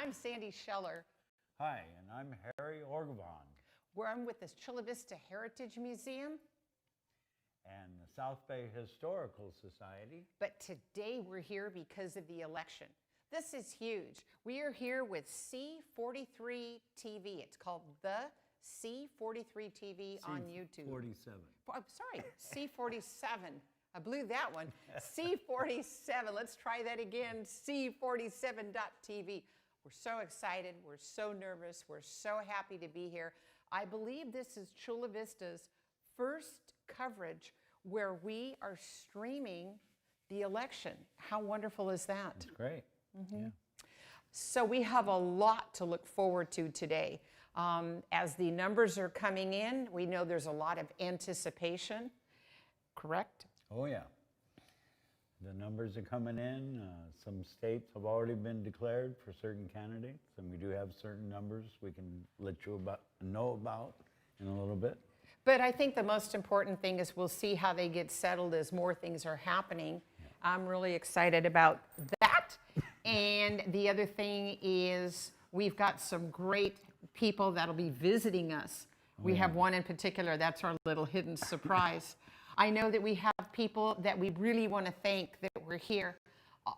I'm Sandy Scheller. Hi, and I'm Harry Orgavon. I'm with the Chula Vista Heritage Museum. And the South Bay Historical Society. But today we're here because of the election. This is huge. We are here with C43 TV. It's called the C43 TV on YouTube. C47. I'm sorry, C47. I blew that one. C47. Let's try that again. C47.tv. We're so excited. We're so nervous. We're so happy to be here. I believe this is Chula Vista's first coverage where we are streaming the election. How wonderful is that? That's great. Yeah. So we have a lot to look forward to today. As the numbers are coming in, we know there's a lot of anticipation, correct? Oh, yeah. The numbers are coming in. Some states have already been declared for certain candidates, and we do have certain numbers we can let you know about in a little bit. But I think the most important thing is we'll see how they get settled as more things are happening. Yeah. I'm really excited about that. And the other thing is we've got some great people that'll be visiting us. We have one in particular, that's our little hidden surprise. I know that we have people that we really want to thank that we're here.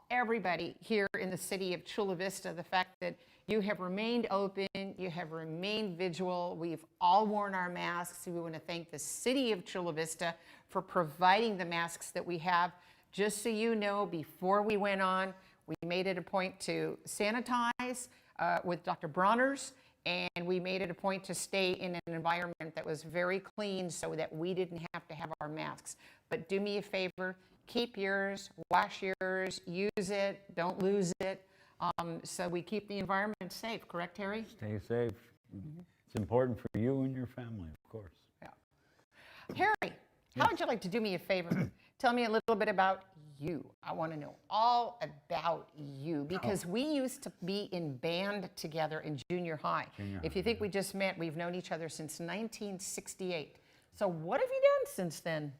Everybody here in the city of Chula Vista, the fact that you have remained open, you have remained vigilant. We've all worn our masks. We want to thank the city of Chula Vista for providing the masks that we have. Just so you know, before we went on, we made it a point to sanitize with Dr. Bronner's, and we made it a point to stay in an environment that was very clean so that we didn't have to have our masks. But do me a favor, keep yours, wash yours, use it, don't lose it, so we keep the environment safe, correct, Harry? Stay safe. It's important for you and your family, of course. Yeah. Harry, how would you like to do me a favor? Tell me a little bit about you. I want to know all about you because we used to be in band together in junior high. If you think we just met, we've known each other since 1968. So what have you done since then?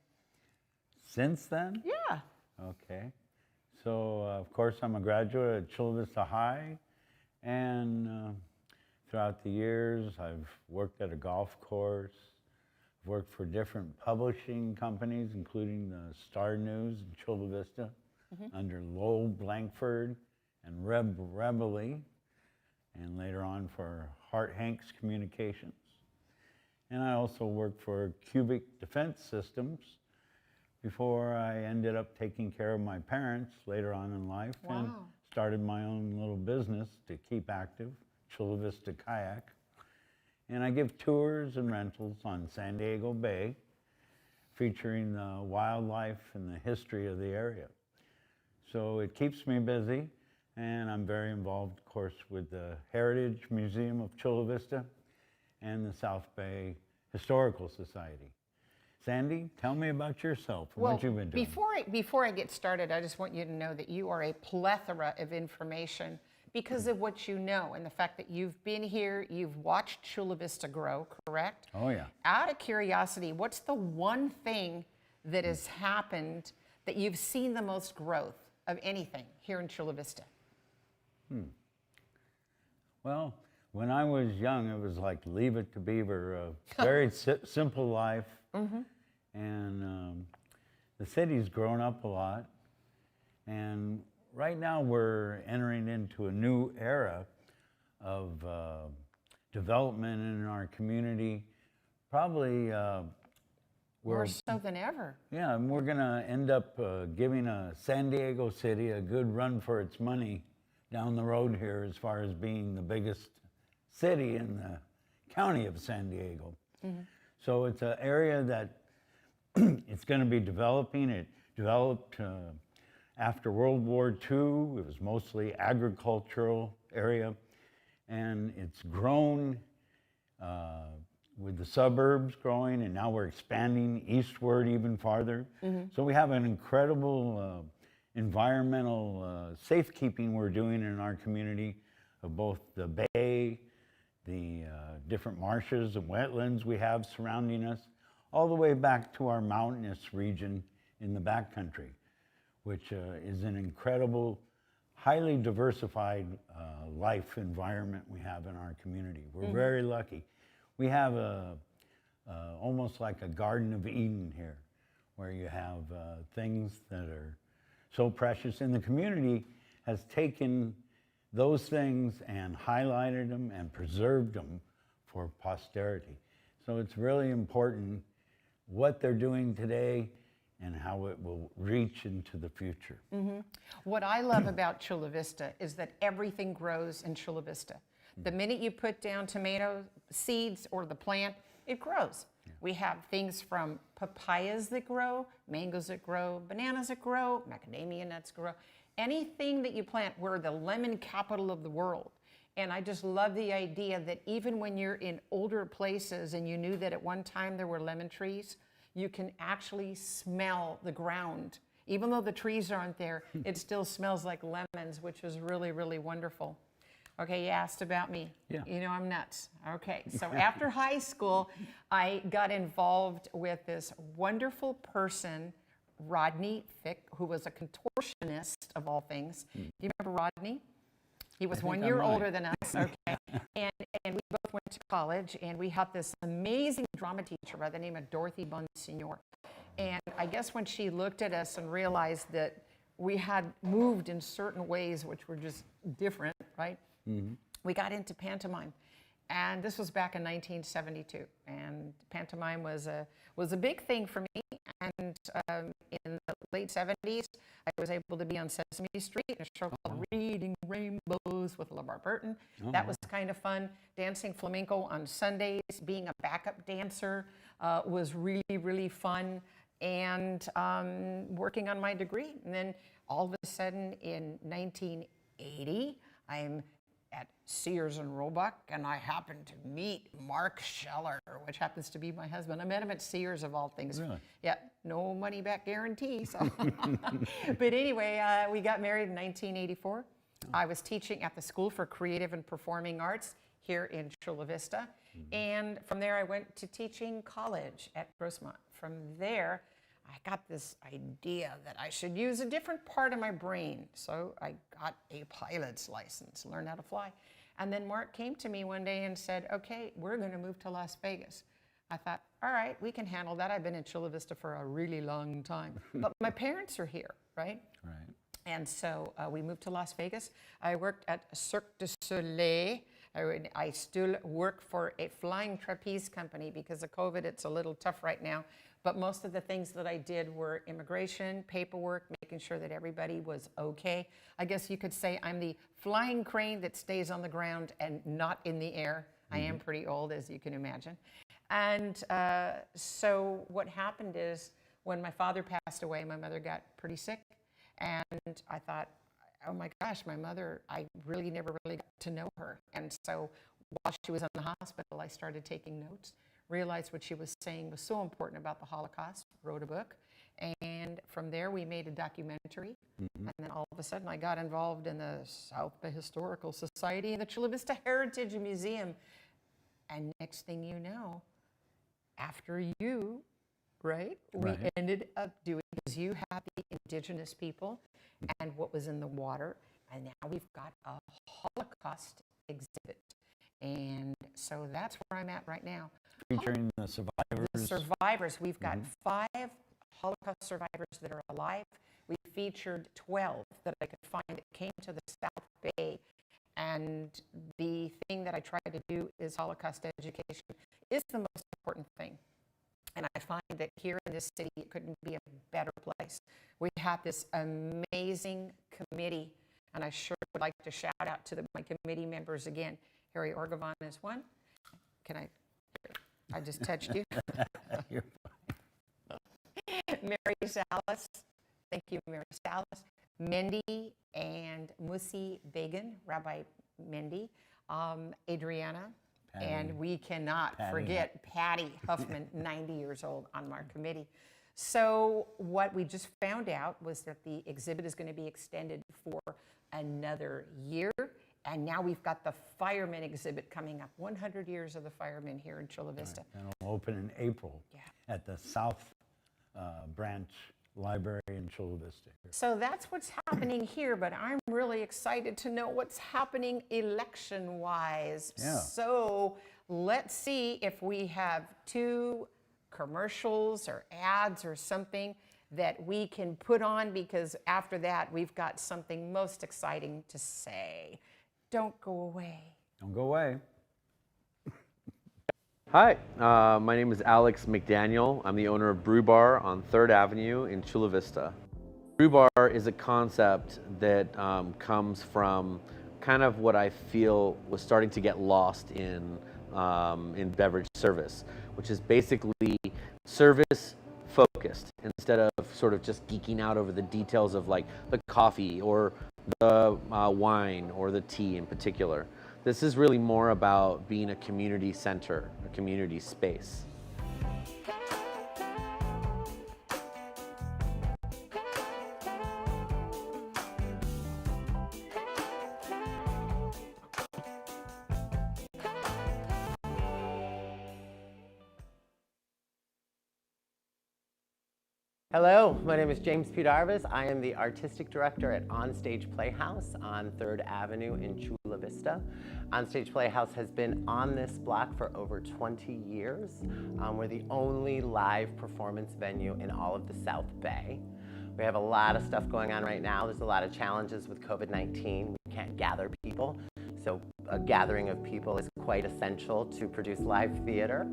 Since then? Yeah. Okay. So, of course, I'm a graduate at Chula Vista High, and throughout the years, I've worked at a golf course. I've worked for different publishing companies, including the Star News in Chula Vista, under Lowell Blankford and Reb Rebelly, and later on for Hart Hanks Communications. And I also worked for Cubic Defense Systems before I ended up taking care of my parents later on in life and started my own little business to keep active, Chula Vista Kayak. And I give tours and rentals on San Diego Bay, featuring the wildlife and the history of the area. So it keeps me busy, and I'm very involved, of course, with the Heritage Museum of Chula Vista and the South Bay Historical Society. Sandy, tell me about yourself and what you've been doing. Before I get started, I just want you to know that you are a plethora of information because of what you know and the fact that you've been here, you've watched Chula Vista grow, correct? Oh, yeah. Out of curiosity, what's the one thing that has happened that you've seen the most growth of anything here in Chula Vista? Well, when I was young, it was like Leave It to Beaver, a very simple life. And the city's grown up a lot. And right now we're entering into a new era of development in our community. Probably more so than ever. Yeah, and we're gonna end up giving San Diego City a good run for its money down the road here as far as being the biggest city in the county of San Diego. So it's an area that it's going to be developing. It developed after World War II. It was mostly agricultural area, and it's grown with the suburbs growing, and now we're expanding eastward even farther. So we have an incredible environmental safekeeping we're doing in our community of both the bay, the different marshes and wetlands we have surrounding us, all the way back to our mountainous region in the backcountry, which is an incredible highly diversified life environment we have in our community. We're very lucky. We have almost like a Garden of Eden here, where you have things that are so precious. And the community has taken those things and highlighted them and preserved them for posterity. So it's really important what they're doing today and how it will reach into the future. What I love about Chula Vista is that everything grows in Chula Vista. The minute you put down tomato seeds or the plant, it grows. We have things from papayas that grow, mangoes that grow, bananas that grow, macadamia nuts grow. Anything that you plant, we're the lemon capital of the world. And I just love the idea that even when you're in older places and you knew that at one time there were lemon trees, you can actually smell the ground. Even though the trees aren't there, it still smells like lemons, which is really, really wonderful. Okay, you asked about me. Yeah. You know I'm nuts. Okay, so after high school, I got involved with this wonderful person, Rodney Fick, who was a contortionist of all things. Do you remember Rodney? He was 1 year older than us, okay. And we both went to college, and we had this amazing drama teacher by the name of Dorothy Bonsignor. And I guess when she looked at us and realized that we had moved in certain ways, which were just different, right? We got into pantomime. And this was back in 1972. And pantomime was a big thing for me. And in the late 70s, I was able to be on Sesame Street in a show called Reading Rainbows with LeVar Burton. That was kind of fun. Dancing flamenco on Sundays, being a backup dancer was really, really fun. And working on my degree. And then all of a sudden in 1980, I'm at Sears and Roebuck, and I happened to meet Mark Scheller, which happens to be my husband. I met him at Sears of all things. Really? Yeah, no money back guarantee. So. But anyway, we got married in 1984. I was teaching at the School for Creative and Performing Arts here in Chula Vista. And from there, I went to teaching college at Grossmont. From there, I got this idea that I should use a different part of my brain. So I got a pilot's license, learned how to fly. And then Mark came to me one day and said, okay, we're going to move to Las Vegas. I thought, all right, we can handle that. I've been in Chula Vista for a really long time. But my parents are here, right? Right. And so we moved to Las Vegas. I worked at Cirque du Soleil. I still work for a flying trapeze company. Because of COVID, it's a little tough right now. But most of the things that I did were immigration, paperwork, making sure that everybody was okay. I guess you could say I'm the flying crane that stays on the ground and not in the air. I am pretty old, as you can imagine. And so what happened is when my father passed away, my mother got pretty sick. And I thought, oh my gosh, my mother, I really never really got to know her. And so while she was in the hospital, I started taking notes. Realized what she was saying was so important about the Holocaust, wrote a book, and from there we made a documentary, and then all of a sudden I got involved in the South Bay Historical Society and the Chula Vista Heritage Museum, and next thing you know, after you, right, we ended up doing, because you have the indigenous people and what was in the water, and now we've got a Holocaust exhibit, and so that's where I'm at right now. Featuring the survivors. The survivors. We've got 5 Holocaust survivors that are alive. We featured 12 that I could find that came to the South Bay. And the thing that I try to do is Holocaust education is the most important thing. And I find that here in this city, it couldn't be a better place. We have this amazing committee, and I sure would like to shout out to my committee members again. Harry Orgavan is one. Can I just touched you. You're Mary Salas. Thank you, Mary Salas. Mendy and Musi Began, Rabbi Mendy. Adriana. Patty. And we cannot forget Patty Huffman, 90 years old, on our committee. So what we just found out was that the exhibit is going to be extended for another year. And now we've got the firemen exhibit coming up, 100 years of the firemen here in Chula Vista. Right. And it'll open in April at the South Branch library in Chula Vista. So that's what's happening here, but I'm really excited to know what's happening election-wise. Yeah. So let's see if we have 2 commercials or ads or something that we can put on, because after that, we've got something most exciting to say. Don't go away. Don't go away. Hi, my name is Alex McDaniel. I'm the owner of Brew Bar on 3rd Avenue in Chula Vista. Brew Bar is a concept that comes from kind of what I feel was starting to get lost in beverage service, which is basically service focused instead of sort of just geeking out over the details of like the coffee or the wine or the tea in particular. This is really more about being a community center, a community space. Hello, my name is James P. Darvis. I am the Artistic Director at Onstage Playhouse on 3rd Avenue in Chula Vista. Onstage Playhouse has been on this block for over 20 years. We're the only live performance venue in all of the South Bay. We have a lot of stuff going on right now. There's a lot of challenges with COVID-19. We can't gather people, so a gathering of people is quite essential to produce live theater.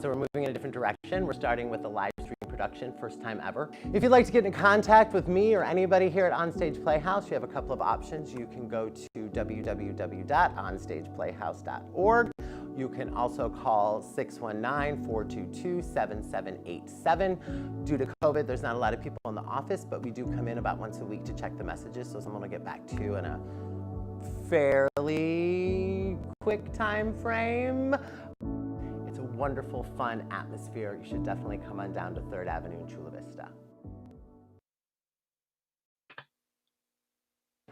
So we're moving in a different direction. We're starting with a live stream production, first time ever. If you'd like to get in contact with me or anybody here at Onstage Playhouse, you have a couple of options. You can go to www.onstageplayhouse.org. You can also call 619-422-7787. Due to COVID, there's not a lot of people in the office, but we do come in about once a week to check the messages, so someone will get back to you in a fairly quick time frame. It's a wonderful, fun atmosphere. You should definitely come on down to 3rd Avenue in Chula Vista.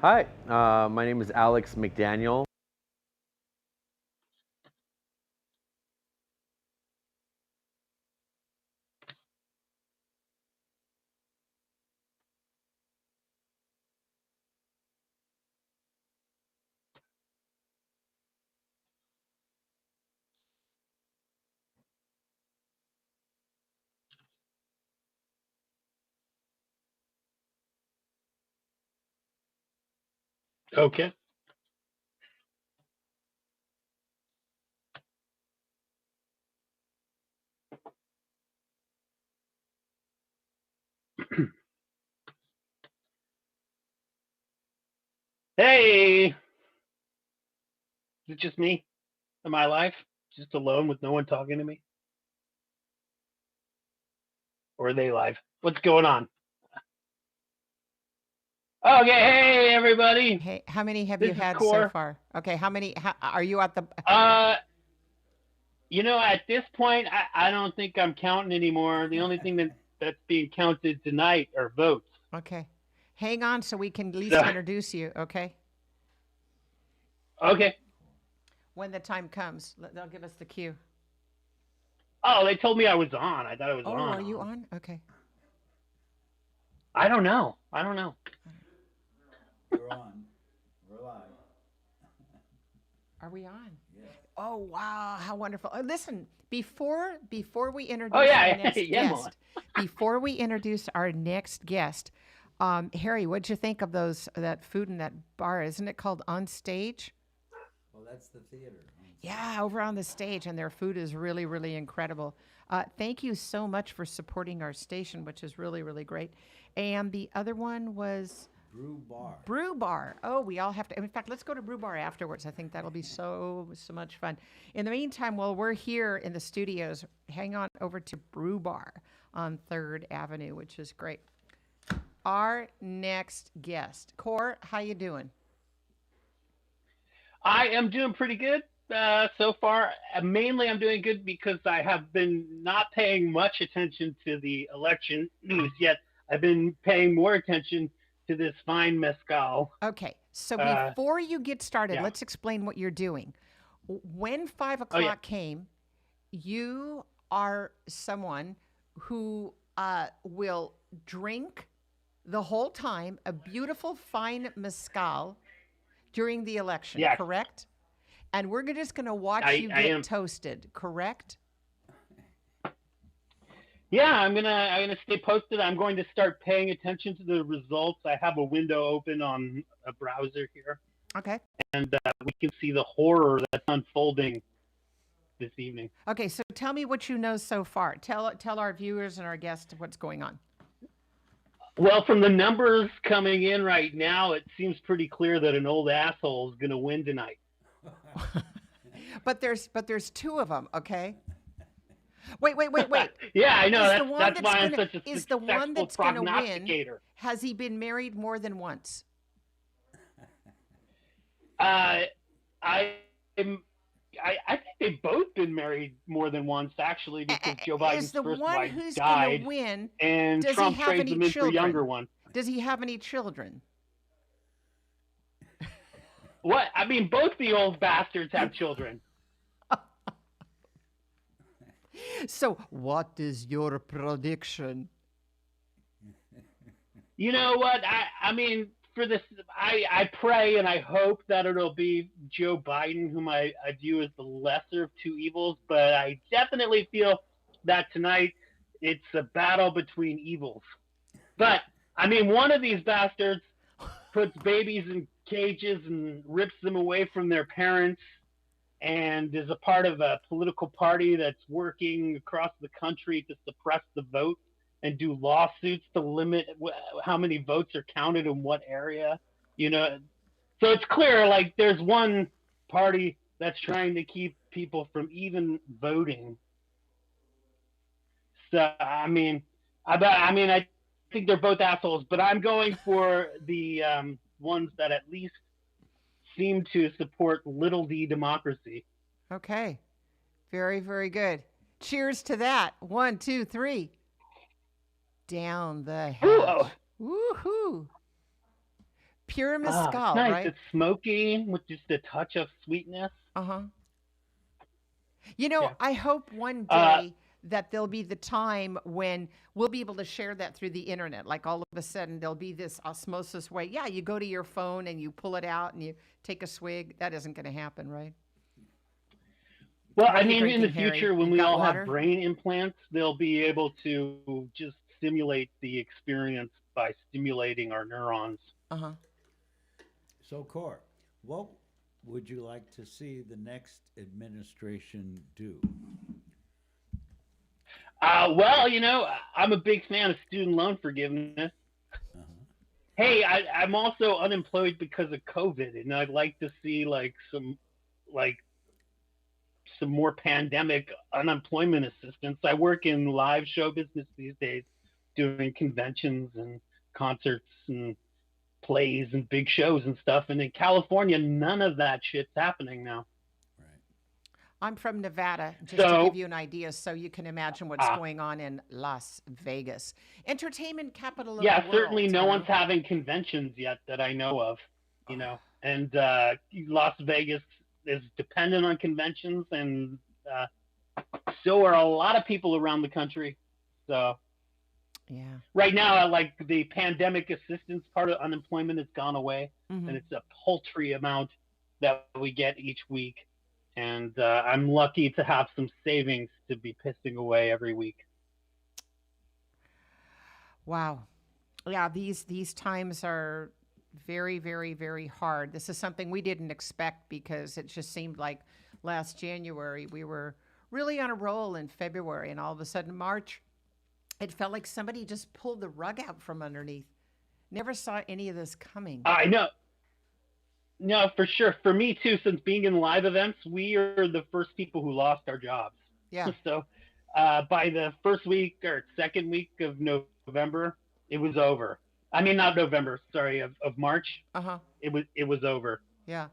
Hi, my name is Alex McDaniel. Okay. Hey, is it just me? Am I live? Just alone with no one talking to me? Or are they live? What's going on? Okay, hey everybody. Hey, how many have This you is had so Core. far? Okay, how many, are you at the, At this point, I don't think I'm counting anymore. The only thing that's being counted tonight are votes. okay. Hang on so we can at least So- introduce you, okay? Okay. When the time comes, they'll give us the cue. Oh, they told me I was on. I thought I was Oh, on. are you on? Okay. I don't know. We're on. We're live. Are we on? Yeah. Oh, wow, how wonderful. Listen, before we introduce Oh, yeah, our next yeah, I'm guest, before we introduce our next guest, Harry, what'd you think of that food in that bar? Isn't it called On Stage? Well, that's the theater. Yeah, over on the stage, and their food is really, really incredible. Thank you so much for supporting our station, which is really, really great. And the other one was Brew Bar. Brew Bar. Oh, we all have to. In fact, let's go to Brew Bar afterwards. I think that'll be so much fun. In the meantime, while we're here in the studios, hang on over to Brew Bar on 3rd Avenue, which is great. Our next guest, Core, how you doing? I am doing pretty good so far. Mainly, I'm doing good because I have been not paying much attention to the election news yet. I've been paying more attention to this fine mezcal. Okay, so before you get started, yeah. let's explain what you're doing. When 5 o'clock came, you are someone who will drink the whole time a beautiful fine mezcal during the election, Yes. correct? And we're just going to watch I you get am. toasted, correct? Yeah, I'm gonna stay posted. I'm going to start paying attention to the results. I have a window open on a browser here, Okay. and we can see the horror that's unfolding this evening. Okay, so tell me what you know so far. Tell our viewers and our guests what's going on. Well, from the numbers coming in right now, it seems pretty clear that an old asshole is going to win tonight. But there's two of them, okay? Wait. Yeah, I know. Is the one That's why I'm gonna- such a is the one successful that's gonna win? prognosticator. Has he been married more than once? I think they've both been married more than once, actually, because Joe Biden's Is the first one wife who's died, gonna win? and does he Trump have trades any them in for children? younger one. Does he have any children? What? I mean, both the old bastards have children. So, what is your prediction? You know what? I mean, for this, I pray and I hope that it'll be Joe Biden, whom I view as the lesser of two evils. But I definitely feel that tonight it's a battle between evils. But, I mean, one of these bastards puts babies in cages and rips them away from their parents and is a part of a political party that's working across the country to suppress the vote and do lawsuits to limit how many votes are counted in what area, you know. So it's clear, like, there's one party that's trying to keep people from even voting. So, I think they're both assholes, but I'm going for the ones that at least seem to support little d democracy. Okay. Very, very good. Cheers to that. 1, 2, 3. Down the hatch. Woohoo. Pure mezcal, It's nice. right? It's smoky with just a touch of sweetness. Uh-huh. You know, Yeah. I hope one day that there'll be the time when we'll be able to share that through the internet. Like all of a sudden there'll be this osmosis way. Yeah, you go to your phone and you pull it out and you take a swig. That isn't going to happen, right? Well, What are I you mean, in the drinking, Harry? future, when You've we got all water? have brain implants, they'll be able to just simulate the experience by stimulating our neurons. Uh-huh. So, Cor, what would you like to see the next administration do? Well, you know, I'm a big fan of student loan forgiveness. Hey, I'm also unemployed because of COVID, and I'd like to see some more pandemic unemployment assistance. I work in live show business these days, doing conventions and concerts and plays and big shows and stuff. And in California, none of that shit's happening now. I'm from Nevada, just to give you an idea so you can imagine what's going on in Las Vegas. Entertainment capital of the world. Certainly no one's having conventions yet that I know of, you know. And Las Vegas is dependent on conventions, and so are a lot of people around the country. So yeah, right now, like, the pandemic assistance part of unemployment has gone away, and it's a paltry amount that we get each week. And I'm lucky to have some savings to be pissing away every week. Wow. Yeah, these times are very, very, very hard. This is something we didn't expect because it just seemed like last January we were really on a roll in February, and all of a sudden March, it felt like somebody just pulled the rug out from underneath. Never saw any of this coming. I know. No, for sure. For me too, since being in live events, we are the first people who lost our jobs. Yeah. So by the first week or second week of November, it was over. I mean, not November, sorry, of March. Uh-huh. It was over. Yeah.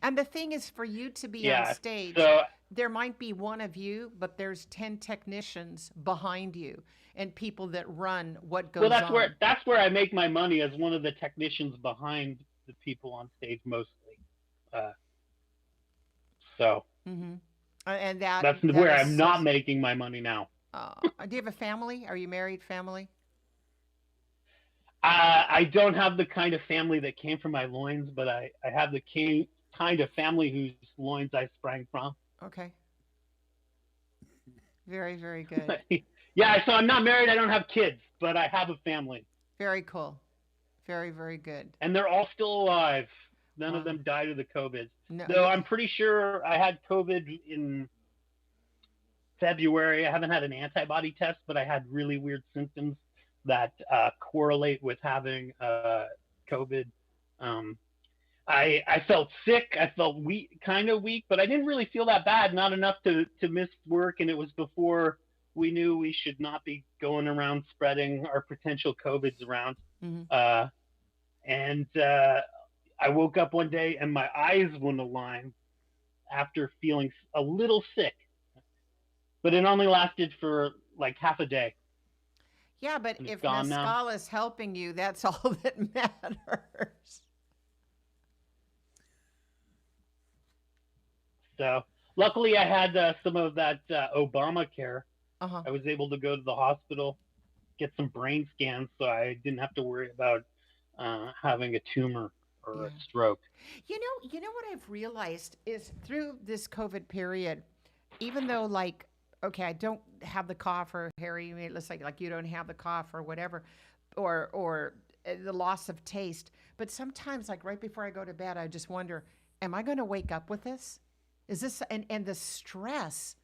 And the thing is, for you to be on stage, so there might be one of you, but there's 10 technicians behind you and people that run what goes on. Well, that's where I make my money, as one of the technicians behind the people on stage mostly. And that's where I'm not making my money now. Do you have a family? Are you married, family? I don't have the kind of family that came from my loins, but I have the kind of family whose loins I sprang from. Okay. Very, very good. Yeah, so I'm not married. I don't have kids, but I have a family. Very cool. Very, very good. And they're all still alive. None Wow. of them died of the COVID. No, Though I'm pretty sure I had COVID in February. I haven't had an antibody test, but I had really weird symptoms that correlate with having COVID. I felt sick. I felt weak, kind of weak, but I didn't really feel that bad. Not enough to miss work, and it was before we knew we should not be going around spreading our potential COVIDs around. Mm-hmm. And I woke up one day and my eyes wouldn't align after feeling a little sick, but it only lasted for like half a day. Yeah, but And it's if gone now. mescal is helping you, that's all that matters. So luckily I had some of that Obamacare. Uh-huh. I was able to go to the hospital, get some brain scans, so I didn't have to worry about having a tumor or a stroke. You know what I've realized is through this COVID period, even though like, okay, I don't have the cough, or Harry, it looks like you don't have the cough or whatever, or the loss of taste. But sometimes, like right before I go to bed, I just wonder, am I going to wake up with this? Is this, and the stress,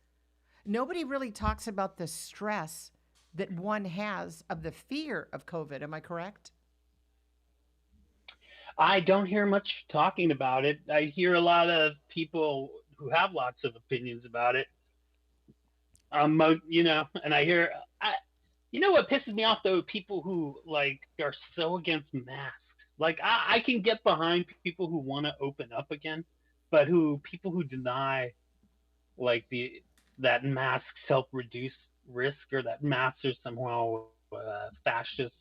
nobody really talks about the stress that one has of the fear of COVID. Am I correct? I don't hear much talking about it. I hear a lot of people who have lots of opinions about it. You know, and I hear, you know what pisses me off though? People who like are so against masks. Like I can get behind people who want to open up again, but people who deny like that masks help reduce risk, or that masks are somehow fascist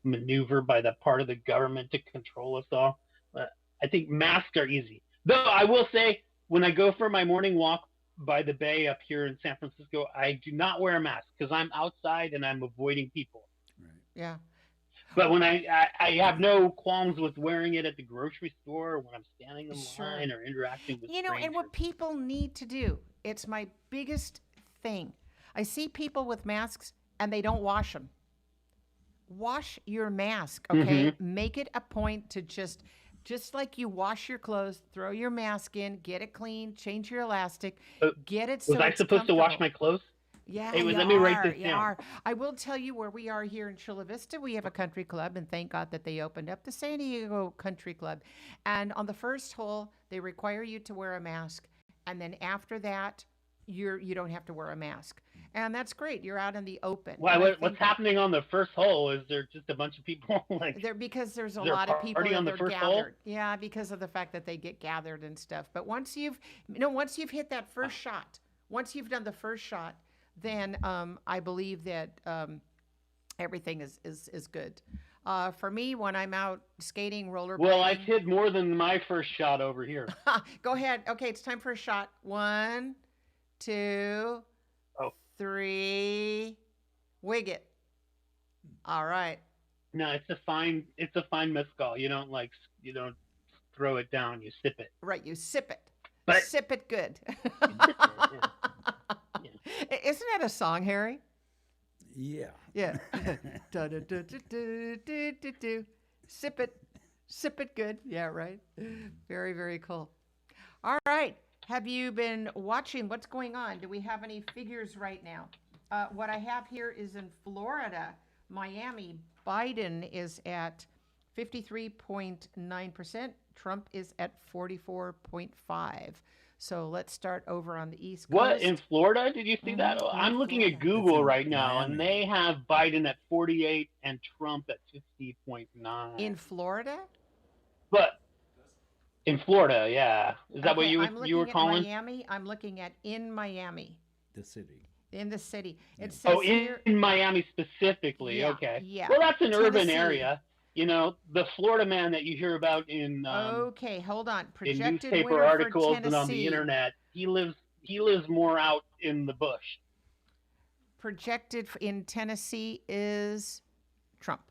maneuver by the part of the government to control us all. I think masks are easy. Though I will say, when I go for my morning walk by the bay up here in San Francisco, I do not wear a mask because I'm outside and I'm avoiding people. Right. Yeah. But when I have no qualms with wearing it at the grocery store, or when I'm standing in line or interacting with You know, strangers. and what people need to do, it's my biggest thing. I see people with masks and they don't wash them. Wash your mask, okay? Make it a point to just like you wash your clothes, throw your mask in, get it clean, change your elastic, get it so Was I it's supposed to wash comfortable. my clothes? Yeah, Hey, you let me write are, this you down. are. I will tell you where we are here in Chula Vista. We have a country club, and thank God that they opened up the San Diego Country Club. And on the first hole, they require you to wear a mask, and then after that, you don't have to wear a mask, and that's great. You're out in the open. Why? And I What's think happening on the first hole? Is there just a bunch of people like? because there's a Is there a lot of people party on that the are first hole? gathered. Yeah, because of the fact that they get gathered and stuff. But once you've hit that first shot, once you've done the first shot, then I believe that everything is good. For me, when I'm out skating, rollerblading. Well, I've hit more than my first shot over here. Go ahead. Okay, it's time for a shot. 1, 2, 3. Wig it. All right. No, it's a fine mezcal. You don't throw it down. You sip it. Right, you sip it. But Sip it good. Yeah. Isn't that a song, Harry? Yeah. Yeah. Do. Sip it good. Yeah, right. Very, very cool. All right. Have you been watching what's going on? Do we have any figures right now? What I have here is in Florida, Miami, Biden is at 53.9%. Trump is at 44.5%. So let's start over on the East Coast. What, in Florida? Did you see that? I'm looking at Google right now, and they have Biden at 48 and Trump at 50.9. In Florida? But in Florida, yeah. Is that what you were calling? Miami. I'm looking at in Miami. The city. In the city. It says here, in Miami specifically. Yeah, Okay. yeah. Well, that's an urban Tennessee. area. You know, the Florida man that you hear about in okay, hold on. in Projected newspaper winner articles for and on the Tennessee. internet, he lives more out in the bush. projected in Tennessee is Trump.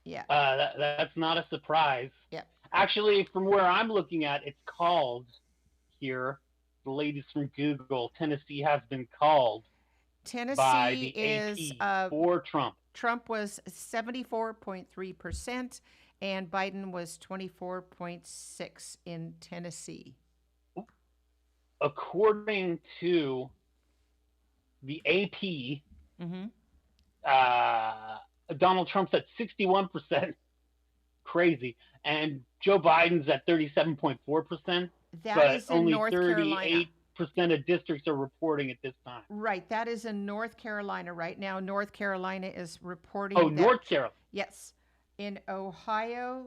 Yeah. That's not a surprise. Yep. Actually, from where I'm looking at, it's called here. The latest from Google, Tennessee has been called by Tennessee the is AP for Trump. Trump was 74.3% and Biden was 24.6 in Tennessee. According to the AP, Mm-hmm. Donald Trump's at 61%, crazy, and Joe Biden's at 37.4%. That but is in only North 38% Carolina. of districts are reporting at this time. Right, that is in North Carolina right now. North Carolina is reporting Oh, that, North Carolina. yes. In Ohio,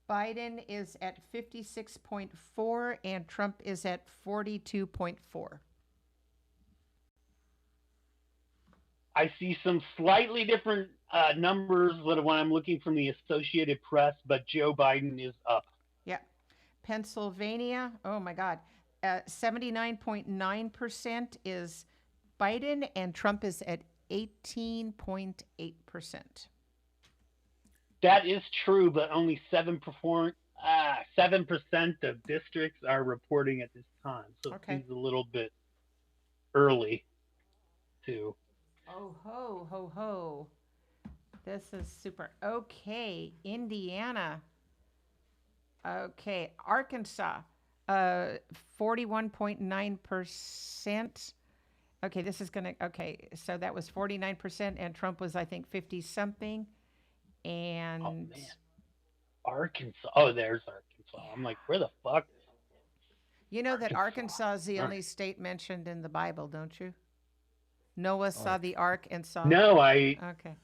Biden is at 56.4 and Trump is at 42.4. I see some slightly different numbers when I'm looking from the Associated Press, but Joe Biden is up. Yeah. Pennsylvania, oh my God, 79.9% is Biden and Trump is at 18.8%. That is true, but only 7% of districts are reporting at this time. So Okay. it seems a little bit early too. Oh, ho, ho, ho. This is super. Okay, Indiana. Okay, Arkansas, 41.9%. Okay, this is gonna, okay, so that was 49% and Trump was, I think, 50 something. And Oh man, Arkansas. Oh, there's Arkansas. I'm like, where the fuck? you know that Arkansas. Arkansas is the only state mentioned in the Bible, don't you? Noah saw the ark and saw. No, Okay.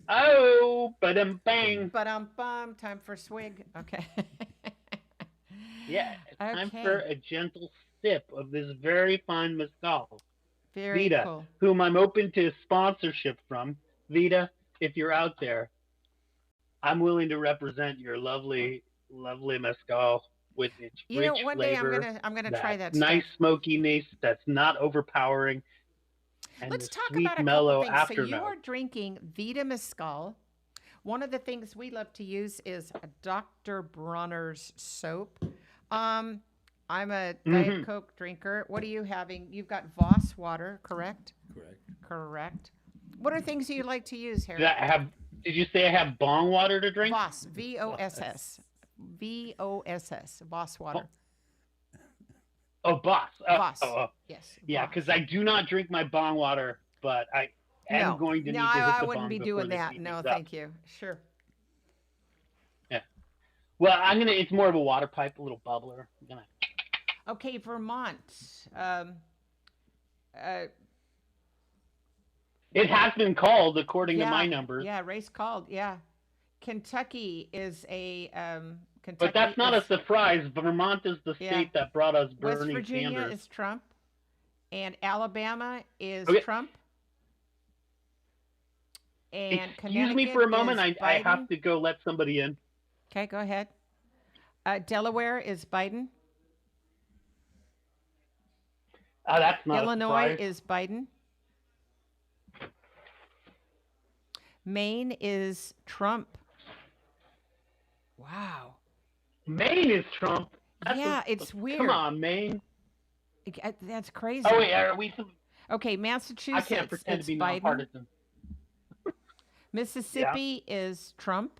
Oh, bang. Ba-dum-bum, time for swig. Okay. Yeah, it's time Okay. for a gentle sip of this very fine mezcal. Very Vita, cool. whom I'm open to sponsorship from. Vita, if you're out there, I'm willing to represent your lovely, lovely mezcal with its You rich know, one flavor. day I'm gonna try that nice stuff. smokiness that's not overpowering. And Let's the talk sweet, about a mellow couple things. So you afternote. are drinking Vita Mescal. One of the things we love to use is a Dr. Bronner's soap. I'm a Diet Coke drinker. What are you having? You've got Voss water, correct? Correct. What are things you like to use, Harry? Did you say I have bong water to drink? Voss, V-O-S-S. V-O-S-S, Voss water. Oh, Voss. Voss. Yes. Yeah, Voss. because I do not drink my bong water, but I am going to need to hit I the wouldn't bong be before doing this that. evening's No, up. thank you. Sure. Yeah. Well, it's more of a water pipe, a little bubbler. I'm gonna. Okay, Vermont. It has been called, according to my numbers. Yeah, race called. Yeah. Kentucky is a Kentucky. But that's not a surprise. Vermont is the state that brought us Bernie West Virginia Sanders. is Trump, and Alabama is Okay. Trump. And Excuse me for a moment. Connecticut is I have Biden. to go let somebody in. Okay, go ahead. Delaware is Biden. That's not Illinois a surprise. is Biden. Maine is Trump. Wow. Maine is Trump. It's weird. Come on, Maine. That's crazy. Oh wait, are we? Okay, Massachusetts. I can't pretend it's to be Biden. nonpartisan. Mississippi is Trump.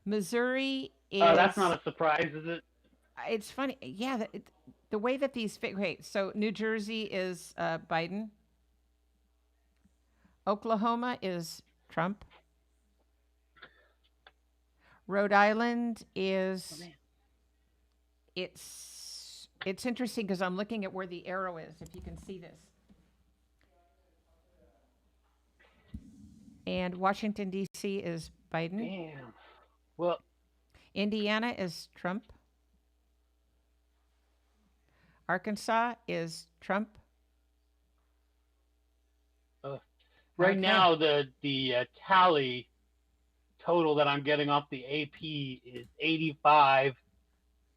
Missouri is. That's not a surprise, is it? It's funny. Yeah, the way that these fit. Okay, so New Jersey is Biden. Oklahoma is Trump. Rhode Island is. It's interesting because I'm looking at where the arrow is. If you can see this. And Washington D.C. is Biden. Damn. Well, Indiana is Trump. Arkansas is Trump. right Okay. now the tally total that I'm getting off the AP is 85,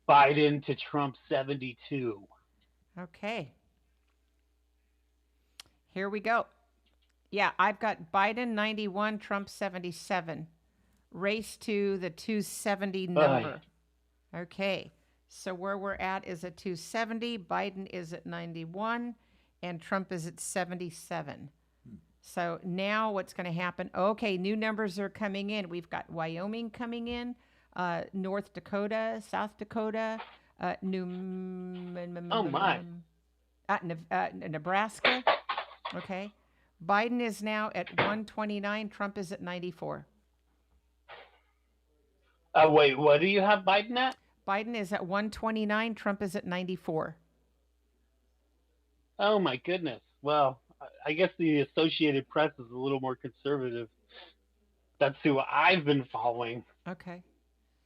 Biden to Trump 72. Okay. Here we go. Yeah, I've got Biden 91, Trump 77. Race to the 270 number. Okay. So where we're at is at 270, Biden is at 91, and Trump is at 77. So now what's going to happen? Okay, new numbers are coming in. We've got Wyoming coming in, North Dakota, South Dakota, Oh my. Nebraska. Okay. Biden is now at 129. Trump is at 94. Wait, what do you have Biden at? Biden is at 129. Trump is at 94. Oh my goodness. Well, I guess the Associated Press is a little more conservative. That's who I've been following. Okay.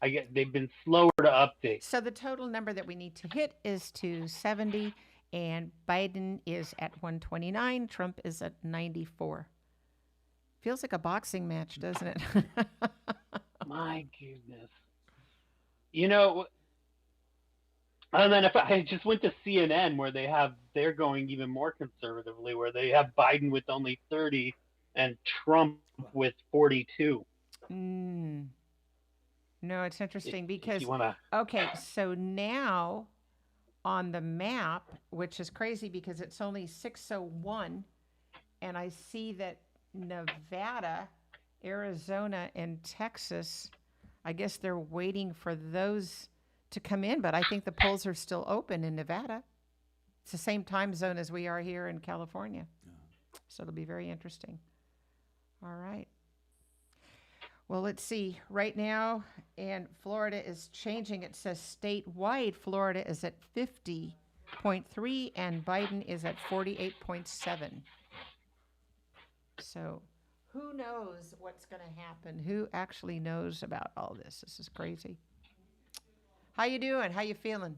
I guess they've been slower to update. So the total number that we need to hit is 270, and Biden is at 129. Trump is at 94. Feels like a boxing match, doesn't it? My goodness. You know, and then if I just went to CNN where they're going even more conservatively, where they have Biden with only 30 and Trump with 42. No, it's interesting because, you wanna... okay, so now on the map, which is crazy because it's only 6:01, and I see that Nevada, Arizona, and Texas, I guess they're waiting for those to come in, but I think the polls are still open in Nevada. It's the same time zone as we are here in California. So it'll be very interesting. All right. Well, let's see. Right now, and Florida is changing. It says statewide, Florida is at 50.3 and Biden is at 48.7. So who knows what's going to happen? Who actually knows about all this? This is crazy. How you doing? How you feeling?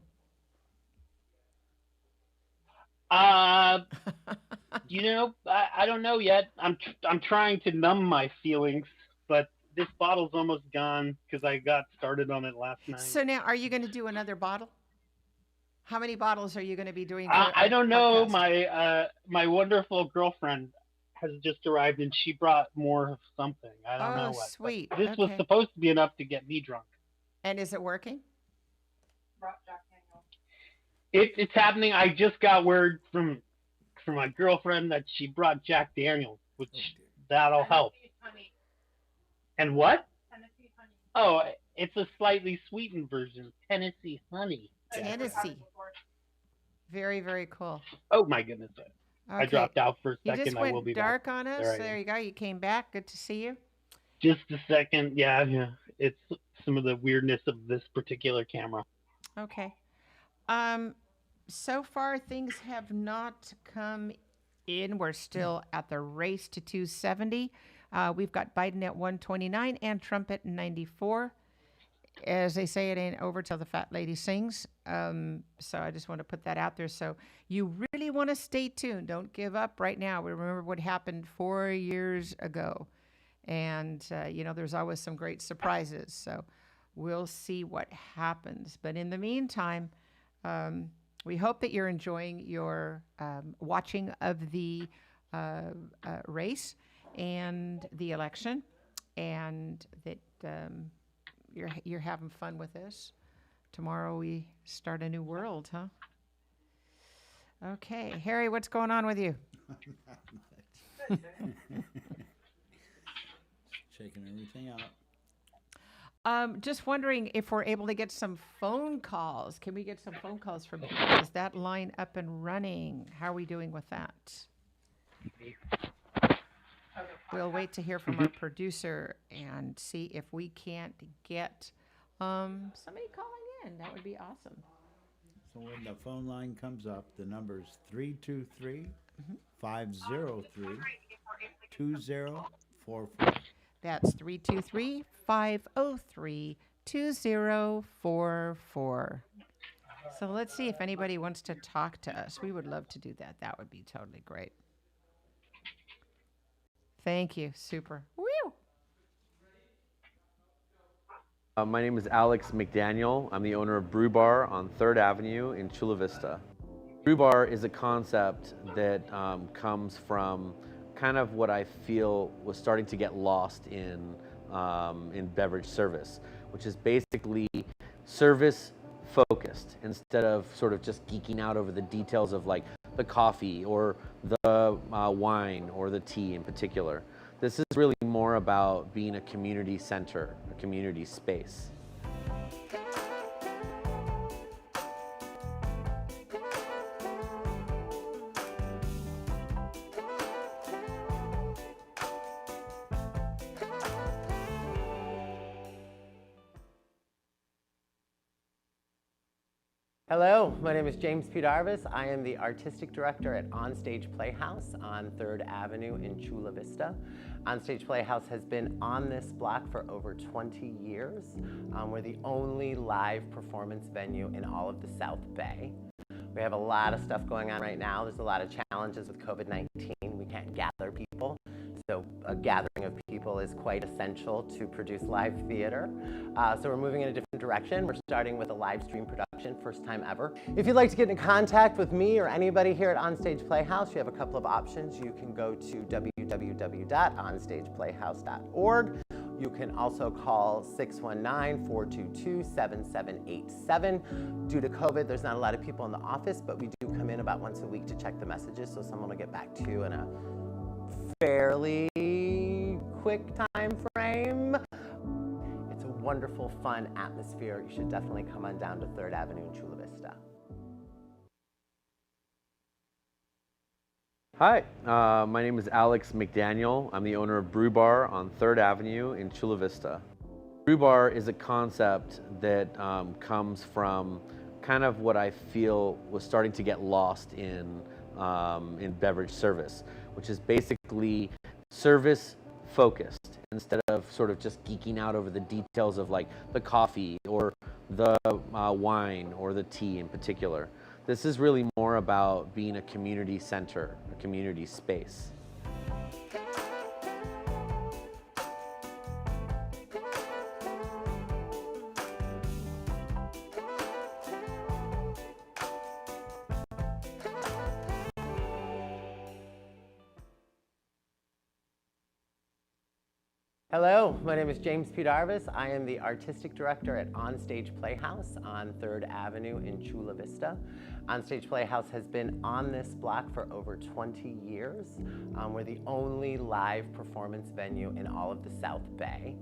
You know, I don't know yet. I'm trying to numb my feelings, but this bottle's almost gone because I got started on it last night. So now, are you going to do another bottle? How many bottles are you going to be doing? I don't know. My wonderful girlfriend has just arrived and she brought more of something. I don't know what. Sweet. This was supposed to be enough to get me drunk. And is it working? It's happening. I just got word from my girlfriend that she brought Jack Daniels, which that'll help. And what? Tennessee honey. Oh, it's a slightly sweetened version. Tennessee honey. Tennessee. Very, very cool. Oh my goodness. Okay. I dropped out for a second. You just I will went be dark back. on us. There you go. You came back. Good to see you. Just a second. Yeah. It's some of the weirdness of this particular camera. Okay. So far, things have not come in. We're still at the race to 270. We've got Biden at 129 and Trump at 94. As they say, it ain't over till the fat lady sings. So I just want to put that out there. So you really want to stay tuned. Don't give up right now. We remember what happened 4 years ago. And, there's always some great surprises. So we'll see what happens. But in the meantime, we hope that you're enjoying your watching of the race and the election, and that you're having fun with this. Tomorrow we start a new world, huh? Okay, Harry, what's going on with you? Checking everything out. Just wondering if we're able to get some phone calls. Can we get some phone calls from people? Is that line up and running? How are we doing with that? We'll wait to hear from our producer and see if we can't get somebody calling in. That would be awesome. So when the phone line comes up, the number is 323-503-2044. That's 323-503-2044. So let's see if anybody wants to talk to us. We would love to do that. That would be totally great. Thank you. Super. Woo! My name is Alex McDaniel. I'm the owner of Brew Bar on 3rd Avenue in Chula Vista. Brew bar is a concept that comes from kind of what I feel was starting to get lost in beverage service, which is basically service focused instead of sort of just geeking out over the details of like the coffee or the wine or the tea in particular. This is really more about being a community center, a community space. Hello, my name is James P. I am the Artistic Director at Onstage Playhouse on 3rd Avenue in Chula Vista. Onstage Playhouse has been on this block for over 20 years. We're the only live performance venue in all of the South Bay. We have a lot of stuff going on right now. There's a lot of challenges with COVID-19. We can't gather people. So a gathering of people is quite essential to produce live theater. So we're moving in a different direction. We're starting with a live stream production, first time ever. If you'd like to get in contact with me or anybody here at Onstage Playhouse, you have a couple of options. You can go to www.onstageplayhouse.org. You can also call 619-422-7787. Due to COVID, there's not a lot of people in the office, but we do come in about once a week to check the messages, so someone will get back to you in a fairly quick time frame. It's a wonderful, fun atmosphere. You should definitely come on down to 3rd Avenue in Chula Vista. Hi, my name is Alex McDaniel. I'm the owner of Brew Bar on 3rd Avenue in Chula Vista. Brew Bar is a concept that comes from kind of what I feel was starting to get lost in beverage service, which is basically service focused instead of sort of just geeking out over the details of like the coffee or the wine or the tea in particular. This is really more about being a community center, a community space. Hello, my name is James P. I am the Artistic Director at Onstage Playhouse on 3rd Avenue in Chula Vista. Onstage Playhouse has been on this block for over 20 years. We're the only live performance venue in all of the South Bay.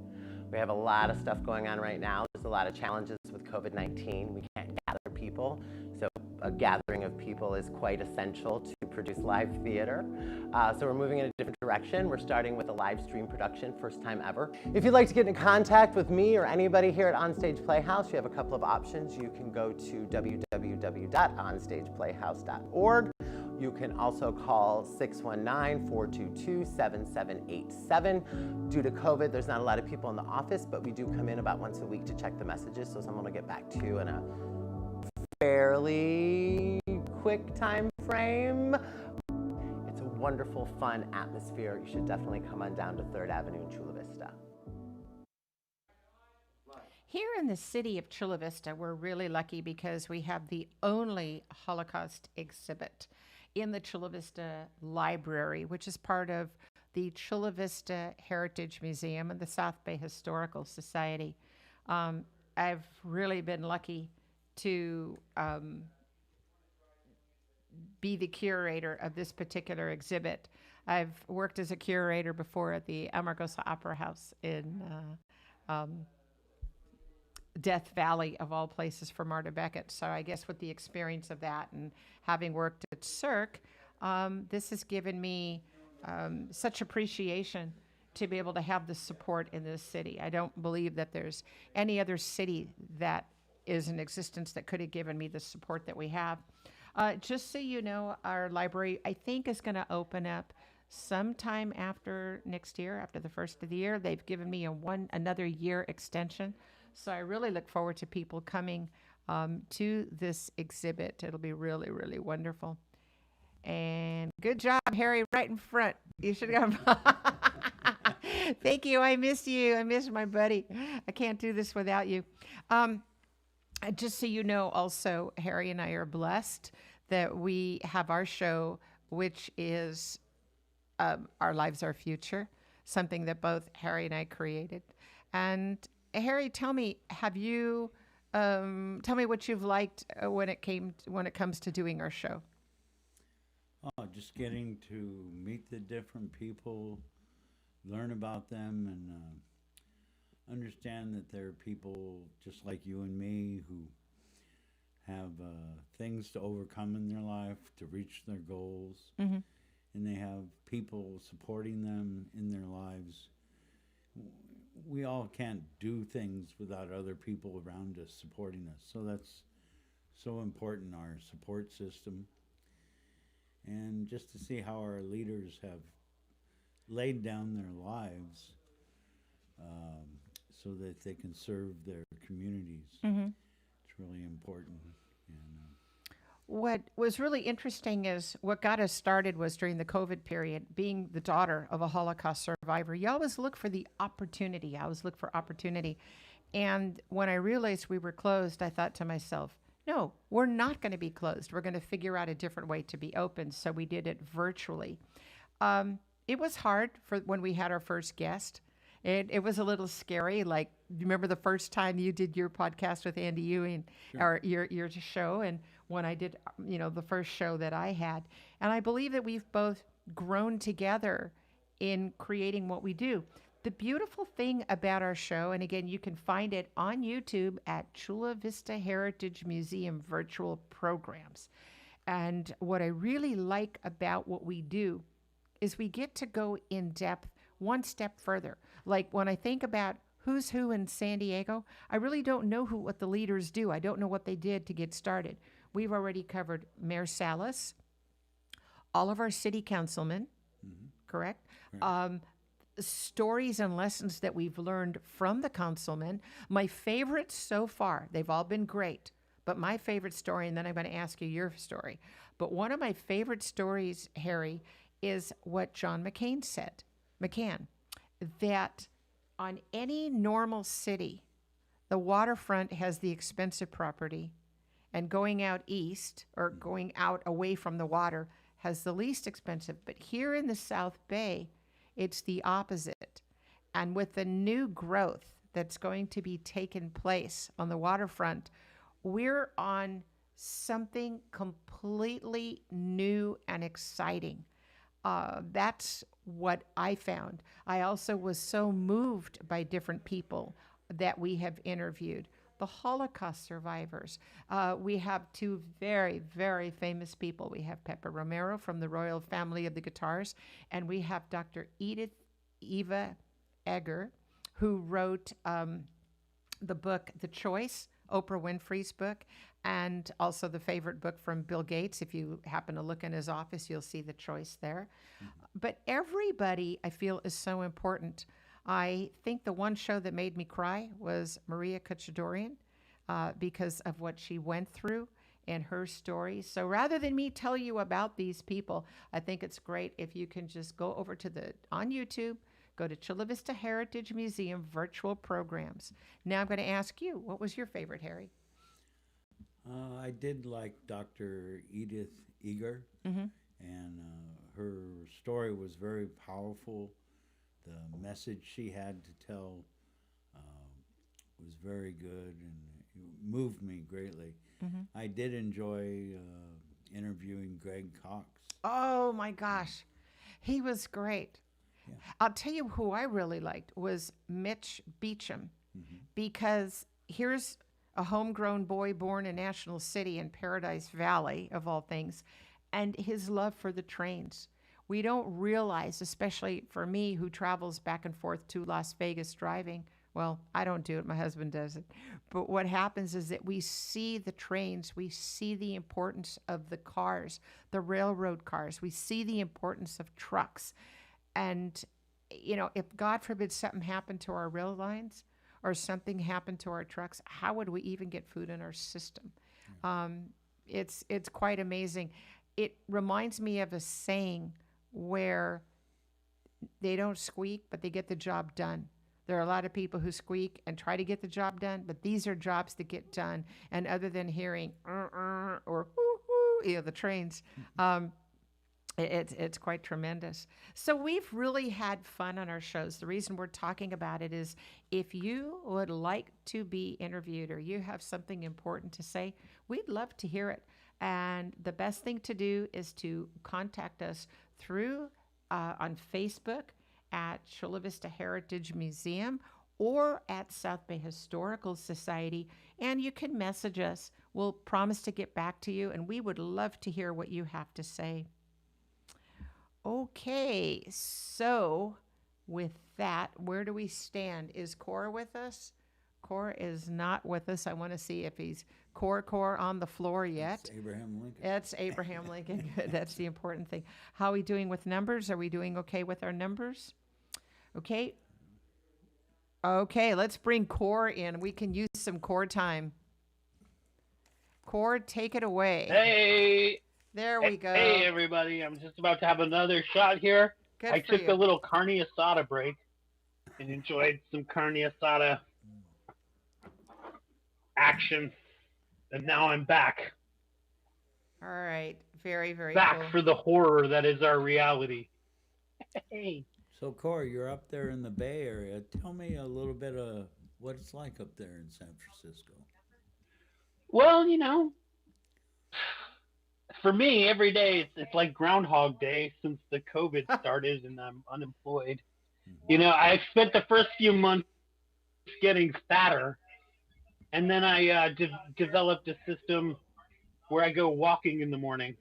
We have a lot of stuff going on right now. There's a lot of challenges with COVID-19. We can't gather people, so a gathering of people is quite essential to produce live theater. So we're moving in a different direction. We're starting with a live stream production, first time ever. If you'd like to get in contact with me or anybody here at Onstage Playhouse, you have a couple of options. You can go to www.onstageplayhouse.org. You can also call 619-422-7787. Due to COVID, there's not a lot of people in the office, but we do come in about once a week to check the messages, so someone will get back to you in a fairly quick time frame. It's a wonderful, fun atmosphere. You should definitely come on down to 3rd Avenue in Chula Vista. Here in the city of Chula Vista, we're really lucky because we have the only Holocaust exhibit in the Chula Vista Library, which is part of the Chula Vista Heritage Museum and the South Bay Historical Society. I've really been lucky to be the curator of this particular exhibit. I've worked as a curator before at the Amargosa Opera House in Death Valley, of all places, for Marta Beckett. So I guess with the experience of that and having worked at Cirque, this has given me such appreciation to be able to have the support in this city. I don't believe that there's any other city that is in existence that could have given me the support that we have. Just so you know, our library, I think, is going to open up sometime after next year, after the first of the year. They've given me another year extension. So I really look forward to people coming to this exhibit. It'll be really, really wonderful. And good job, Harry, right in front. You should have come. Thank you. I miss you. I miss my buddy. I can't do this without you. Just so you know, also, Harry and I are blessed that we have our show, which is Our Lives, Our Future, something that both Harry and I created. And Harry, tell me, tell me what you've liked when it comes to doing our show. Oh, just getting to meet the different people, learn about them, and understand that there are people just like you and me who have things to overcome in their life to reach their goals, and they have people supporting them in their lives. We all can't do things without other people around us supporting us, so that's so important, our support system. And just to see how our leaders have laid down their lives so that they can serve their communities. It's really important. And, What was really interesting is what got us started was during the COVID period, being the daughter of a Holocaust survivor. You always look for the opportunity. I always look for opportunity. And when I realized we were closed, I thought to myself, no, we're not going to be closed. We're going to figure out a different way to be open. So we did it virtually. It was hard for when we had our first guest. It was a little scary. Like, remember the first time you did your podcast with Andy Ewing, or your show, and when I did, the first show that I had. And I believe that we've both grown together in creating what we do. The beautiful thing about our show, and again, you can find it on YouTube at Chula Vista Heritage Museum virtual programs. And what I really like about what we do is we get to go in depth one step further. Like when I think about who's who in San Diego, I really don't know what the leaders do. I don't know what they did to get started. We've already covered Mayor Salas, all of our city councilmen, correct? Stories and lessons that we've learned from the councilmen. My favorite so far, they've all been great, but my favorite story, and then I'm going to ask you your story, but one of my favorite stories, Harry, is what John McCann, that on any normal city, the waterfront has the expensive property, and going out east or going out away from the water has the least expensive. But here in the South Bay, it's the opposite. And with the new growth that's going to be taking place on the waterfront, we're on something completely new and exciting. That's what I found. I also was so moved by different people that we have interviewed. The Holocaust survivors. We have two very, very famous people. We have Pepe Romero from the Royal Family of the Guitars, and we have Dr. Eva Eger, who wrote the book, The Choice, Oprah Winfrey's book, and also the favorite book from Bill Gates. If you happen to look in his office, you'll see The Choice there. But everybody, I feel, is so important. I think the one show that made me cry was Maria Kachadorian because of what she went through and her story. So rather than me tell you about these people, I think it's great if you can just go over to on YouTube, go to Chula Vista Heritage Museum virtual programs. Now I'm going to ask you, what was your favorite, Harry? I did like Dr. Edith Eger, and her story was very powerful. The message she had to tell was very good and it moved me greatly. I did enjoy interviewing Greg Cox. Oh my gosh, he was great. Yeah. I'll tell you who I really liked was Mitch Beecham, because here's a homegrown boy born in National City in Paradise Valley, of all things, and his love for the trains. We don't realize, especially for me who travels back and forth to Las Vegas driving, well, I don't do it, my husband does it, but what happens is that we see the trains, we see the importance of the cars, the railroad cars, we see the importance of trucks. And, if God forbid something happened to our rail lines or something happened to our trucks, how would we even get food in our system? It's quite amazing. It reminds me of a saying where they don't squeak, but they get the job done. There are a lot of people who squeak and try to get the job done, but these are jobs that get done. And other than hearing or woo, woo, yeah, the trains. It's quite tremendous. So we've really had fun on our shows. The reason we're talking about it is if you would like to be interviewed or you have something important to say, we'd love to hear it. And the best thing to do is to contact us through on Facebook at Chula Vista Heritage Museum or at South Bay Historical Society. And you can message us. We'll promise to get back to you, and we would love to hear what you have to say. Okay, so with that, where do we stand? Is Cora with us? Cora is not with us. I want to see if he's Cora on the floor yet. It's Abraham Lincoln. That's Abraham Lincoln. Good. That's the important thing. How are we doing with numbers? Are we doing okay with our numbers? Okay. Okay, let's bring Cora in. We can use some Cora time. Cora, take it away. Hey. There we go. Hey, everybody. I'm just about to have another shot here. Good I for took you. a little carne asada break and enjoyed some carne asada action. And now I'm back. All right. Very, very Back cool. for the horror that is our reality. Hey. So, Corey, you're up there in the Bay Area. Tell me a little bit of what it's like up there in San Francisco. Well, you know, for me, every day it's like Groundhog Day since the COVID started and I'm unemployed. You know, I spent the first few months getting fatter, and then I developed a system where I go walking in the morning.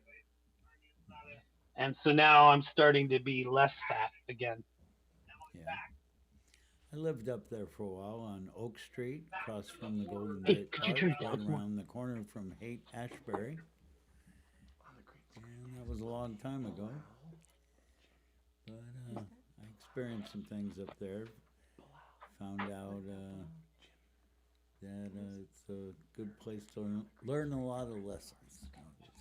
And so now I'm starting to be less fat again. Yeah. I lived up there for a while on Oak Street, across from the Golden Gate could you Park, turn right down more? around the corner from Haight Ashbury. And that was a long time ago. But I experienced some things up there. Found out that it's a good place to learn a lot of lessons, I would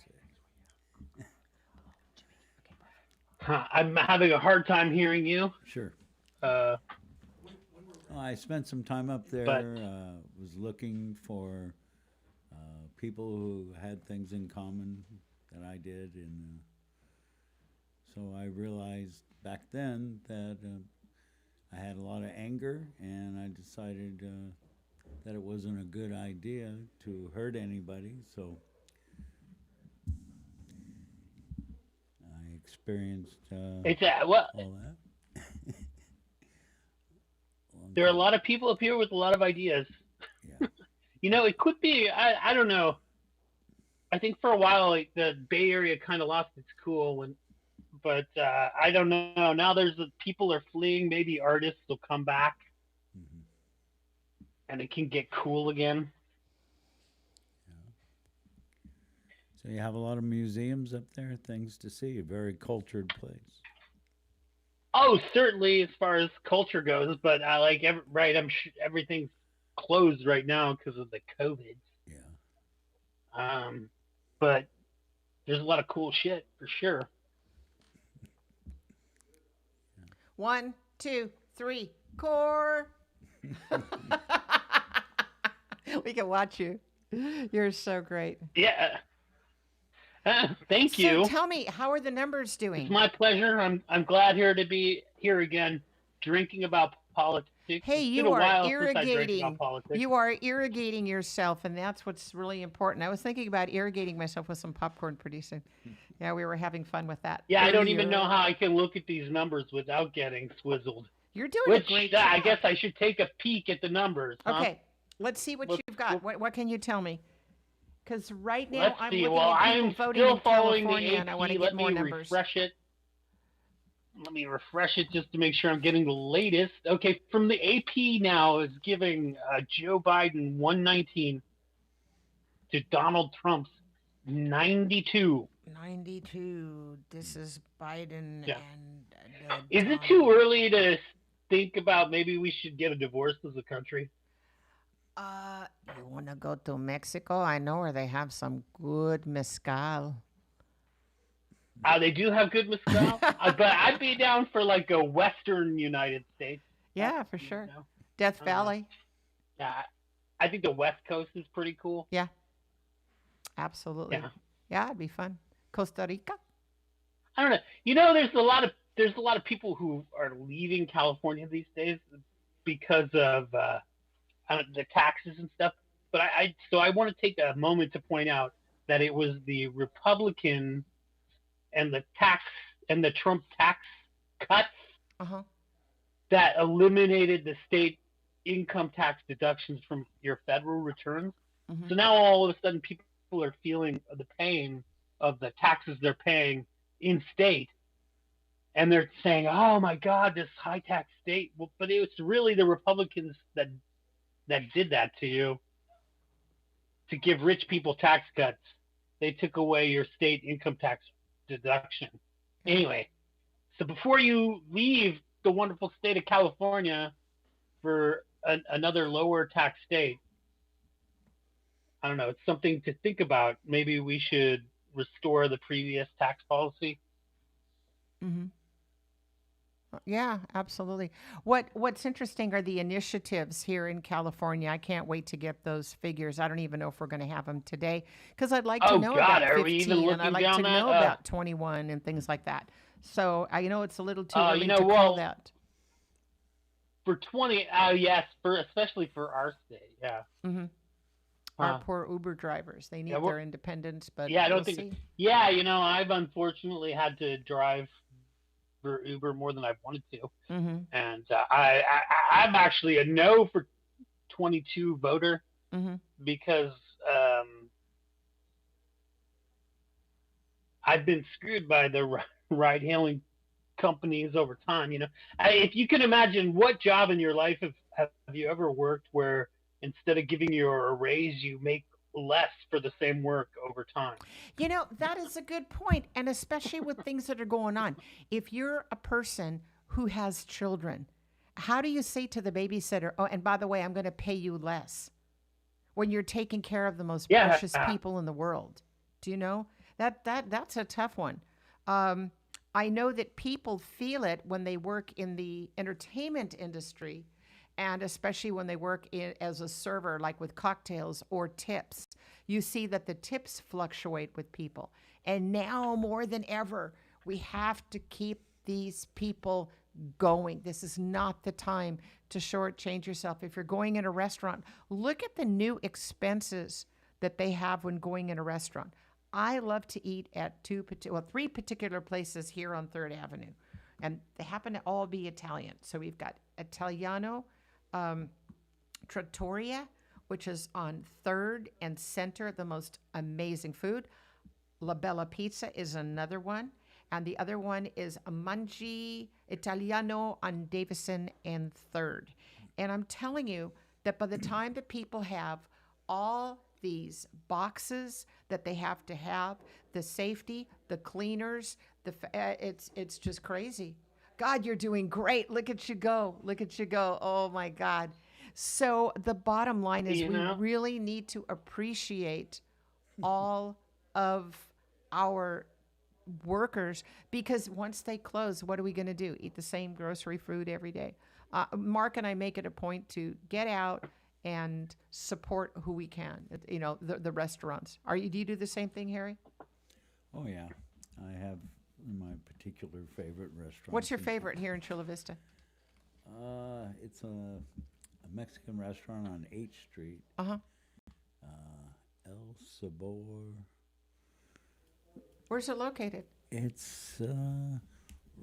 say. I'm having a hard time hearing you. Sure. Uh, Well, I spent some time up there, But- was looking for people who had things in common that I did, and so I realized back then that I had a lot of anger, and I decided that it wasn't a good idea to hurt anybody, so I experienced it's well, all that. there are a lot of people up here with a lot of ideas. Yeah. You know, it could be, I don't know. I think for a while, like, the Bay Area kind of lost its cool, but I don't know. Now people are fleeing. Maybe artists will come back, Mhm. and it can get cool again. So you have a lot of museums up there, things to see, a very cultured place. Oh, certainly as far as culture goes, but I like right. Everything's closed right now because of the COVID. Yeah. But there's a lot of cool shit for sure. 1, 2, 3, Core. We can watch you. You're so great. Yeah. Thank you. So tell me, how are the numbers doing? It's my pleasure. I'm glad to be here again, drinking about politics. Hey, It's you been a are while since I drank irrigating. about politics. You are irrigating yourself, and that's what's really important. I was thinking about irrigating myself with some popcorn pretty soon. Yeah, we were having fun with that. Yeah, I don't even earlier. know how I can look at these numbers without getting swizzled. You're doing Which a great I job. guess I should take a peek at the numbers. Huh? Okay, let's see what Look- you've got. look- What can you tell me? Because right now Let's I'm see. looking Well, at people I'm voting still in following California, the AP. and I want to Let get more me numbers. refresh it. Let me refresh it just to make sure I'm getting the latest. Okay, from the AP now is giving Joe Biden 119 to Donald Trump's 92. 92. This is Biden Yeah. and. Is it too early to think about maybe we should get a divorce as a country? You want to go to Mexico? I know where they have some good mezcal. They do have good mezcal, but I'd be down for like a Western United States. Yeah, for sure. You know? Death Valley. Yeah, I think the West Coast is pretty cool. Absolutely. Yeah. Yeah, it'd be fun. Costa Rica. I don't know. You know, there's a lot of people who are leaving California these days because of the taxes and stuff. But I want to take a moment to point out that it was the Republican and the Trump tax cuts Uh-huh. that eliminated the state income tax deductions from your federal returns. Mm-hmm. So now all of a sudden people are feeling the pain of the taxes they're paying in state, and they're saying, "Oh my God, this high tax state." Well, but it was really the Republicans that did that to you to give rich people tax cuts. They took away your state income tax deduction. Anyway, so before you leave the wonderful state of California for another lower tax state, I don't know, it's something to think about. Maybe we should restore the previous tax policy. Mm-hmm. Yeah, absolutely. What's interesting are the initiatives here in California. I can't wait to get those figures. I don't even know if we're going to have them today because I'd like to Oh know God, about are we even 15 and I'd looking like to down that? know about 21 and things like that. So I know it's a little too early to call well, that. For 20, yes, especially for our state, yeah. Mm-hmm. Our poor Uber drivers, they need their independence, but yeah, I don't we'll think. see. Yeah, I've unfortunately had to drive for Uber more than I've wanted to, Mm-hmm. and I'm actually a no for 22 voter Mm-hmm. because I've been screwed by the ride-hailing companies over time. If you can imagine, what job in your life have you ever worked where instead of giving you a raise, you make less for the same work over time? That is a good point, and especially with things that are going on. If you're a person who has children, how do you say to the babysitter, "Oh, and by the way, I'm going to pay you less," when you're taking care of the most precious people in the world? Do you know that's a tough one. I know that people feel it when they work in the entertainment industry, and especially when they work as a server, like with cocktails or tips. You see that the tips fluctuate with people. And now more than ever, we have to keep these people going. This is not the time to shortchange yourself. If you're going in a restaurant, look at the new expenses that they have when going in a restaurant. I love to eat at three particular places here on 3rd Avenue, and they happen to all be Italian. So we've got Italiano, Trattoria, which is on 3rd and Center, the most amazing food. La Bella Pizza is another one, and the other one is Mangi Italiano on Davison and 3rd. And I'm telling you that by the time that people have all these boxes that they have to have, the safety, the cleaners, it's just crazy. God, you're doing great. Look at you go. Look at you go. Oh my God. So the bottom line is we really need to appreciate all of our workers, because once they close, what are we going to do? Eat the same grocery food every day? Mark and I make it a point to get out and support who we can, the restaurants. Do you do the same thing, Harry? Oh, yeah. I have my particular favorite restaurant. What's your favorite here in Chula Vista? It's a Mexican restaurant on H Street. Uh-huh. El Sabor. Where's it located? It's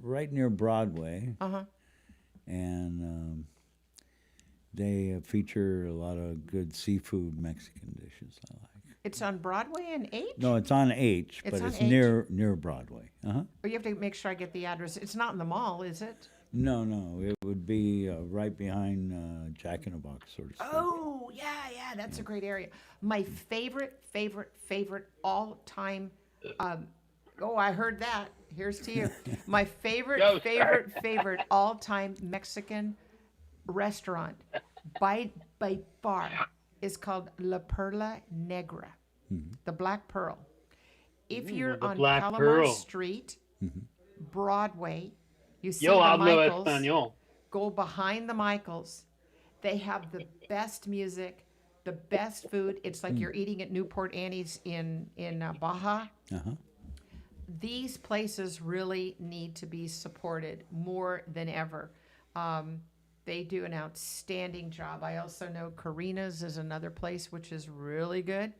right near Broadway. Uh-huh. And they feature a lot of good seafood Mexican dishes I like. It's on Broadway and H? No, it's on H, It's but on it's H? near Broadway. Uh-huh. Oh, you have to make sure I get the address. It's not in the mall, is it? No, it would be right behind Jack in the Box, sort of stuff. Oh, yeah, that's a great area. My favorite all-time, I heard that. Here's to you. My favorite all-time Mexican restaurant by far is called La Perla Negra, the Black Pearl. If you're on Palomar Street, Broadway, you see Yo the hablo Michaels. español. Go behind the Michaels. They have the best music, the best food. It's like you're eating at Newport Annie's in Baja. Uh-huh. These places really need to be supported more than ever. They do an outstanding job. I also know Karina's is another place which is really good.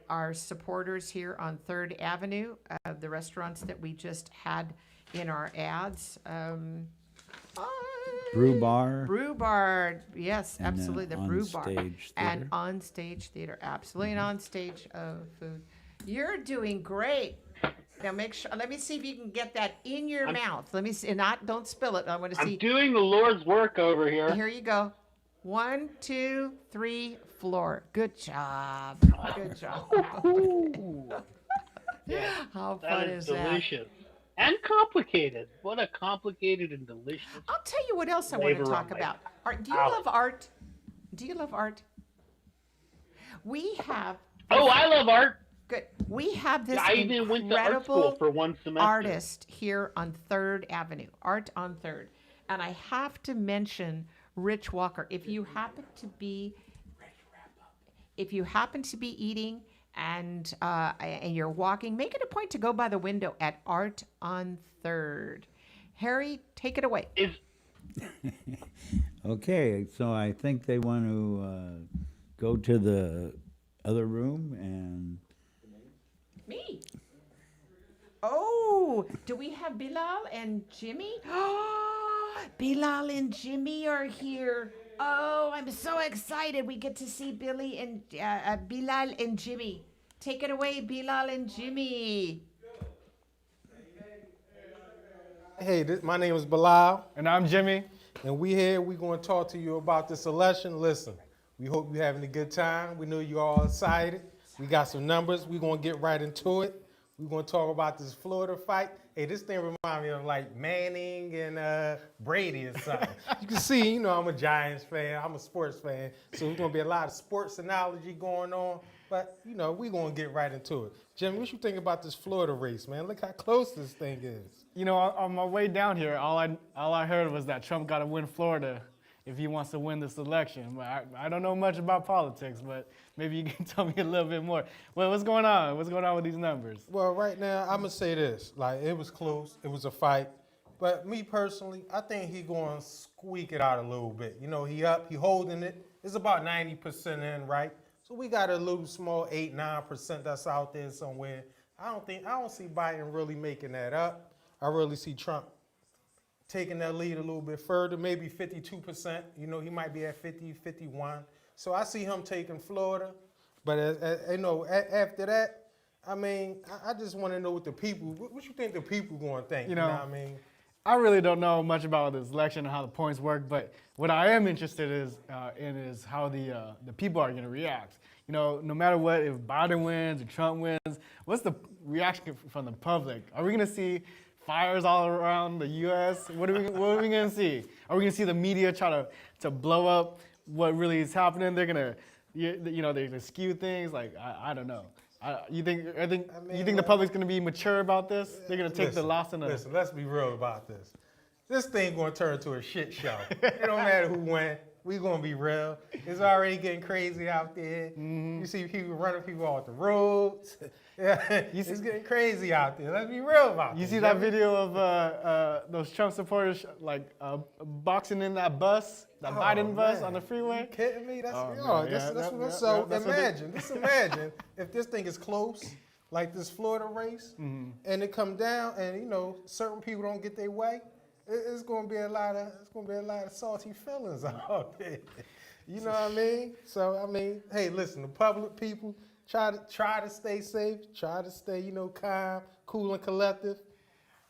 Our supporters here on 3rd Avenue, the restaurants that we just had in our ads. Brew Bar. Brew Bar, yes, And then absolutely, the Brew Bar. on-stage And theater. on-stage theater, absolutely, and on-stage food. You're doing great. Now make sure, let me see if you can get that in your mouth. Let me see, don't spill it. I want to I'm see. doing the Lord's work over here. Here you go. 1, 2, 3, floor. Good job. Good job. How That fun is is that? delicious. And complicated. What a complicated and delicious. I'll tell you what else I want to flavor talk on my about. Art. Do you palate. love art? Do you love art? We have Oh, I love art. good. We have this I even went to art school incredible for one semester. artist here on 3rd Avenue. Art on 3rd. And I have to mention Rich Walker. If you happen to be eating and you're walking, make it a point to go by the window at Art on 3rd. Harry, take it away. Is Okay, so I think they want to go to the other room and Me. Oh, do we have Bilal and Jimmy? Bilal and Jimmy are here. Oh, I'm so excited. We get to see Bilal and Jimmy. Take it away, Bilal and Jimmy. Hey, my name is Bilal, And I'm Jimmy. and we're going to talk to you about this election. Listen, we hope you're having a good time. We know you're all excited. We got some numbers. We're going to get right into it. We're going to talk about this Florida fight. Hey, this thing reminds me of like Manning and Brady or something. You can see, you know, I'm a Giants fan. I'm a sports fan. So there's going to be a lot of sports analogy going on. But, you know, we're going to get right into it. Jimmy, what you think about this Florida race, man? Look how close this thing is. You know, on my way down here, all I heard was that Trump got to win Florida if he wants to win this election. But I don't know much about politics, but maybe you can tell me a little bit more. Well, what's going on? What's going on with these numbers? Well, right now, I'm going to say this. Like, it was close. It was a fight. But me personally, I think he going to squeak it out a little bit. You know, he holding it. It's about 90% in, right? So we got a little small 8-9% that's out there somewhere. I don't see Biden really making that up. I really see Trump taking that lead a little bit further, maybe 52%. You know, he might be at 50, 51. So I see him taking Florida. But, you know, after that, I mean, I just want to know what the people, what you think the people going to think? You know, what I mean? I really don't know much about this election and how the points work, but what I am interested in is how the people are going to react. You know, no matter what, if Biden wins or Trump wins, what's the reaction from the public? Are we going to see fires all around the U.S.? What are we going to see? Are we going to see the media try to blow up what really is happening? They're going to, you know, they're going to skew things. Like, I don't know. You think the public's going to be mature about this? They're going to take the loss in the... Listen, let's be real about this. This thing going to turn into a shit show. It don't matter who wins. We going to be real. It's already getting crazy out there. Mm-hmm. You see people running people off the roads. Yeah, it's getting crazy out there. Let's be real about it. You see that video of those Trump supporters boxing in that bus, that Biden bus on the freeway? You kidding me? That's that's imagine if this thing is close, like this Florida race, and it come down, and you know certain people don't get their way. It's gonna be a lot of salty feelings out there. You know what I mean? So I mean, hey, listen, the public people try to stay safe, try to stay, you know, calm, cool and collective.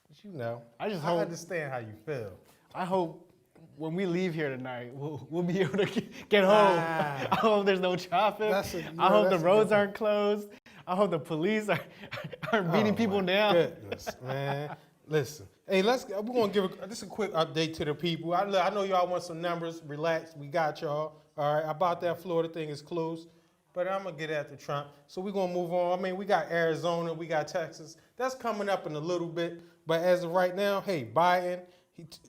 But you know, I understand how you feel. I hope when we leave here tonight, we'll be able to get home. I hope there's no traffic. I hope the roads aren't closed. I hope the police aren't beating people down. Goodness, man. Listen, hey, we're gonna give just a quick update to the people. I know y'all want some numbers. Relax, we got y'all. All right, about that Florida thing is close, but I'm gonna get after Trump. So we're gonna move on. I mean, we got Arizona, we got Texas. That's coming up in a little bit, but as of right now, hey, Biden,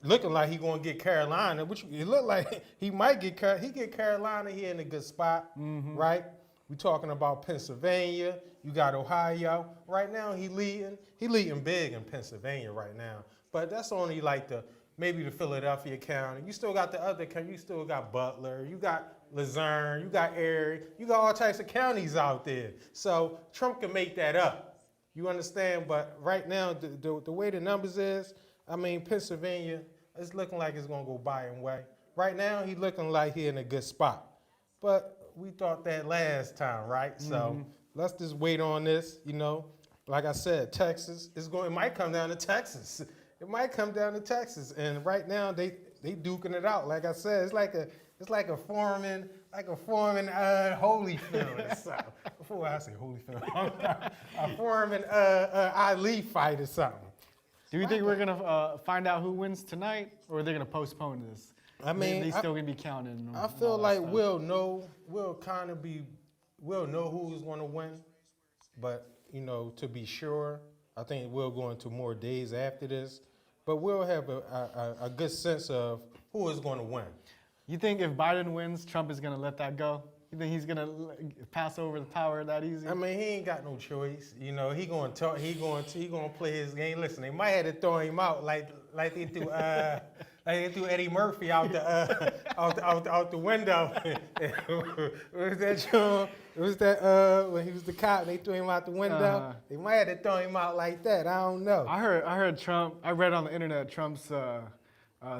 looking like he gonna get Carolina, which it look like he might get Carolina here in a good spot, right? We talking about Pennsylvania. You got Ohio. Right now he leading big in Pennsylvania right now. But that's only like maybe the Philadelphia county. You still got the other county. You still got Butler. You got Luzerne. You got Erie. You got all types of counties out there. So Trump can make that up. You understand? But right now, the way the numbers is, I mean, Pennsylvania, it's looking like it's going to go Biden way. Right now, he's looking like he in a good spot. But we thought that last time, right? So let's just wait on this, you know. Like I said, Texas, it might come down to Texas. It might come down to Texas. And right now, they duking it out. Like I said, it's like a Foreman Holyfield. So, before I say Holyfield, a Foreman Ali fight or something. Do you think we're gonna find out who wins tonight, or are they gonna postpone this? I mean, they still gonna be counting. I feel like we'll know who's gonna win, but you know, to be sure, I think we'll go into more days after this, but we'll have a good sense of who is going to win. You think if Biden wins, Trump is gonna let that go? You think he's gonna pass over the power that easy? I mean, he ain't got no choice. You know, he gonna talk. He gonna play his game. Listen, they might have to throw him out like they threw Eddie Murphy out the window. It was that when he was the cop, they threw him out the window. They might have to throw him out like that. I don't know. I heard Trump. I read on the internet Trump's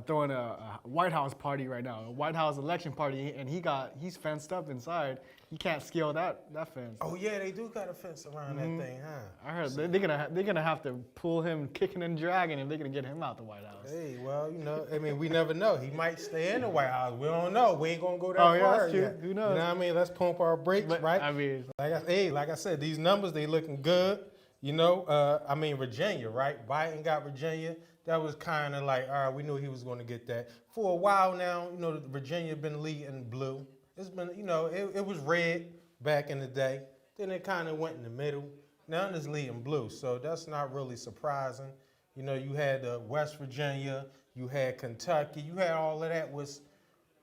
throwing a White House party right now, a White House election party, and he's fenced up inside. He can't scale that fence. Oh yeah, they do got a fence around that thing, huh? I heard they're gonna have to pull him kicking and dragging if they're gonna get him out the White House. Hey, well, you know, I mean, we never know. He might stay in the White House. We don't know. We ain't gonna go that far that's true. yet. Who knows? You know what I mean? Let's pump our brakes, But, right? I mean, Like I said, these numbers, they looking good. You know, I mean, Virginia, right? Biden got Virginia. That was kind of like, all right, we knew he was going to get that. For a while now, you know, Virginia been leading blue. It's been, you know, it was red back in the day. Then it kind of went in the middle. Now it's leading blue, so that's not really surprising. You know, you had West Virginia, you had Kentucky, you had all of that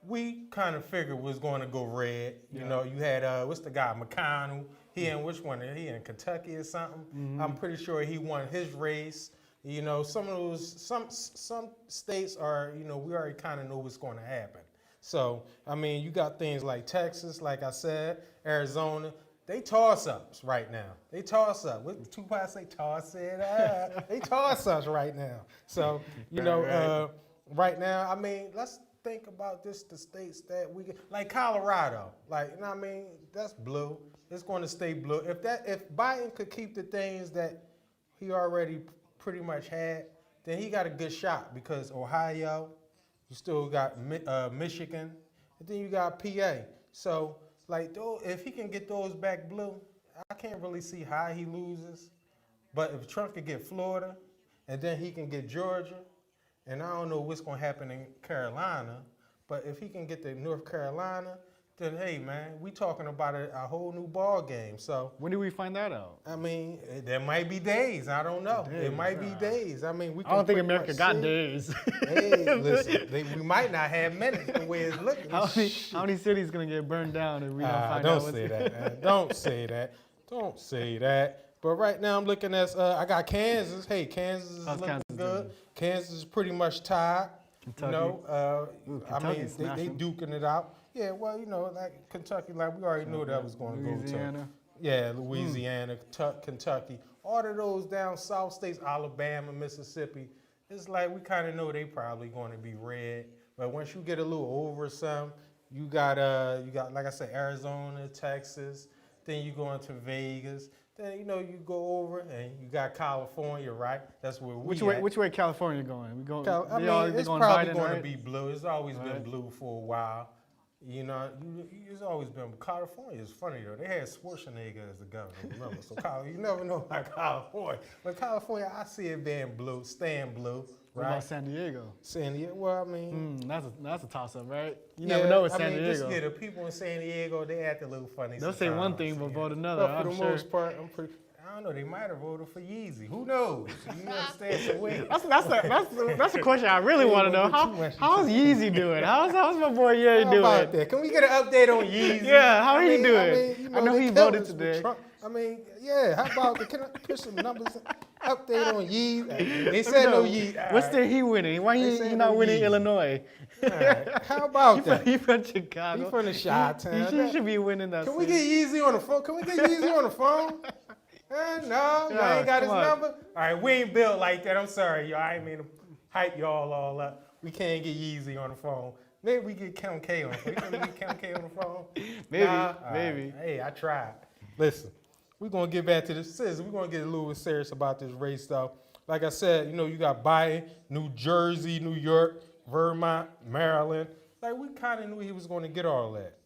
we kind of figured was going to go red. You know, you had, what's the guy, McConnell. He in which one? He in Kentucky or something? I'm pretty sure he won his race. You know, some states are, you know, we already kind of know what's going to happen. So, I mean, you got things like Texas, like I said, Arizona. They toss-ups right now. They toss up. What Tupac say? Toss it up. They toss us right now. So, you know, right now, I mean, let's think about the states that we get, like Colorado. Like, you know what I mean? That's blue. It's going to stay blue. If Biden could keep the things that he already pretty much had, then he got a good shot because Ohio, you still got Michigan, and then you got PA. So, like, if he can get those back blue, I can't really see how he loses. But if Trump could get Florida, and then he can get Georgia, and I don't know what's going to happen in Carolina, but if he can get to North Carolina, then hey man, we talking about a whole new ball game. So when do we find that out? I mean, there might be days. I don't know. It might be days. I mean, we. I don't think America got days. Hey, listen, we might not have minutes the way it's looking. How many cities gonna get burned down if we don't find don't out? Say that, man. Don't say that. Don't say that. But right now I'm looking at. I got Kansas. Hey, Kansas is looking good. Kansas is pretty much tied. Kentucky. You know, I mean, they smashing. duking it out. Yeah, well, you know, like Kentucky, like we already knew that was going to go to. Louisiana. Yeah, Louisiana, Kentucky, all of those down south states, Alabama, Mississippi. It's like we kind of know they probably going to be red. But once you get a little over some, you got like I said, Arizona, Texas. Then you go into Vegas. Then you know you go over and you got California, right? That's where we. Which way California going? We going? I mean, it's going probably Biden, going to right? be blue. It's always been blue for a while. You know, it's always been. California is funny though. They had Schwarzenegger as the governor, remember? So you never know about California. But California, I see it being blue, staying blue. What Right? about San Diego? San Diego. Well, I mean, That's a toss-up, right? You never know with San Diego. Just, the people in San Diego, they act a little funny. They'll say one thing but vote another. But for the most part, I don't know. They might have voted for Yeezy. Who knows? You understand? So wait. That's a question I really want to know. How's Yeezy doing? How's my boy Ye How doing? about that? Can we get an update on Yeezy? Yeah, how he doing? I I know they he killed voted us with today. Trump. Yeah. How about can I put some numbers? Update on Yeezy. They said no Yeezy. What state he winning? Why They he said not no winning Yeezy. Illinois? All right. How about that? He from Chicago. He from the Chi-Town. He should be winning that. Can we get Yeezy on the phone? Can we get Yeezy on the phone? No, y'all ain't got his come on. number. All right, we ain't built like that. I'm sorry, y'all. I ain't mean to hype y'all all up. We can't get Yeezy on the phone. Maybe we get Kim K on the phone. We get Kim K on the phone. Maybe, Nah? All maybe. right. Hey, I tried. Listen, we're gonna get back to this. We're gonna get a little bit serious about this race stuff. Like I said, you got Biden, New Jersey, New York, Vermont, Maryland. Like we kind of knew he was going to get all that.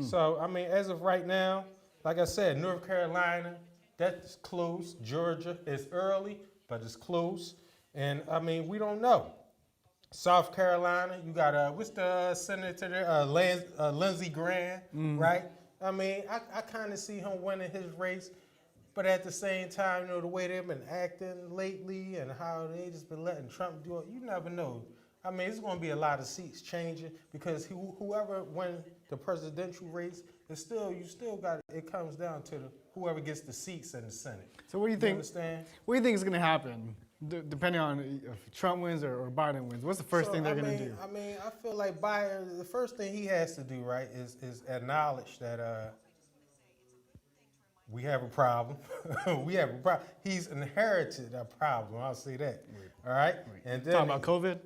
So as of right now, like I said, North Carolina, that's close. Georgia is early, but it's close. And we don't know. South Carolina, you got what's the senator there? Lindsey Graham, right? I kind of see him winning his race, but at the same time, the way they've been acting lately and how they just been letting Trump do it, you never know. It's going to be a lot of seats changing because whoever wins the presidential race, you still got it comes down to whoever gets the seats in the Senate. So what do you think? Understand? What do you think is going to happen, depending on if Trump wins or Biden wins? What's the first thing they're going to do? I feel like Biden, the first thing he has to do, right, is acknowledge that we have a problem. We have a problem. He's inherited a problem. I'll say that. All right. And then Talking about COVID.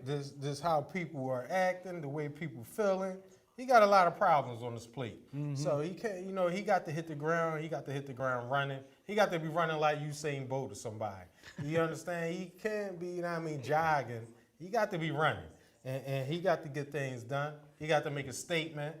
This how people are acting, the way people feeling. He got a lot of problems on his plate. So he can't, he got to hit the ground. He got to hit the ground running. He got to be running like Usain Bolt or somebody. You understand? He can't be, jogging. He got to be running, and he got to get things done. He got to make a statement,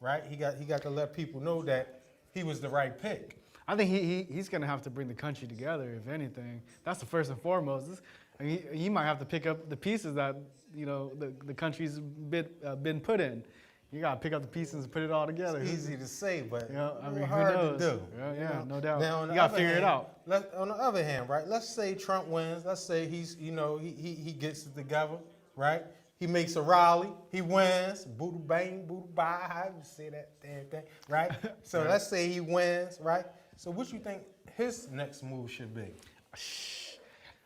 right? He got to let people know that he was the right pick. I think he's going to have to bring the country together, if anything. That's the first and foremost. He might have to pick up the pieces that the country's been put in. You got to pick up the pieces and put it all together. It's easy to say, but who hard knows? to do. Yeah, no doubt. Now, You got to figure it out. On the other hand, right? Let's say Trump wins. Let's say he gets it together, right? He makes a rally. He wins. Boo bang, boo bye. How you say that damn thing, right? So let's say he wins, right? So what you think his next move should be?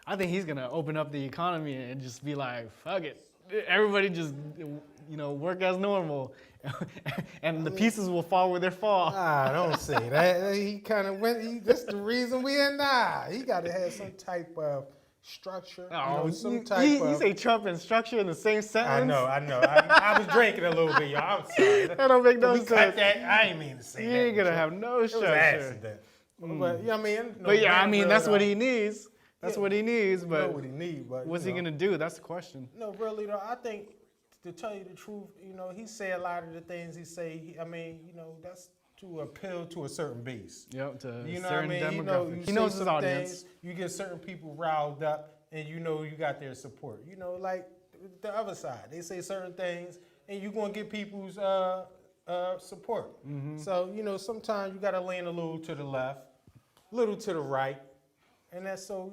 I think he's going to open up the economy and just be like, fuck it. Everybody just, work as normal. And the pieces will fall where they fall. Don't say that. He kind of went, that's the reason we in now. He got to have some type of structure. Some type of... You say Trump and structure in the same sentence? I know. I was drinking a little bit, y'all. I'm sorry. That don't make no sense. Cut that. I ain't mean to say that. You ain't going to have no structure. It was an accident. But that's what he needs. That's what he needs, but know what he need, but what's he gonna do? That's the question. No, really though, I think to tell you the truth, he say a lot of the things he say. That's to appeal to a certain base. Yep, to you know certain what I mean? demographic. He knows his audience. Things, you get certain people riled up, and you got their support. Like the other side, they say certain things, and you're gonna get people's support. So sometimes you gotta lean a little to the left, a little to the right. And that's so,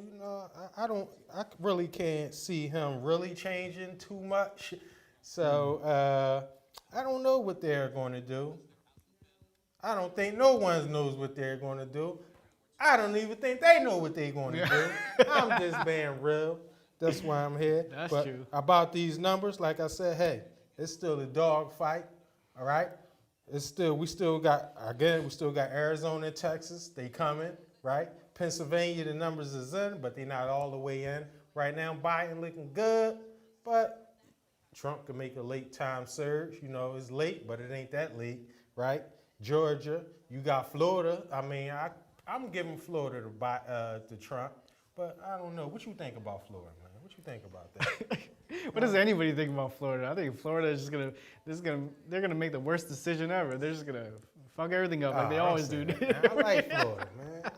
I really can't see him really changing too much. So I don't know what they're going to do. I don't think no one knows what they're going to do. I don't even think they know what they're going to do. I'm just being real. That's why I'm here. That's true. About these numbers, like I said, hey, it's still a dog fight, all right? We still got Arizona and Texas. They coming, right? Pennsylvania, the numbers is in, but they're not all the way in. Right now, Biden looking good, but Trump could make a late time surge. It's late, but it ain't that late, right? Georgia, you got Florida. I'm giving Florida to Trump, but I don't know. What you think about Florida, man? What you think about that? What does anybody think about Florida? I think Florida is they're gonna make the worst decision ever. They're just gonna fuck everything up like they always do. I like Florida, man.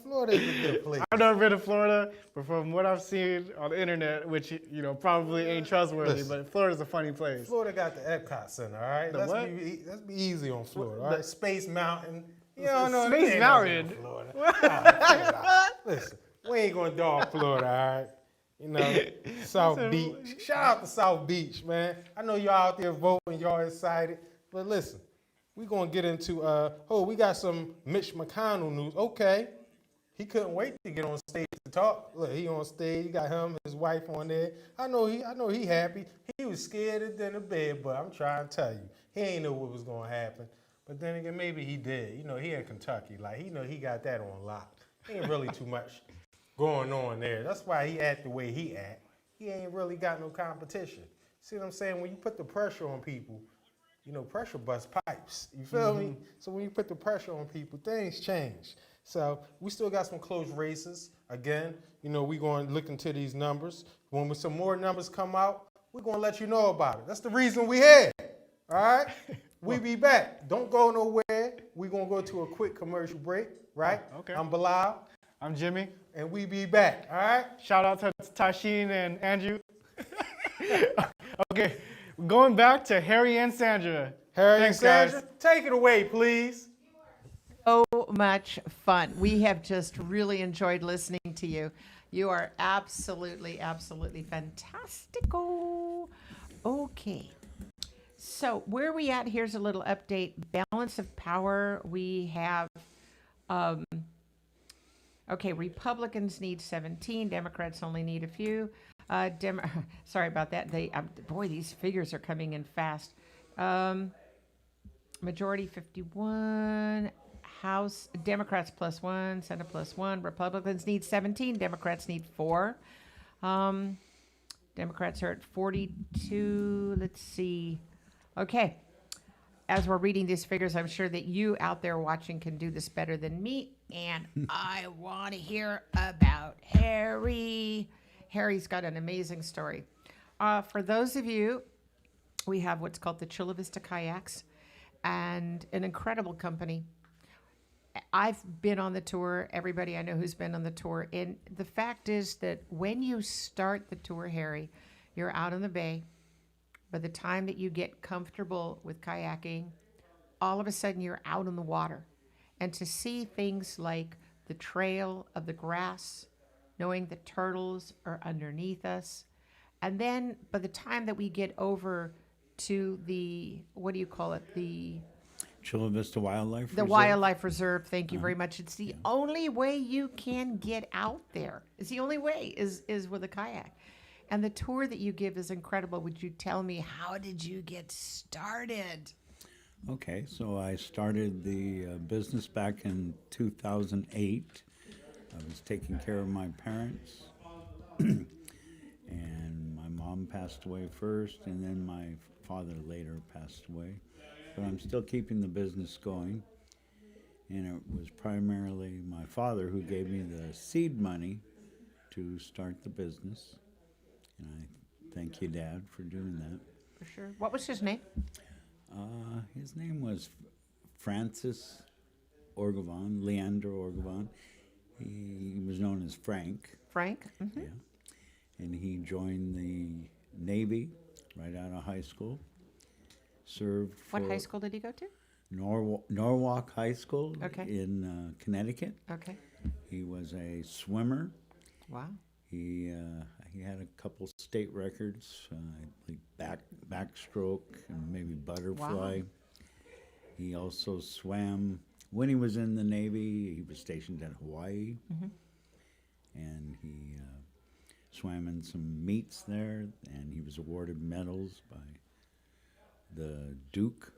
Florida is a good place. I've never been to Florida, but from what I've seen on the internet, which probably ain't trustworthy, but Florida's a funny place. Florida got the Epcot Center, all right? Let's be easy on Florida, all right? Space Mountain, You don't know. Space ain't Mountain. nothing in Florida. All right, chill out. Listen, we ain't gonna dog Florida, all right? You know, South Beach. Shout out to South Beach, man. I know y'all out there voting, y'all excited. But listen, we gonna get into we got some Mitch McConnell news. Okay. He couldn't wait to get on stage to talk. Look, he on stage. You got him, his wife on there. I know he happy. He was scared in the bed, but I'm trying to tell you, he ain't know what was gonna happen. But then again, maybe he did. You know, he in Kentucky. Like, he know he got that on lock. Ain't really too much going on there. That's why he act the way he act. He ain't really got no competition. See what I'm saying? When you put the pressure on people, you know, pressure busts pipes. You feel me? So when you put the pressure on people, things change. So we still got some close races. Again, you know, we're going to look into these numbers. When some more numbers come out, we're going to let you know about it. That's the reason we here. All right? We be back. Don't go nowhere. We're going to go to a quick commercial break, right? Okay. I'm Bilal, I'm Jimmy. and we be back. All right? Shout out to Tashin and Andrew. Okay, going back to Harry and Sandra. Harry Thanks, and Sandra, guys. take it away, please. So much fun. We have just really enjoyed listening to you. You are absolutely, absolutely fantastical. Okay. So where are we at? Here's a little update. Balance of power. We have, okay, Republicans need 17. Democrats only need a few. Sorry about that. Boy, these figures are coming in fast. Majority 51. House Democrats +1, Senate +1. Republicans need 17. Democrats need 4. Democrats are at 42. Let's see. Okay. As we're reading these figures, I'm sure that you out there watching can do this better than me. And I want to hear about Harry. Harry's got an amazing story. For those of you, we have what's called the Chula Vista Kayaks, and an incredible company. I've been on the tour. Everybody I know who's been on the tour. And the fact is that when you start the tour, Harry, you're out on the bay. By the time that you get comfortable with kayaking, all of a sudden you're out on the water. And to see things like the trail of the grass, knowing the turtles are underneath us. And then by the time that we get over to the, what do you call it? The Chula Vista Wildlife The Reserve. Wildlife Reserve, thank you very much. It's the only way you can get out there. It's the only way is with a kayak. And the tour that you give is incredible. Would you tell me, how did you get started? Okay, so I started the business back in 2008. I was taking care of my parents, and my mom passed away first, and then my father later passed away. But I'm still keeping the business going, and it was primarily my father who gave me the seed money to start the business, and I thank you, Dad, for doing that. For sure. What was his name? His name was Francis Orgavon, Leander Orgavon. He was known as Frank. Frank? Mm-hmm. Yeah. And he joined the Navy right out of high school. Served for What high school did he go to? Norwalk High School Okay. in Connecticut. Okay. He was a swimmer. Wow. He had a couple state records, like backstroke and maybe butterfly. Wow. He also swam when he was in the Navy. He was stationed at Hawaii, and he swam in some meets there, and he was awarded medals by the Duke.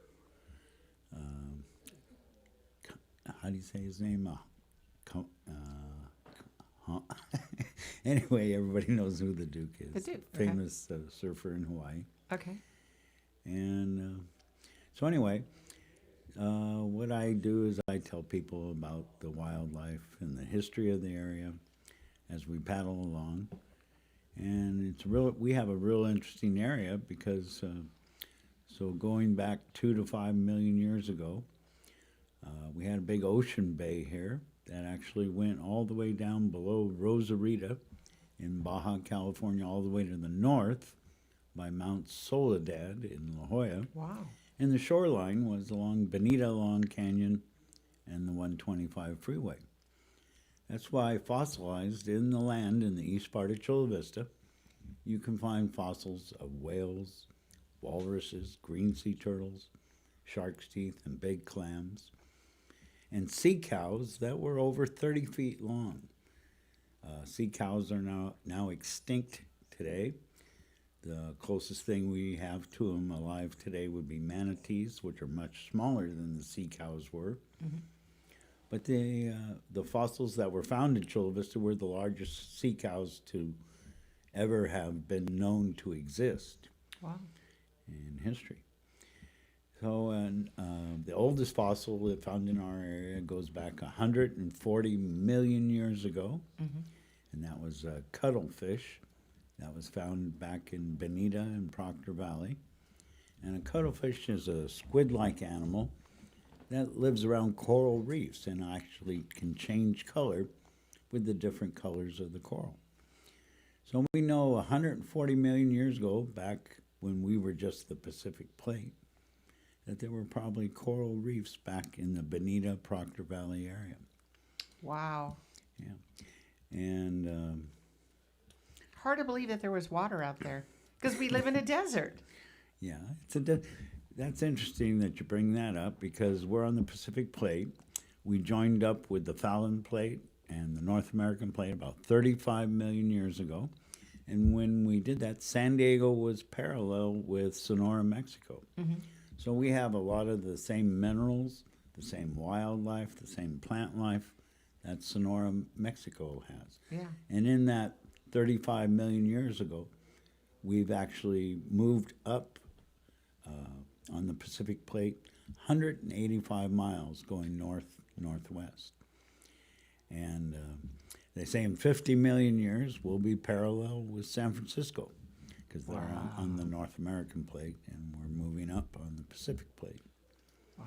How do you say his name? Anyway, everybody knows who the Duke is. The Duke, okay. Famous surfer in Hawaii. Okay. And so anyway, what I do is I tell people about the wildlife and the history of the area as we paddle along. And we have a real interesting area because, so going back 2 to 5 million years ago, we had a big ocean bay here that actually went all the way down below Rosarita in Baja California, all the way to the north by Mount Soledad in La Jolla. Wow. And the shoreline was along Bonita Long Canyon and the 125 freeway. That's why fossilized in the land in the east part of Chula Vista, you can find fossils of whales, walruses, green sea turtles, shark's teeth, and big clams, and sea cows that were over 30 feet long. Sea cows are now extinct today. The closest thing we have to them alive today would be manatees, which are much smaller than the sea cows were. But the fossils that were found in Chula Vista were the largest sea cows to ever have been known to exist in history. So, the oldest fossil that found in our area goes back 140 million years ago, and that was a cuttlefish that was found back in Bonita and Proctor Valley. And a cuttlefish is a squid-like animal that lives around coral reefs and actually can change color with the different colors of the coral. So we know 140 million years ago, back when we were just the Pacific Plate, that there were probably coral reefs back in the Bonita, Proctor Valley area. Wow. Yeah. And Hard to believe that there was water out there because we live in a desert. yeah, that's interesting that you bring that up because we're on the Pacific Plate. We joined up with the Fallon Plate and the North American Plate about 35 million years ago. And when we did that, San Diego was parallel with Sonora, Mexico. So we have a lot of the same minerals, the same wildlife, the same plant life that Sonora, Mexico has. Yeah. And in that 35 million years ago, we've actually moved up on the Pacific Plate 185 miles going northwest. And they say in 50 million years, we'll be parallel with San Francisco because they're on the North American Plate and we're moving up on the Pacific Plate. Wow.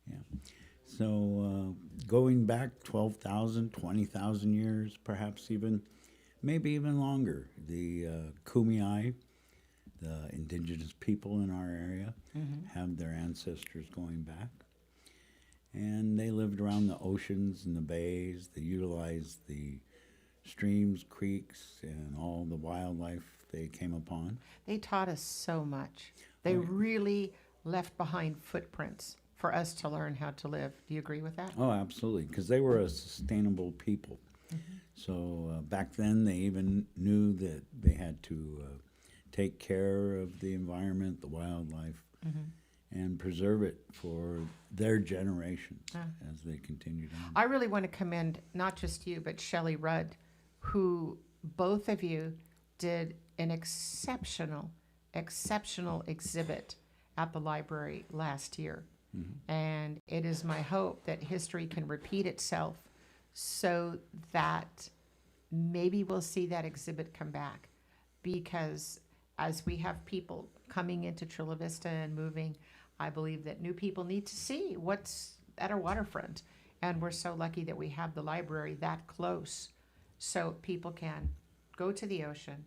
Yeah. So going back 12,000, 20,000 years, perhaps maybe even longer, the Kumeyaay, the indigenous people in our area, have their ancestors going back. And they lived around the oceans and the bays. They utilized the streams, creeks, and all the wildlife they came upon. They taught us so much. They really left behind footprints for us to learn how to live. Do you agree with that? Oh, absolutely, because they were a sustainable people. So back then, they even knew that they had to take care of the environment, the wildlife, and preserve it for their generations as they continued on. I really want to commend not just you, but Shelley Rudd, who both of you did an exceptional exhibit at the library last year. And it is my hope that history can repeat itself so that maybe we'll see that exhibit come back. Because as we have people coming into Chula Vista and moving, I believe that new people need to see what's at our waterfront. And we're so lucky that we have the library that close so people can go to the ocean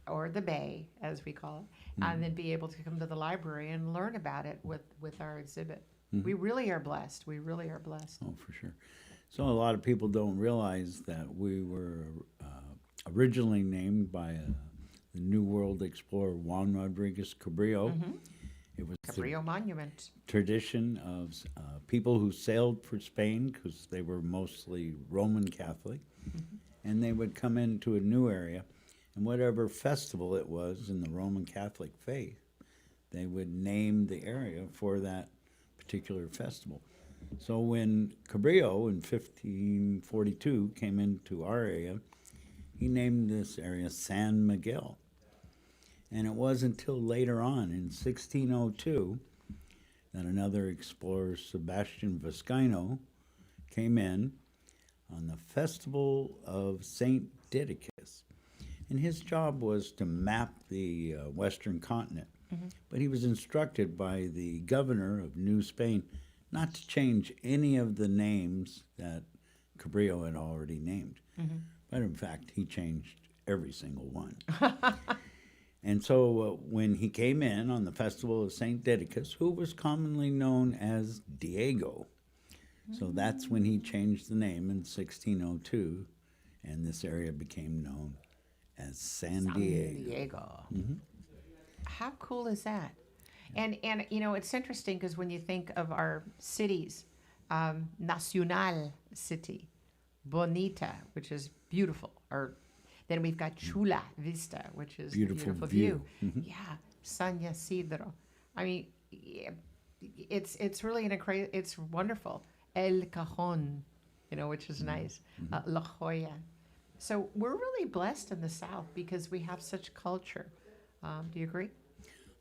or the bay, as we call it, and then be able to come to the library and learn about it with our exhibit. We really are blessed. We really are blessed. Oh, for sure. So a lot of people don't realize that we were originally named by the New World explorer Juan Rodriguez Cabrillo. It was Cabrillo Monument. tradition of people who sailed for Spain because they were mostly Roman Catholic, and they would come into a new area, and whatever festival it was in the Roman Catholic faith, they would name the area for that particular festival. So when Cabrillo in 1542 came into our area, he named this area San Miguel. And it wasn't until later on in 1602 that another explorer, Sebastian Vizcaino, came in on the Festival of St. Didacus. And his job was to map the Western continent. But he was instructed by the governor of New Spain not to change any of the names that Cabrillo had already named. But in fact, he changed every single one. And so when he came in on the Festival of St. Didacus, who was commonly known as Diego, So that's when he changed the name in 1602, and this area became known as San Diego. Diego. How cool is that? And you know, it's interesting because when you think of our cities, Nacional City, Bonita, which is beautiful, or then we've got Chula Vista, which is Beautiful beautiful view. Yeah, San Ysidro. I mean, yeah, it's really it's wonderful. El Cajon, you know, which is nice. La Jolla. So we're really blessed in the South because we have such culture. Do you agree?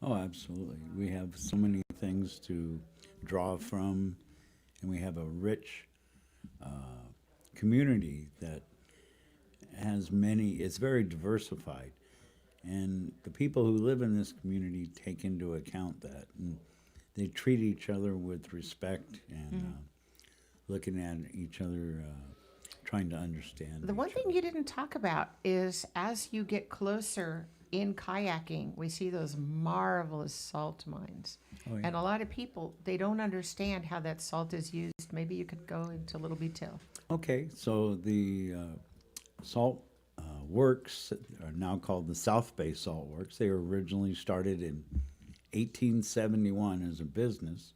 Oh, absolutely. We have so many things to draw from, and we have a rich community that has many, it's very diversified. And the people who live in this community take into account that. And they treat each other with respect and looking at each other, trying to understand. The one thing you didn't talk about is as you get closer in kayaking, we see those marvelous salt mines. Oh, yeah. And a lot of people, they don't understand how that salt is used. Maybe you could go into a little detail. Okay, so the salt works are now called the South Bay Salt Works. They were originally started in 1871 as a business.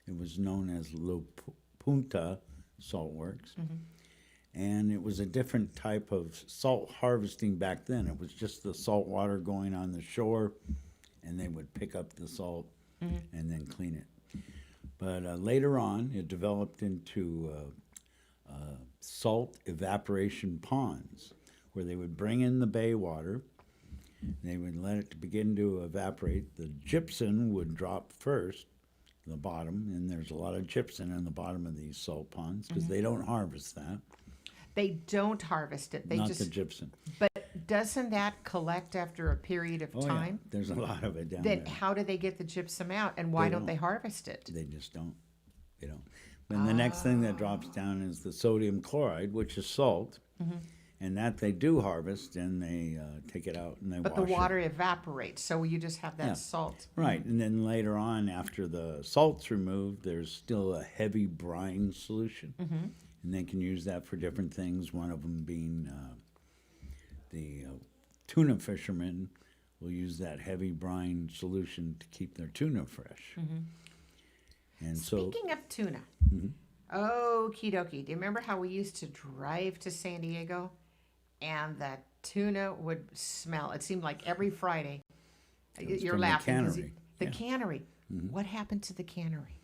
It was known as La Punta Salt Works. And it was a different type of salt harvesting back then. It was just the salt water going on the shore, and they would pick up the salt and then clean it. But later on, it developed into salt evaporation ponds, where they would bring in the bay water, they would let it begin to evaporate. The gypsum would drop first, the bottom, and there's a lot of gypsum in the bottom of these salt ponds because they don't harvest that. They don't harvest it. They Not just. the gypsum. But doesn't that collect after a period of Oh, time? yeah. There's a lot of it down Then there. how do they get the gypsum out, and why They don't they don't. harvest it? They just don't. They don't. Then the next thing that drops down is the sodium chloride, which is salt, and that they do harvest, and they take it out and they But wash the water it. evaporates, so you just have that Yeah. salt. Right, and then later on, after the salt's removed, there's still a heavy brine solution, and they can use that for different things. One of them being the tuna fishermen will use that heavy brine solution to keep their tuna fresh. And so, Speaking of tuna, okie dokie. Do you remember how we used to drive to San Diego and the tuna would smell? It seemed like every Friday. was You're from the laughing. 'Cause cannery. The Yeah. cannery. What happened to the cannery?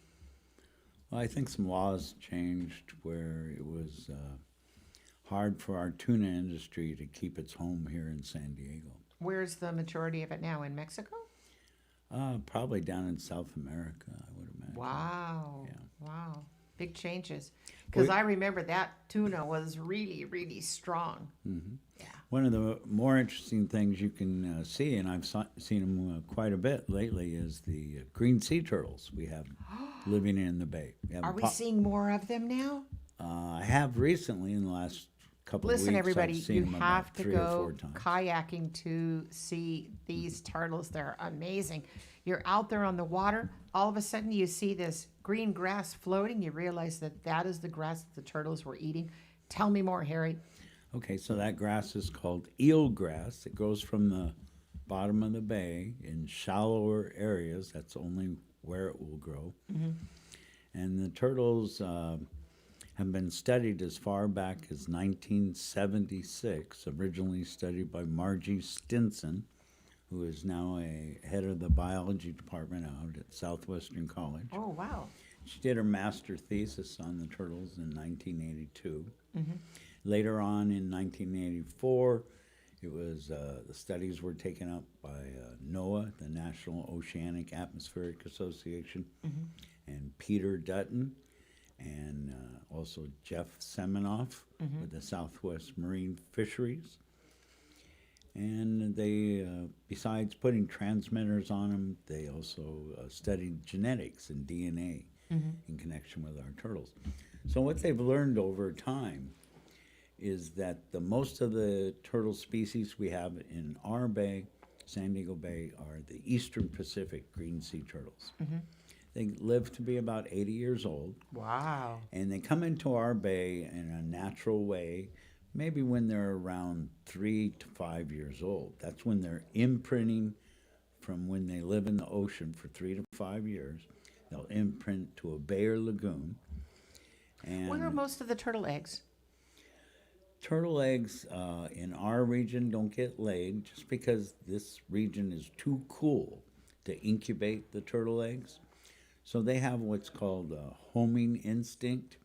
well, I think some laws changed where it was hard for our tuna industry to keep its home here in San Diego. Where's the majority of it now? In Mexico? Probably down in South America, I would imagine. Wow. Yeah. Wow. Big changes. Because Well, I remember that tuna was really, really strong. One of the more interesting things you can see, and I've seen them quite a bit lately, is the green sea turtles we have living in the bay. We have Are a we seeing more of them now? I have recently in the last couple Listen, of weeks. everybody, I've seen you them have about to 3 or go 4 times. kayaking to see these turtles. They're amazing. You're out there on the water. All of a sudden, you see this green grass floating. You realize that that is the grass that the turtles were eating. Tell me more, Harry. Okay, so that grass is called eel grass. It grows from the bottom of the bay in shallower areas. That's only where it will grow. And the turtles have been studied as far back as 1976, originally studied by Margie Stinson, who is now a head of the biology department out at Southwestern College. Oh, wow. She did her master thesis on the turtles in 1982. Later on in 1984, it was the studies were taken up by NOAA, the National Oceanic Atmospheric Association, and Peter Dutton, and also Jeff Seminoff with the Southwest Marine Fisheries. And they, besides putting transmitters on them, they also studied genetics and DNA in connection with our turtles. So what they've learned over time is that the most of the turtle species we have in our bay, San Diego Bay, are the Eastern Pacific green sea turtles. They live to be about 80 years old. Wow. And they come into our bay in a natural way, maybe when they're around 3 to 5 years old. That's when they're imprinting from when they live in the ocean for 3 to 5 years. They'll imprint to a bay or lagoon. And Where are most of the turtle eggs? turtle eggs in our region don't get laid just because this region is too cool to incubate the turtle eggs. So they have what's called a homing instinct.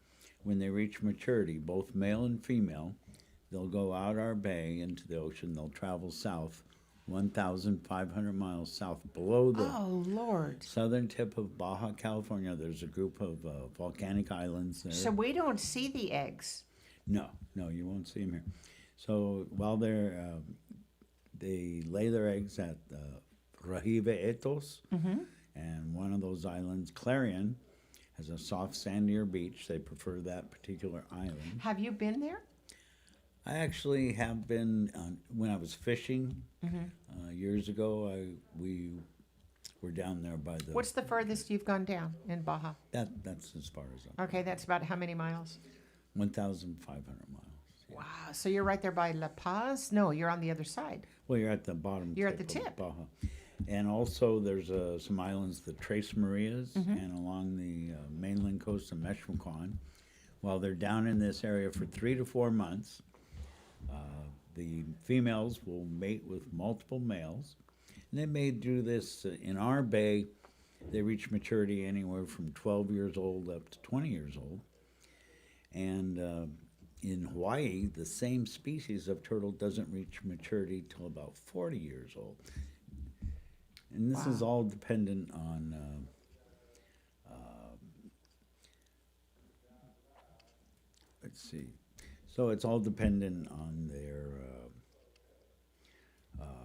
When they reach maturity, both male and female, they'll go out our bay into the ocean. They'll travel south, 1,500 miles south below the Oh, Lord. southern tip of Baja California. There's a group of volcanic islands there. So we don't see the eggs. No, you won't see them here. So while they lay their eggs at Rajiva Etos, and one of those islands, Clarion, has a soft, sandier beach. They prefer that particular island. Have you been there? I actually have been when I was fishing years ago. We were down there by the. What's the furthest you've gone down in Baja? That's as far as I'm. Okay, that's about how many miles? 1,500 miles. Wow. So you're right there by La Paz? No, you're on the other side. Well, you're at the bottom. You're at the of tip. Baja. And also, there's some islands, the Tres Marias, and along the mainland coast of Meshwakan. While they're down in this area for 3 to 4 months, the females will mate with multiple males. And they may do this in our bay. They reach maturity anywhere from 12 years old up to 20 years old. And in Hawaii, the same species of turtle doesn't reach maturity till about 40 years old. And this is all dependent on let's see. So it's all dependent on their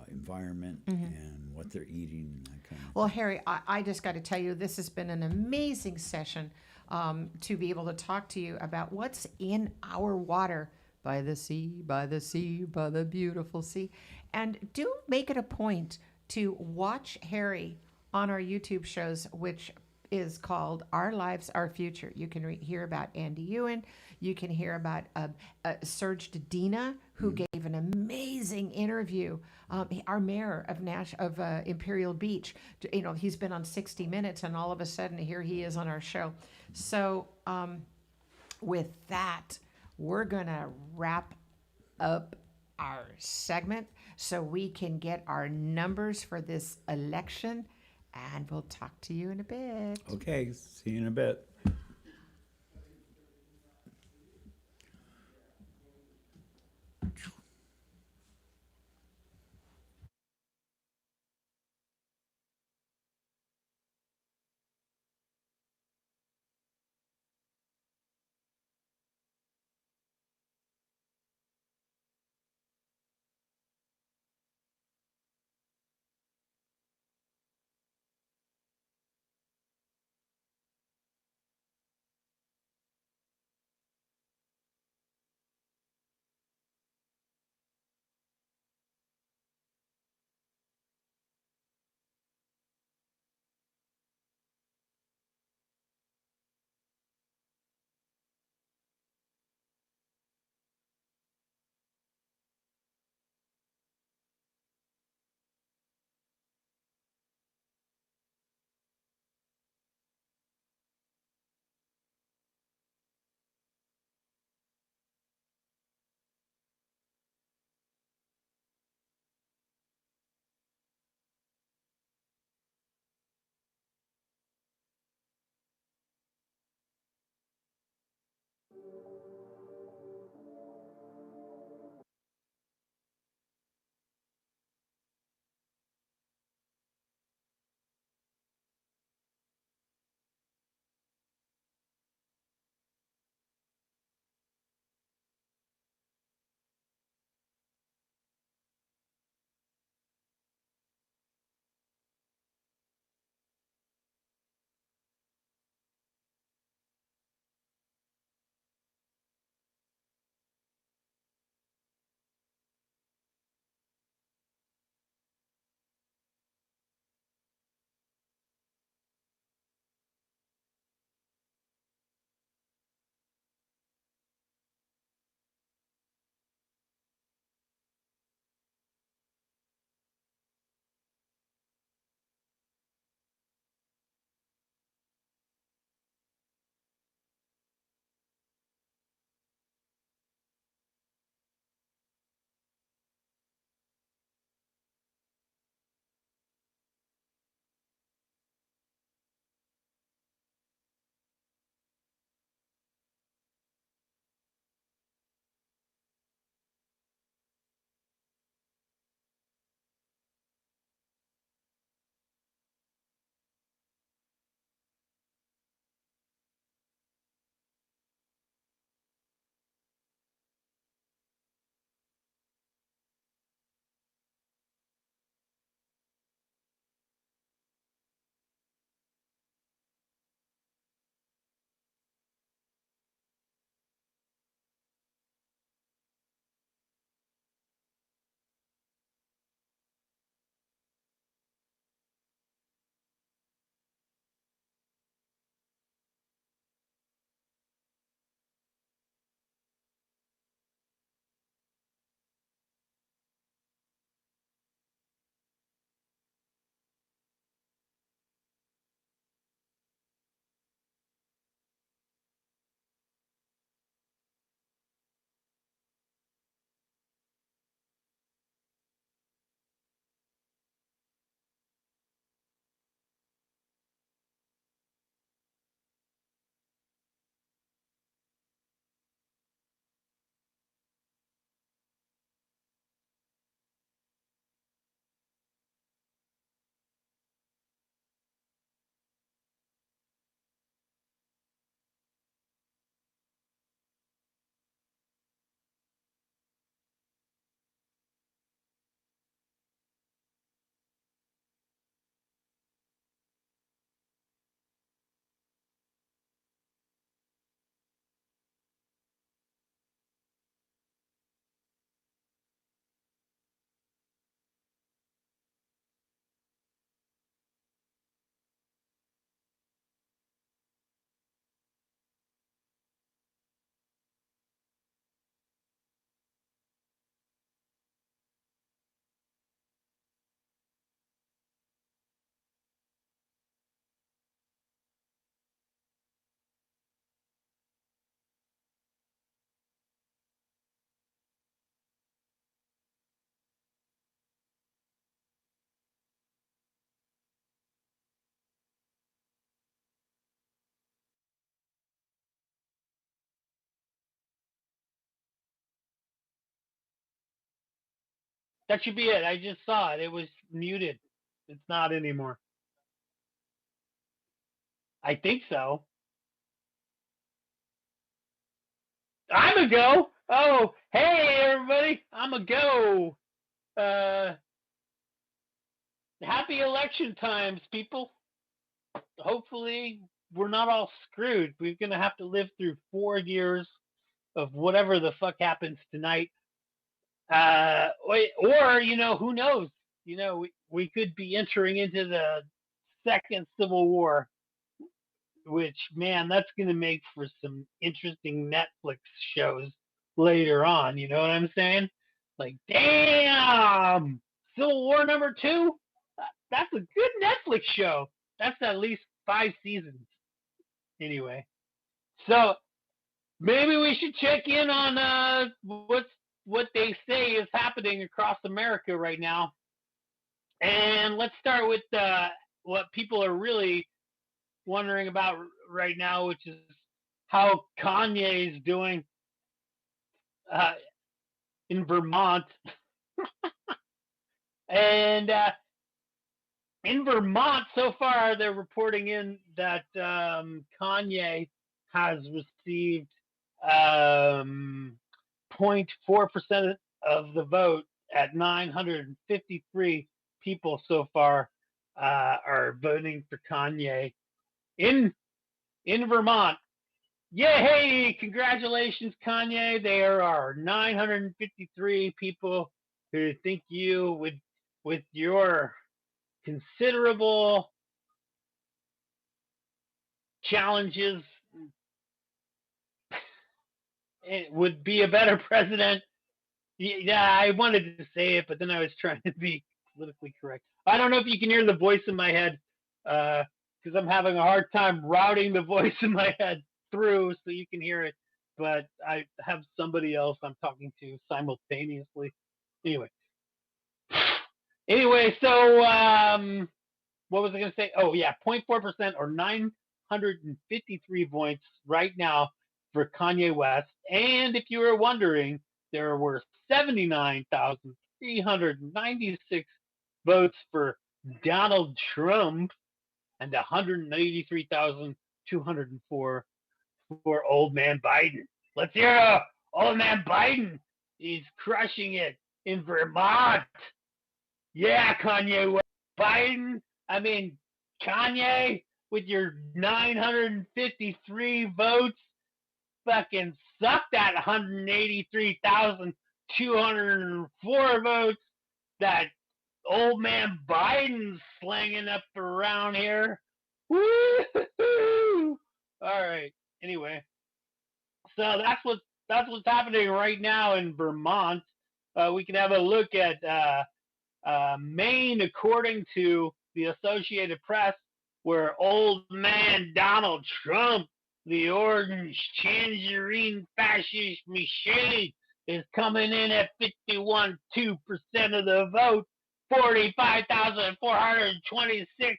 environment and what they're eating and that kind of Well, Harry, I just got to tell you, this has been an amazing session to be able to talk to you about what's in our water by the sea, by the sea, by the beautiful sea. And do make it a point to watch Harry on our YouTube shows, which is called Our Lives, Our Future. You can hear about Andy Ewan. You can hear about Serge Dedina, who gave an amazing interview. Our mayor of Imperial Beach. You know, he's been on 60 Minutes, and all of a sudden, here he is on our show. So with that, we're going to wrap up our segment so we can get our numbers for this election, and we'll talk to you in a bit. Okay, see you in a bit. That should be it. I just saw it. It was muted. It's not anymore. I think so. I'm a go. Oh, hey everybody. I'm a go. Happy election times, people. Hopefully we're not all screwed. We're gonna have to live through 4 years of whatever the fuck happens tonight. Or who knows? We could be entering into the second Civil War, which, man, that's going to make for some interesting Netflix shows later on. You know what I'm saying? Like, damn, Civil War #2. That's a good Netflix show. That's at least 5 seasons. Anyway, so maybe we should check in on what they say is happening across America right now. And let's start with what people are really wondering about right now, which is how Kanye is doing in Vermont. And in Vermont, so far, they're reporting in that Kanye has received 0.4% of the vote at 953 people so far are voting for Kanye in Vermont. Yay! Congratulations, Kanye. There are 953 people who think you would, with your considerable challenges, it would be a better president. Yeah, I wanted to say it, but then I was trying to be politically correct. I don't know if you can hear the voice in my head, because I'm having a hard time routing the voice in my head through so you can hear it. But I have somebody else I'm talking to simultaneously. Anyway, so what was I going to say? Oh, yeah, 0.4% or 953 votes right now for Kanye West. And if you were wondering, there were 79,396 votes for Donald Trump and 183,204 for old man Biden. Let's hear old man Biden. He's crushing it in Vermont. Yeah, Kanye West. Biden, Kanye, with your 953 votes, fucking suck that 183,204 votes that old man Biden's slanging up around here. Woo-hoo-hoo! All right. Anyway, so that's what's happening right now in Vermont. We can have a look at Maine, according to the Associated Press, where old man Donald Trump, the orange tangerine fascist machine, is coming in at 51.2% of the vote. 45,426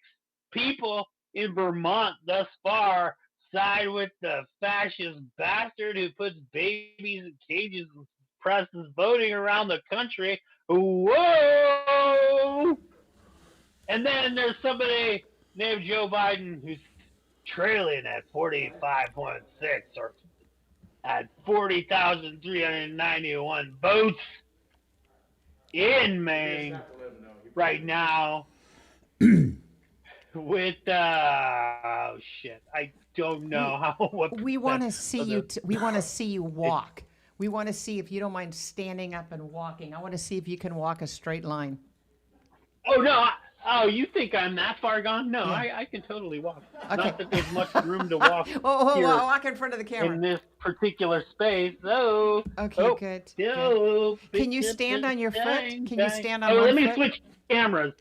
people in Vermont thus far side with the fascist bastard who puts babies in cages and presses voting around the country. Whoa! And then there's somebody named Joe Biden who's trailing at 45.6 or at 40,391 votes in Maine right now. With oh shit, I don't know what. We want to see you. We want to see you walk. We want to see if you don't mind standing up and walking. I want to see if you can walk a straight line. Oh no! You think I'm that far gone? No, Yeah. I can totally walk. Okay. Not that there's much room to walk here walk in front of the camera. in this particular space. Oh. Okay, good. Can you stand on your foot? Can you stand on one let me foot? switch cameras.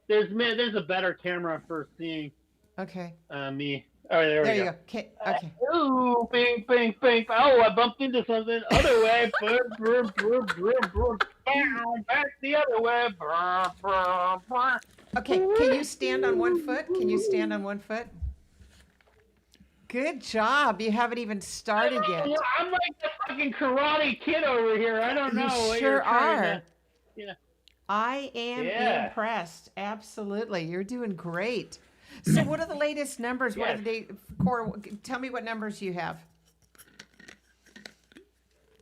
There's a better camera for seeing Okay. me. All right, there we you go. go. Okay. Ooh, bing, bing, bing. Oh, I bumped into something. Other way. Back the other way. Okay. Can you stand on one foot? Can you stand on one foot? Good job. You haven't even started yet. I'm like the fucking Karate Kid over here. I don't know. You what sure you're trying are. to- I am Yeah. impressed. Absolutely. You're doing great. So what are the latest numbers? What are Yes. the date? Core, tell me what numbers you have.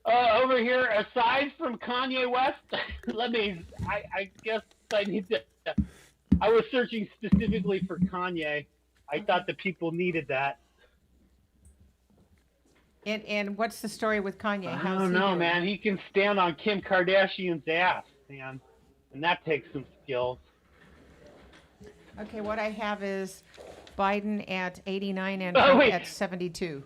Over here, aside from Kanye West, I guess I need to. I was searching specifically for Kanye. I thought the people needed that. And what's the story with Kanye? I How's don't he know, doing? man. He can stand on Kim Kardashian's ass, man. And that takes some skills. Okay, what I have is Biden at 89 and Oh, Trump wait. at 72.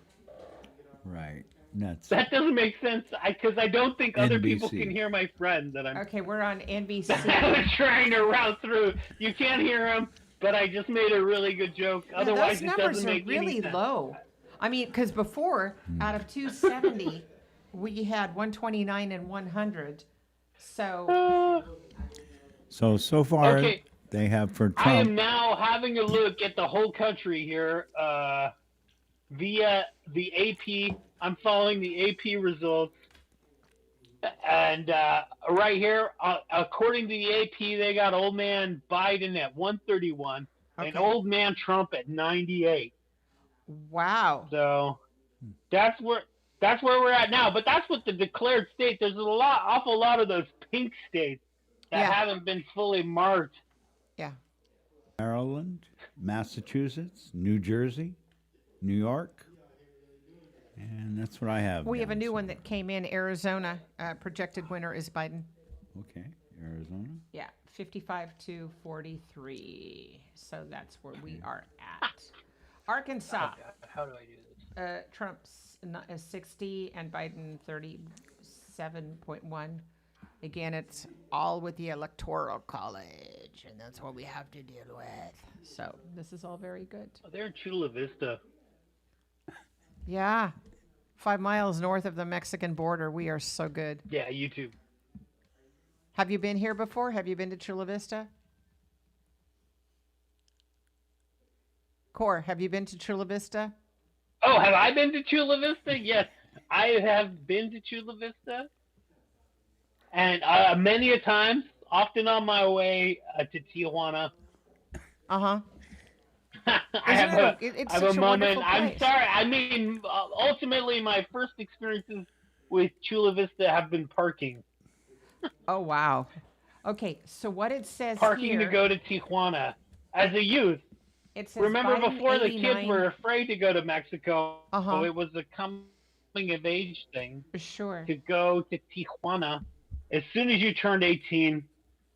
Right. Nuts. That doesn't make sense because I don't think other people NBC. can hear my friend that I'm Okay, we're on NBC. I was trying to route through. You can't hear him, but I just made a really good joke. Yeah, Otherwise, those it numbers doesn't are make really any sense. low. I mean, because before, out of 270, we had 129 and 100. So, So far, Okay. they have for I am Trump. now having a look at the whole country here via the AP. I'm following the AP results. And right here, according to the AP, they got old man Biden at 131 and Okay. old man Trump at 98. wow. So that's where we're at now. But that's what the declared state. There's awful lot of those pink states that Yeah. haven't been fully marked. Yeah. Maryland, Massachusetts, New Jersey, New York, and that's what I have. We have a down, new so- one that came in. Arizona, projected winner is Biden. Okay, Arizona. Yeah, 55 to 43. So that's where we are at. Arkansas, How do I do this? Trump's 60 and Biden 37.1. Again, it's all with the Electoral College, and that's what we have to deal with. So this is all very good. Oh, they're in Chula Vista. Yeah, 5 miles north of the Mexican border. We are so good. Yeah, YouTube. Have you been here before? Have you been to Chula Vista? Core, have you been to Chula Vista? Oh, have I been to Chula Vista? Yes, I have been to Chula Vista. And many a times, often on my way to Tijuana. Uh-huh. I Isn't have it I it's have such a a moment. wonderful I'm place. sorry. I mean, ultimately, my first experiences with Chula Vista have been parking. Oh, wow. Okay, so what it says Parking here, to go to Tijuana as a youth. it says Remember Biden before the 89, kids were afraid to go to Mexico, Uh-huh. it was a coming of age thing Sure. to go to Tijuana as soon as you turned 18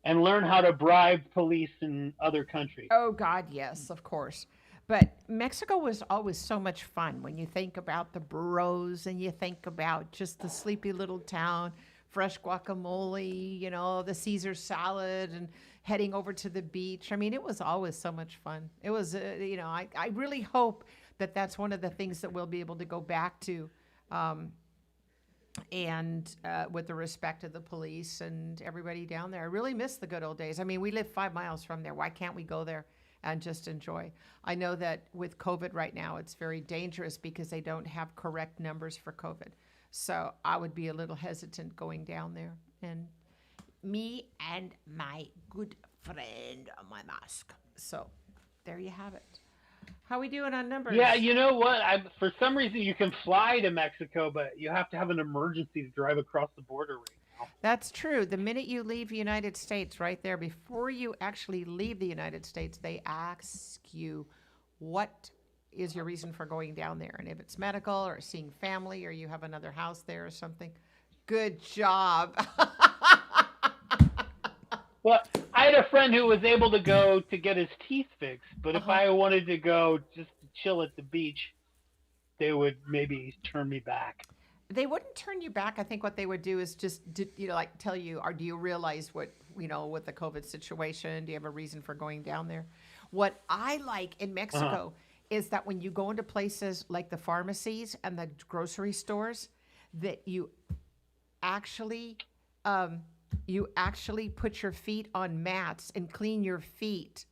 and learn how to bribe police in other countries. Oh, God, yes, of course. But Mexico was always so much fun when you think about the burros and you think about just the sleepy little town, fresh guacamole, you know, the Caesar salad and heading over to the beach. I mean, it was always so much fun. It was, you know, I really hope that that's one of the things that we'll be able to go back to. And with the respect of the police and everybody down there. I really miss the good old days. I mean, we live 5 miles from there. Why can't we go there and just enjoy? I know that with COVID right now, it's very dangerous because they don't have correct numbers for COVID. So I would be a little hesitant going down there. And me and my good friend on my mask. So there you have it. How we doing on numbers? Yeah, you know what? For some reason, you can fly to Mexico, but you have to have an emergency to drive across the border right now. That's true. The minute you leave the United States, right there, before you actually leave the United States, they ask you what is your reason for going down there. And if it's medical or seeing family or you have another house there or something, good job. Well, I had a friend who was able to go to get his teeth fixed, but if I wanted to go just to chill at the beach, they would maybe turn me back. They wouldn't turn you back. I think what they would do is just, you know, like tell you, or do you realize what, you know, with the COVID situation, do you have a reason for going down there? What I like in Mexico is that when you go into places like the pharmacies and the grocery stores, that you actually put your feet on mats and clean your feet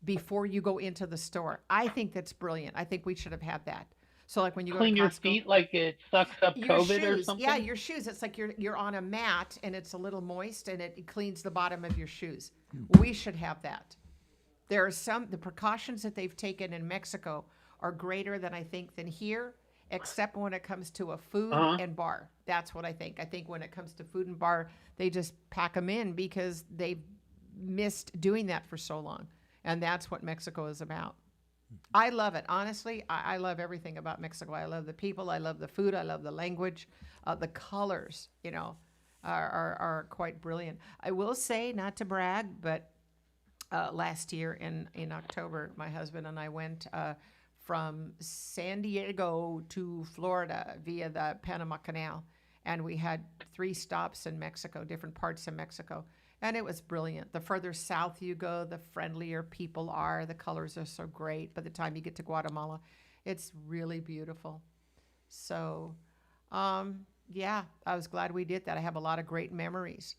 before you go into the store. I think that's brilliant. I think we should have had that. So like when you go Clean to your Costco, feet like it sucks up your COVID or shoes, something? yeah, your shoes. It's like you're on a mat and it's a little moist and it cleans the bottom of your shoes. We should have that. There are the precautions that they've taken in Mexico are greater than I think than here, except when it comes to a food and bar. That's what I think. I think when it comes to food and bar, they just pack them in because they've missed doing that for so long. And that's what Mexico is about. I love it. Honestly, I love everything about Mexico. I love the people. I love the food. I love the language. The colors, are quite brilliant. I will say, not to brag, but last year in October, my husband and I went from San Diego to Florida via the Panama Canal. And we had 3 stops in Mexico, different parts of Mexico. And it was brilliant. The further south you go, the friendlier people are. The colors are so great. By the time you get to Guatemala, it's really beautiful. So, yeah, I was glad we did that. I have a lot of great memories.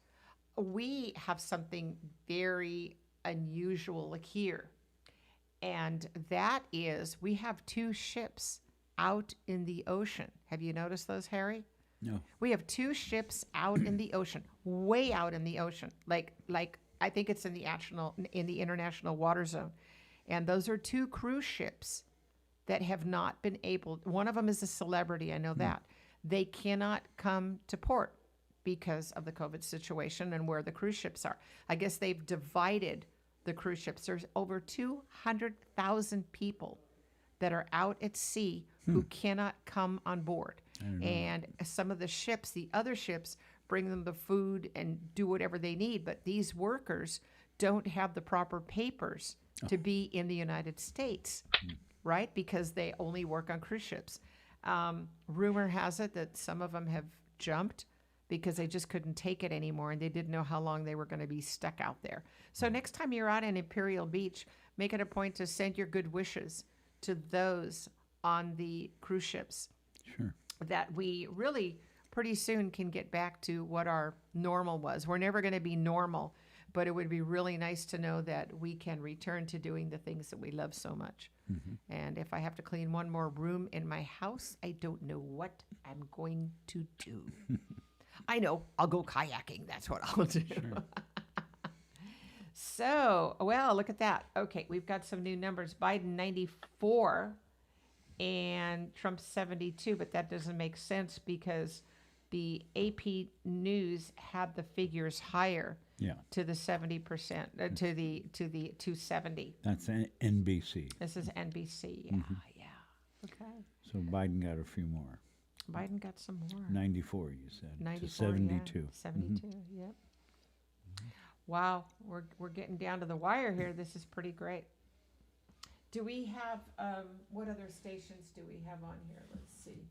We have something very unusual here. And that is we have 2 ships out in the ocean. Have you noticed those, Harry? No. We have 2 ships out in the ocean, way out in the ocean. Like I think it's in the international water zone. And those are 2 cruise ships that have not been able. One of them is a celebrity, I know that. They cannot come to port because of the COVID situation and where the cruise ships are. I guess they've divided the cruise ships. There's over 200,000 people that are out at sea who cannot come on board. And some of the ships, the other ships, bring them the food and do whatever they need. But these workers don't have the proper papers to be in the United States, right? Because they only work on cruise ships. Rumor has it that some of them have jumped because they just couldn't take it anymore and they didn't know how long they were going to be stuck out there. So next time you're out in Imperial Beach, make it a point to send your good wishes to those on the cruise ships. Sure. That we really pretty soon can get back to what our normal was. We're never going to be normal, but it would be really nice to know that we can return to doing the things that we love so much. And if I have to clean one more room in my house, I don't know what I'm going to do. I know, I'll go kayaking. That's what I'll do. Sure. So, well, look at that. Okay, we've got some new numbers. Biden 94 and Trump 72, but that doesn't make sense because the AP News had the figures higher to the 70%, to the 270. That's NBC. This is NBC. Yeah, yeah. Okay. So Biden got a few more. Biden got some more. 94, you said. 94, to 72. Yeah, 72, yep. Wow, we're getting down to the wire here. This is pretty great. Do we have, what other stations do we have on here? Let's see.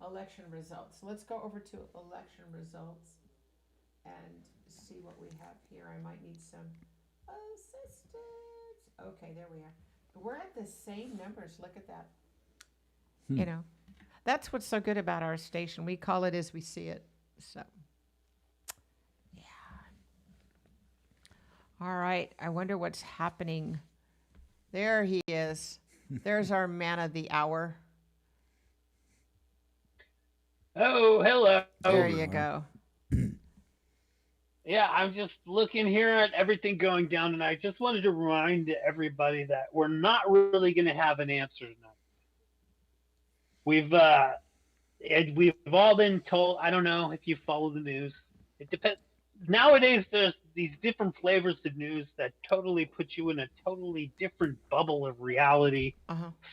Election results. Let's go over to election results and see what we have here. I might need some assistance. Okay, there we are. We're at the same numbers. Look at that. You know, that's what's so good about our station. We call it as we see it. So, yeah. All right. I wonder what's happening. There he is. There's our man of the hour. Oh, hello. There you go. Yeah, I'm just looking here at everything going down, and I just wanted to remind everybody that we're not really going to have an answer tonight. We've all been told. I don't know if you follow the news. It depends. Nowadays, there's these different flavors of news that totally put you in a totally different bubble of reality.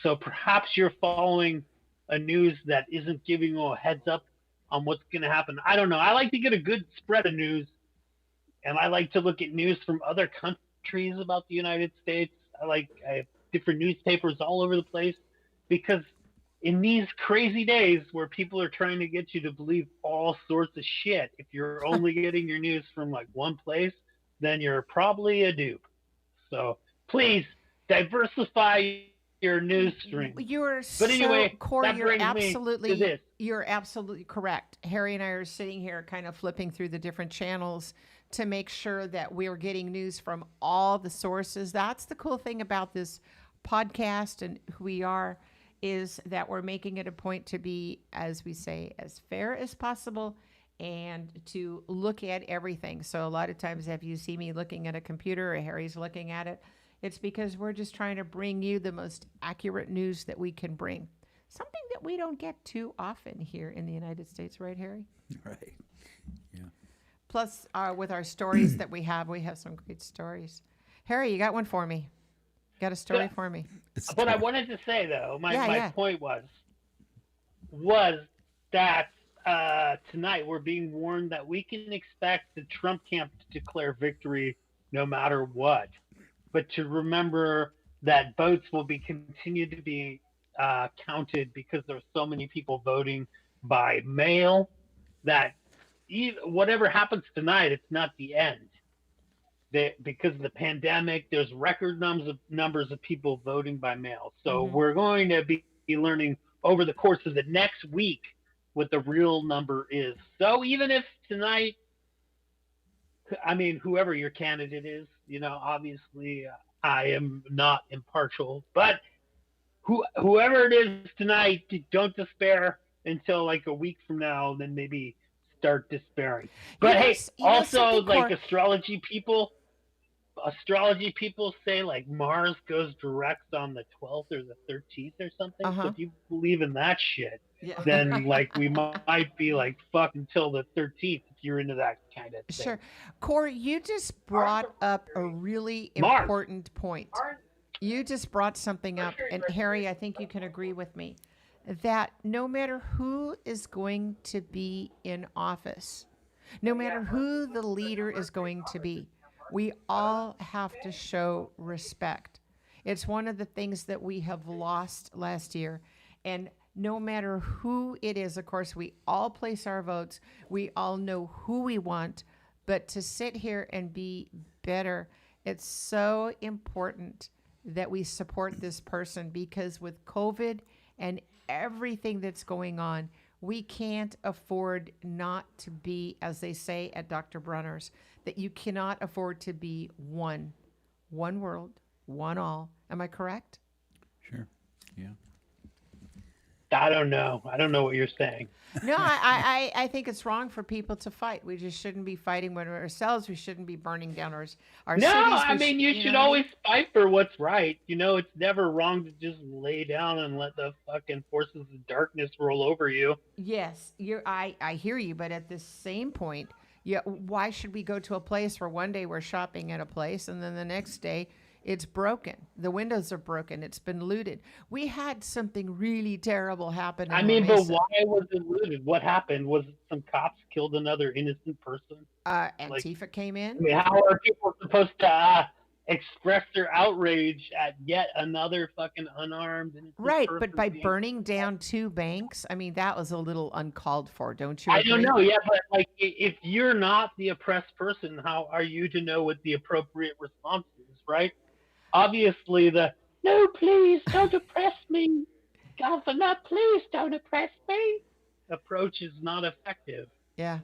So perhaps you're following a news that isn't giving you a heads up on what's going to happen. I don't know. I like to get a good spread of news, and I like to look at news from other countries about the United States. I have different newspapers all over the place, because in these crazy days where people are trying to get you to believe all sorts of shit, if you're only getting your news from like one place, then you're probably a dupe. So please diversify your news stream. You're But anyway, Corey, that brings me to this. You're absolutely correct. Harry and I are sitting here kind of flipping through the different channels to make sure that we're getting news from all the sources. That's the cool thing about this podcast and who we are, is that we're making it a point to be, as we say, as fair as possible and to look at everything. So a lot of times if you see me looking at a computer or Harry's looking at it, it's because we're just trying to bring you the most accurate news that we can bring. Something that we don't get too often here in the United States, right, Harry? Right. Yeah. Plus, with our stories that we have some great stories. Harry, you got one for me? Got a story for me? But I wanted to say though, my point was that tonight we're being warned that we can expect the Trump camp to declare victory no matter what, but to remember that votes will be continued to be counted because there's so many people voting by mail that whatever happens tonight, it's not the end. Because of the pandemic, there's record numbers of people voting by mail. So we're going to be learning over the course of the next week what the real number is. So even if tonight, I mean, whoever your candidate is, obviously I am not impartial, but whoever it is tonight, don't despair until like a week from now, then maybe start despairing. But also like astrology people say like Mars goes direct on the 12th or the 13th or something. So if you believe in that shit, then like we might be like fuck until the 13th if you're into that kind of thing. Sure. Corey, you just brought up a really important point. You just brought something up, and Harry, I think you can agree with me, that no matter who is going to be in office, no matter who the leader is going to be, we all have to show respect. It's one of the things that we have lost last year. And no matter who it is, of course, we all place our votes. We all know who we want. But to sit here and be better, it's so important that we support this person, because with COVID and everything that's going on, we can't afford not to be, as they say at Dr. Brunner's, that you cannot afford to be one world, one all. Am I correct? Sure. Yeah. I don't know what you're saying. No, I think it's wrong for people to fight. We just shouldn't be fighting with ourselves. We shouldn't be burning down our cities. No, I mean, you should always fight for what's right. It's never wrong to just lay down and let the fucking forces of darkness roll over you. Yes, I hear you, but at the same point, why should we go to a place where one day we're shopping at a place and then the next day it's broken? The windows are broken. It's been looted. We had something really terrible happen. I mean, but why was it looted? What happened? Was it some cops killed another innocent person? Antifa came in. I mean, how are people supposed to express their outrage at yet another fucking unarmed innocent person? But by burning down 2 banks, I mean, that was a little uncalled for, don't you agree? I don't know, but like, if you're not the oppressed person, how are you to know what the appropriate response is, right? Obviously, no, please don't oppress me, governor, please don't oppress me approach is not effective. Yeah.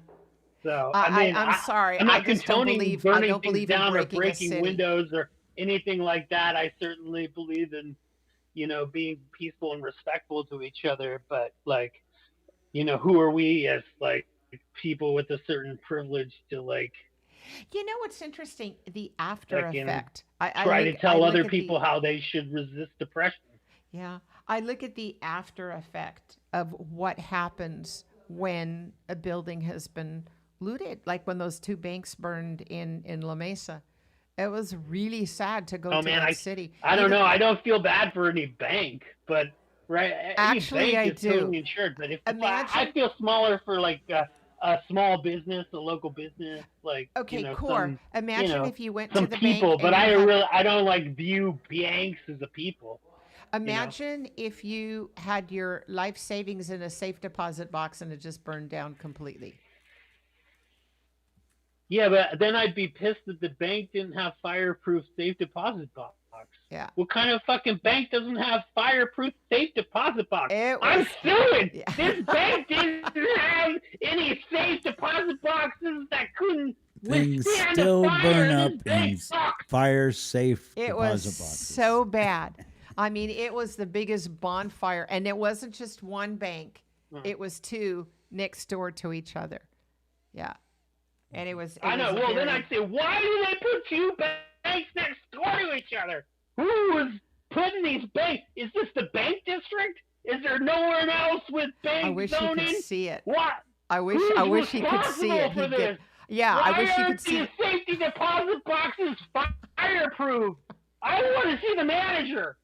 So I'm sorry. I'm not condoning burning things believe down in or breaking windows or anything like that. I certainly believe in, being peaceful and respectful to each other. But like, who are we as like people with a certain privilege to like? What's interesting? The after effect. Try to tell other people how they should resist oppression. Yeah, I look at the after effect of what happens when a building has been looted, like when those 2 banks burned in La Mesa. It was really sad to go to that city. I don't know. I don't feel bad for any bank, but Actually, any bank I is do. Totally insured. But if I feel smaller for like a small business, a local business, like Core. Imagine if you went to the people, bank. But I don't like view banks as a people. Imagine if you had your life savings in a safe deposit box and it just burned down completely. Yeah, but then I'd be pissed that the bank didn't have fireproof safe deposit box. Yeah. What kind of fucking bank doesn't have fireproof safe deposit box? I'm suing. Yeah. This bank didn't have any safe deposit boxes that couldn't Things withstand still a fire. burn up This bank in sucks. fire safe It deposit was boxes. so bad. I mean, it was the biggest bonfire, and it wasn't just one bank; it was two next door to each other. Yeah, and it was. It I know. was Well, then very- I'd say, why do they put two banks next door to each other? Who was putting these banks? Is this the bank district? Is there no one else with bank I wish you zoning? could see it. What? I wish. Who's I wish he could see responsible it. for He'd this? get. Yeah, Why I wish you aren't could see. these safety deposit boxes fireproof? I want to see the manager.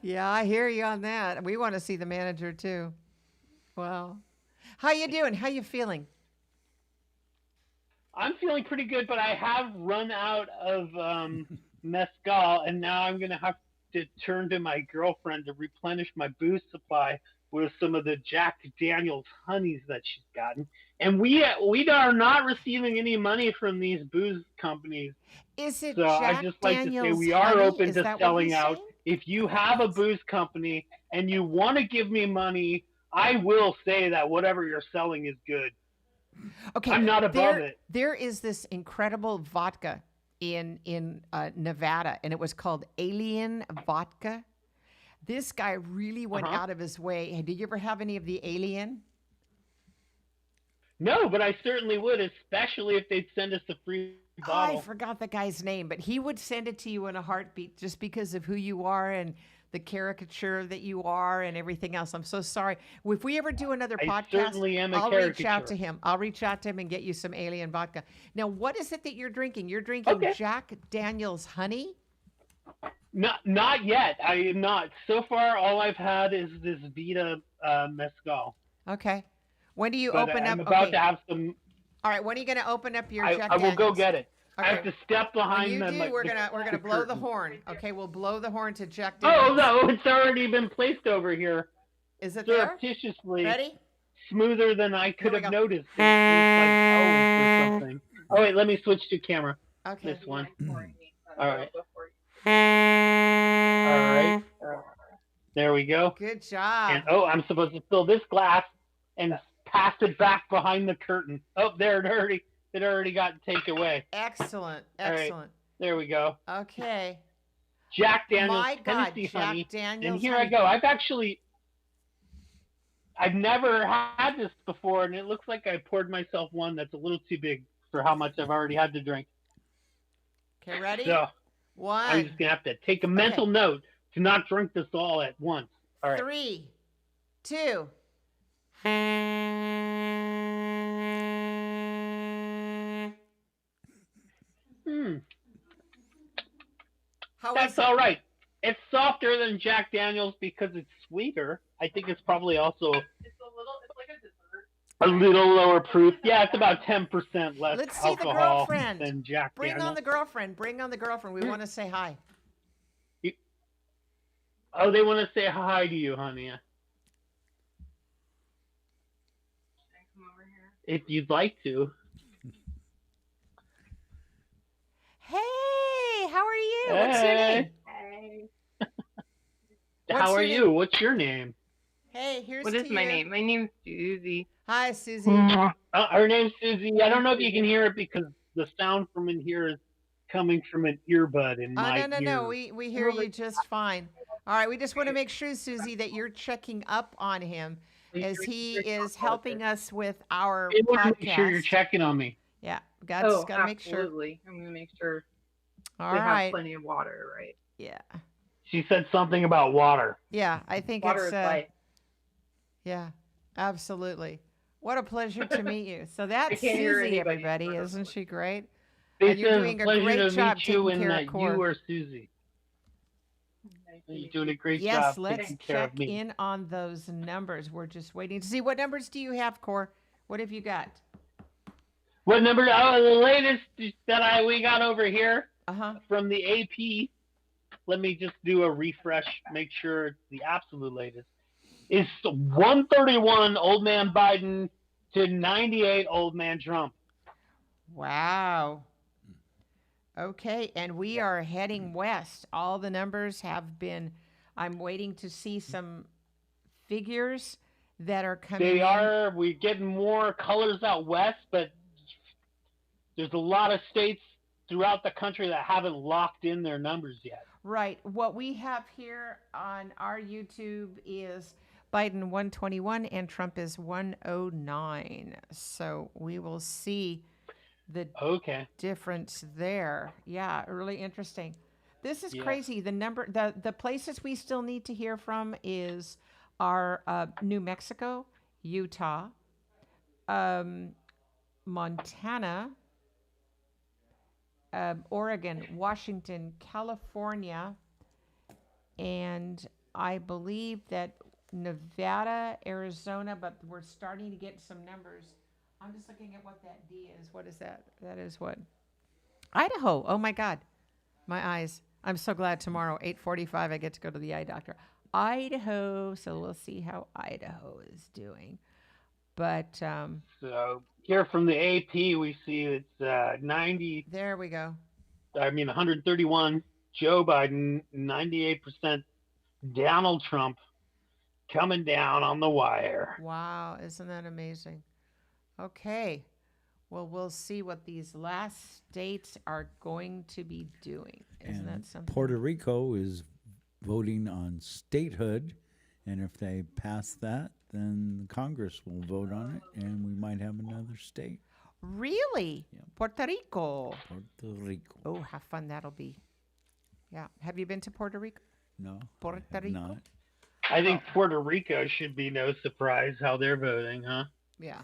Yeah, I hear you on that. We want to see the manager too. Wow. How you doing? How you feeling? I'm feeling pretty good, but I have run out of mezcal, and now I'm going to have to turn to my girlfriend to replenish my booze supply with some of the Jack Daniels honeys that she's gotten. And we are not receiving any money from these booze companies. Is it So Jack I just like to say Daniels we are honey? open Is to that what selling he's out. saying? If you have a booze company and you want to give me money, I will say that whatever you're selling is good. Okay, I'm not above there, it. There is this incredible vodka in Nevada, and it was called Alien Vodka. This guy really went out of his way. Hey, did you ever have any of the Alien? No, but I certainly would, especially if they'd send us a free bottle. I forgot the guy's name, but he would send it to you in a heartbeat just because of who you are and the caricature that you are and everything else. I'm so sorry. If we ever do another I podcast, certainly am a I'll reach out caricature. to him. I'll reach out to him and get you some Alien Vodka. Now, what is it that you're drinking? You're drinking Jack Daniels honey? Not yet. I am not. So far, all I've had is this Vita mezcal. Okay. When do you But open I'm up? about Okay. to have some. All right. When are you going to open up your Jack I will go Daniels? get it. I have Okay. to step When behind you the. do, we're gonna blow the horn. Okay, we'll blow the horn to Jack Oh Daniels. no! It's already been placed over here. Is it there? Surreptitiously. Ready? Smoother than I could we have go. noticed. It was like or something. Oh wait, let me switch to camera. Okay. This one. All right. All right. There we go. Good job. And I'm supposed to fill this glass and pass it back behind the curtain. Oh, there it already got taken away. Excellent. All right. Excellent. There we go. Okay. Jack Daniels My God, Tennessee Jack honey. Daniels And here honey. I go. I've never had this before, and it looks like I poured myself one that's a little too big for how much I've already had to drink. Okay, ready? So I'm One, just gonna have to take a mental note to not drink this all at once. All right. 3, 2. How was That's it? all right. It's softer than Jack Daniels because it's sweeter. I think it's probably also a little lower proof. Yeah, it's about 10% less Let's see the alcohol girlfriend. than Jack Bring Daniels. on the girlfriend. Bring on the girlfriend. We want to say hi. Oh, they want to say hi to you, honey. If you'd like to. Hey, how are you? What's your name? How are your you? What's your name? Hey, here's What to is my you. name? My name's Susie. Hi, Susie. Her name's Susie. I don't know if you can hear it because the sound from in here is coming from an earbud in my No. ear. We hear you just fine. All right, we just want to make sure, Susie, that you're checking up on him as he is helping us with our I want to make sure you're podcast. checking on me. Yeah, got to make sure. Absolutely. I'm gonna make sure All they right. have plenty of water, right? Yeah. She said something about water. Yeah, I think Water it's is life. yeah, absolutely. What a pleasure to meet you. So that's can't hear Susie, anybody everybody. in front of Isn't she great? They And you're said doing a pleasure great to job meet you taking and care of that Core. you are Susie. You're doing a great Yes, job let's taking care check of me. in on those numbers. We're just waiting to see what numbers do you have, Core? What have you got? What number? Oh, the latest that we got over here Uh-huh. from the AP. Let me just do a refresh, make sure it's the absolute latest. Is 131 old man Biden to 98 old man Trump. Wow. Okay, and we are heading west. All the numbers have been, I'm waiting to see some figures that are coming They in. are. We're getting more colors out west, but there's a lot of states throughout the country that haven't locked in their numbers yet. Right. What we have here on our YouTube is Biden 121 and Trump is 109. So we will see the Okay. difference there. Yeah, really interesting. This is Yeah. crazy. The places we still need to hear from is our New Mexico, Utah, Montana, Oregon, Washington, California, and I believe that Nevada, Arizona, but we're starting to get some numbers. I'm just looking at what that D is. What is that? That is what? Idaho. Oh my God. My eyes. I'm so glad tomorrow, 8:45, I get to go to the eye doctor. Idaho. So we'll see how Idaho is doing. But So here from the AP, we see it's 90. there we go. 131. Joe Biden, 98%. Donald Trump coming down on the wire. Wow. Isn't that amazing? Okay. Well, we'll see what these last states are going to be doing. Isn't that something? Puerto Rico is voting on statehood, and if they pass that, then Congress will vote on it, and we might have another state. Really? Yeah. Puerto Rico. Puerto Rico. Oh, how fun that'll be. Yeah. Have you been to Puerto Rico? No, Puerto I have Rico? not. I think Puerto Rico should be no surprise how they're voting, huh? Yeah.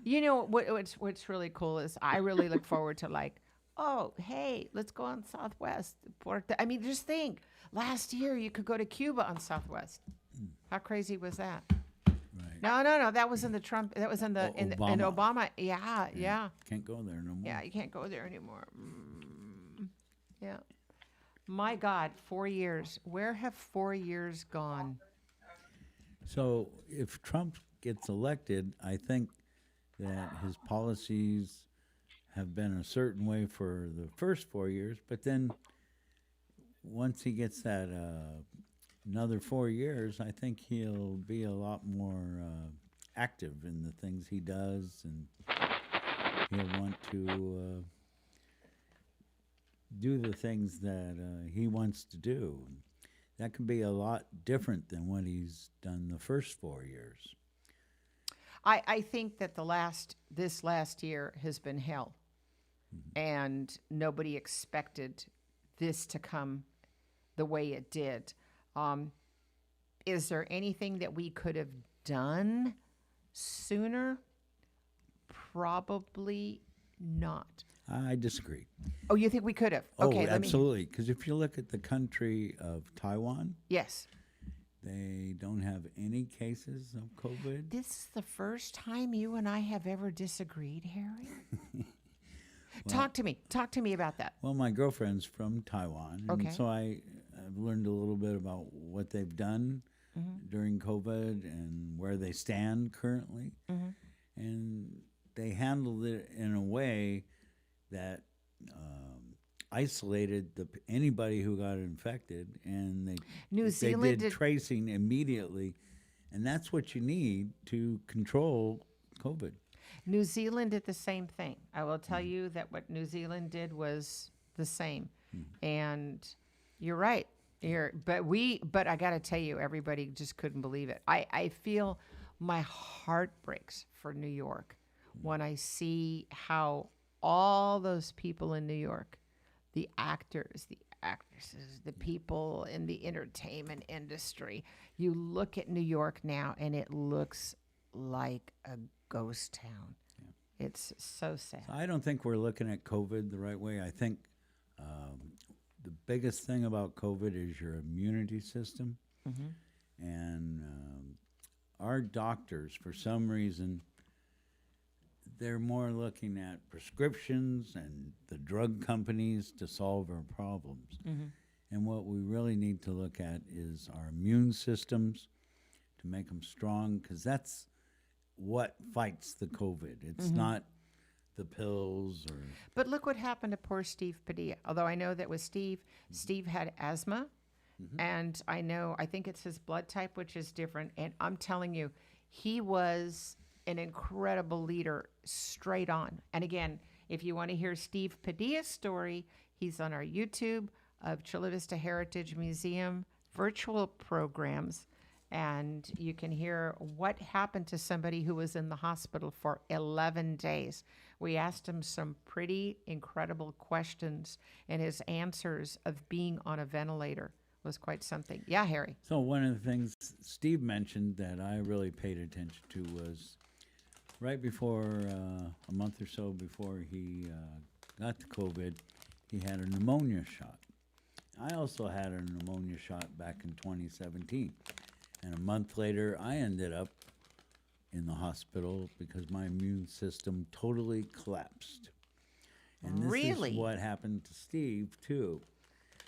You know what's really cool is I really look forward to like, oh, hey, let's go on Southwest. I mean, just think, last year you could go to Cuba on Southwest. How crazy was that? Right. No, that was in the Trump. That was in the in Obama. Obama. Yeah. Can't go there no more. Yeah, you can't go there anymore. Yeah. My God, 4 years. Where have 4 years gone? So if Trump gets elected, I think that his policies have been a certain way for the first 4 years, but then once he gets that another 4 years, I think he'll be a lot more active in the things he does, and he'll want to do the things that he wants to do. That can be a lot different than what he's done the first 4 years. I think that this last year has been hell, and nobody expected this to come the way it did. Is there anything that we could have done sooner? Probably not. I disagree. Oh, you think we could have? Okay, Oh, absolutely. Because if you look at the country of Taiwan, Yes. they don't have any cases of COVID. This is the first time you and I have ever disagreed, Harry. Talk to me about that. Well, my girlfriend's from Taiwan, and Okay. so I've learned a little bit about what they've done during COVID and where they stand currently. And they handled it in a way that isolated anybody who got infected, and New Zealand did tracing immediately, and that's what you need to control COVID. New Zealand did the same thing. I will tell you that what New Zealand did was the same. And you're right. But I got to tell you, everybody just couldn't believe it. I feel my heart breaks for New York when I see how all those people in New York, the actors, the actresses, the people in the entertainment industry, you look at New York now and it looks like a ghost town. It's so sad. So I don't think we're looking at COVID the right way. I think the biggest thing about COVID is your immunity system. And our doctors, for some reason, they're more looking at prescriptions and the drug companies to solve our problems. And what we really need to look at is our immune systems to make them strong, because that's what fights the COVID. It's not the pills or... But look what happened to poor Steve Padilla. Although I know that with Steve had asthma, and I think it's his blood type, which is different. And I'm telling you, he was an incredible leader straight on. And again, if you want to hear Steve Padilla's story, he's on our YouTube. of Chula Vista Heritage Museum virtual programs, and you can hear what happened to somebody who was in the hospital for 11 days. We asked him some pretty incredible questions, and his answers of being on a ventilator was quite something. Yeah, Harry. So one of the things Steve mentioned that I really paid attention to was right before, a month or so before he got the COVID, he had a pneumonia shot. I also had a pneumonia shot back in 2017. And a month later, I ended up in the hospital because my immune system totally collapsed. And this Really? is what happened to Steve, too.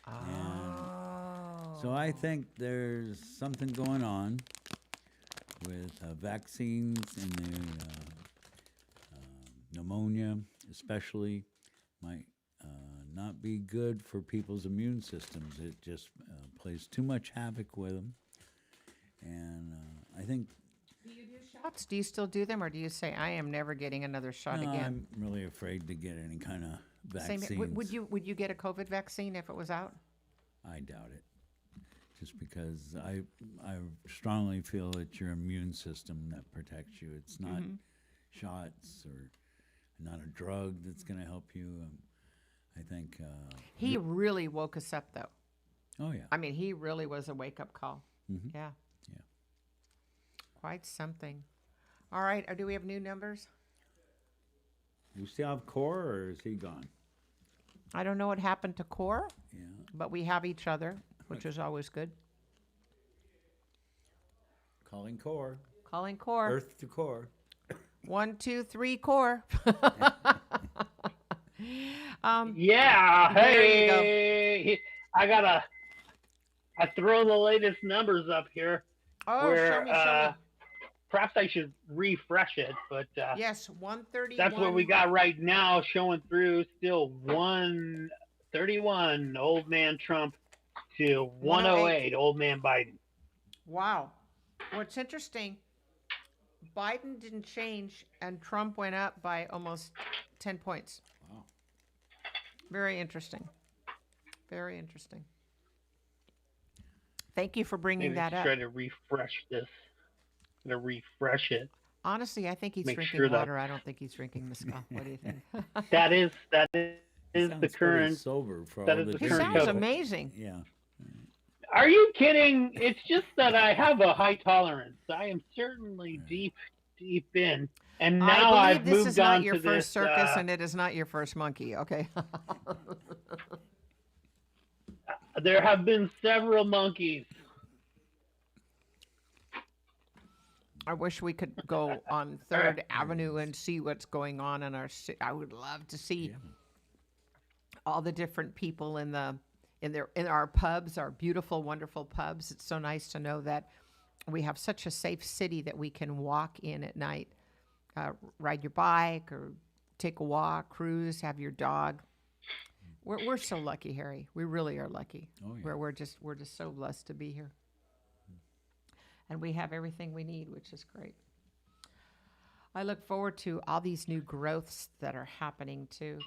And so I think there's something going on with vaccines and the pneumonia, especially, might not be good for people's immune systems. It just plays too much havoc with them. And I think Shots? Do you still do them, or do you say, I am never getting another shot no, again? I'm really afraid to get any kind of Same, vaccines. would you get a COVID vaccine if it was out? I doubt it. Just because I strongly feel it's your immune system that protects you. It's not shots or not a drug that's going to help you. I think. He really woke us up, though. Oh yeah. I mean, he really was a wake-up call. Yeah. Yeah. Quite something. All right, do we have new numbers? You still have Core, or is he gone? I don't know what happened to Core, Yeah. but we have each other, which is always good. Calling Core. Calling Core. Earth to Core. 1, 2, 3, Core. Yeah. There you go. Hey, I throw the latest numbers up here. Oh, where, show me. Perhaps I should refresh it, but Yes, 131. that's what we got right now showing through. Still 131, old man Trump, to 108, old man Biden. Wow. What's interesting, Biden didn't change, and Trump went up by almost 10 points. Wow. Very interesting. Very interesting. Thank you for bringing Maybe that up. try to refresh this. To refresh it. Honestly, I think he's Make drinking sure that- water. I don't think he's drinking mezcal. What do you think? That is He the sounds pretty current. sober for that all is the the He current sounds COVID. amazing. Yeah. Are you kidding? It's just that I have a high tolerance. I am certainly deep in, and now I I've believe this moved is not on your to first this. circus, and it is not your first monkey. Okay. There have been several monkeys. I wish we could go on Third Avenue and see what's going on in our city. I would love to see all the different people in our pubs, our beautiful, wonderful pubs. It's so nice to know that we have such a safe city that we can walk in at night, ride your bike or take a walk, cruise, have your dog. We're so lucky, Harry. We really are lucky. Oh, yeah. We're just so blessed to be here. And we have everything we need, which is great. I look forward to all these new growths that are happening too.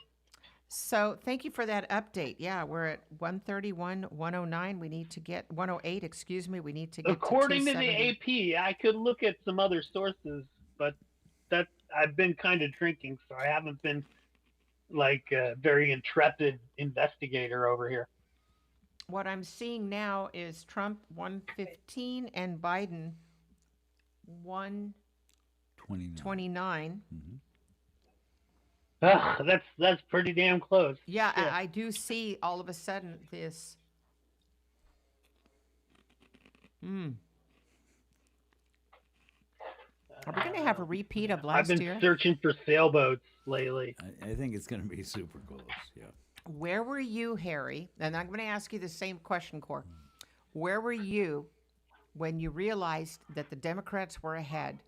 So thank you for that update. Yeah, we're at 131, 109. We need to get 108. Excuse me. We need to get According to to the 270. AP, I could look at some other sources, but that I've been kind of drinking, so I haven't been like a very intrepid investigator over here. What I'm seeing now is Trump 115 and Biden 129. 29. That's pretty damn close. Yeah, I do see all of a sudden this. Are we going to have a repeat of I've last been year? searching for sailboats lately. I think it's going to be super close. Yeah. Where were you, Harry? And I'm going to ask you the same question, Cor. Where were you when you realized that the Democrats were ahead?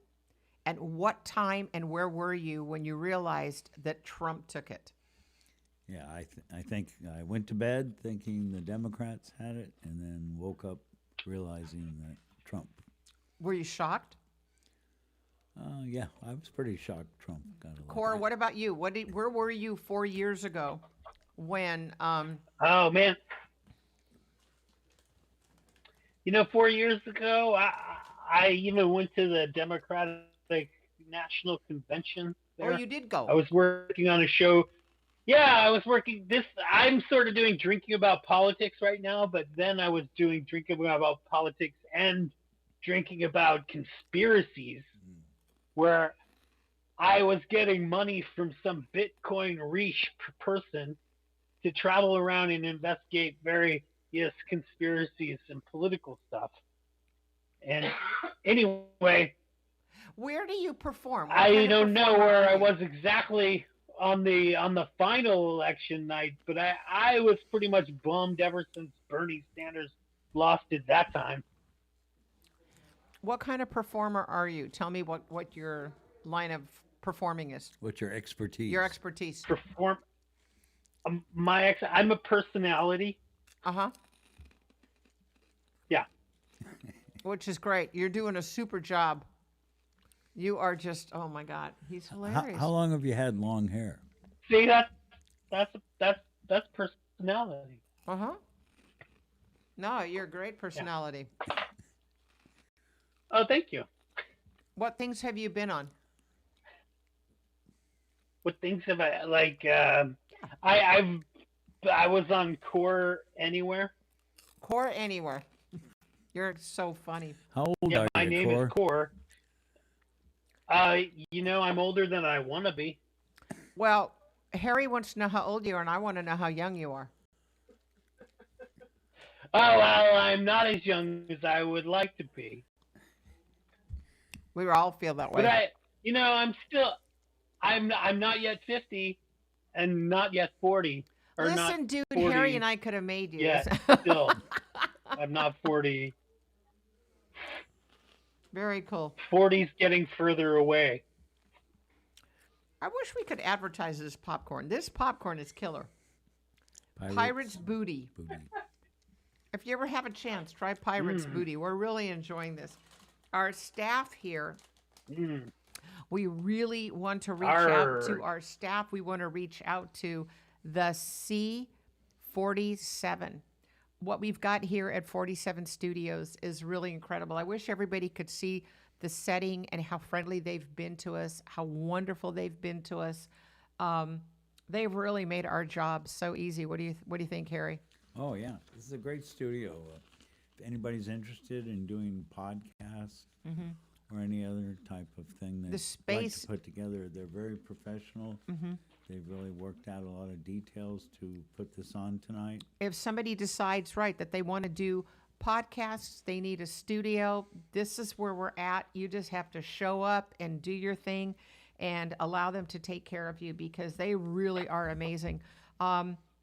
And what time and where were you when you realized that Trump took it? Yeah, I think I went to bed thinking the Democrats had it, and then woke up realizing that Trump. Were you shocked? Yeah, I was pretty shocked Trump got elected. Cor, what about you? Where were you 4 years ago when Oh man, 4 years ago, I even went to the Democratic National Convention Oh, there. you did I go. was working on a show. Yeah, I was working this. I'm sort of doing drinking about politics right now, but then I was doing drinking about politics and drinking about conspiracies, where I was getting money from some Bitcoin riche person to travel around and investigate various conspiracies and political stuff. And anyway, Where do you perform? What I kind of don't know performer where are I you? was exactly on the final election night, but I was pretty much bummed ever since Bernie Sanders lost it that time. What kind of performer are you? Tell me what your line of performing is. What's your expertise? Your expertise. Perform I'm a personality. Uh-huh. Yeah. Which is great. You're doing a super job. You are just, oh my God, he's hilarious. How long have you had long hair? See, that's personality. Uh-huh. No, you're a great personality. Oh, thank you. What things have you been on? What things have I like? I was on Core Anywhere. Core Anywhere. You're so funny. How old Yeah, are my you, name Cor? is Core. I'm older than I want to be. Well, Harry wants to know how old you are, and I want to know how young you are. Oh well, I'm not as young as I would like to be. We all feel that way. But I'm not yet 50, and not yet 40, or Listen, not dude, 40 Harry and I could have made you. yet. Still, I'm not 40. Very cool. 40's getting further away. I wish we could advertise this popcorn. This popcorn is killer. Pirate's Booty. If you ever have a chance, try Pirate's Booty. We're really enjoying this. Our staff here, we really want to reach out to our staff. We want to reach out to the C47. What we've got here at 47 Studios is really incredible. I wish everybody could see the setting and how friendly they've been to us, how wonderful they've been to us. They've really made our job so easy. What do you think, Harry? Oh yeah, this is a great studio. If anybody's interested in doing podcasts or any other type of thing that The like space- to put together, they're very professional. They've really worked out a lot of details to put this on tonight. If somebody decides, right, that they want to do podcasts, they need a studio, this is where we're at. You just have to show up and do your thing and allow them to take care of you because they really are amazing.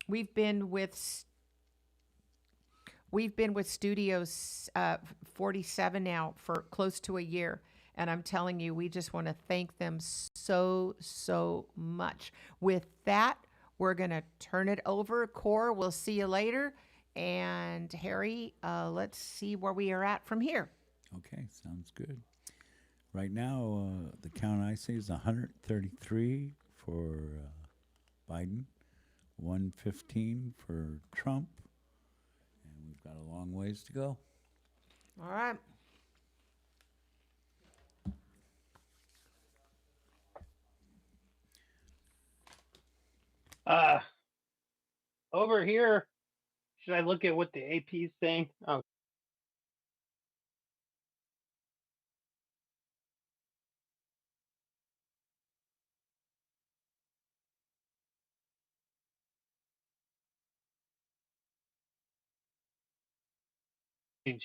We've been with Studios 47 now for close to a year. And I'm telling you, we just want to thank them so much. With that, we're going to turn it over. Core, we'll see you later. And Harry, let's see where we are at from here. Okay, sounds good. Right now, the count I see is 133 for Biden, 115 for Trump, and we've got a long ways to go. All right. Over here, should I look at what the AP's saying? Oh, changed.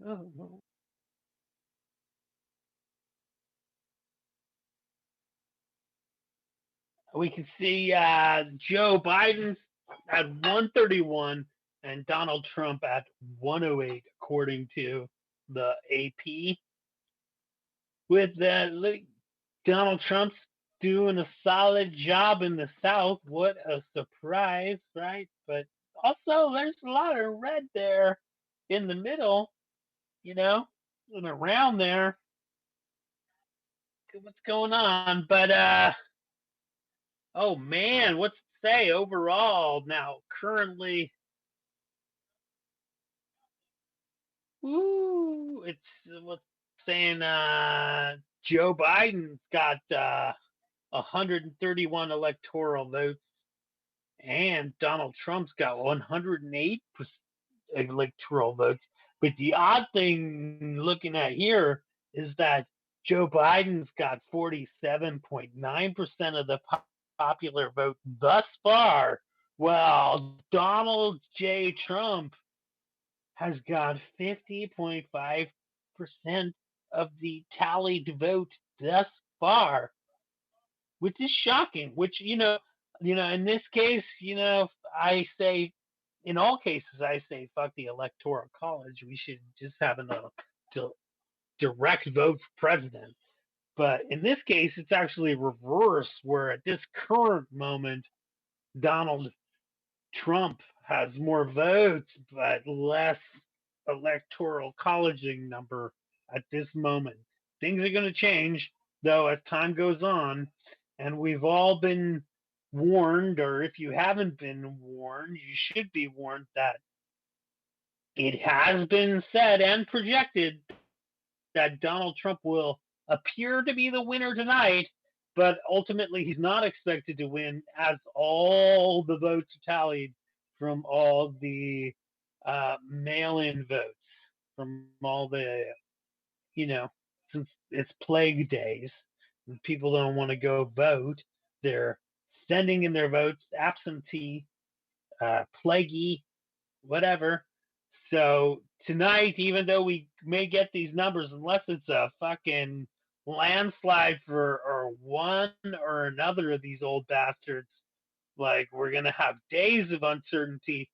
Oh, we can see Joe Biden at 131 and Donald Trump at 108, according to the AP. With that, Donald Trump's doing a solid job in the South. What a surprise, right? But also, there's a lot of red there in the middle, you know, and around there. What's going on? But oh man, what's to say overall now? Currently, it's what's saying Joe Biden's got 131 electoral votes, and Donald Trump's got 108 electoral votes. But the odd thing looking at here is that Joe Biden's got 47.9% of the popular vote thus far, while Donald J. Trump has got 50.5% of the tallied vote thus far, which is shocking. Which in this case, I say, in all cases, I say, fuck the electoral college. We should just have a direct vote for president. But in this case, it's actually reverse, where at this current moment, Donald Trump has more votes, but less electoral colleging number at this moment. Things are going to change, though, as time goes on. And we've all been warned, or if you haven't been warned, you should be warned that it has been said and projected that Donald Trump will appear to be the winner tonight, but ultimately he's not expected to win, as all the votes are tallied from all the mail-in votes, from all the, since it's plague days, and people don't want to go vote, they're sending in their votes absentee, plaguey, whatever. So tonight, even though we may get these numbers, unless it's a fucking landslide for or one or another of these old bastards, like, we're going to have days of uncertainty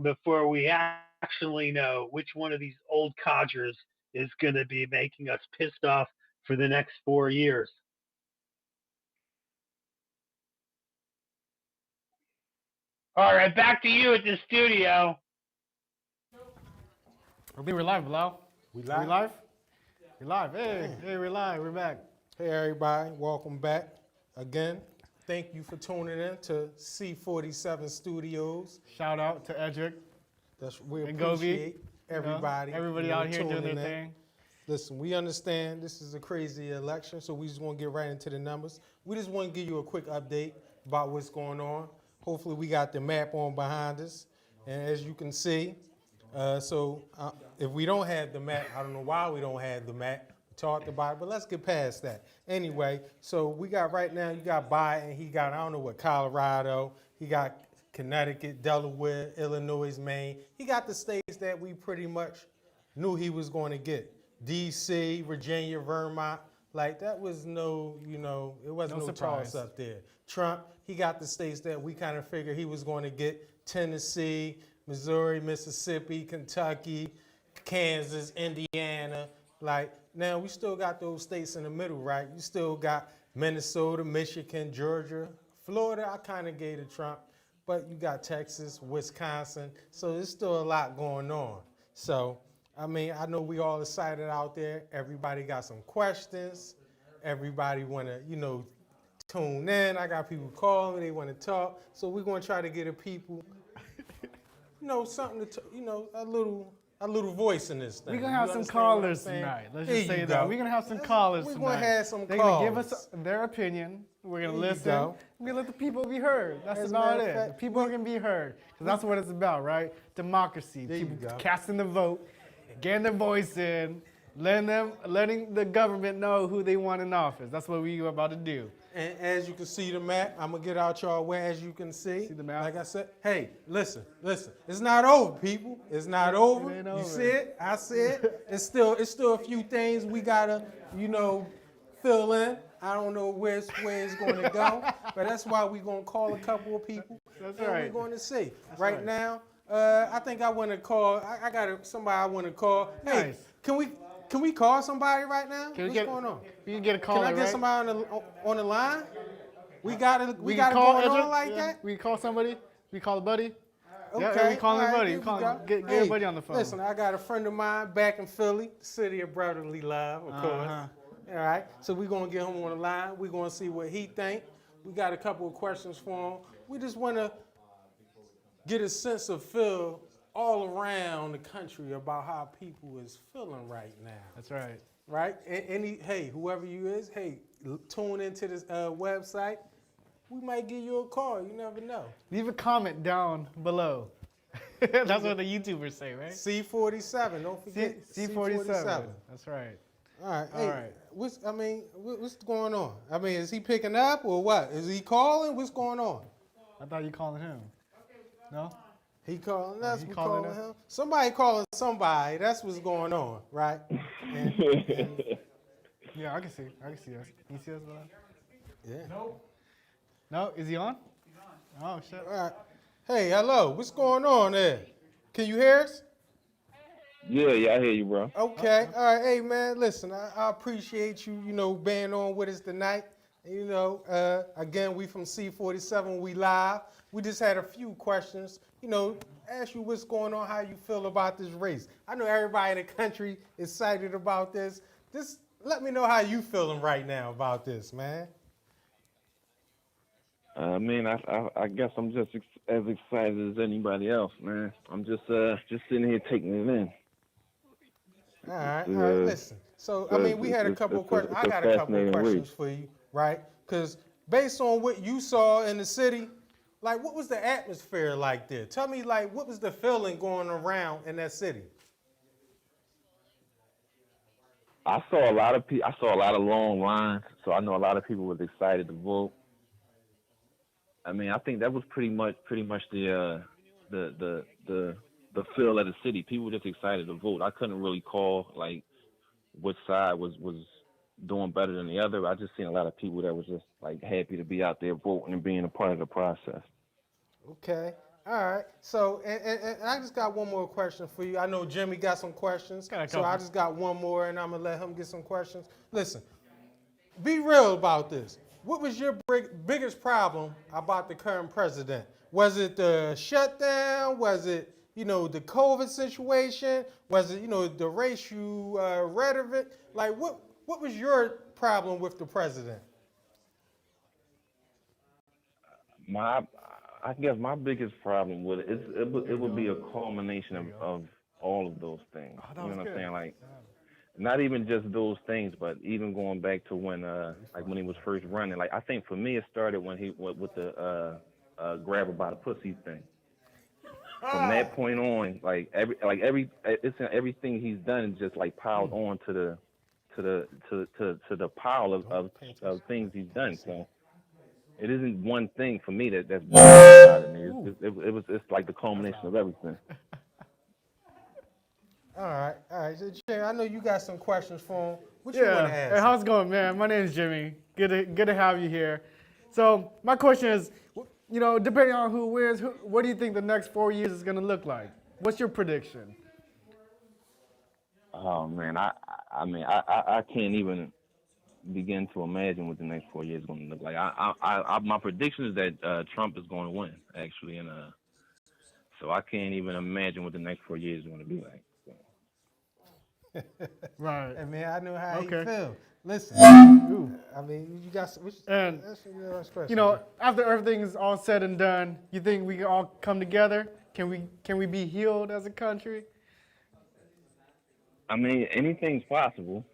before we actually know which one of these old codgers is going to be making us pissed off for the next 4 years. All right, back to you at the studio. I think we're live, Bilal. We Are we live? live? We're live. Hey, we're live. We're back. Hey, everybody. Welcome back again. Thank you for tuning in to C47 Studios. Shout out to Edric. We And Govi, appreciate everybody. Everybody out here doing their tuning in. thing. Listen, we understand this is a crazy election, so we just want to get right into the numbers. We just want to give you a quick update about what's going on. Hopefully, we got the map on behind us. And as you can see, if we don't have the map, I don't know why we don't have the map. We talked about it, but let's get past that. Anyway, so we got right now, you got Biden, he got, I don't know what, Colorado, he got Connecticut, Delaware, Illinois, Maine. He got the states that we pretty much knew he was going to get. D.C., Virginia, Vermont, like that was no, it wasn't no toss up there. Trump, he got the states that we kind of figured he was going to get. Tennessee, Missouri, Mississippi, Kentucky, Kansas, Indiana. Like, now we still got those states in the middle, right? You still got Minnesota, Michigan, Georgia, Florida. I kind of gave to Trump, but you got Texas, Wisconsin. So there's still a lot going on. So, I mean, I know we all excited out there. Everybody got some questions. Everybody want to, tune in. I got people calling me. They want to talk. So we're going to try to get the people, something to, a little voice in this thing. We're going to have some callers tonight. Let's just say that. We're going to have some callers tonight. We're going to have some They're callers. going to give us their opinion. We're going to listen. Go. We're going to let the people be heard. That's As a about matter it. of fact, The people are going to be heard. Because that's what it's about, right? Democracy. There you People go. casting the vote, getting their voice in, letting the government know who they want in office. That's what we're about to do. And as you can see the map, I'm going to get out y'all way, as you can see. See the map? Like I said, hey, listen. It's not over, people. It's not over. It ain't You over. see it? I see it. It's still a few things we got to, fill in. I don't know where it's going to go, but that's why we're going to call a couple of people. That's and right. We're going to see. That's Right right. now, I think I want to call. I got somebody I want to call. Hey, Nice. can we Can we call somebody right now? Can we What's get, going on? You can get a Can caller, I get right? somebody on the line? We got it. We can got it call going Edric? on like Yeah, that. We can call somebody. We call a buddy. Okay. Yeah, we call all a right, buddy. here We we call, go. get Hey, a buddy on the phone. Listen, I got a friend of mine back in Philly, the city of brotherly love, of course. All right. So we're gonna get him on the line. We're gonna see what he think. We got a couple of questions for him. We just wanna get a sense of feel all around the country about how people is feeling right now. That's right. Right? Hey, whoever you is, hey, tune into this website. We might give you a call. You never know. Leave a comment down below. That's what the YouTubers say, right? C47. Don't forget C47. That's right. All right. All Hey, right. what's going on? I mean, is he picking up or what? Is he calling? What's going on? I thought you calling him. No? He calling us. he We calling calling us? him. Somebody calling somebody. That's what's going on, right? And Yeah, I can see. I can see us. Can you see us, Bilal? yeah. No? Is he on? Oh, shit. All right. Hey, hello. What's going on there? Can you hear us? Yeah, I hear you, bro. Okay. All right. Hey, man, listen, I appreciate you, being on with us tonight. Again, we from C47, we live. We just had a few questions, ask you what's going on, how you feel about this race. I know everybody in the country is excited about this. Just let me know how you feeling right now about this, man. Man, I guess I'm just as excited as anybody else, man. I'm just sitting here taking it in. All right, listen. So, we had a couple of questions. I got a couple of questions for you, right? Because based on what you saw in the city, like, what was the atmosphere like there? Tell me, like, what was the feeling going around in that city? I saw a lot of I saw a lot of long lines, so I know a lot of people was excited to vote. I mean, I think that was pretty much the feel of the city. People were just excited to vote. I couldn't really call like which side was doing better than the other. I just seen a lot of people that was just like happy to be out there voting and being a part of the process. Okay. All right. So, and I just got one more question for you. I know Jimmy got some questions. So I just got one more, and I'm going to let him get some questions. Listen, be real about this. What was your biggest problem about the current president? Was it the shutdown? Was it, the COVID situation? Was it, the racial rhetoric? Like, what was your problem with the president? I guess my biggest problem with it would be a culmination of all of those things. You know what I'm saying? Like, not even just those things, but even going back to when he was first running. Like, I think for me it started when he went with the grab about a pussy thing. From that point on, everything he's done is just like piled on to the pile of things he's done. So it isn't one thing for me that's bothering me. It's like the culmination of everything. All right. So, Jay, I know you got some questions for him. What you want to ask? Hey, how's it going, man? My name is Jimmy. Good to have you here. So my question is, depending on who wins, what do you think the next 4 years is going to look like? What's your prediction? Oh man, I can't even begin to imagine what the next 4 years is going to look like. My prediction is that Trump is going to win, actually, and so I can't even imagine what the next 4 years is going to be like. So. Right. Hey, man, I know how you feel. Listen, you got some. And question. after everything is all said and done, you think we can all come together? Can we be healed as a country? I mean, anything's possible,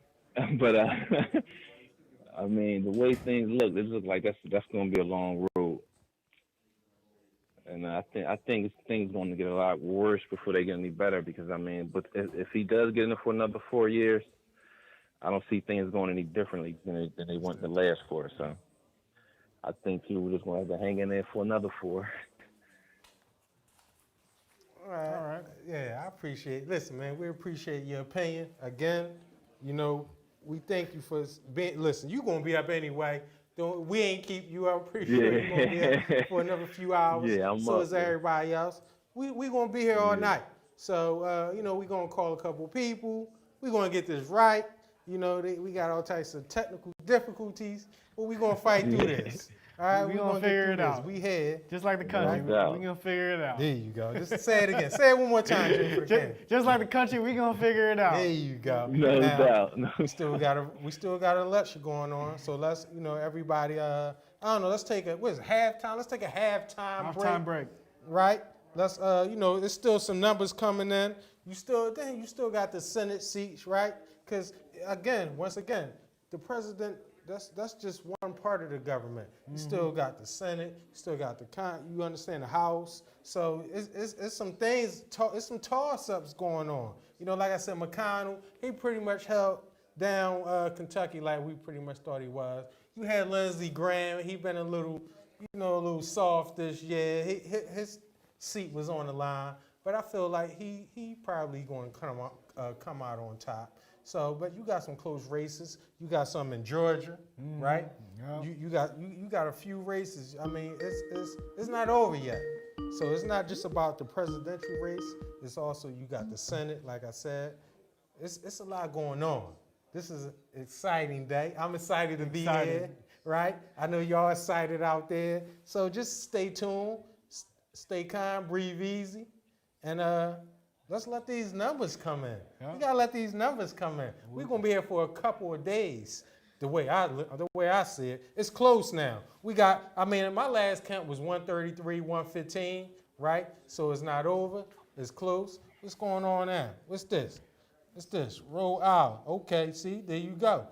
but I mean, the way things look, it looks like that's going to be a long road, and I think things going to get a lot worse before they get any better. Because but if he does get in it for another 4 years, I don't see things going any differently than they went the last 4. So I think people just going to have to hang in there for another 4. All right. Yeah, I appreciate it. Listen, man, we appreciate your opinion. Again, we thank you for being. Listen, you're going to be up anyway. We ain't keep you up. Pretty sure you're going to be up for another few hours. Yeah, I'm so up, is everybody else. We going to be here all night. So, we're going to call a couple people. We're going to get this right. You know, we got all types of technical difficulties, but we're going to fight through this. All right, We we're gonna going to get figure through it this. out. We here. Just like the country, doubt. we gonna figure it out. There you go. Just say it again. Say it one more time, Jay, for the camera. Just like the country, we gonna figure it out. There you go. No Now, doubt. No. we still got an election going on. So let's, everybody, I don't know, let's take halftime? Let's take a halftime break. Right? Let's, there's still some numbers coming in. You still got the Senate seats, right? Because once again, the president, that's just one part of the government. You still got the Senate, you still got you understand the House. So it's some things, it's some toss-ups going on. Like I said, McConnell, he pretty much held down Kentucky like we pretty much thought he was. You had Lindsey Graham, he been a little soft this year. His seat was on the line, but I feel like he probably going to come out on top. So, but you got some close races. You got some in Georgia, right? Yep. You got a few races. I mean, it's not over yet. So it's not just about the presidential race. It's also you got the Senate, like I said. It's a lot going on. This is an exciting day. I'm excited to be here, right? I know y'all excited out there. So just stay tuned, stay calm, breathe easy, and let's let these numbers come in. Yeah. We gotta let these numbers come in. We're gonna be here for a couple of days. The way I see it, it's close now. My last count was 133, 115, right? So it's not over. It's close. What's going on now? What's this? What's this? Roll out. Okay, see, there you go.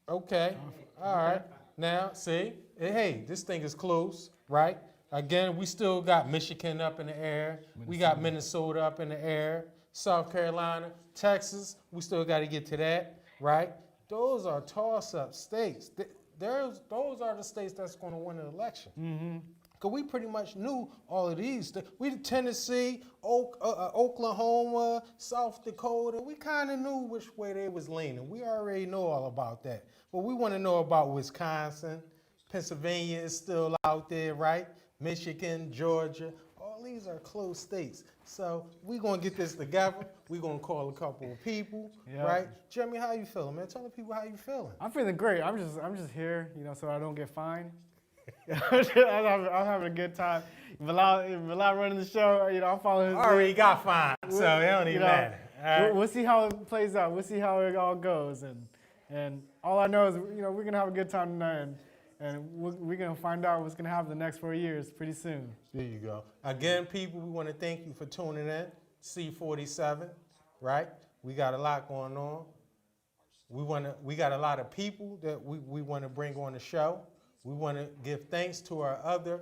Okay, all right. Now, see, hey, this thing is close, right? Again, we still got Michigan up in the air. We got Minnesota up in the air. South Carolina, Texas, we still got to get to that, right? Those are toss-up states. Those are the states that's going to win the election. Because we pretty much knew all of these. We Tennessee, Oklahoma, South Dakota, we kind of knew which way they was leaning. We already know all about that. But we want to know about Wisconsin. Pennsylvania is still out there, right? Michigan, Georgia, all these are close states. So we're going to get this together. We're going to call a couple of people, right? Jeremy, how you feeling, man? Tell the people how you feeling. I'm feeling great. I'm just here, so I don't get fined. I'm having a good time. Bilal running the show, I'm following his lead. Already got fined, so it don't even matter. Right? We'll see how it plays out. We'll see how it all goes. And all I know is, we're going to have a good time tonight. And we're going to find out what's going to happen the next 4 years pretty soon. There you go. Again, people, we want to thank you for tuning in. C47, right? We got a lot going on. We got a lot of people that we want to bring on the show. We want to give thanks to our other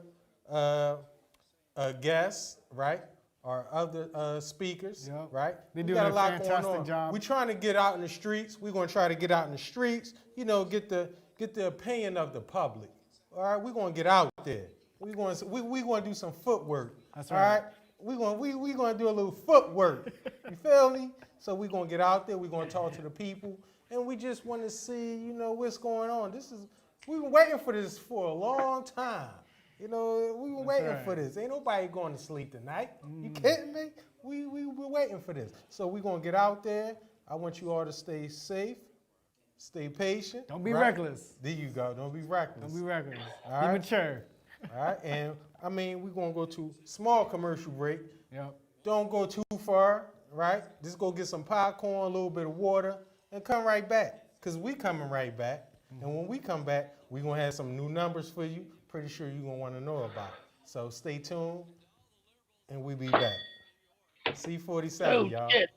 guests, right? Our other speakers, right? They're We doing got a lot going fantastic on. job. We're trying to get out in the streets. We're going to try to get out in the streets, get the opinion of the public. All right, we're going to get out there. We're going to do some footwork. That's all right. We're going to do a little footwork. You feel me? So we're going to get out there. We're going to talk to the people. And we just want to see, what's going on. We've been waiting for this for a long time. We've been waiting for this. Ain't nobody going to sleep tonight. You kidding me? We're waiting for this. So we're going to get out there. I want you all to stay safe. Stay patient. Don't be reckless. There you go. Don't be reckless. Don't be reckless. All Be right. mature. All right. And we're going to go to small commercial break. Yep. Don't go too far, right? Just go get some popcorn, a little bit of water, and come right back. Because we coming right back. And when we come back, we're going to have some new numbers for you. Pretty sure you're going to want to know about it. So stay tuned, and we'll be back. C47, y'all. Shit.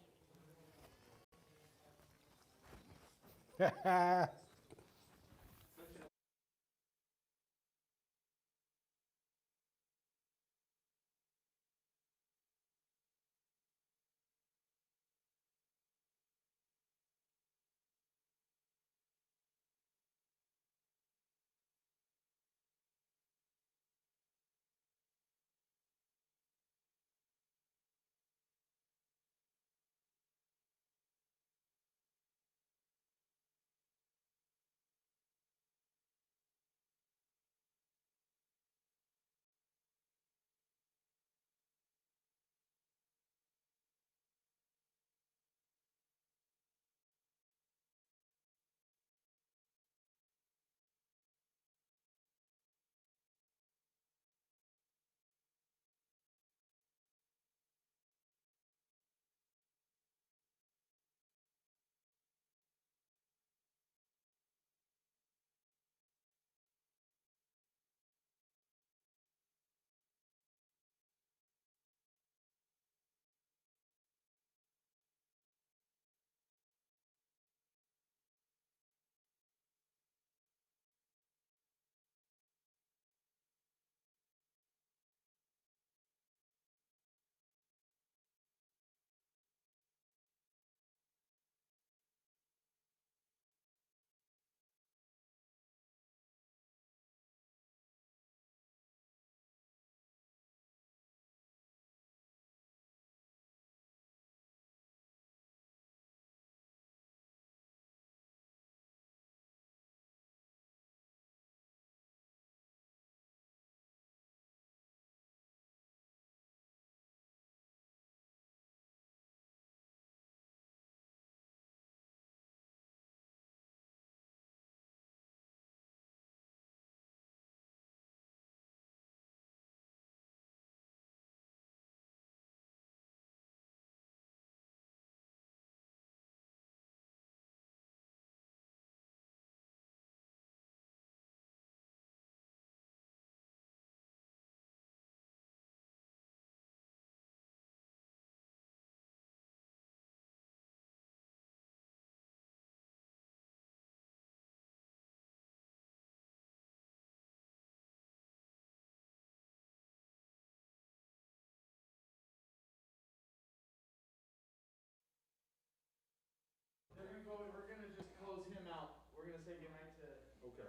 say goodnight to. Okay.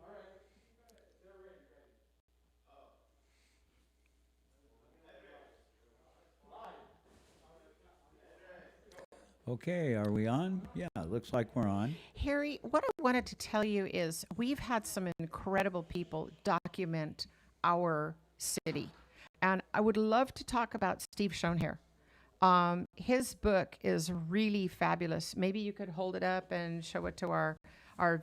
All right. They're ready. Okay, are we on? Yeah, it looks like we're on. Harry, what I wanted to tell you is we've had some incredible people document our city. And I would love to talk about Steve Schoenherr. His book is really fabulous. Maybe you could hold it up and show it to our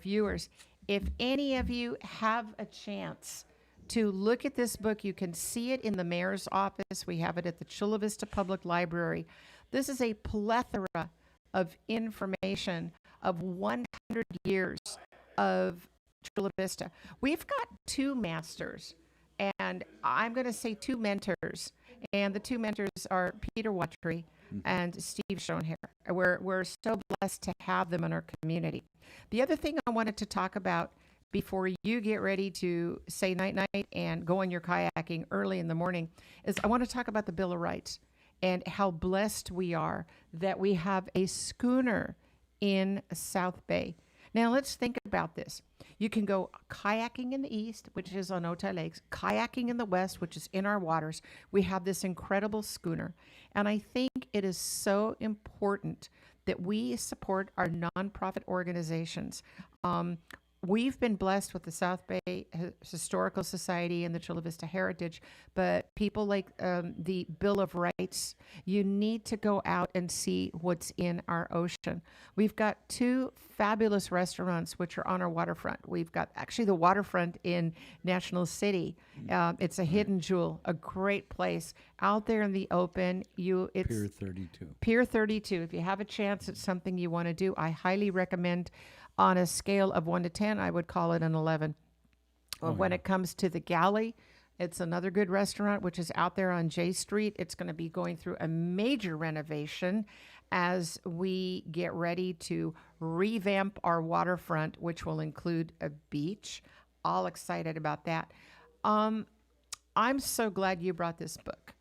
viewers. If any of you have a chance to look at this book, you can see it in the mayor's office. We have it at the Chula Vista Public Library. This is a plethora of information of 100 years of Chula Vista. We've got two masters, and I'm going to say two mentors. And the two mentors are Peter Watry and Steve Schoenherr. We're so blessed to have them in our community. The other thing I wanted to talk about before you get ready to say night-night and go on your kayaking early in the morning is I want to talk about the Bill of Rights and how blessed we are that we have a schooner in South Bay. Now let's think about this. You can go kayaking in the east, which is on Otay Lakes, kayaking in the west, which is in our waters. We have this incredible schooner. And I think it is so important that we support our nonprofit organizations. We've been blessed with the South Bay Historical Society and the Chula Vista Heritage, but people like the Bill of Rights, you need to go out and see what's in our ocean. We've got two fabulous restaurants which are on our waterfront. We've got actually the waterfront in National City. It's a hidden jewel, a great place out there in the open. It's Pier 32. Pier 32. If you have a chance, it's something you want to do. I highly recommend. On a scale of 1 to 10, I would call it an 11. When it comes to the Galley, it's another good restaurant, which is out there on J Street. It's going to be going through a major renovation as we get ready to revamp our waterfront, which will include a beach. All excited about that. I'm so glad you brought this book.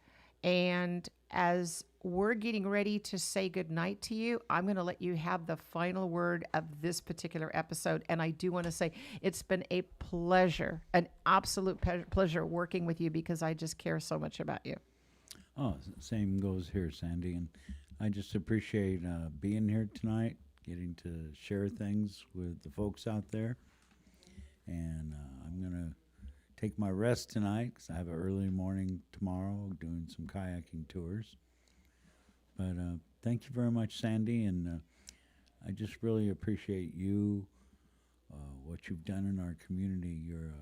And as we're getting ready to say goodnight to you, I'm going to let you have the final word of this particular episode. And I do want to say it's been a pleasure, an absolute pleasure working with you because I just care so much about you. Oh, same goes here, Sandy. And I just appreciate being here tonight, getting to share things with the folks out there. And I'm going to take my rest tonight because I have an early morning tomorrow doing some kayaking tours. But thank you very much, Sandy, and I just really appreciate you, what you've done in our community. You're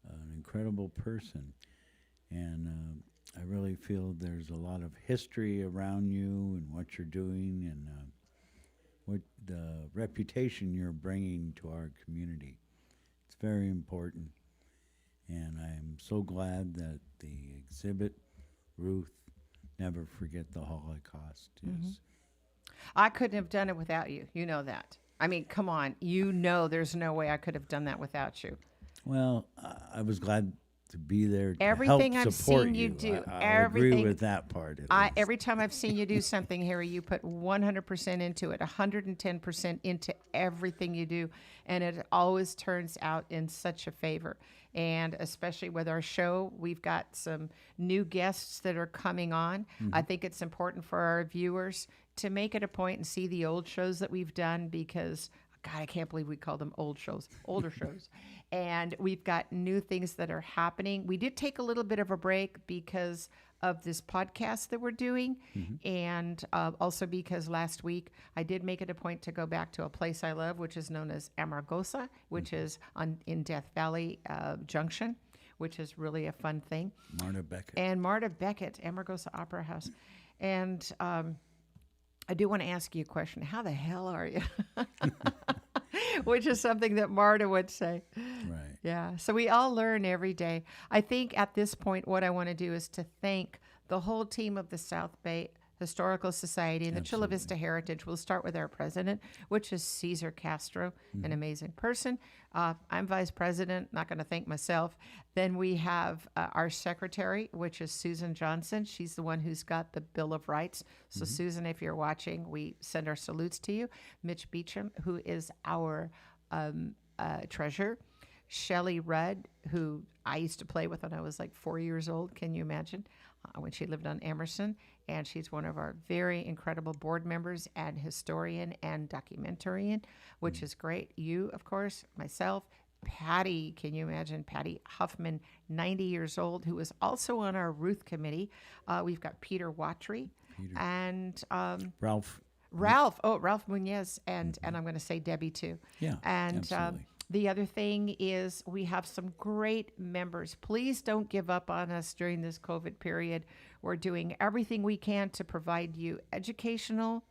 an incredible person, and I really feel there's a lot of history around you and what you're doing and what the reputation you're bringing to our community. It's very important, and I'm so glad that the exhibit, Ruth, Never Forget the Holocaust is. I couldn't have done it without you. You know that. I mean, come on. You know there's no way I could have done that without you. Well, I was glad to be there to Everything help I've support seen you do, I everything- agree with that part. at least. Every time I've seen you do something, Harry, you put 100% into it, 110% into everything you do, and it always turns out in such a favor. And especially with our show, we've got some new guests that are coming on. I think it's important for our viewers to make it a point and see the old shows that we've done because, God, I can't believe we call them old shows, older shows. And we've got new things that are happening. We did take a little bit of a break because of this podcast that we're doing. And also because last week I did make it a point to go back to a place I love, which is known as Amargosa, which is in Death Valley Junction, which is really a fun thing. Marta Beckett. And Marta Beckett, Amargosa Opera House. And I do want to ask you a question. How the hell are you? Which is something that Marta would say. Right. Yeah. So we all learn every day. I think at this point, what I want to do is to thank the whole team of the South Bay Historical Society and the Chula Absolutely. Vista Heritage. We'll start with our president, which is Cesar Castro, an amazing person. I'm vice president, not going to thank myself. Then we have our secretary, which is Susan Johnson. She's the one who's got the Bill of Rights. So, Susan, if you're watching, we send our salutes to you. Mitch Beecham, who is our treasurer. Shelley Rudd, who I used to play with when I was like 4 years old. Can you imagine? When she lived on Emerson. And she's one of our very incredible board members and historian and documentarian, which is great. You, of course, myself, Patty, can you imagine? Patty Huffman, 90 years old, who is also on our Ruth committee. We've got Peter Watry and Ralph. Ralph. Oh, Ralph Munoz. And I'm going to say Debbie too. Yeah, And absolutely. the other thing is we have some great members. Please don't give up on us during this COVID period. We're doing everything we can to provide you educational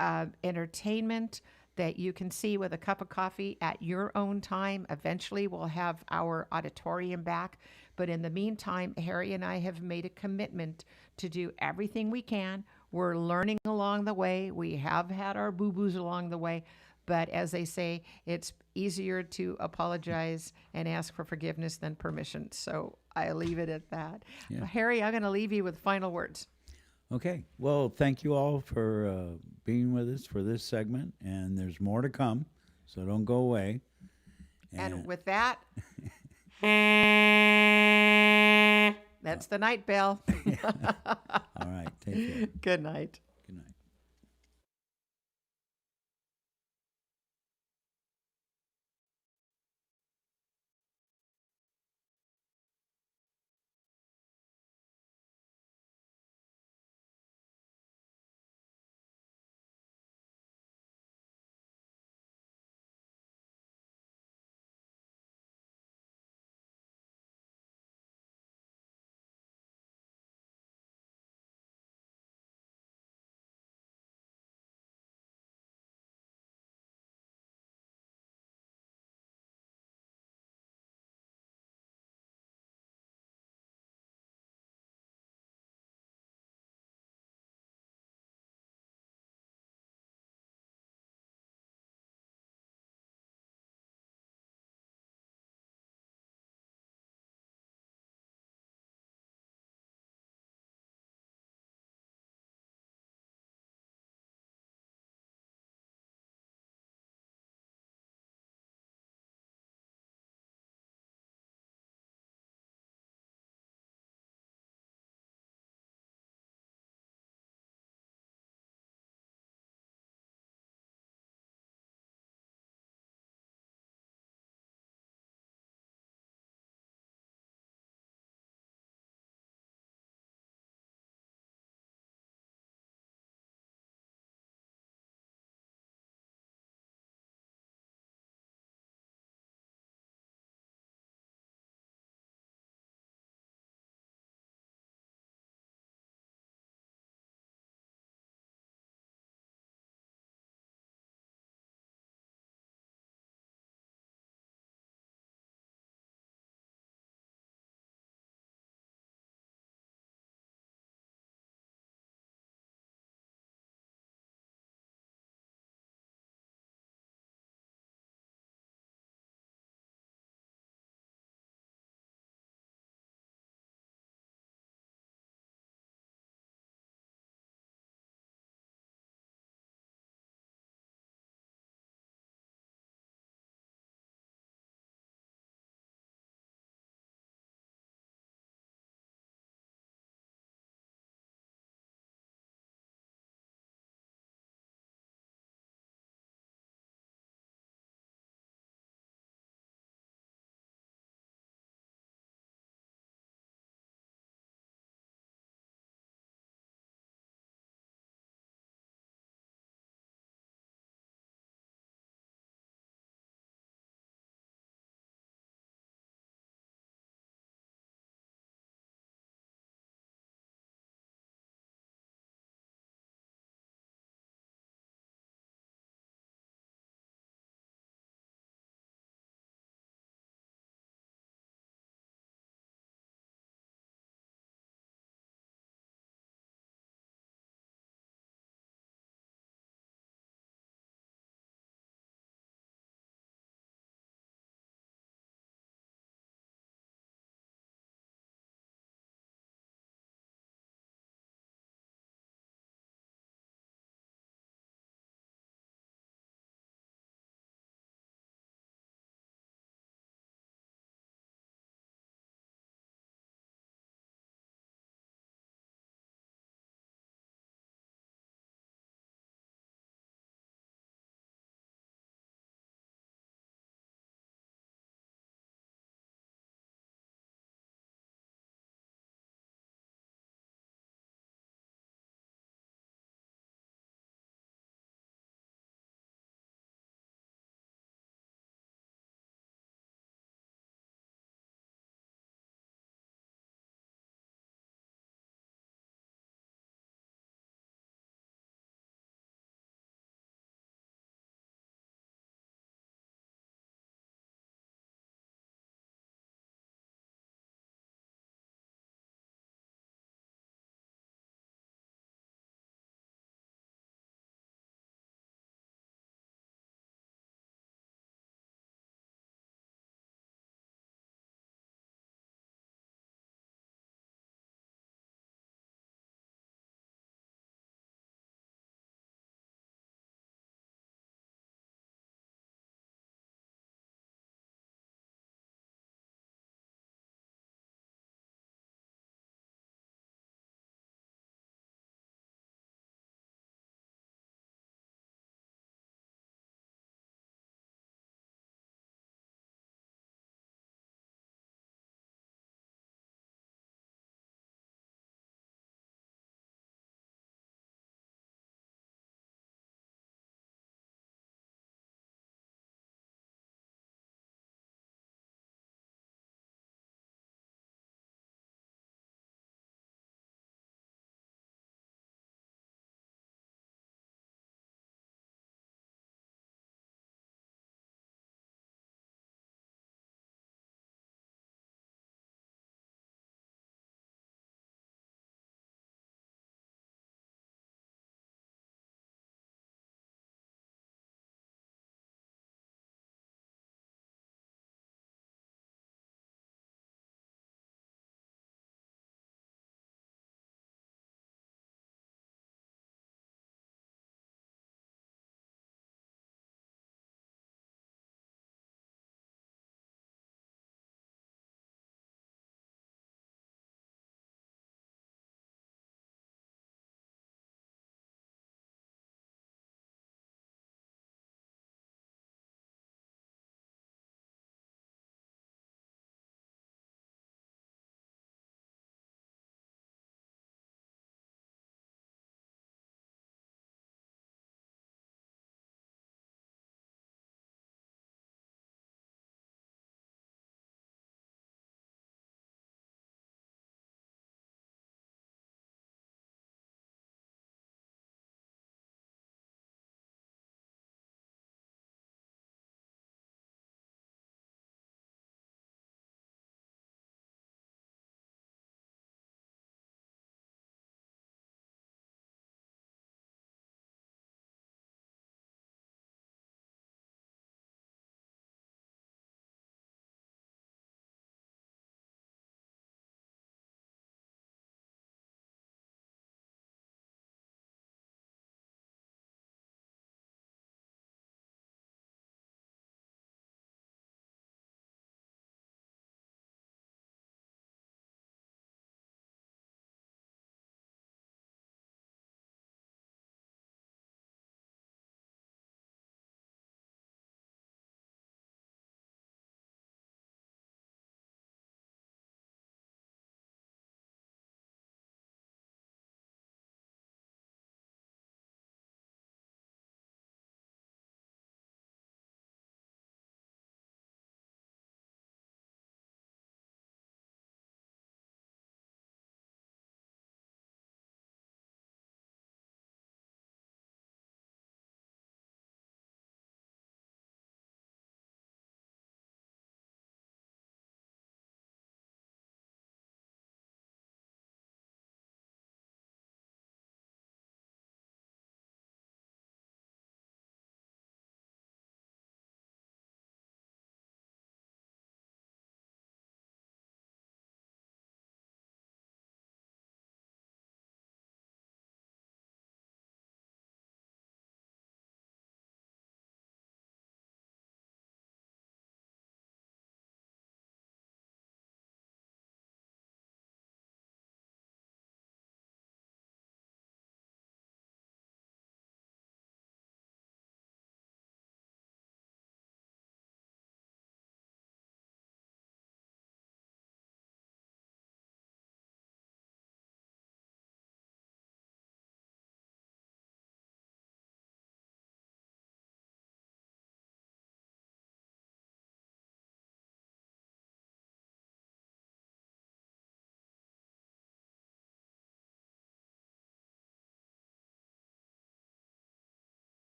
entertainment that you can see with a cup of coffee at your own time. Eventually, we'll have our auditorium back. But in the meantime, Harry and I have made a commitment to do everything we can. We're learning along the way. We have had our boo-boos along the way. But as they say, it's easier to apologize and ask for forgiveness than permission. So I leave it at that. Yeah. Harry, I'm going to leave you with final words. Okay. Well, thank you all for being with us for this segment, and there's more to come, so don't go away. And with that, that's the night bell. All right. Take care. Good night. Good night.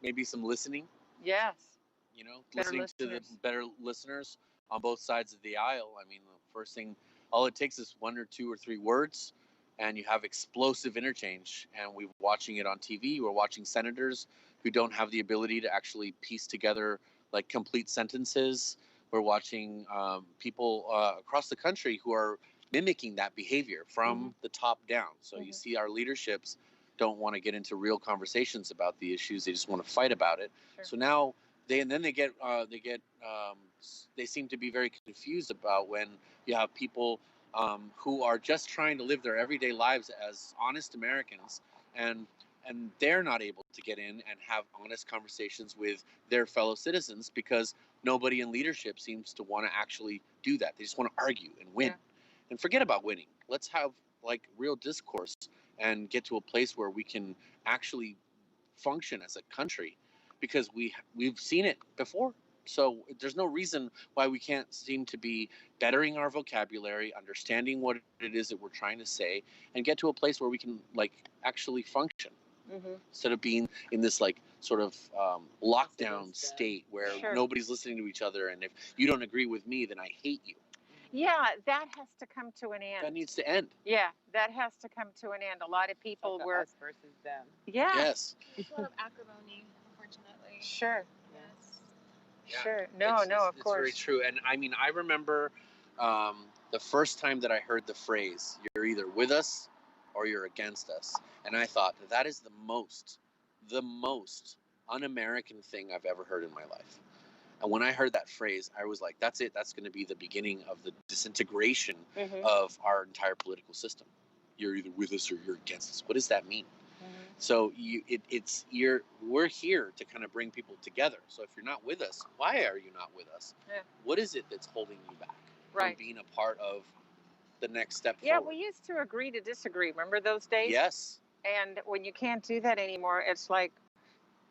maybe some listening, Yes. you know, Better listening to the listeners. better listeners on both sides of the aisle. I mean, the first thing, all it takes is 1 or 2 or 3 words, and you have explosive interchange. And we're watching it on TV. We're watching senators who don't have the ability to actually piece together like complete sentences. We're watching people across the country who are mimicking that behavior from the top down. So you see our leaderships don't want to get into real conversations about the issues. They just want to fight about it. Sure. So now they seem to be very confused about when you have people who are just trying to live their everyday lives as honest Americans, and they're not able to get in and have honest conversations with their fellow citizens because nobody in leadership seems to want to actually do that. They just want to argue and win. Yeah. And forget about winning. Let's have like real discourse and get to a place where we can actually function as a country, because we've seen it before. So there's no reason why we can't seem to be bettering our vocabulary, understanding what it is that we're trying to say, and get to a place where we can like actually function instead of being in this like sort of lockdown state where Sure. nobody's listening to each other, and if you don't agree with me, then I hate you. Yeah, that has to come to an end. That needs to end. Yeah, that has to come to an end. A lot of people Like were. us versus them. Yeah. Yes. There's a lot of acrimony, unfortunately. Sure. Yes. Yeah, Sure. No, of it's course. very true. And I mean, I remember the first time that I heard the phrase, "You're either with us or you're against us," and I thought that is the most un-American thing I've ever heard in my life. And when I heard that phrase, I was like, "That's it. That's going to be the beginning of the disintegration of our entire political system. You're either with us or you're against us." What does that mean? So we're here to kind of bring people together. So if you're not with us, why are you not with us? Yeah. What is it that's holding you back Right. from being a part of the next step Yeah, forward? we used to agree to disagree. Remember those days? Yes. And when you can't do that anymore, it's like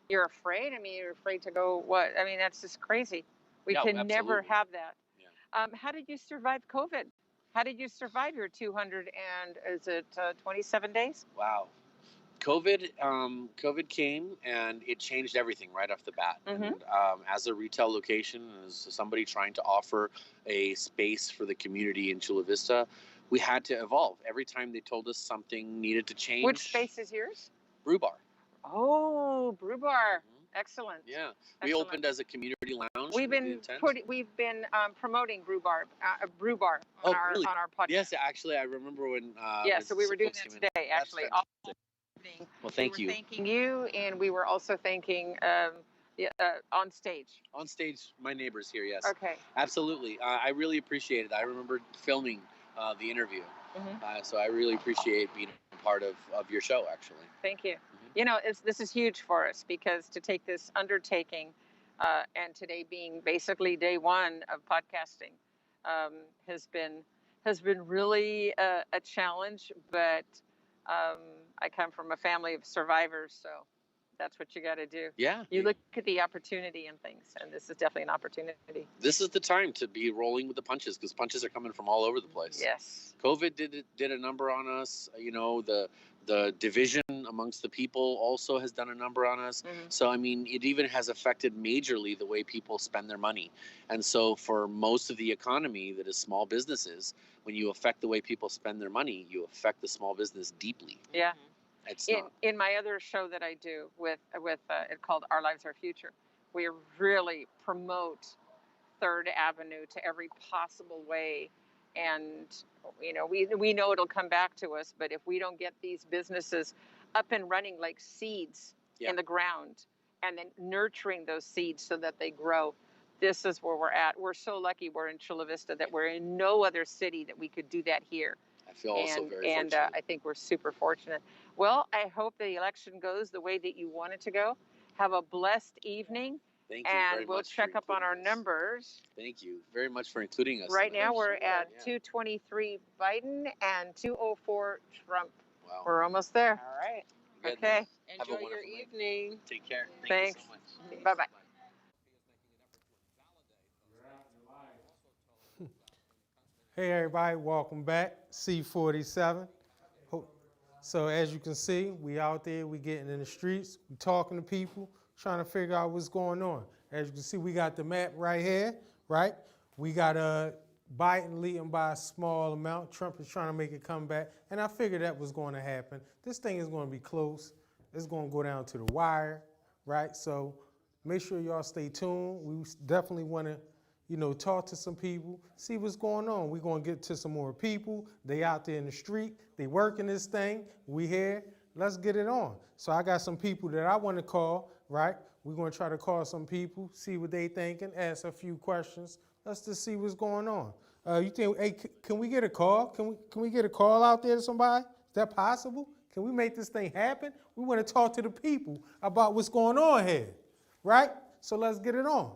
you're afraid. I mean, you're afraid to go. What? I mean, that's just crazy. We Yeah, can never absolutely. have that. Yeah. How did you survive COVID? How did you survive your 200 and is it 27 days? Wow. COVID came and it changed everything right off the bat. And as a retail location, as somebody trying to offer a space for the community in Chula Vista, we had to evolve. Every time they told us something needed to change. Which space is yours? Brew Bar. Oh, Brew Bar. Excellent. Yeah, we Excellent. opened as a community lounge. We've with the been intent. promoting Brew Bar Oh, on our really? on our podcast. Yes, actually, I remember when. Yeah, when so we were doing folks that came in. today, That's actually. fantastic. Well, thank we you. were thanking you, and we were also thanking on stage. On stage, my neighbors here. Yes. Okay. Absolutely. I really appreciate it. I remember filming the interview, so I really appreciate being a part of your show. Actually. Thank you. You know, this is huge for us because to take this undertaking, and today being basically day one of podcasting, has been really a challenge. But I come from a family of survivors, so that's what you got to do. Yeah. You look at the opportunity and things, and this is definitely an opportunity. This is the time to be rolling with the punches, because punches are coming from all over the place. Yes. COVID did a number on us. You know, the division amongst the people also has done a number on us. So I mean, it even has affected majorly the way people spend their money. And so for most of the economy that is small businesses, when you affect the way people spend their money, you affect the small business deeply. Yeah. It's not. In my other show that I do with it called Our Lives Our Future, we really promote Third Avenue to every possible way. And you know, we know it'll come back to us, but if we don't get these businesses up and running like seeds in the ground, and then nurturing those seeds so that they grow, this is where we're at. We're so lucky we're in Chula Vista, that we're in no other city that we could do that here. I feel also very and fortunate. I think we're super fortunate. Well, I hope the election goes the way that you want it to go. Have a blessed evening. Thank you very And we'll much for check up on our including us. numbers. Thank you very much for including us. Right in now that. we're at Yeah. 223 Biden and 204 Trump. Wow. We're almost there. All right. Good. Okay. Have a Enjoy your wonderful night. evening. Take care. Thanks. Thank you so much. Bye-bye. Hey everybody, welcome back. C47. So as you can see, we out there, we getting in the streets, we talking to people, trying to figure out what's going on. As you can see, we got the map right here, right? We got Biden leading by a small amount. Trump is trying to make it come back, and I figured that was going to happen. This thing is going to be close. It's going to go down to the wire, right? So make sure y'all stay tuned. We definitely want to, talk to some people, see what's going on. We're going to get to some more people. They out there in the street. They working this thing. We here. Let's get it on. So I got some people that I want to call, right? We're going to try to call some people, see what they thinking, ask a few questions. Let's just see what's going on. You think, hey, can we get a call? Can we get a call out there to somebody? Is that possible? Can we make this thing happen? We want to talk to the people about what's going on here, right? So let's get it on.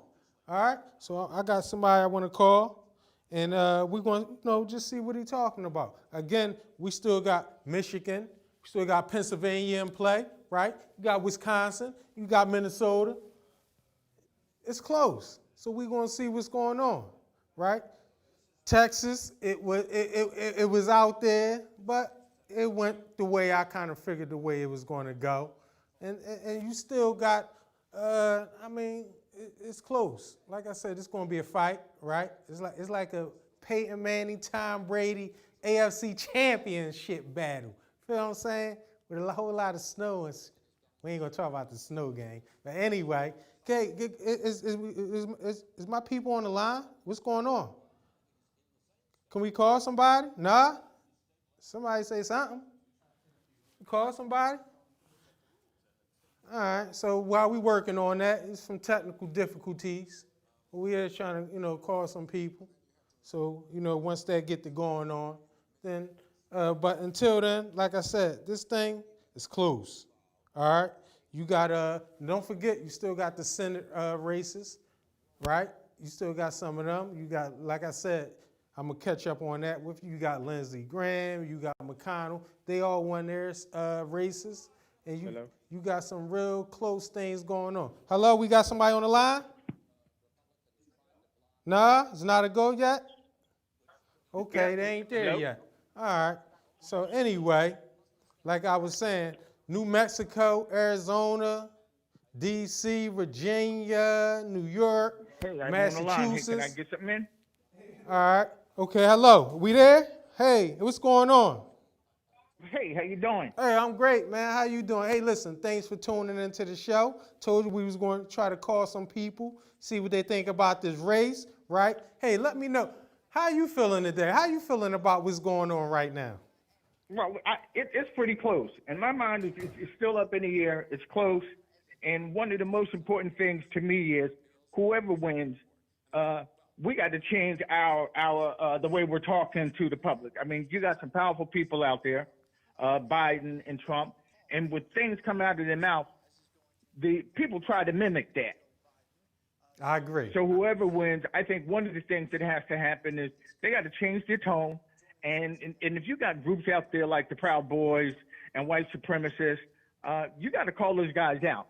All right? So I got somebody I want to call, and we're going to, just see what he's talking about. Again, we still got Michigan. We still got Pennsylvania in play, right? You got Wisconsin. You got Minnesota. It's close. So we're going to see what's going on, right? Texas, it was out there, but it went the way I kind of figured the way it was going to go. And you still got, it's close. Like I said, it's going to be a fight, right? It's like a Peyton Manning, Tom Brady, AFC championship battle. Feel what I'm saying? With a whole lot of snow. We ain't going to talk about the snow game. But anyway, okay, is my people on the line? What's going on? Can we call somebody? Nah? Somebody say something. Call somebody? All right, so while we working on that, it's some technical difficulties. We are trying to, call some people. So, once that get to going on, then, but until then, like I said, this thing is close. All right? You got, don't forget, you still got the Senate races, right? You still got some of them. You got, like I said, I'm going to catch up on that with you. You got Lindsey Graham, you got McConnell. They all won their races. And you got some real close things going on. Hello, we got somebody on the line? Nah, it's not a go yet? Okay, they ain't there yet. All right. So anyway, like I was saying, New Mexico, Arizona, D.C., Virginia, New York, Massachusetts. Can I get something in? All right. Okay, hello. We there? Hey, what's going on? Hey, how you doing? Hey, I'm great, man. How you doing? Hey, listen, thanks for tuning into the show. Told you we was going to try to call some people, see what they think about this race, right? Hey, let me know. How you feeling today? How you feeling about what's going on right now? Well, it's pretty close. In my mind, it's still up in the air. It's close. And one of the most important things to me is whoever wins, we got to change our the way we're talking to the public. I mean, you got some powerful people out there, Biden and Trump, and with things coming out of their mouth, the people try to mimic that. I agree. So whoever wins, I think one of the things that has to happen is they got to change their tone. And if you got groups out there like the Proud Boys and white supremacists, you got to call those guys out.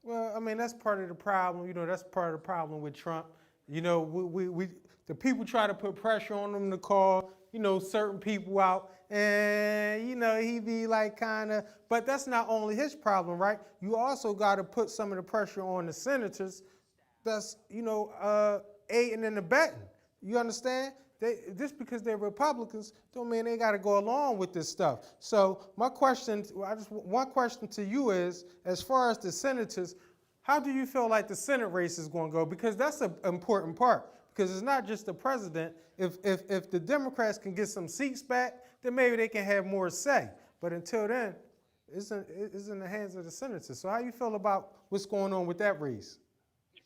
Well, I mean, that's part of the problem. That's part of the problem with Trump. The people try to put pressure on him to call, certain people out. And, he be like kind of, but that's not only his problem, right? You also got to put some of the pressure on the senators that's, aiding and abetting. You understand? Just because they're Republicans don't mean they got to go along with this stuff. So one question to you is, as far as the senators, how do you feel like the Senate race is going to go? Because that's an important part. Because it's not just the president. If the Democrats can get some seats back, then maybe they can have more say. But until then, it's in the hands of the senators. So how you feel about what's going on with that race?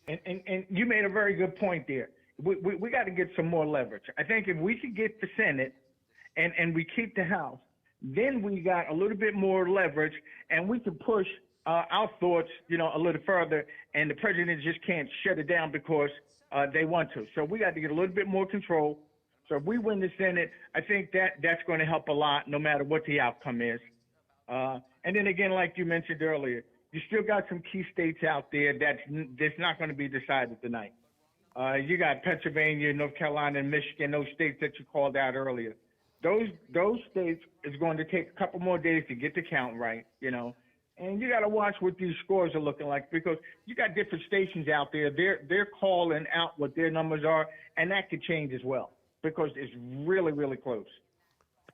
And you made a very good point there. We got to get some more leverage. I think if we could get the Senate and we keep the House, then we got a little bit more leverage and we can push our thoughts, a little further, and the president just can't shut it down because they want to. So we got to get a little bit more control. So if we win the Senate, I think that's going to help a lot no matter what the outcome is. And then again, like you mentioned earlier, you still got some key states out there that's not going to be decided tonight. You got Pennsylvania, North Carolina, and Michigan, those states that you called out earlier. Those states is going to take a couple more days to get the count right, And you got to watch what these scores are looking like, because you got different stations out there. They're calling out what their numbers are, and that could change as well because it's really, really close.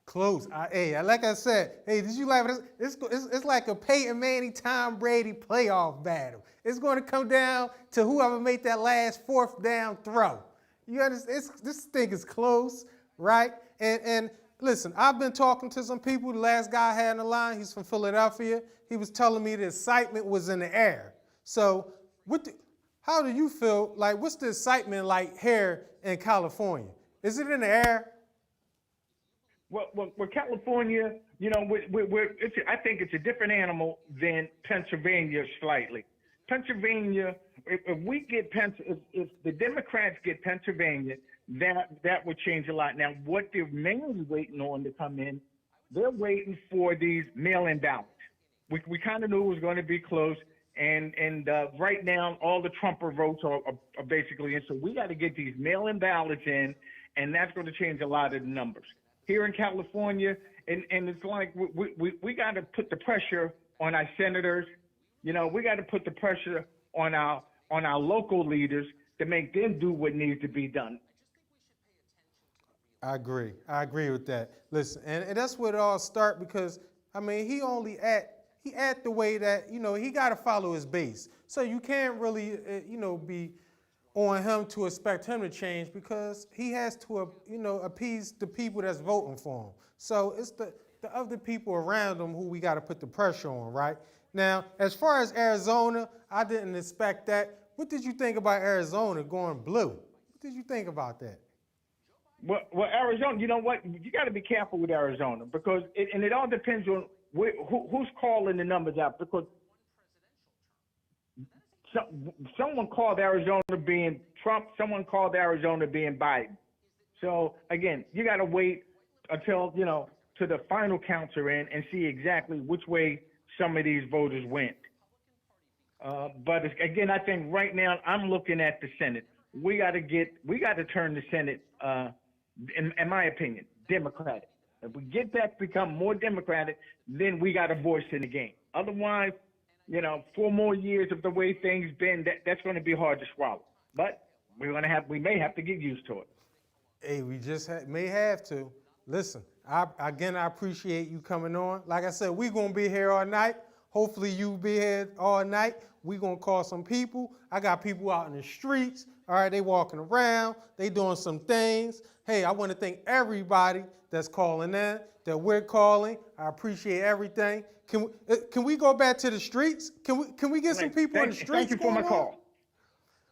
Close. Hey, like I said, hey, did you laugh? It's like a Peyton Manning, Tom Brady playoff battle. It's going to come down to whoever made that last fourth down throw. You understand? This thing is close, right? And listen, I've been talking to some people. The last guy I had on the line, he's from Philadelphia. He was telling me the excitement was in the air. So how do you feel? Like, what's the excitement like here in California? Is it in the air? Well, California, you know, I think it's a different animal than Pennsylvania slightly. Pennsylvania, if we get if the Democrats get Pennsylvania, that would change a lot. Now, what they're mainly waiting on to come in, they're waiting for these mail-in ballots. We kind of knew it was going to be close, and right now all the Trumper votes are basically in. So we got to get these mail-in ballots in, and that's going to change a lot of the numbers. Here in California, and it's like we got to put the pressure on our senators. You know, we got to put the pressure on our local leaders to make them do what needs to be done. I agree with that. Listen, and that's where it all starts, because I mean he act the way that, you know, he got to follow his base. So you can't really be on him to expect him to change, because he has to appease the people that's voting for him. So it's the other people around him who we got to put the pressure on, right? Now, as far as Arizona, I didn't expect that. What did you think about Arizona going blue? What did you think about that? Well, Arizona, you know what? You got to be careful with Arizona, because it all depends on who's calling the numbers out, because someone called Arizona being Trump, someone called Arizona being Biden. So again, you got to wait until, to the final counts are in and see exactly which way some of these voters went. But again, I think right now I'm looking at the Senate. We got to turn the Senate, in my opinion, Democratic. If we get that to become more Democratic, then we got a voice in the game. Otherwise, 4 more years of the way things been, that's going to be hard to swallow. But we may have to get used to it. Hey, we just may have to. Listen, I appreciate you coming on. Like I said, we're going to be here all night. Hopefully you be here all night. We're going to call some people. I got people out in the streets. All right, they walking around. They doing some things. Hey, I want to thank everybody that's calling in, that we're calling. I appreciate everything. Can we go back to the streets? Can we get some people in the streets? Thank you for my call.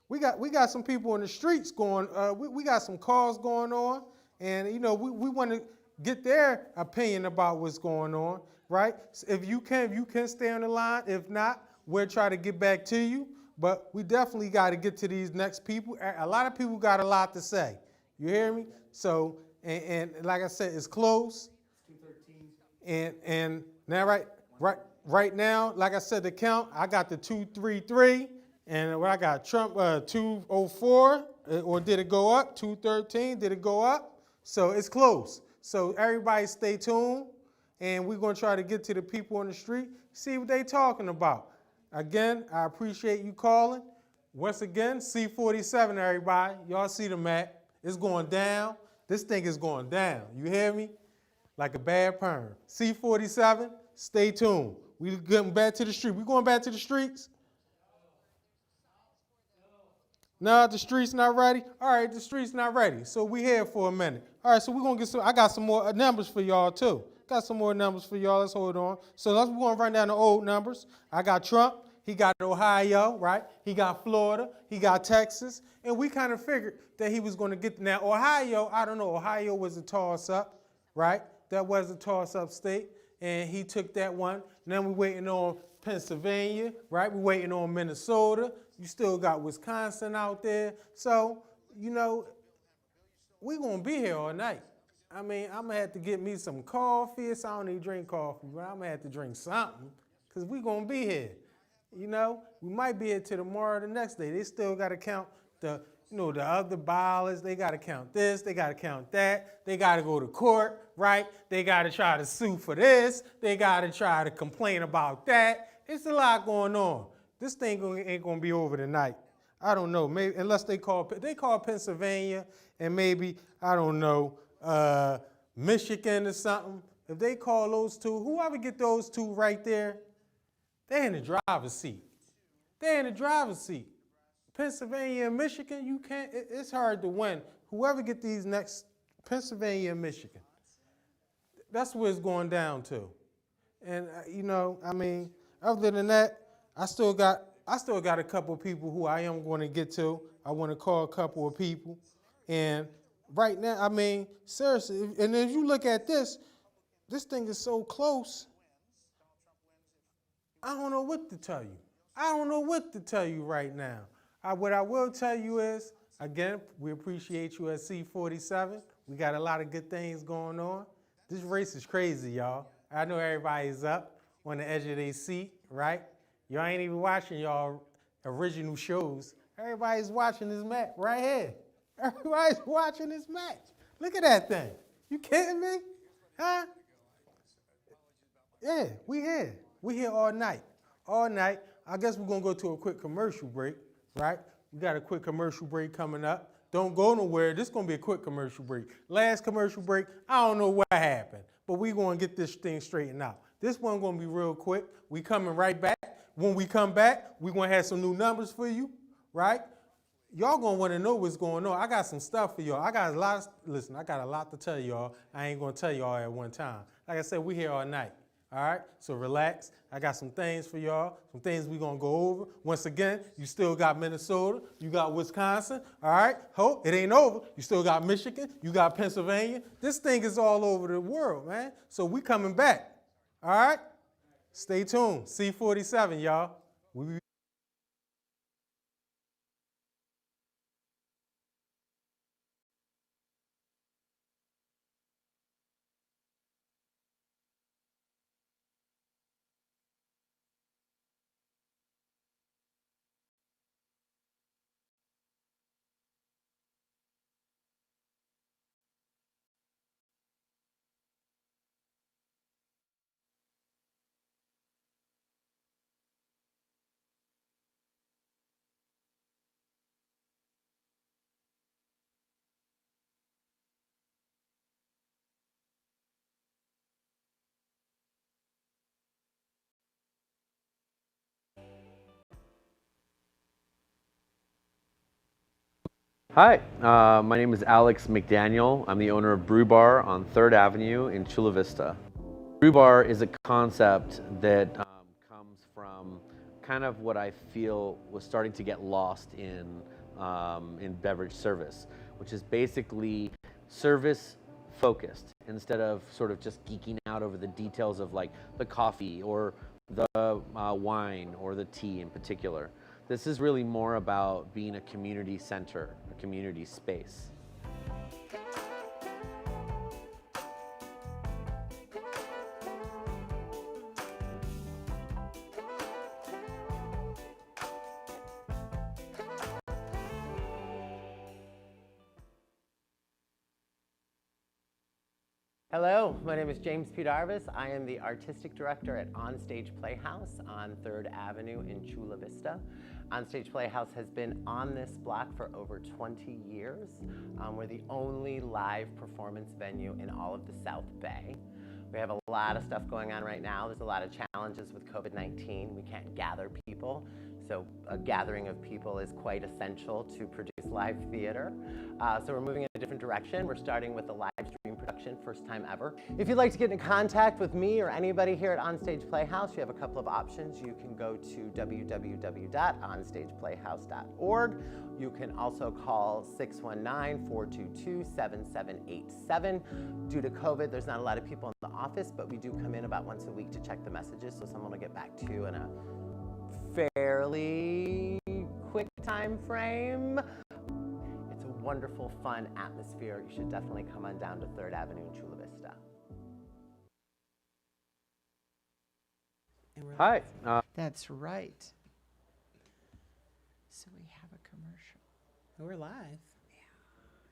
We got some people in the streets going. We got some calls going on, and we want to get their opinion about what's going on, right? So if you can stay on the line. If not, we'll try to get back to you. But we definitely got to get to these next people. A lot of people got a lot to say. You hear me? So and like I said, it's close. 213. And now right now, like I said, the count, I got the 233, and I got Trump 204, or did it go up? 213, did it go up? So it's close. So everybody stay tuned, and we're gonna try to get to the people on the street, see what they talking about. Again, I appreciate you calling. Once again, C47, everybody. Y'all see the map. It's going down. This thing is going down. You hear me? Like a bad perm. C47, stay tuned. We getting back to the street. We going back to the streets? No, the streets not ready? All right, the streets not ready. So we here for a minute. All right, so we're going to get some, I got some more numbers for y'all too. Got some more numbers for y'all. Let's hold on. So we're going to run down the old numbers. I got Trump. He got Ohio, right? He got Florida. He got Texas. And we kind of figured that he was going to get, now Ohio, I don't know. Ohio was a toss-up, right? That was a toss-up state. And he took that one. And then we're waiting on Pennsylvania, right? We're waiting on Minnesota. You still got Wisconsin out there. So, we're going to be here all night. I mean, I'm going to have to get me some coffee. I don't even drink coffee, but I'm going to have to drink something, because we're going to be here. We might be here till tomorrow or the next day. They still got to count the other ballots. They got to count this. They got to count that. They got to go to court, right? They got to try to sue for this. They got to try to complain about that. It's a lot going on. This thing ain't gonna be over tonight. I don't know, maybe unless they call Pennsylvania and maybe, I don't know, Michigan or something. If they call those two, whoever get those two right there, they're in the driver's seat. They're in the driver's seat. Pennsylvania and Michigan, you can't, it's hard to win. Whoever get these next, Pennsylvania and Michigan, that's where it's going down to. And you know, I mean, other than that, I still got a couple of people who I am going to get to. I want to call a couple of people. And right now, I mean, seriously, and if you look at this thing is so close, I don't know what to tell you. I don't know what to tell you right now. What I will tell you is, again, we appreciate you at C47. We got a lot of good things going on. This race is crazy, y'all. I know everybody's up on the edge of their seat, right? Y'all ain't even watching y'all original shows. Everybody's watching this match right here. Everybody's watching this match. Look at that thing. You kidding me? Huh? Yeah, we here. We here all night. All night. I guess we're going to go to a quick commercial break, right? We got a quick commercial break coming up. Don't go nowhere. This is going to be a quick commercial break. Last commercial break, I don't know what happened, but we're going to get this thing straightened out. This one going to be real quick. We coming right back. When we come back, we're going to have some new numbers for you, right? Y'all going to want to know what's going on. I got some stuff for y'all. I got a lot to tell y'all. I ain't going to tell y'all at one time. Like I said, we here all night. All right, so relax. I got some things for y'all, some things we're going to go over. Once again, you still got Minnesota, you got Wisconsin, all right? Hope it ain't over. You still got Michigan, you got Pennsylvania. This thing is all over the world, man. So we coming back, all right? Stay tuned. C47, y'all. Hi, my name is Alex McDaniel. I'm the owner of Brew Bar on 3rd Avenue in Chula Vista. Brew Bar is a concept that comes from kind of what I feel was starting to get lost in beverage service, which is basically service focused instead of sort of just geeking out over the details of like the coffee or the wine or the tea in particular. This is really more about being a community center, a community space. Hello, my name is James P. Darvis. I am the Artistic Director at Onstage Playhouse on 3rd Avenue in Chula Vista. Onstage Playhouse has been on this block for over 20 years. We're the only live performance venue in all of the South Bay. We have a lot of stuff going on right now. There's a lot of challenges with COVID-19. We can't gather people, so a gathering of people is quite essential to produce live theater. So we're moving in a different direction. We're starting with a live stream production, first time ever. If you'd like to get in contact with me or anybody here at Onstage Playhouse, you have a couple of options. You can go to www.onstageplayhouse.org. You can also call 619-422-7787. Due to COVID, there's not a lot of people in the office, but we do come in about once a week to check the messages, so someone will get back to you in a fairly quick time frame. It's a wonderful, fun atmosphere. You should definitely come on down to 3rd Avenue in Chula Vista. Hi. That's right. So we have a commercial. We're live.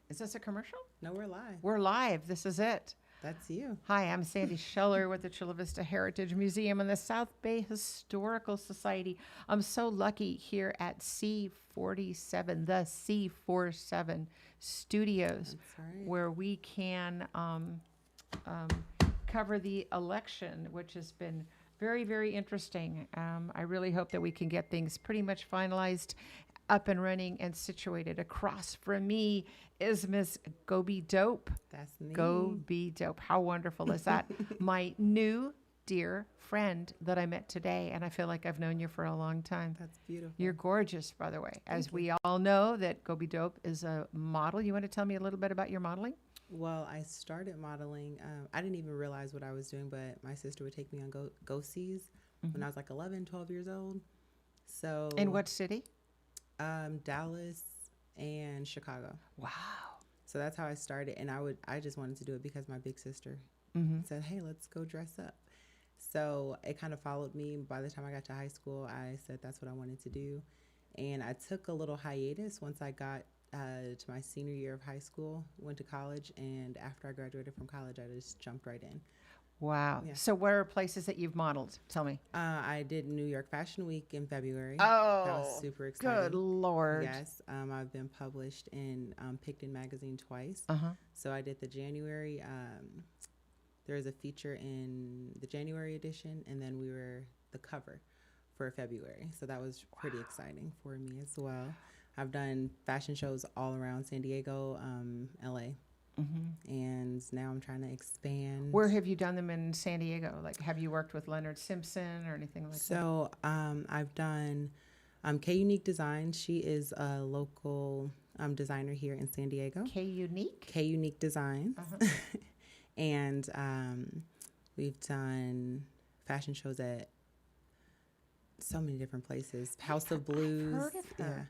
Is this a commercial? No, we're live. We're live. This is it. That's you. Hi, I'm Sandy Scheller with the Chula Vista Heritage Museum and the South Bay Historical Society. I'm so lucky here at C47, the C47 Studios, That's right. where we can cover the election, which has been very, very interesting. I really hope that we can get things pretty much finalized, up and running, and situated. Across from me is Miss Gobi Dope. That's me. Go be dope. How wonderful is that? My new dear friend that I met today, and I feel like I've known you for a long time. That's beautiful. You're gorgeous, by the way. As we all know that Go Be Dope is a model. You want to tell me a little bit about your modeling? Well, I started modeling. I didn't even realize what I was doing, but my sister would take me on go-sees when I was like 11, 12 years old. So In what city? Dallas and Chicago. Wow. So that's how I started, and I just wanted to do it because my big sister said, "Hey, let's go dress up." So it kind of followed me. By the time I got to high school, I said that's what I wanted to do, and I took a little hiatus once I got to my senior year of high school. Went to college, and after I graduated from college, I just jumped right in. Wow. Yeah. So what are places that you've modeled? Tell me. I did New York Fashion Week in February. Oh, that was super exciting. good Lord. Yes, I've been published in Picton magazine twice. Uh-huh. So I did the January. There was a feature in the January edition, and then we were the cover for February. So that was pretty exciting for me as well. I've done fashion shows all around San Diego, LA. And now I'm trying to expand. Where have you done them in San Diego? Like, have you worked with Leonard Simpson or anything like that? So I've done K Unique Design. She is a local designer here in San Diego. K Unique? K Unique Designs. And we've done fashion shows at so many different places. House of Blues. I've heard of her.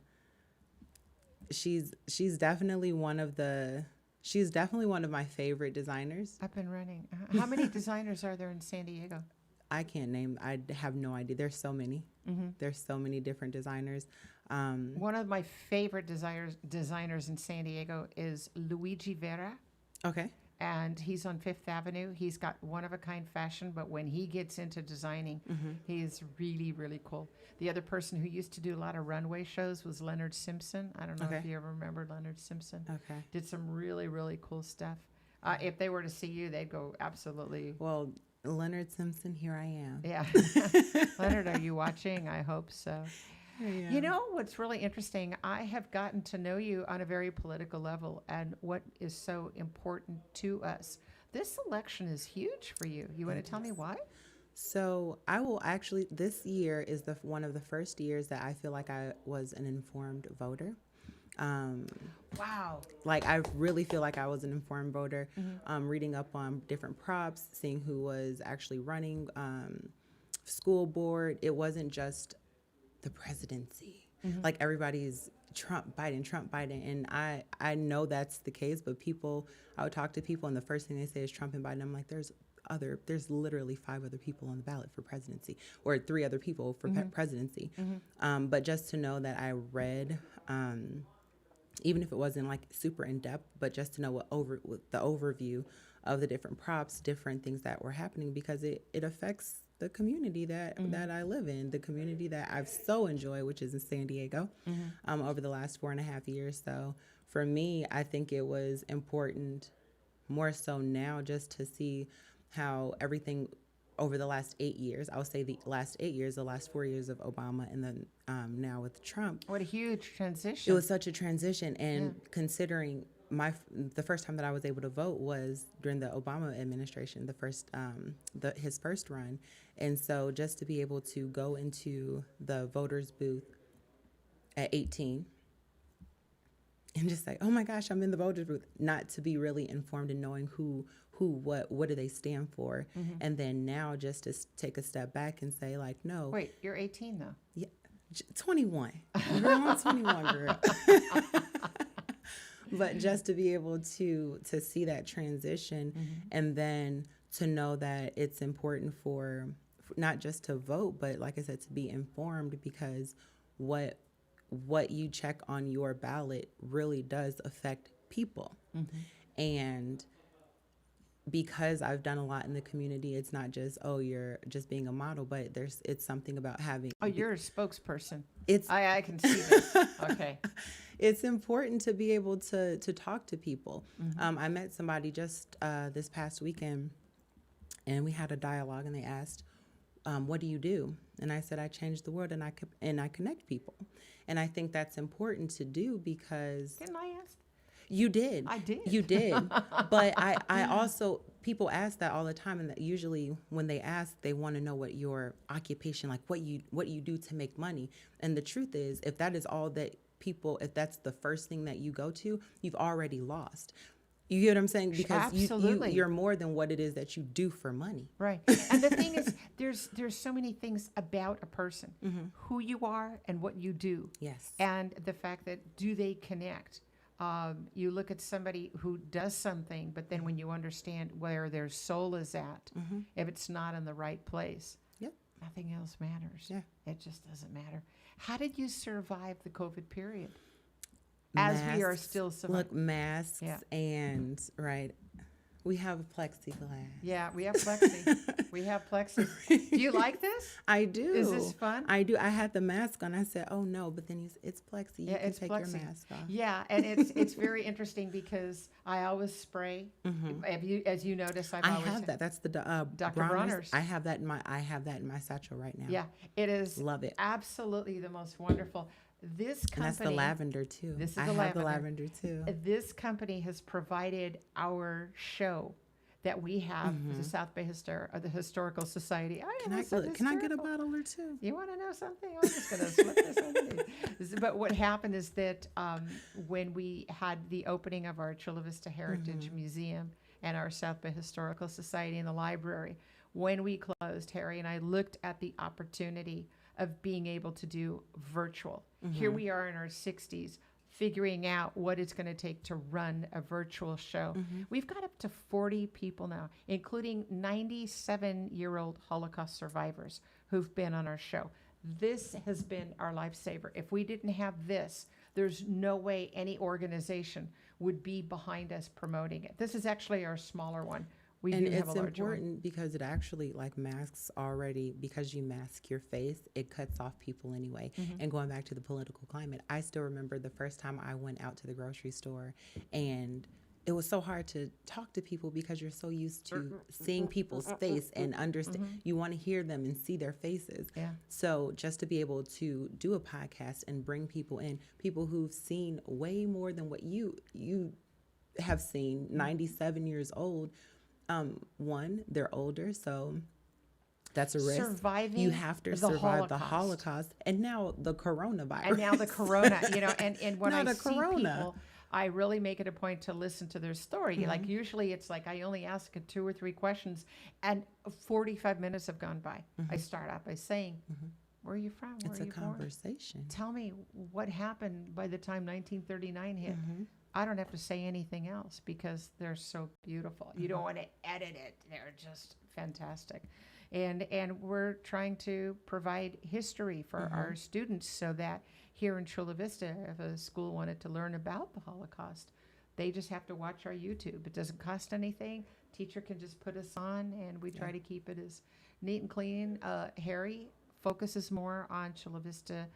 Yeah. She's definitely one of my favorite designers. Up and running. How many designers are there in San Diego? I can't name. I have no idea. There's so many. There's so many different designers. One of my favorite designers in San Diego is Luigi Vera. Okay. And he's on Fifth Avenue. He's got one-of-a-kind fashion, but when he gets into designing, he's really, really cool. The other person who used to do a lot of runway shows was Leonard Simpson. I don't know if you ever remember Leonard Simpson. Okay. Did some really, really cool stuff. If they were to see you, they'd go absolutely. Well, Leonard Simpson, here I am. Yeah. Leonard, are you watching? I hope so. Yeah. You know what's really interesting? I have gotten to know you on a very political level, and what is so important to us. This election is huge for you. You want to tell me why? So I will actually. This year is one of the first years that I feel like I was an informed voter. Wow. Like, I really feel like I was an informed voter. Reading up on different props, seeing who was actually running school board. It wasn't just the presidency. Like, everybody's Trump, Biden. And I know that's the case, but I would talk to people, and the first thing they say is Trump and Biden. I'm like, there's literally 5 other people on the ballot for presidency, or 3 other people for presidency. But just to know that I read, even if it wasn't like super in depth, but just to know the overview of the different props, different things that were happening, because it affects the community that I live in, the community that I've so enjoyed, which is in San Diego, over the last 4.5 years. So for me, I think it was important, more so now, just to see how everything over the last 8 years, I would say the last 8 years, the last 4 years of Obama, and then now with Trump. What a huge transition. It was such a transition, and considering the first time that I was able to vote was during the Obama administration, his first run. And so just to be able to go into the voter's booth at 18 and just say, oh my gosh, I'm in the voter's booth, not to be really informed and knowing what do they stand for. And then now just to take a step back and say, like, no. Wait, you're 18 though? Yeah, 21. Girl, I'm 21, girl. But just to be able to see that transition, and then to know that it's important for not just to vote, but like I said, to be informed, because what you check on your ballot really does affect people. And because I've done a lot in the community, it's not just, oh, you're just being a model, but it's something about having. Oh, you're a spokesperson. It's I can see this. Okay. It's important to be able to talk to people. I met somebody just this past weekend, and we had a dialogue, and they asked, what do you do? And I said, I change the world, and I connect people. And I think that's important to do because... Didn't I ask? You did. I did. You did. But I also, people ask that all the time, and that usually when they ask, they want to know what your occupation, like what you do to make money. And the truth is, if that is all that people, if that's the first thing that you go to, you've already lost. You get what I'm saying? Because you're more than what it is that you do for money. Right. And the thing is, there's so many things about a person, who you are and what you do. Yes. And the fact that do they connect? You look at somebody who does something, but then when you understand where their soul is at, if it's not in the right place, nothing else matters. Yeah. It just doesn't matter. How did you survive the COVID period? As we are still surviving. Look, masks and, right, we have a plexiglass. Yeah, we have plexi. We have plexi. Do you like this? I do. Is this fun? I do. I had the mask on. I said, "Oh no!" But then it's plexi. You can take your mask off. Yeah, and it's very interesting because I always spray. As you notice, I have that. That's the Dr. Bronner's. I have that in my satchel right now. Yeah, it is. Love it. Absolutely the most wonderful. This company. And that's the lavender too. This is I have the lavender too. This company has provided our show that we have the South Bay the Historical Society. Can I get a bottle or two? You want to know something? I'm just going to slip this on you. But what happened is that when we had the opening of our Chula Vista Heritage Museum and our South Bay Historical Society in the library, when we closed, Harry and I looked at the opportunity of being able to do virtual. Here we are in our 60s, figuring out what it's going to take to run a virtual show. We've got up to 40 people now, including 97-year-old Holocaust survivors who've been on our show. This has been our lifesaver. If we didn't have this, there's no way any organization would be behind us promoting it. This is actually our smaller one. And it's important because it actually, like masks already, because you mask your face, it cuts off people anyway. And going back to the political climate, I still remember the first time I went out to the grocery store, and it was so hard to talk to people because you're so used to seeing people's face and understand. You want to hear them and see their faces. Yeah. So just to be able to do a podcast and bring people in, people who've seen way more than what you have seen, 97 years old. One, they're older, so that's a risk. Surviving you have to survive the Holocaust, and now the coronavirus. And now the corona, and when I see corona. people, I really make it a point to listen to their story. Like usually it's like I only ask 2 or 3 questions, and 45 minutes have gone by. I start out by saying, where are you from? Where It's are a you born? conversation. Tell me what happened by the time 1939 hit. I don't have to say anything else because they're so beautiful. You don't want to edit it. They're just fantastic. And we're trying to provide history for our students so that here in Chula Vista, if a school wanted to learn about the Holocaust, they just have to watch our YouTube. It doesn't cost anything. Teacher can just put us on, and we try to keep it as neat and clean. Harry focuses more on Chula Vista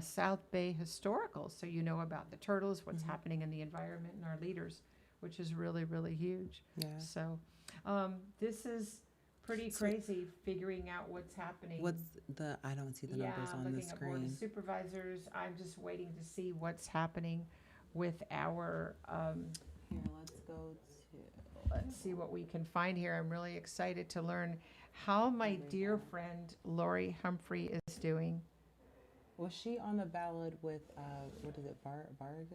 South Bay historical, so you know about the turtles, what's happening in the environment, and our leaders, which is really, really huge. Yeah. So this is pretty crazy figuring out what's happening. I don't see the numbers on the looking at board of screen. supervisors. I'm just waiting to see what's happening with our, Here, let's go to. let's see what we can find here. I'm really excited to learn how my dear friend Lori Humphrey is doing. Was she on the ballot with, what is it, Vargas?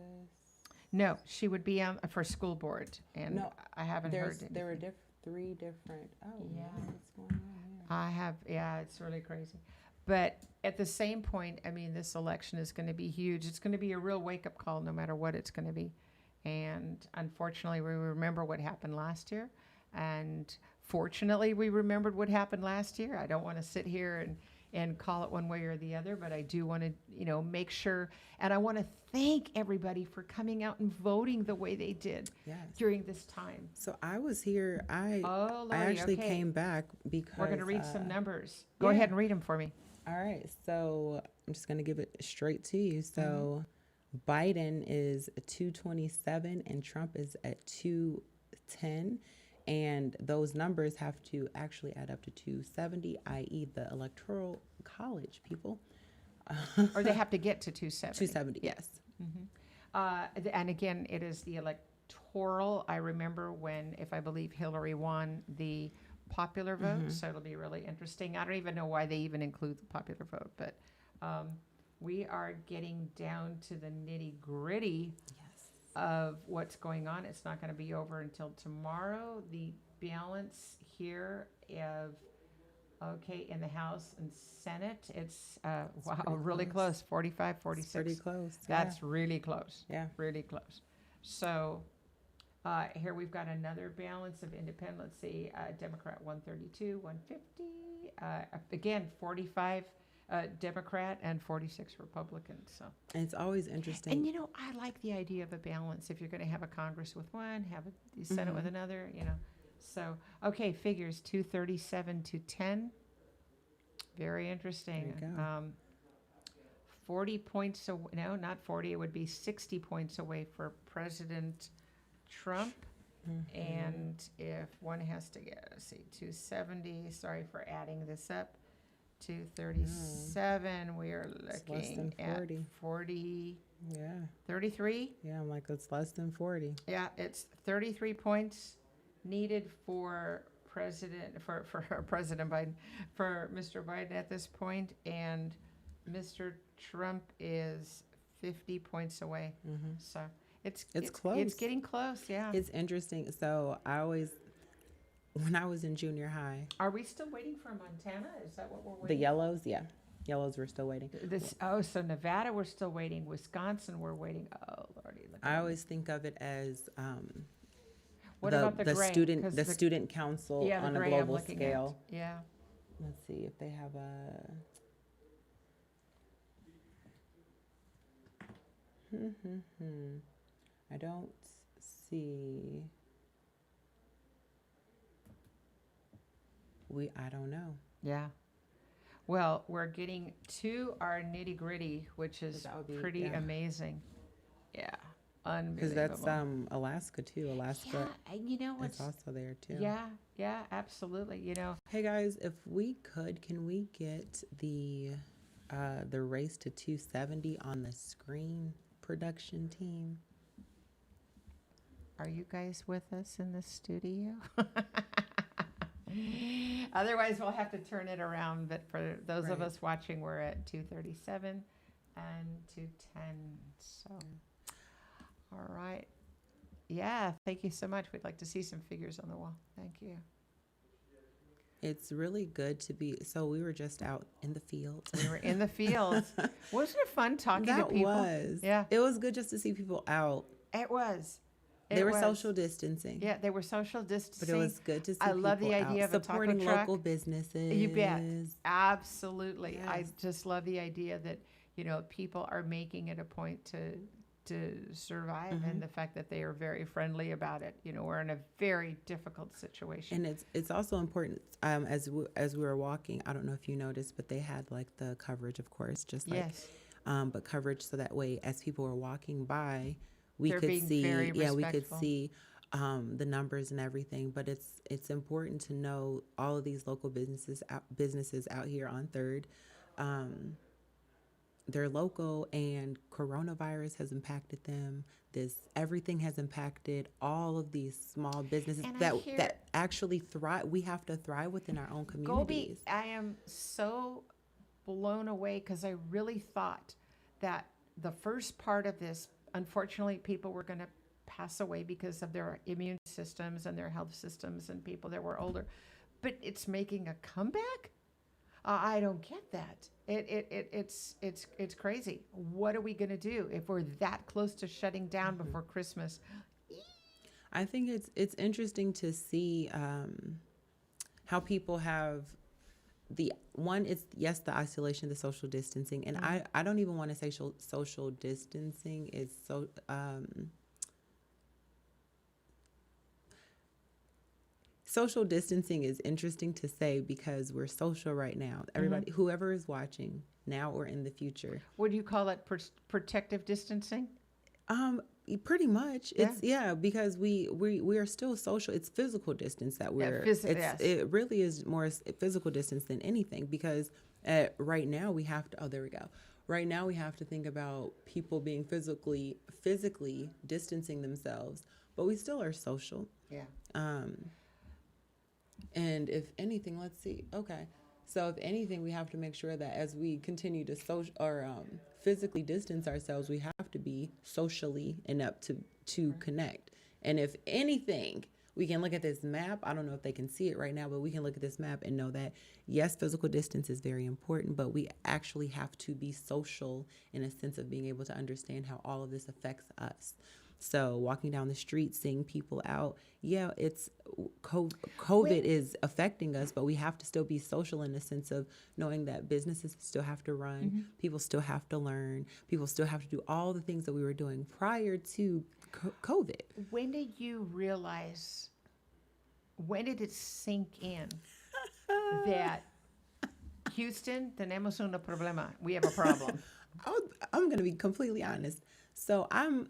No, she would be on for school board, and No, I haven't heard anything. There were 3 different, Yeah. what's going on here? It's really crazy. But at the same point, I mean, this election is going to be huge. It's going to be a real wake-up call no matter what it's going to be. And unfortunately, we remember what happened last year. And fortunately, we remembered what happened last year. I don't want to sit here and call it one way or the other, but I do want to, make sure, and I want to thank everybody for coming out and voting the way they did Yes. during this time. So I was here. I Lordy, actually okay. came back because We're going to read some numbers. Go yeah. ahead and read them for me. All right, so I'm just gonna give it straight to you. So Biden is 227 and Trump is at 210, and those numbers have to actually add up to 270, i.e., the Electoral College people. Or they have to get to 270. 270, yes. And again, it is the electoral. I remember when, if I believe Hillary won the popular vote, so it'll be really interesting. I don't even know why they even include the popular vote, but we are getting down to the nitty gritty of what's going on. It's not going to be over until tomorrow. The balance here of, in the House and Senate, it's, really close, 45, 46. It's pretty close. That's really close. Yeah. Really close. So here we've got another balance of independent. Let's see, Democrat 132, 150. Again, 45 Democrat and 46 Republican. So. And it's always interesting. And I like the idea of a balance. If you're going to have a Congress with one, have a Senate with another. So figures 237 to 10. Very interesting. There you go. 40 points away. No, not 40. It would be 60 points away for President Trump. And if one has to get, let's see, 270, sorry for adding this up, 237, we are It's looking less than 40. at 40, Yeah. 33? Yeah, I'm like, it's less than 40. Yeah, it's 33 points needed for President Biden, for Mr. Biden at this point, and Mr. Trump is 50 points away. So it's close. It's getting close. Yeah. It's interesting. So when I was in junior high, Are we still waiting for Montana? Is that what we're waiting? the yellows, yeah. Yellows were still waiting. So Nevada, we're still waiting. Wisconsin, we're waiting. Oh, Lordy. Look I at always think of it as What about the gray? 'Cause the student council yeah, the on a gray I'm global looking scale. At. Yeah. Let's see if they have a. I don't see. I don't know. Yeah. Well, we're getting to our nitty gritty, which is That would be- pretty yeah. amazing. Yeah. Because Unbelievable. that's Alaska too. Alaska, Yeah, and you know what's it's also there too. Yeah, absolutely. Hey guys, if we could, can we get the race to 270 on the screen, production team? Are you guys with us in the studio? Otherwise, we'll have to turn it around. But for those of Right. us watching, we're at 237 and 210. So, all right. Yeah, thank you so much. We'd like to see some figures on the wall. Thank you. It's really good to be. So we were just out in the field. We were in the fields. Wasn't it fun talking to That people? was. Yeah, It was good just to see people out. it was. They It were was. social distancing. Yeah, they were social distancing. But it was good to see I love the people idea out, of a taco supporting truck. local businesses. You bet. Absolutely. I Yes. just love the idea that, people are making it a point to survive Mm-hmm. and the fact that they are very friendly about it. We're in a very difficult situation. And it's also important as we were walking. I don't know if you noticed, but they had like the coverage, of course, just like Yes. but coverage so that way as people were walking by, we They're could being see very we could respectful. see the numbers and everything. But it's important to know all of these local businesses out here on Third. They're local, and coronavirus has impacted them. Everything has impacted all of these small businesses And I that hear- that actually thrive. We have to thrive within our own Gobi, communities. I am so blown away because I really thought that the first part of this, unfortunately, people were going to pass away because of their immune systems and their health systems and people that were older. But it's making a comeback? I don't get that. It's crazy. What are we going to do if we're that close to shutting down before Christmas? I think it's interesting to see how people have the one is, yes, the isolation, the social distancing, and I don't even want to say social distancing is so social distancing is interesting to say because we're social right now. Everybody, whoever is watching now or in the future. What do you call it? Protective distancing? Pretty much. It's because we are still social. It's physical distance that we're. It really is more physical distance than anything because right now we have to. Oh, there we go. Right now we have to think about people being physically distancing themselves, but we still are social. Yeah. And if anything, let's see. Okay. So if anything, we have to make sure that as we continue to social or physically distance ourselves, we have to be socially enough to connect. And if anything, we can look at this map. I don't know if they can see it right now, but we can look at this map and know that, yes, physical distance is very important, but we actually have to be social in a sense of being able to understand how all of this affects us. So walking down the street, seeing people out, it's COVID is affecting us, but we have to still be social in the sense of knowing that businesses still have to run, people still have to learn, people still have to do all the things that we were doing prior to COVID. When did you realize, when did it sink in that Houston, tenemos un problema, we have a problem? I'm going to be completely honest. So I'm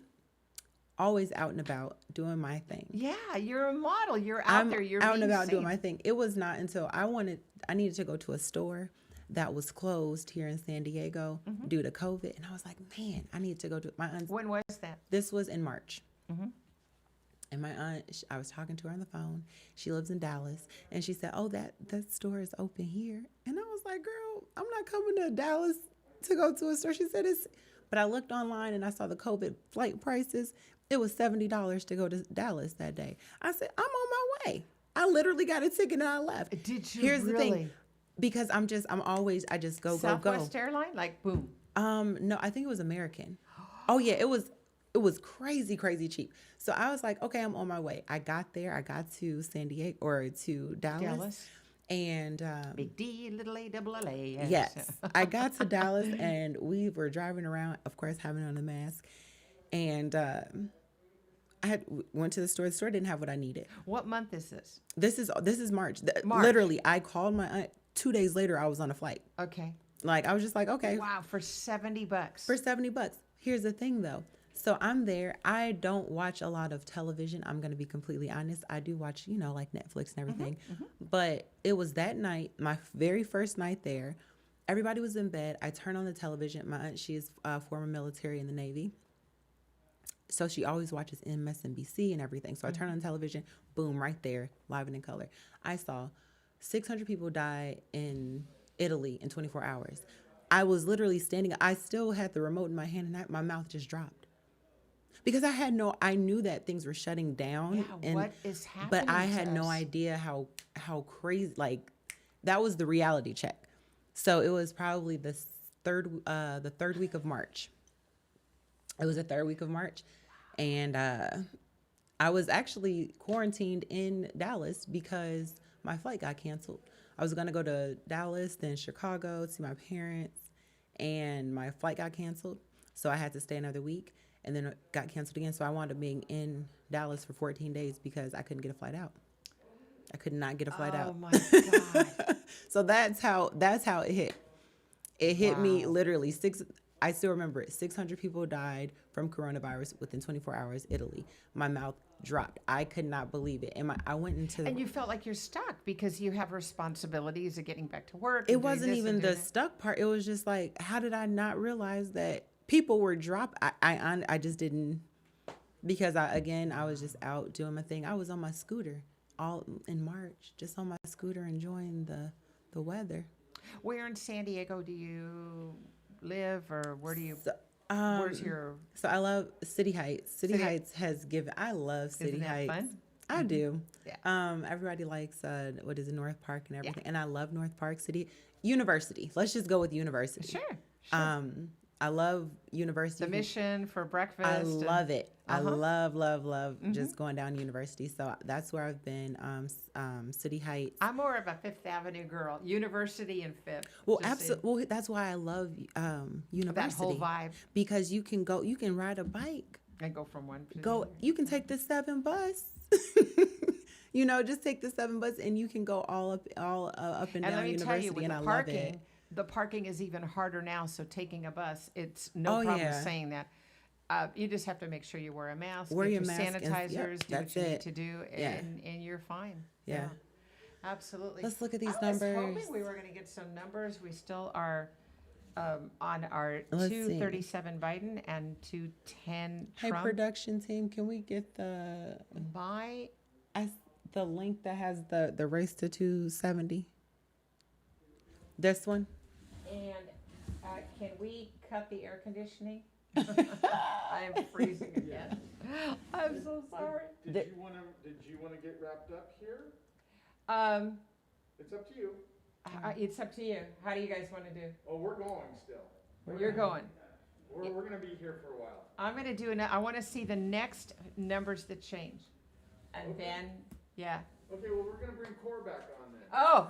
always out and about doing my thing. Yeah, you're a model. You're out there. You're out and about doing my thing. It was not until I needed to go to a store that was closed here in San Diego due to COVID, and I was like, man, I need to go to my aunt's. When was that? This was in March. And my aunt, I was talking to her on the phone. She lives in Dallas, and she said, "Oh, that store is open here." And I was like, "Girl, I'm not coming to Dallas to go to a store." She said, "It's," but I looked online and I saw the COVID flight prices. It was $70 to go to Dallas that day. I said, I'm on my way. I literally got a ticket and I left. Did you Here's really? The thing. Because I just go, Southwest Airline? Like, boom. No, I think it was American. Oh yeah, it was crazy, crazy cheap. So I was like, okay, I'm on my way. I got there. I got to San Diego or to Dallas. And Big D, little A, double L A. Yes. I got to Dallas and we were driving around, of course, having on a mask. And I went to the store. The store didn't have what I needed. What month is this? This is March. March. Literally, I called my aunt. 2 days later, I was on a flight. Okay. Like, I was just like, okay. Wow, for $70. For $70. Here's the thing, though. So I'm there. I don't watch a lot of television. I'm going to be completely honest. I do watch, like Netflix and everything. But it was that night, my very first night there. Everybody was in bed. I turned on the television. My aunt, she is former military in the Navy. So she always watches MSNBC and everything. So I turned on the television, boom, right there, live and in color. I saw 600 people die in Italy in 24 hours. I was literally standing, I still had the remote in my hand and my mouth just dropped. Because I knew that things were shutting down. Yeah, what is happening? But I had no idea how crazy, like, that was the reality check. So it was probably the third week of March. It was the third week of March. And I was actually quarantined in Dallas because my flight got canceled. I was going to go to Dallas, then Chicago, see my parents, and my flight got canceled. So I had to stay another week, and then it got canceled again. So I wound up being in Dallas for 14 days because I couldn't get a flight out. I could not get a flight out. Oh, my God. So that's how it hit. It hit me literally I still remember it. 600 people died from coronavirus within 24 hours, Italy. My mouth dropped. I could not believe it. And I went into... And you felt like you're stuck because you have responsibilities of getting back to work. It wasn't even the stuck part. It was just like, how did I not realize that people were dropped? I just didn't... Because I was just out doing my thing. I was on my scooter all in March, just on my scooter enjoying the weather. Where in San Diego do you live, or where do you... where's your... So I love City Heights. City Heights has given... I love City Heights. Fun? I do. Yeah. Everybody likes, North Park and everything. Yeah. And I love North Park City. University. Let's just go with University. Sure. I love University. The Mission for breakfast. I love it. I love, love, love just going down University. So that's where I've been, City Heights. I'm more of a Fifth Avenue girl, University and Fifth. Well, absolutely. Well, that's why I love University. That whole vibe. Because you can ride a bike. And go from one to You can take the 7 bus. Just take the 7 bus and you can go all up and down let me University, tell you, with and the I parking, love it. the parking is even harder now. So taking a bus, it's no problem saying that. You just have to make sure you wear a mask, Wear get your your mask and- sanitizers, yep, do what that's you need it. to do, Yeah. and you're fine. Yeah. Absolutely. Let's look at these I was numbers. hoping we were going to get some numbers. We still are on our Let's see. 237 Biden and 210 Hey, Trump. production team, can we get the link that has the race to 270? This one? And can we cut the air conditioning? I am freezing again. I'm so sorry. Did you want to get wrapped up here? It's up to you. It's up to you. How do you guys want to do? Oh, we're going still. You're going. We're going to be here for a while. I'm going to do I want to see the next numbers that change. And then, yeah. Okay, well, we're going to bring Core back on then. Oh,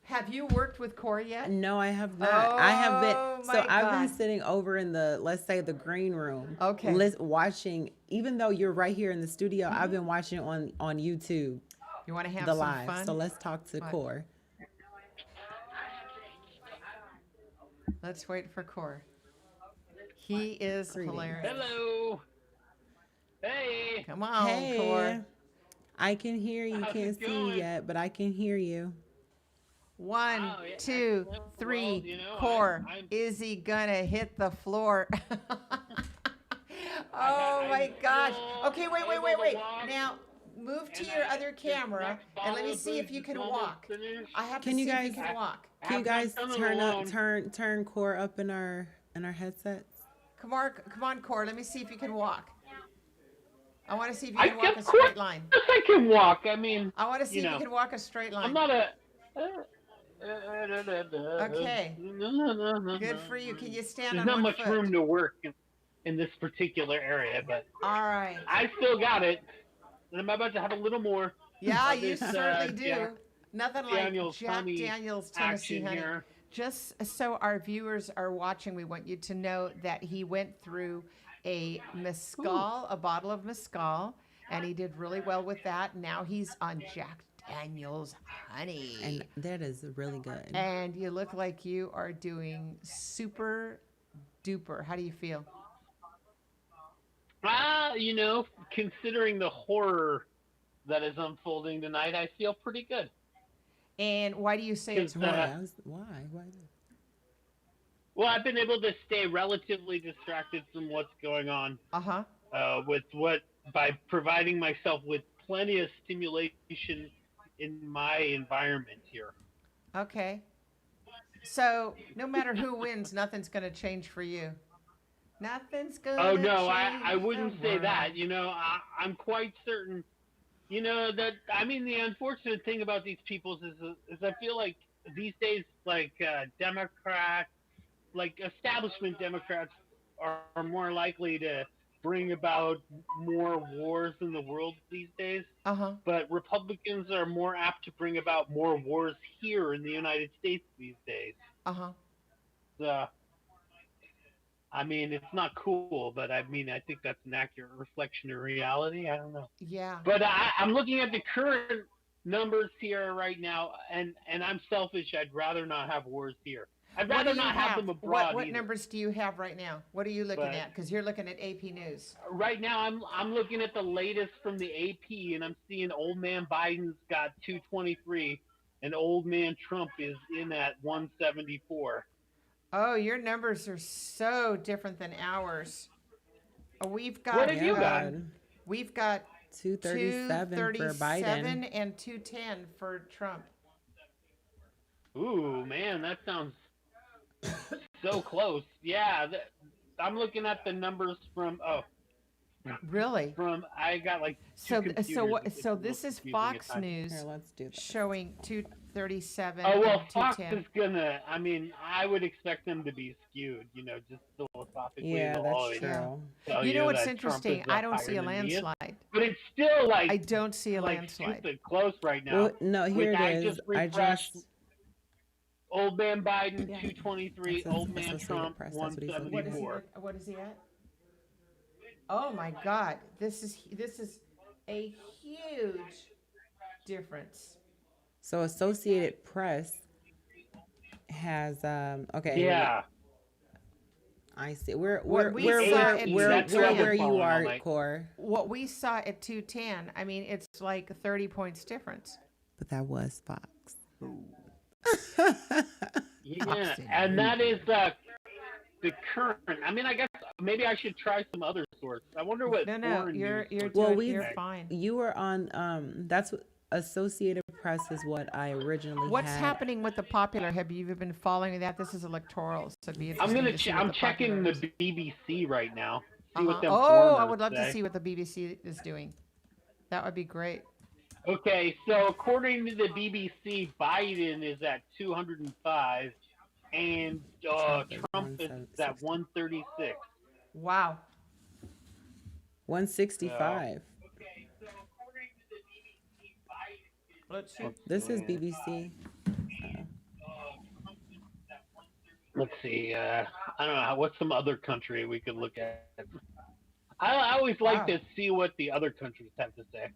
have you worked with Corey yet? No, I have not. I have been. So my I've been God. sitting over in let's say the green room. Okay. Watching, even though you're right here in the studio, I've been watching on YouTube. You want to have the some live. fun? So let's talk to Core. Let's wait for Core. He is hilarious. Hello. Hey. Come on, Hey. Core. I can hear you. How's Can't it see you going? yet, but I can hear you. 1, Oh, yeah, 2, excellent. 3, Well, Core. I'm- Is he gonna hit the floor? Oh my gosh. Okay, wait. Now, move to your other camera and let me see if you can walk. I have to Can you see if guys- you can walk. Can you guys turn Core up in our headsets? Come on, Core. Let me see if you can walk. I want to see if you I can walk a guess straight line. I can walk. I mean, I want to see you if know, you can walk a straight line. I'm not a. Okay. Good for you. Can you stand There's on not one much foot? room to work in this particular area, but All right. I still got it. And I'm about to have a little more. Yeah, of you this, certainly do. Jack Nothing like Daniels Jack Tommy Daniels Tennessee action honey. here. Just so our viewers are watching, we want you to know that he went through a mezcal, a bottle of mezcal, and he did really well with that. Now he's on Jack Daniels honey. And that is really good. And you look like you are doing super duper. How do you feel? Considering the horror that is unfolding tonight, I feel pretty good. And why do you say it's Because, horror? Why? Well, I've been able to stay relatively distracted from what's going on. By providing myself with plenty of stimulation in my environment here. Okay. So no matter who wins, nothing's going to change for you. Nothing's going to Oh change. no, I wouldn't the say world. that. I'm quite certain. The unfortunate thing about these peoples is I feel like these days, like Democrats, like establishment Democrats, are more likely to bring about more wars in the world these days. But Republicans are more apt to bring about more wars here in the United States these days. It's not cool, but I think that's an accurate reflection of reality. I don't know. Yeah. But I'm looking at the current numbers here right now, and I'm selfish. I'd rather not have wars here. I'd What do rather you not have them abroad. What either. numbers do you have right now? What are you looking But- at? Because you're looking at AP News. Right now, I'm looking at the latest from the AP, and I'm seeing old man Biden's got 223, and old man Trump is in at 174. Oh, your numbers are so different than ours. We've got. What have you got? We've got 237 for Biden. 237 and 210 for Trump. Ooh, man, that sounds so close. Yeah, I'm looking at the numbers from Really? I got like two So computers. what? It's a So little this is confusing at Fox times. News Here, let's do this. showing 237 Oh well, and Fox 210. is gonna. I mean, I would expect them to be skewed. Just philosophically, Yeah, they'll that's always true. tell You know what's that Trump interesting? is I don't higher see a than he is. landslide. But it's still like I don't see a like landslide. stupid close right now. Well, no, here Which it I is. just I refreshed. just Old man Biden, Yeah. 223. It says Old man Associated Trump, Press, that's what he said. What is he? 174. What is he at? Oh my God! This is a huge difference. so Associated Press has okay. Yeah. I see. Where What we saw at where 210. you are, Mike. Core. What we saw at 210. I mean, it's like 30 points difference. But that was Fox. Yeah, and that is the current. I mean, I guess maybe I should try some other sources. I wonder what. No, foreign you're news Well, sources you're say. fine. You were on that's what Associated Press is what I originally What's had. happening with the popular? Have you been following that? This is electoral, so it'd be I'm interesting gonna. to see I'm what the checking popular the is. BBC right now. See what them Oh, I foreigners would love to say. see what the BBC is doing. That would be great. Okay, so according to the BBC, Biden is at 205, and Trump is at 136. Wow. 165. Let's see. This is BBC. Let's see. I don't know. What's some other country we could look at? I always like to see what the other countries have to say.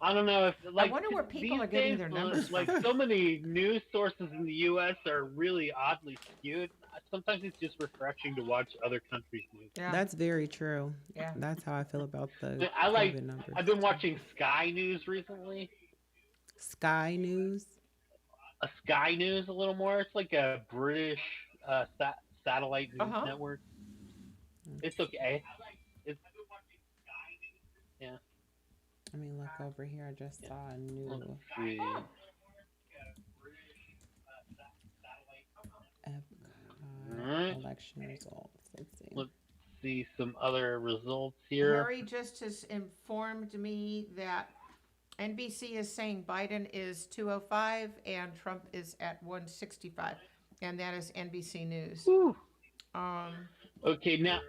I don't know if like. I wonder where people these are getting days, their numbers like from. so many news sources in the U.S. are really oddly skewed. Sometimes it's just refreshing to watch other countries' news. Yeah. That's very true. Yeah. That's how I feel about the I like. COVID numbers. I've been watching Sky News recently. Sky News. Sky News a little more. It's like a British satellite news network. It's okay. It's yeah. Let me look over here. I just saw a new Let's see. Alright. election results. Let's see. Let's see some other results here. Harry just has informed me that NBC is saying Biden is 205 and Trump is at 165, and that is NBC News. Okay, now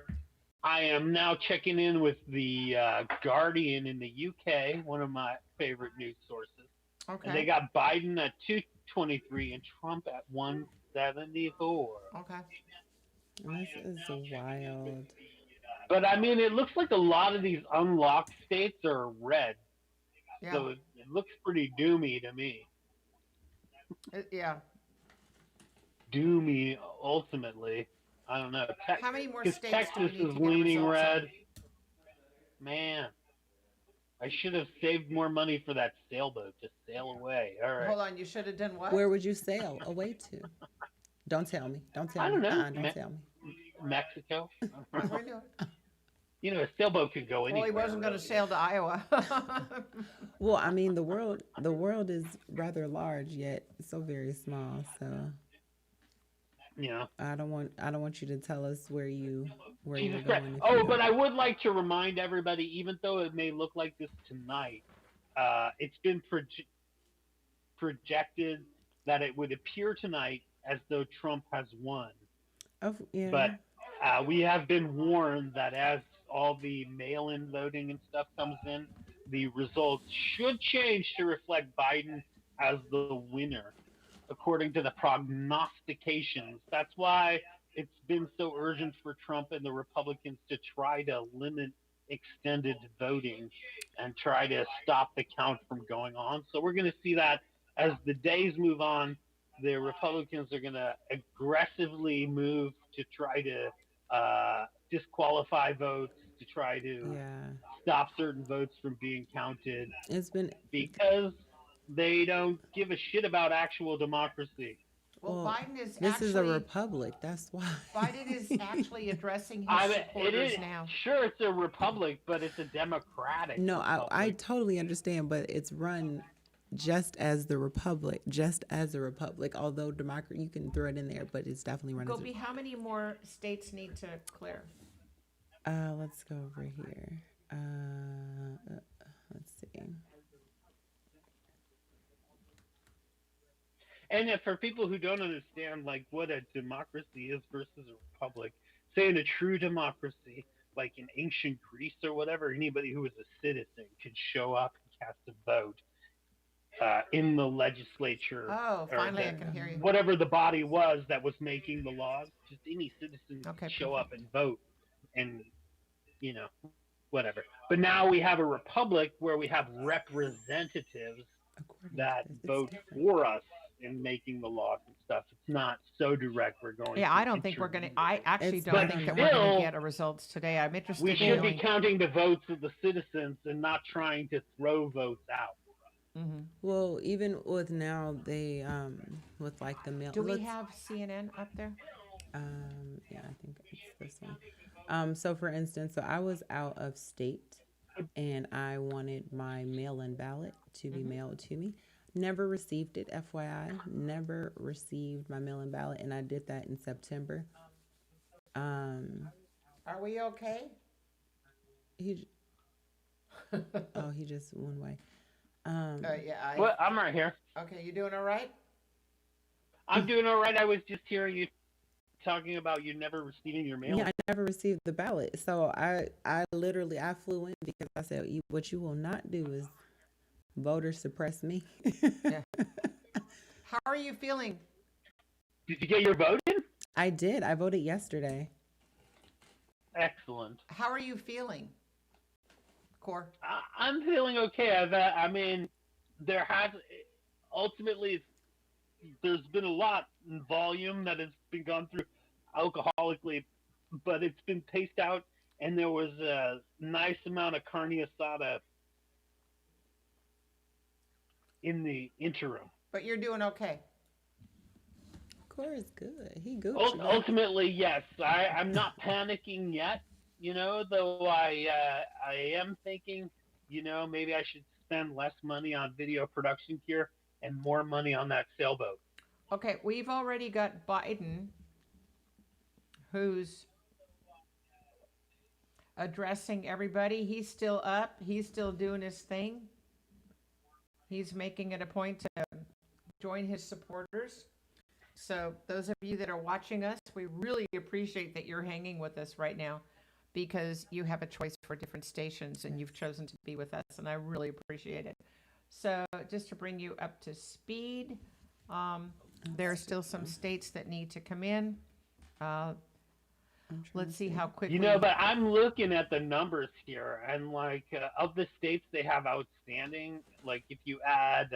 I am now checking in with the Guardian in the UK, one of my favorite news sources. Okay. And they got Biden at 223 and Trump at 174. Okay. This is wild. But I mean, it looks like a lot of these unlocked states are red. Yeah. So it looks pretty doomy to me. Yeah. Doomy, ultimately. I don't know. How many more 'cause states do we Texas need is to get leaning results red. on? Man, I should have saved more money for that sailboat to sail away. All right. Hold on, you should have done what? Where would you sail away to? Don't tell me. Don't tell I me. don't know. Don't tell me. Mexico. We're doing- You know, a sailboat could go Well, anywhere. he wasn't going to sail to Iowa. Well, I mean, the world is rather large, yet so very small. So Yeah. I don't want you to tell us where you're Jesus going. Christ. if Oh, you but don't. I would like to remind everybody, even though it may look like this tonight, it's been projected that it would appear tonight as though Trump has won. Yeah. But we have been warned that as all the mail-in voting and stuff comes in, the results should change to reflect Biden as the winner, according to the prognostications. That's why it's been so urgent for Trump and the Republicans to try to limit extended voting and try to stop the count from going on. So we're going to see that as the days move on. The Republicans are going to aggressively move to try to disqualify votes, to try to stop certain votes from being counted. It's been because they don't give a shit about actual democracy. Well, Biden is This actually... is a republic. That's why. Biden is actually addressing his I mean, supporters now. Sure, it's a republic, but it's a democratic No, republic. I totally understand, but it's run just as the republic, although democracy, you can throw it in there, but it's definitely run as Gopi, how many more states need to clear? Let's go over here. Let's see. And for people who don't understand, like what a democracy is versus a republic, say in a true democracy, like in ancient Greece or whatever, anybody who was a citizen could show up and cast a vote in the legislature Oh, or finally I can hear you. whatever the body was that was making the laws. Just any citizen Okay, could show up and vote, and you know, whatever. But now we have a republic where we have representatives that vote for us in making the laws and stuff. It's not so direct. We're going. Yeah, to I don't think we're going to, I actually It's don't But think that we're going still, to get a results today. I'm interested we in should be knowing. counting the votes of the citizens and not trying to throw votes out. Well, even with now they with like the mail. Do we let's- have CNN up there? Yeah, I think it's this one. So for instance, so I was out of state and I wanted my mail-in ballot to be mailed to me. Never received it, FYI. Never received my mail-in ballot, and I did that in September. Are we okay? He just one way. Yeah. Well, I'm right here. Okay, you doing all right? I'm doing all right. I was just hearing you talking about you never receiving your mail. Yeah, I never received the ballot. So I literally flew in because I said, what you will not do is voter suppress me. Yeah. How are you feeling? Did you get your vote in? I did. I voted yesterday. Excellent. How are you feeling, Core? I'm feeling okay. I mean, there has ultimately there's been a lot in volume that has been gone through alcoholically, but it's been paced out, and there was a nice amount of carne asada in the interim. But you're doing okay. Core is good. He good. Ultimately, yes. I'm not panicking yet, though I am thinking, maybe I should spend less money on video production gear and more money on that sailboat. Okay, we've already got Biden, who's addressing everybody. He's still up. He's still doing his thing. He's making it a point to join his supporters. So those of you that are watching us, we really appreciate that you're hanging with us right now, because you have a choice for different stations and you've chosen to be with us, and I really appreciate it. So just to bring you up to speed, there are still some states that need to come in. Let's see how quickly. But I'm looking at the numbers here, and of the states they have outstanding, like if you add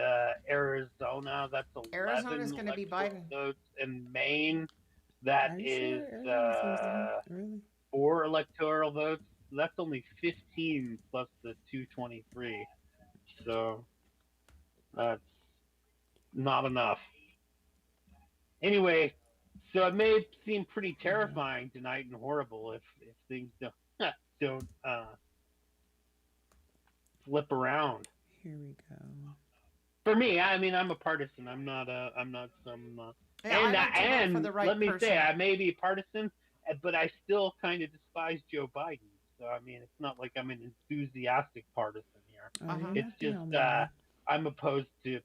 Arizona, that's 11 Arizona's going to be Biden. votes, and Maine, that is Really? 4 electoral votes. That's only 15 plus the 223, so that's not enough. Anyway, so it may seem pretty terrifying tonight and horrible if things don't flip around. Here we go. For me, I mean, I'm a partisan. I'm not some. Yeah, I like to vote and for the right let me person. say, I may be partisan, but I still kind of despise Joe Biden. So I mean, it's not like I'm an enthusiastic partisan here. It's just I'm opposed to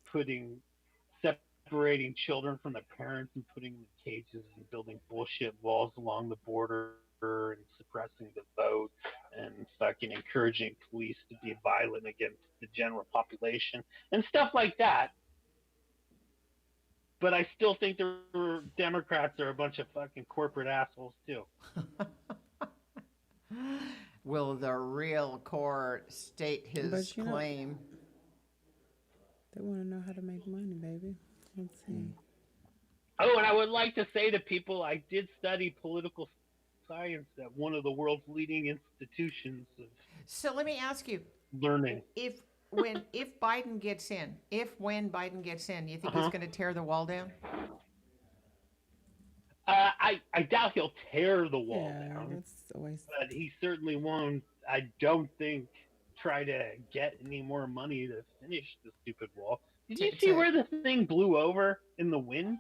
separating children from their parents and putting them in cages and building bullshit walls along the border and suppressing the vote and fucking encouraging police to be violent against the general population and stuff like that. But I still think the Democrats are a bunch of fucking corporate assholes too. Will the real Core state his claim? They want to know how to make money, baby. Let's see. Oh, and I would like to say to people, I did study political science at one of the world's leading institutions of So let me ask you, learning. when Biden gets in, when Biden gets in, you think he's going to tear the wall down? I doubt he'll tear the wall down, That's always... but he certainly won't, I don't think, try to get any more money to finish the stupid wall. Did you see where the thing blew over in the wind?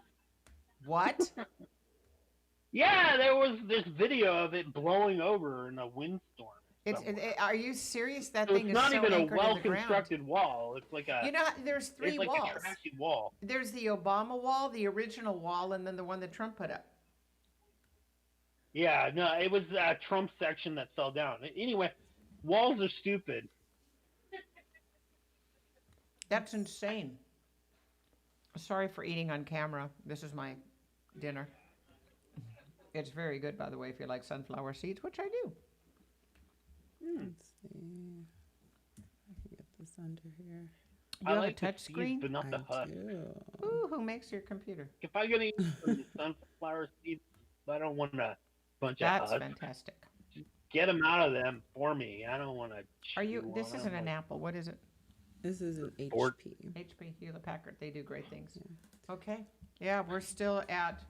What? Yeah, there was this video of it blowing over in a windstorm. Are you serious? That So thing it's is not so even a anchored in the ground. well-constructed wall. It's like a. You know, there's three it's like walls. a trashy wall. There's the Obama wall, the original wall, and then the one that Trump put up. Yeah, no, it was Trump's section that fell down. Anyway, walls are stupid. That's insane. Sorry for eating on camera. This is my dinner. It's very good, by the way, if you like sunflower seeds, which I do. Let's see. I can get this under here. You I have like a touch the screen? seeds, but not the husk. Ooh, who makes your computer? If I'm gonna use the sunflower seeds, I don't want a bunch That's of husks. fantastic. Get them out of them for me. I don't want to. Are you? This isn't an Apple. What is it? This is an Ford. HP. HP, Hewlett Packard. They do great things. Okay. Yeah, we're still at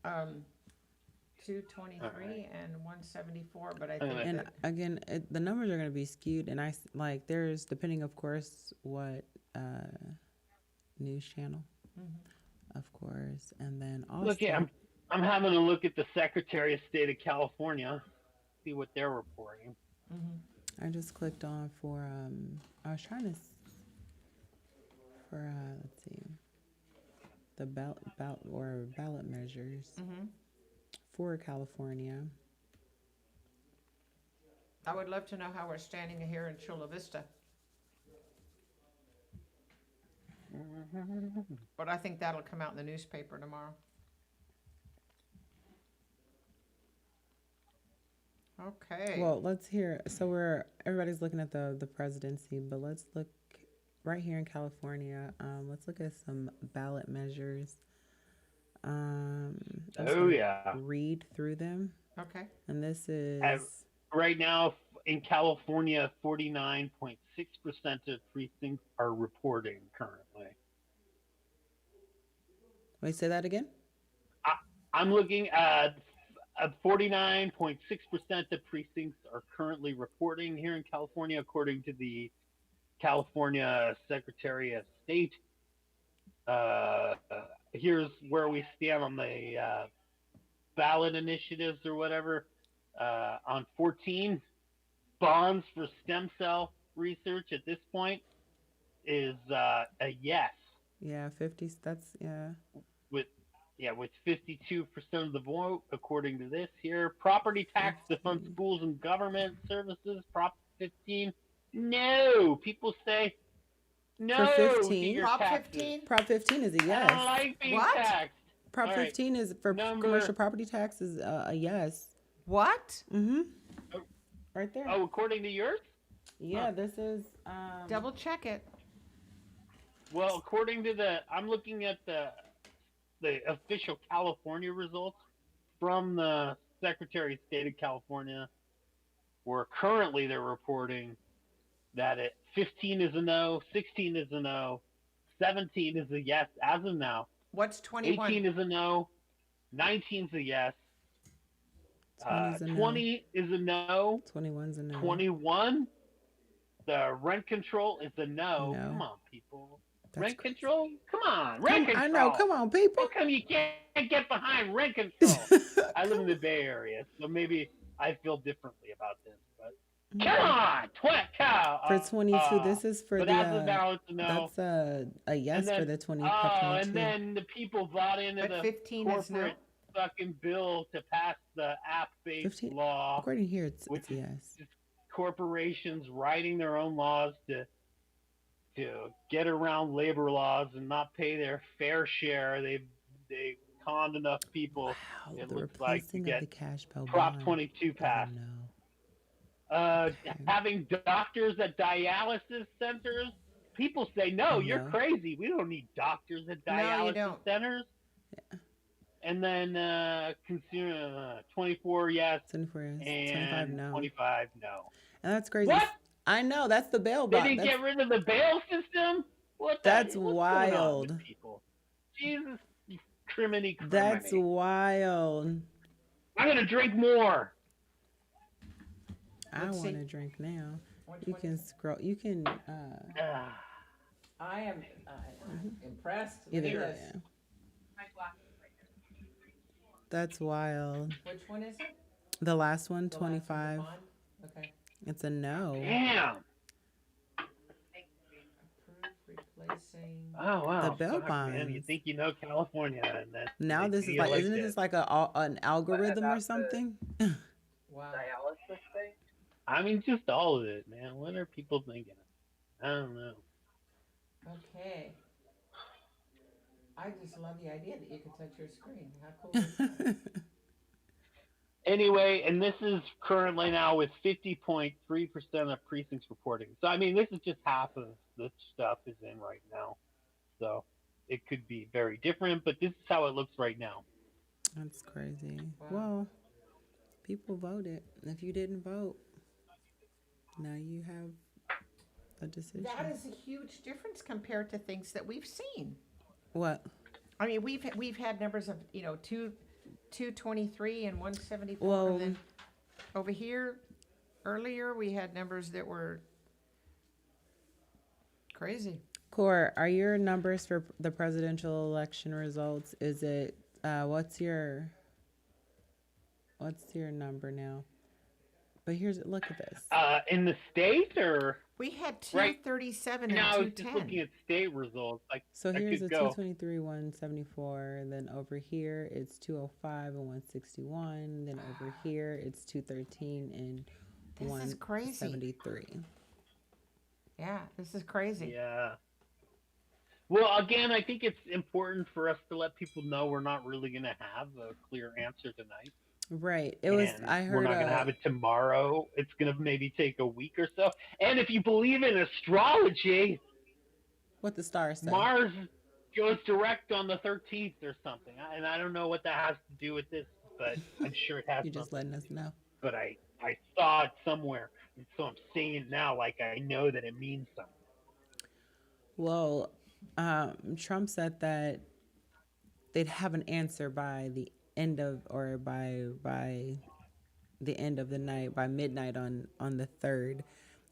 223 and 174, but I think. And that- again, the numbers are going to be skewed, and like there's depending, of course, what news channel, of course, and then also. Look, I'm having a look at the Secretary of State of California, see what they're reporting. I just clicked on for I was trying to let's see, the ballot measures for California. I would love to know how we're standing here in Chula Vista. But I think that'll come out in the newspaper tomorrow. Okay. Well, let's hear. So everybody's looking at the presidency, but let's look right here in California. Let's look at some ballot measures. Read through them. Okay. And this is right now in California, 49.6% of precincts are reporting currently. Wait, say that again. I'm looking at 49.6% of precincts are currently reporting here in California, according to the California Secretary of State. Here's where we stand on the ballot initiatives or whatever. On 14, bonds for stem cell research at this point is a yes. Yeah, 50. That's with 52% of the vote, according to this here. Property tax to fund schools and government services, Prop 15. No, people say no. For 15? To your Prop taxes. 15? Prop 15 is a yes. I don't like being What? taxed. Prop All right. 15 is for commercial property tax is a yes. What? Right there. Oh, according to yours? Yeah, this is Double check it. Well, according to I'm looking at the official California results from the Secretary of State of California, where currently they're reporting that 15 is a no, 16 is a no, 17 is a yes as of now. What's 21? 18 is a no, 19 is a yes, 20 is a no, 21's a no. 21, the rent control is a no. No. Come on, people. That's Rent crazy. control? Come on, rent control. I know. Come on, people. How come you can't get behind rent control? I live in the Bay Area, so maybe I feel differently about this. But come on, For 22, this is for but the. as of now, it's a no. That's a yes And for then- the 20. and then the people bought into But the 15 is no. corporate fucking bill to pass the app-based 15 law. according here, it's which a yes. is corporations writing their own laws to get around labor laws and not pay their fair share. They conned enough people. Wow, It the looks like to replacing get of the cash bail Prop bond. 22 passed. No. Having doctors at dialysis centers. People say, no, you're No. crazy. We don't need doctors at No, you dialysis don't. centers. Yeah. And then consumer 24 yes 24 yes. and 25 no. 25 no. And that's crazy. What? I know, that's the bail They bond. didn't get rid of the bail system? What's That's going on wild. with people? Jesus, you criminy. That's wild. I'm going to drink more. I Let's want see. to drink now. You can scroll. You can I am impressed. either. Look at this. Yeah. That's wild. Which one is it? The last one, The last one, the 25. bond? Okay. It's a no. Damn. Approve replacing. Oh wow. The bail Fuck, man. You bonds. think you know California, and then Now they this is feel like, isn't this. this like an algorithm or something? Wow. Dialysis thing? I mean, just all of it, man. What are people thinking? I don't know. Okay. I just love the idea that you can touch your screen. How cool is that? Anyway, and this is currently now with 50.3% of precincts reporting. So, I mean, this is just half of the stuff is in right now. So, it could be very different, but this is how it looks right now. That's crazy. Wow. Well, people voted. If you didn't vote, now you have a decision. That is a huge difference compared to things that we've seen. What? I mean, we've had numbers of 223 and 174. Well, And then over here, earlier we had numbers that were crazy. Core, are your numbers for the presidential election results? Is it what's your number now? But look at this. In the state, or We had Right 237 and now, just 210. looking at state results, like So I here's could a go. 223, 174, and then over here it's 205 and 161. Then over here it's 213 and This is crazy. 173. Yeah, this is crazy. Yeah. Well, again, I think it's important for us to let people know we're not really going to have a clear answer tonight. Right. It was. And I heard. we're not going to have it tomorrow. It's going to maybe take a week or so. And if you believe in astrology, What the stars say. Mars goes direct on the 13th or something. And I don't know what that has to do with this, but I'm sure it has You're just something. letting us know. But I saw it somewhere. And so I'm saying it now like I know that it means something. Well, Trump said that they'd have an answer by the end of, or by the end of the night, by midnight on the 3rd.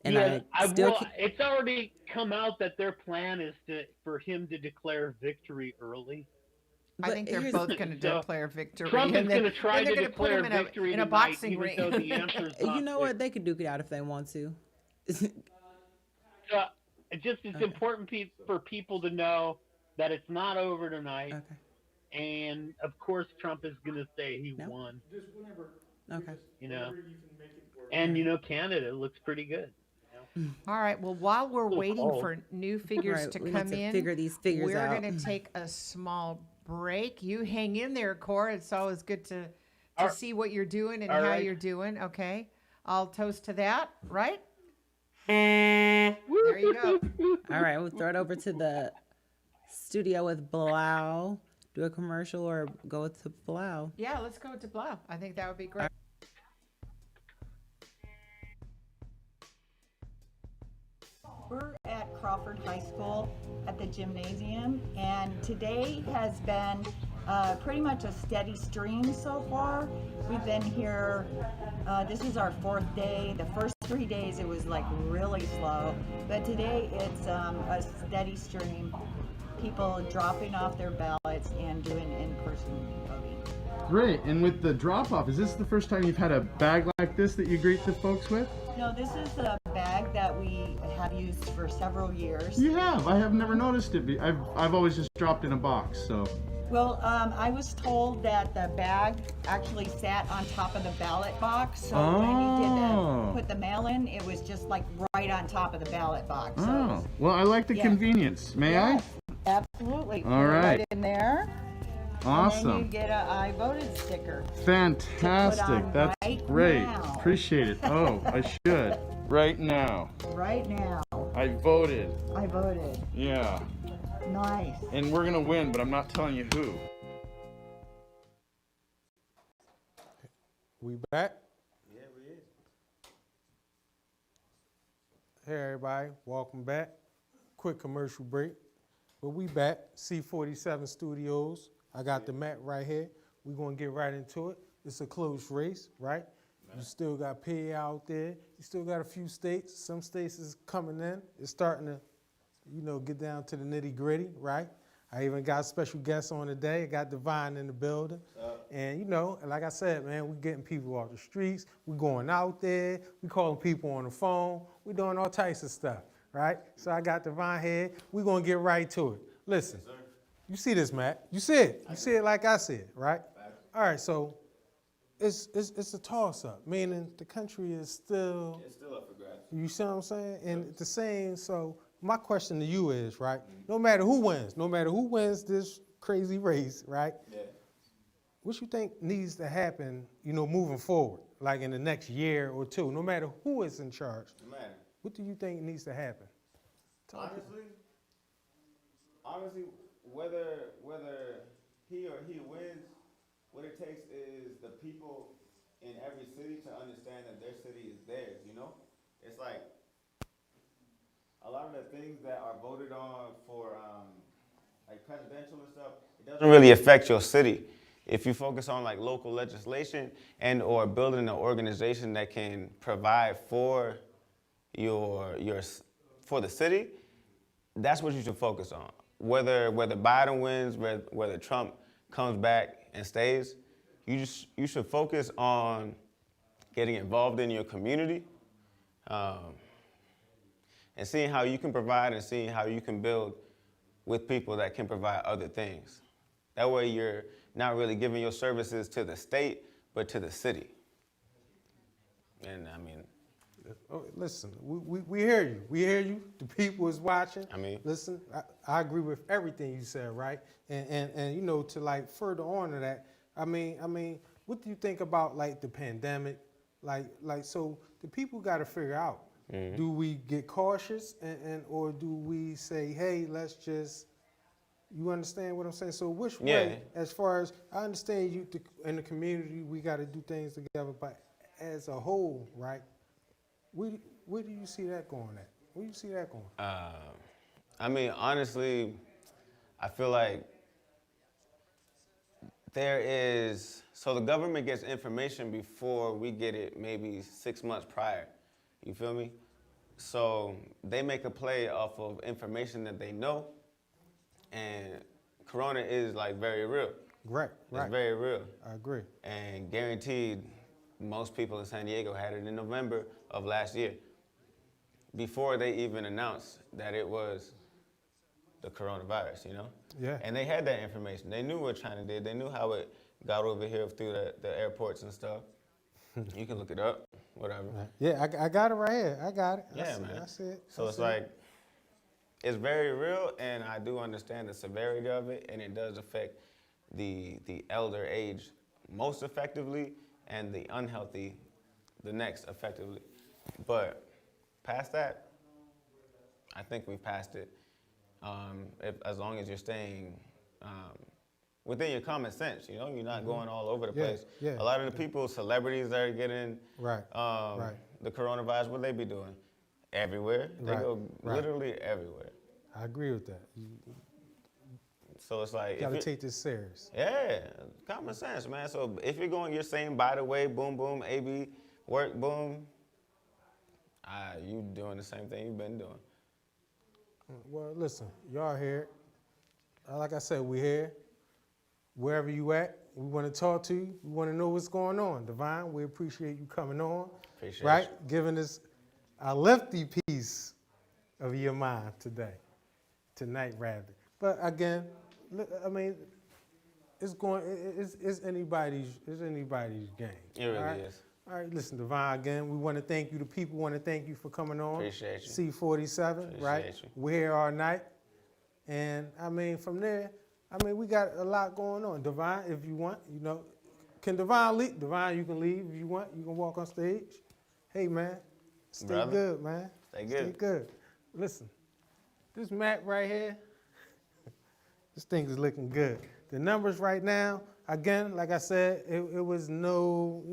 And Yeah, I still it's already come out that their plan is for him to declare victory early. I think they're both going to So, declare victory. Trump is and then- going to try then to they're gonna put declare him in a- victory in a tonight, boxing even ring. though the answer's not you know what? They could duke it out if they want to. It's important for people to know that it's not over tonight. Okay. And of course, Trump is going to say he won. Just whenever. Okay. You know, Whenever you can make it work. and Canada looks pretty good. All right. Well, while we're little waiting cold. for new figures Right, to we need come to in, figure these figures we're out. going to take a small break. You hang in there, Cora. It's always good to All- see what you're doing and all how right. you're doing. Okay. I'll toast to that. Right? There you go. All right, we'll throw it over to the studio with Blau. Do a commercial or go to Blau. Yeah, let's go to Blau. I think that would be great. We're at Crawford High School at the gymnasium, and today has been pretty much a steady stream so far. We've been here, this is our 4th day. The first 3 days it was like really slow, but today it's a steady stream. People dropping off their ballots and doing in-person voting. Great. And with the drop off, is this the first time you've had a bag like this that you greet the folks with? No, this is a bag that we have used for several years. You have. I have never noticed it. I've always just dropped in a box. So. Well, I was told that the bag actually sat on top of the ballot box, so when you did put the mail in, it was just like right on top of the ballot box. So Oh. Well, I like the yeah. convenience. May Yes, absolutely. All Put it right. in there. And then Awesome. you get a I voted sticker. Fantastic. on That's right great. now. Appreciate it. Oh, I should. Right now. Right now. I voted. I voted. Yeah. Nice. And we're going to win, but I'm not telling you who. We back? Yeah, we is. Hey everybody, welcome back. Quick commercial break. But we back, C47 Studios. I got the mat right here. We're gonna get right into it. It's a close race, right? You still got PA out there. You still got a few states. Some states is coming in. It's starting to, get down to the nitty gritty, right? I even got special guests on today. I got Divine in the building. And you know, like I said, man, we getting people off the streets. We going out there. We calling people on the phone. We doing all types of stuff, right? So I got Divine here. We gonna get right to it. Listen, you see this, Matt? You see it? You see it like I see it, right? All right. So it's a toss up, meaning the country is still. It's still up for grabs. You see what I'm saying? And the same. So my question to you is, right? No matter who wins this crazy race, right? Yeah. What you think needs to happen, you know, moving forward, like in the next year or two, no matter who is in charge? No matter. What do you think needs to happen? Honestly, whether he or he wins, what it takes is the people in every city to understand that their city is theirs, you know? It's like a lot of the things that are voted on for like presidential and stuff, it doesn't really affect your city. If you focus on like local legislation and or building an organization that can provide for for the city, that's what you should focus on. Whether Biden wins, whether Trump comes back and stays, you should focus on getting involved in your community, and seeing how you can provide and seeing how you can build with people that can provide other things. That way you're not really giving your services to the state, but to the city. And I mean, listen, we hear you. We hear you. The people is watching. I mean, listen, I agree with everything you said, right? And you know, to like further on to that, I mean, what do you think about like the pandemic? Like so the people got to figure out, do we get cautious and or do we say, hey, let's just, you understand what I'm saying? So which way, as far as, I understand you in the community, we got to do things together, but as a whole, right, where do you see that going at? Where do you see that going? I mean, honestly, I feel like so the government gets information before we get it maybe 6 months prior, you feel me? So they make a play off of information that they know, and Corona is like very real. Right. It's very real. I agree. And guaranteed, most people in San Diego had it in November of last year, before they even announced that it was the coronavirus, you know? Yeah. And they had that information. They knew what China did. They knew how it got over here through the airports and stuff. You can look it up, whatever. Yeah, I got it right here. I got it. Yeah, man. I see it. So it's like, it's very real, and I do understand the severity of it, and it does affect the elder age most effectively, and the unhealthy the next effectively. But past that, I think we've passed it. As long as you're staying within your common sense, you know, you're not going all over the place. Yeah. A lot of the people, celebrities that are getting the coronavirus, what they be doing? Everywhere. They go literally everywhere. I agree with that. So it's like, you gotta take this serious. Yeah, common sense, man. So if you're saying, by the way, boom, boom, AB, work, boom, you doing the same thing you've been doing. Well, listen, y'all here. Like I said, we here. Wherever you at, we want to talk to you. We want to know what's going on. Divine, we appreciate you coming on. Appreciate you. Giving us a lefty piece of your mind tonight rather. But again, I mean, it's anybody's game. It really is. All right, listen, Divine, again, we want to thank you. The people want to thank you for coming on. Appreciate you. C47, right? Appreciate you. We're here all night. And, I mean, from there, we got a lot going on. Divine, if you want, you know, can Divine leave? Divine, you can leave if you want. You can walk on stage. Hey, man, stay good, man. Stay good. Stay good. Listen, this map right here, this thing is looking good. The numbers right now, again, like I said, it was no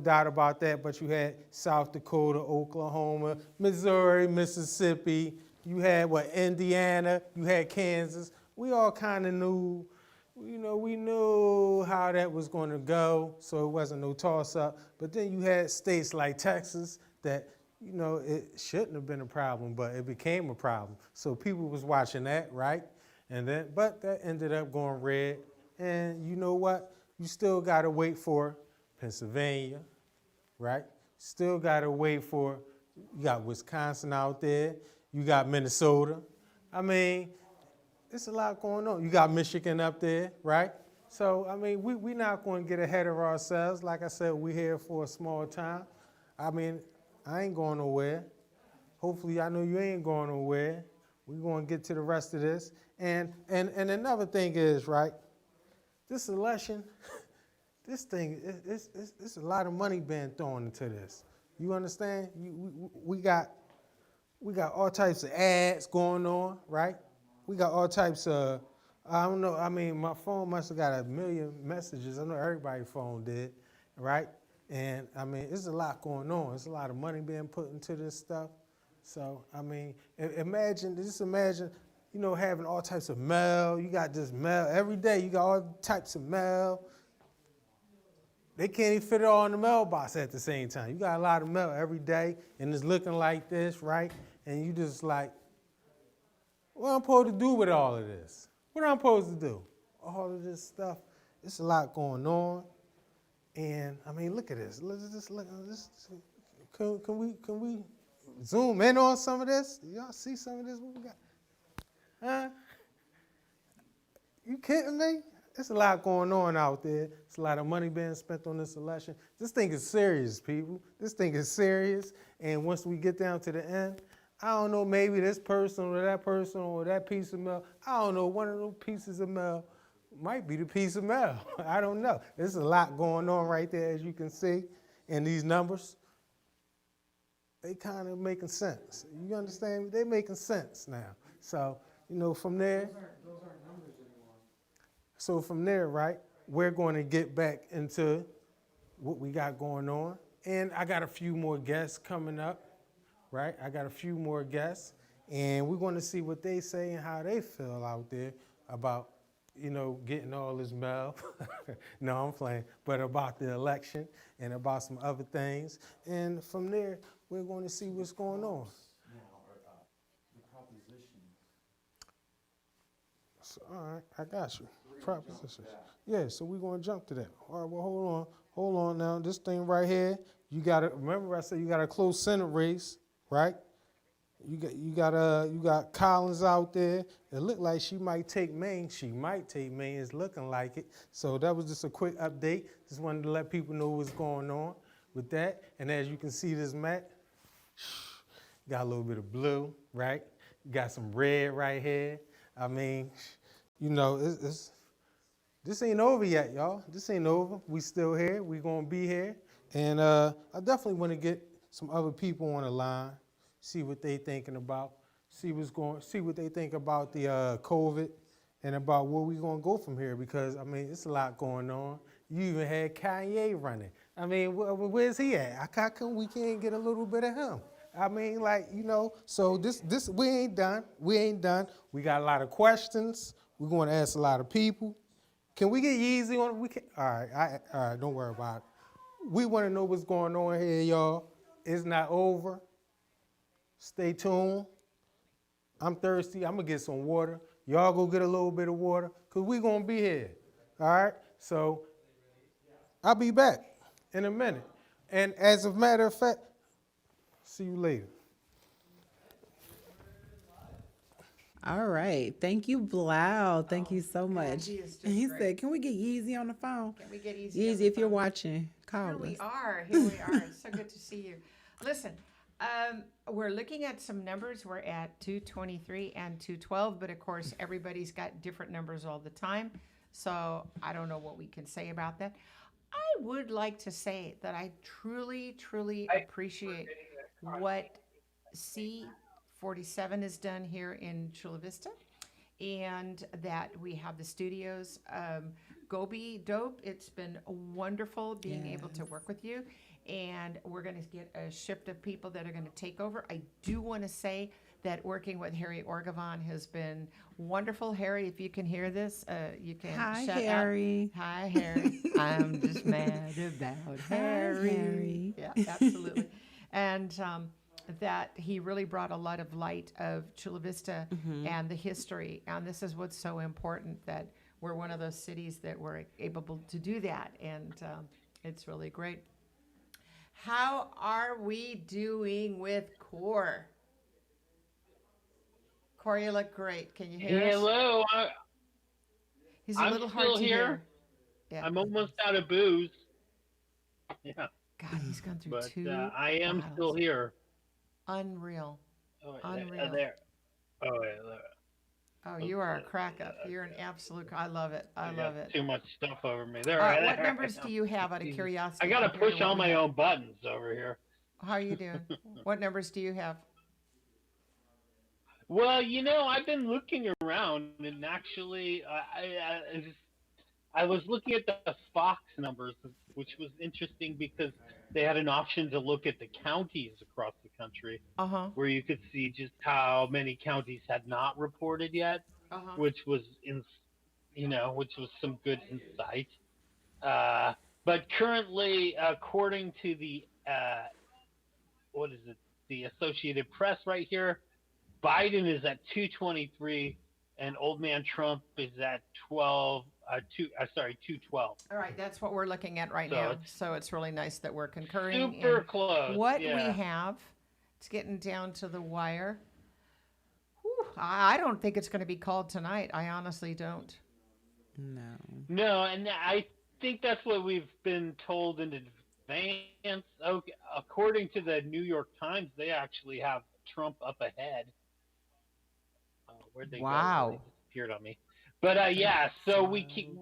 doubt about that, but you had South Dakota, Oklahoma, Missouri, Mississippi, you had Indiana, you had Kansas. We all kind of knew, we knew how that was going to go, so it wasn't no toss-up. But then you had states like Texas that, it shouldn't have been a problem, but it became a problem. So people was watching that, right? But that ended up going red. And you know what? you still got to wait for Pennsylvania, right? Still got to wait for, you got Wisconsin out there, you got Minnesota. I mean, it's a lot going on. You got Michigan up there, right? So, I mean, we're not going to get ahead of ourselves. Like I said, we're here for a small time. I mean, I ain't going nowhere. Hopefully, I know you ain't going nowhere. We're going to get to the rest of this. And another thing is, right, this election, this thing, it's a lot of money being thrown into this. You understand? We got all types of ads going on, right? We got all types of, I don't know, I mean, my phone must have got 1 million messages. I know everybody's phone did, right? And, I mean, there's a lot going on. There's a lot of money being put into this stuff. So, I mean, just imagine, you know, having all types of mail. You got this mail. Every day you got all types of mail. They can't even fit it all in the mailbox at the same time. You got a lot of mail every day, and it's looking like this, right? And you just like, what am I supposed to do with all of this? What am I supposed to do? All of this stuff. It's a lot going on. And, I mean, look at this. Let's just look at this. Can we zoom in on some of this? Y'all see some of this? What we got? Huh? You kidding me? There's a lot going on out there. There's a lot of money being spent on this election. This thing is serious, people. This thing is serious. And once we get down to the end, I don't know, maybe this person or that piece of mail, I don't know, one of those pieces of mail might be the piece of mail. I don't know. There's a lot going on right there, as you can see. And these numbers, they kind of making sense. You understand me? They're making sense now. So, you know, from there. Those aren't numbers anymore. So from there, right, we're going to get back into what we got going on. And I got a few more guests coming up, right? I got a few more guests. And we're going to see what they say and how they feel out there about, you know, getting all this mail. No, I'm playing. But about the election and about some other things. And from there, we're going to see what's going on. So, all right, I got you. Propositions. Yeah, so we're going to jump to that. All right, well, hold on now. This thing right here, you got to, remember I said you got a close Senate race, right? You got Collins out there. It looked like she might take Maine. She might take Maine. It's looking like it. So that was just a quick update. Just wanted to let people know what's going on with that. And as you can see, this map got a little bit of blue, right? Got some red right here. I mean, you know, this ain't over yet, y'all. This ain't over. We still here. We gonna be here. And I definitely want to get some other people on the line. See what they thinking about, see what they think about the COVID and about where we gonna go from here, because I mean, it's a lot going on. You even had Kanye running. I mean, where's he at? How come we can't get a little bit of him? I mean, like, you know, so this we ain't done. We ain't done. We got a lot of questions. We're going to ask a lot of people. Can we get Yeezy on? We can. All right, don't worry about it. We want to know what's going on here, y'all. It's not over. Stay tuned. I'm thirsty. I'm going to get some water. Y'all go get a little bit of water, because we're going to be here. All right? So I'll be back in a minute. And as a matter of fact, see you later. All right. Thank you, Blau. Thank you so much. He said, can we get Yeezy on the phone? Can we get Yeezy? Yeezy, if you're watching, call us. Here we are. It's so good to see you. Listen, we're looking at some numbers. We're at 223 and 212, but of course, everybody's got different numbers all the time. So I don't know what we can say about that. I would like to say that I truly, truly appreciate what C47 has done here in Chula Vista, and that we have the studios. Go be dope. It's been wonderful being able to work with you, and we're going to get a shift of people that are going to take over. I do want to say that working with Harry Orgavan has been wonderful. Harry, if you can hear this, you can Hi, shout Harry. out. Hi, Harry. I'm just mad about Harry. Harry. Yeah, absolutely. And that he really brought a lot of light of Chula Vista and the history. And this is what's so important, that we're one of those cities that were able to do that, and it's really great. How are we doing with Core? Core, you look great. Can you hear us? Hello, He's a I'm little hard still to here. hear. Yeah. I'm almost out of booze. Yeah. God, he's gone through But 2 I am bottles. still here. Unreal. Oh, Unreal. there. Oh, yeah, there. Oh, you are a crack up. You're an absolute. I love it. I got love it. too much stuff over me. There. What there numbers I do am. you have out of Jesus. curiosity? I got to compared push what all we my have? own buttons over here. How are you doing? What numbers do you have? Well, I've been looking around, and actually, I was looking at the Fox numbers, which was interesting because they had an option to look at the counties across the country, where you could see just how many counties had not reported yet, which was which was some good insight. But currently, according to the what is it, the Associated Press right here, Biden is at 223, and Old Man Trump is at 212. All right, that's what we're looking at right So now. it's So it's really nice that we're concurring. super in close, What yeah. we have, it's getting down to the wire. Whew, I don't think it's going to be called tonight. I honestly don't. No, and I think that's what we've been told in advance. Okay, according to the New York Times, they actually have Trump up ahead. Where'd they go? Wow. They disappeared on me. But yeah, so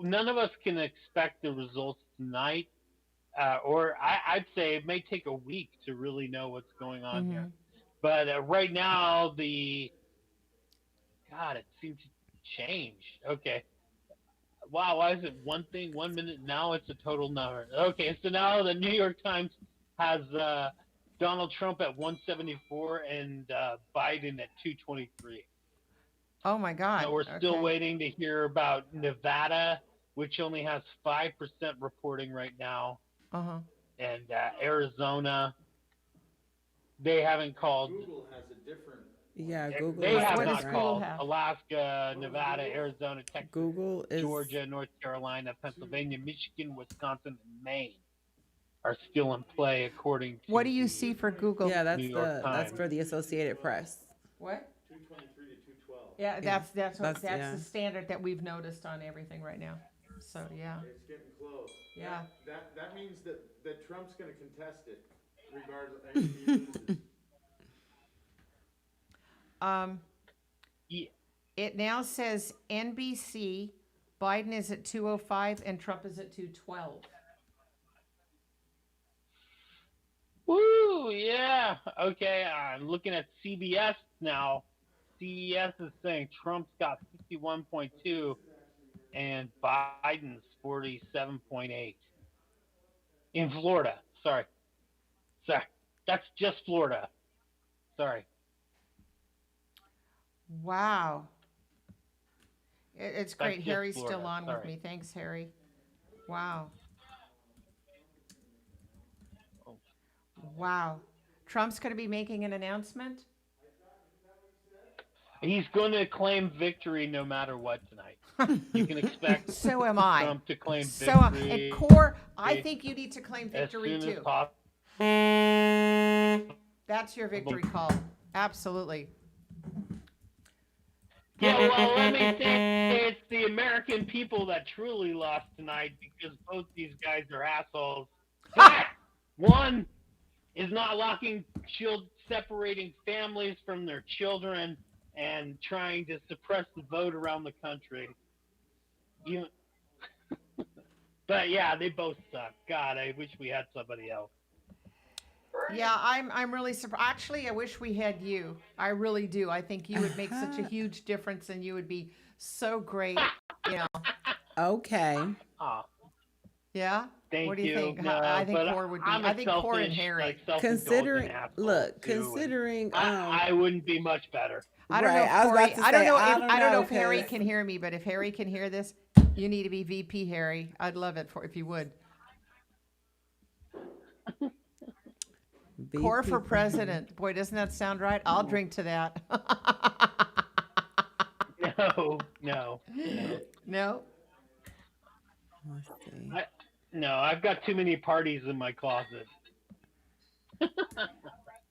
none of us can expect the results tonight, or I'd say it may take a week to really know what's going on here. But right now, it seems to change. Okay. Wow, why is it one thing 1 minute? Now it's a total number. Okay, so now the New York Times has Donald Trump at 174 and Biden at 223. Oh my God. Now we're still waiting to hear about Nevada, which only has 5% reporting right now, and Arizona. They haven't called. Google has a different. Yeah, Google. They have what not does called. Google have? Alaska, Nevada, Arizona, Texas, Google is Georgia, North Carolina, Pennsylvania, Michigan, Wisconsin, and Maine are still in play, according to. What do you see for Google? Yeah, that's New York that's Times. for the Associated Press. What? 223 to 212. Yeah, that's yeah. the standard that we've noticed on everything right now. So yeah. It's getting close. Yeah. That means that Trump's going to contest it, regardless. I mean, he loses. It now says NBC, Biden is at 205 and Trump is at 212. Woo, yeah. Okay, I'm looking at CBS now. CBS is saying Trump's got 51.2 and Biden's 47.8. In Florida. Sorry. That's just Florida. Sorry. Wow. It's great. just Harry's Florida, still on with sorry. me. Thanks, Harry. Wow. Wow. Trump's going to be making an announcement? He's going to claim victory no matter what tonight. You can expect So am I. Trump to claim So, victory. and Core, I think you need to claim victory as soon too. as possible. That's your victory call. Absolutely. Yeah, well, let me say it's the American people that truly lost tonight because both these guys are assholes. But one is not separating families from their children and trying to suppress the vote around the country. But yeah, they both suck. God, I wish we had somebody else. Yeah, I'm really surprised. Actually, I wish we had you. I really do. I think you would make such a huge difference, and you would be so great. You know. Okay. Oh, Yeah. thank What do you think? No, I think but Core would be. I'm I think Core and selfish, Harry. like, self-indulgent Considering, asshole, look, too, and considering, I wouldn't be much better. I don't know. Right, I was Corey, about to I don't say, know. I If, don't I don't know know, if Harry 'cause- can hear me, but if Harry can hear this, you need to be VP, Harry. I'd love it if you would. Core for president. Boy, doesn't that sound right? I'll drink to that. No. No? Let's see. No, I've got too many parties in my closet.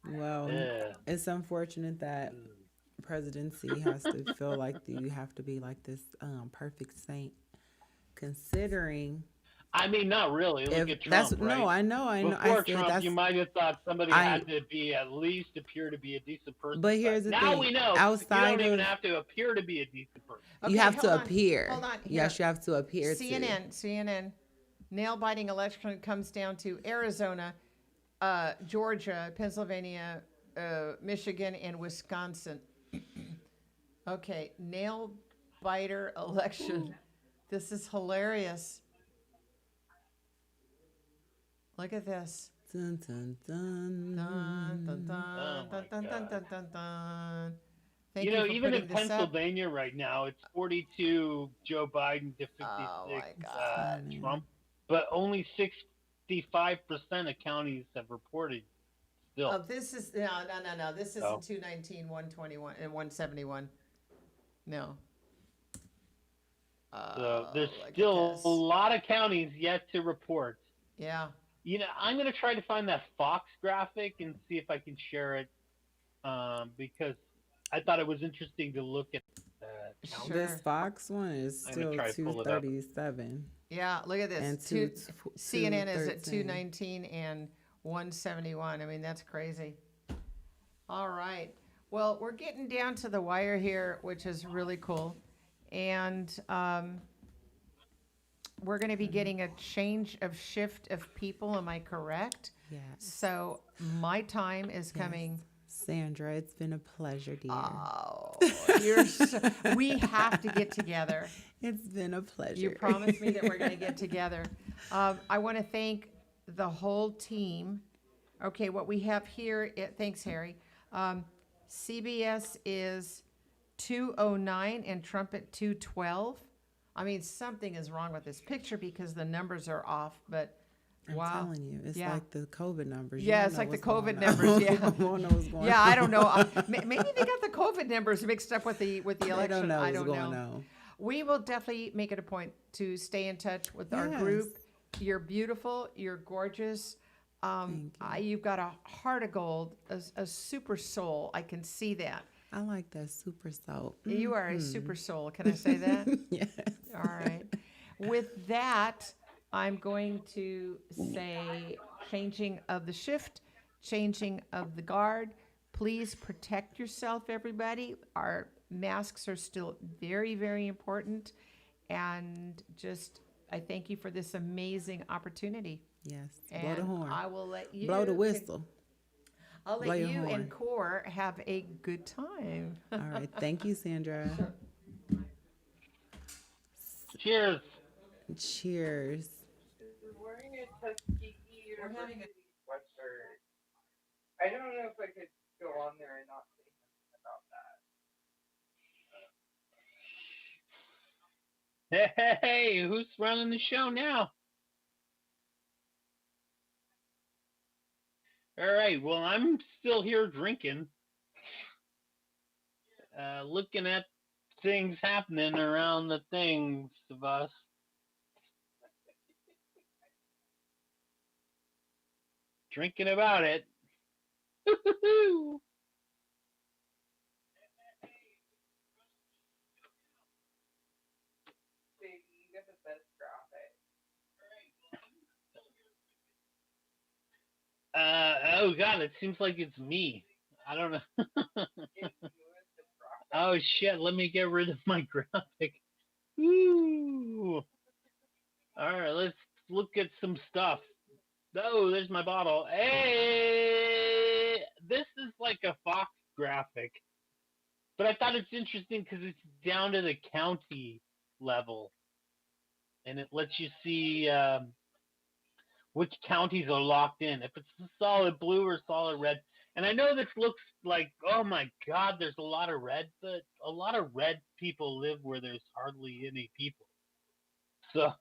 Well, Yeah. it's unfortunate that presidency has to feel like you have to be like this perfect saint, considering I mean, not really. Look if at that's Trump, no, right? I know, I Before said Trump, you that's might have thought somebody I. had to be at least appear to be a decent person. But here's the Now thing: we know you don't outside even of have to appear to be a decent person. you Okay, have to hold on, appear. hold on. Yes, Here. you have to appear to. CNN. Nail-biting election comes down to Arizona, Georgia, Pennsylvania, Michigan, and Wisconsin. Okay, nail-biter election. This is hilarious. Look at this. Dun, dun, dun. Dun, dun, dun, Oh dun, my dun, dun, God. dun, dun, dun. Thank You you know, for even in putting this up. Pennsylvania right now, it's 42 Joe Biden to 56 Oh my God. Trump, but only 65% of counties have reported still. Oh, this is no. This isn't 219, 121, and 171. No. So there's Look at still this. a lot of counties yet to report. Yeah. You know, I'm going to try to find that Fox graphic and see if I can share it because I thought it was interesting to look at the count. This Fox one is I'm gonna still try to pull it up. 237. Yeah, look at this. And CNN is at 213. 219 and 171. I mean, that's crazy. All right. Well, we're getting down to the wire here, which is really cool. And we're going to be getting a shift of people. Am I correct? Yes. So my time is coming. Sandra, it's been a pleasure, dear. Oh, we have to get together. It's been a pleasure. You promised me that we're going to get together. I want to thank the whole team. Okay, what we have here, thanks, Harry. CBS is 209 and Trump at 212. I mean, something is wrong with this picture because the numbers are off, but I'm telling you, it's like the COVID numbers. Yeah, it's like the COVID numbers. Yeah, I don't know what's going on. I don't know. Maybe they got the COVID numbers mixed up with the election. I don't know what's going on. We will definitely make it a point to stay in touch with our group. You're beautiful. You're gorgeous. You've got a heart of gold, a super soul. I can see that. I like that super soul. You are a super soul. Can I say that? Yes. All right. With that, I'm going to say changing of the shift, changing of the guard. Please protect yourself, everybody. Our masks are still very, very important. And just, I thank you for this amazing opportunity. Yes. And blow the horn. I will let you blow the whistle. I'll blow let your you horn. and Core have a good time. All right. Thank you, Sandra. Cheers. Cheers. Wearing a Tuskegee University sweatshirt. I don't know if I could go on there and not say something about that. Hey, who's running the show now? All right, well, I'm still here drinking, looking at things happening around the things of us. Drinking about it. You get the best graphic. Oh God, it seems like it's me. I don't know. Oh shit, let me get rid of my graphic. Woo. All right, let's look at some stuff. Oh, there's my bottle. Hey, this is like a Fox graphic. But I thought it's interesting because it's down to the county level. And it lets you see which counties are locked in, if it's solid blue or solid red. And I know this looks like, oh my God, there's a lot of red, but a lot of red people live where there's hardly any people. So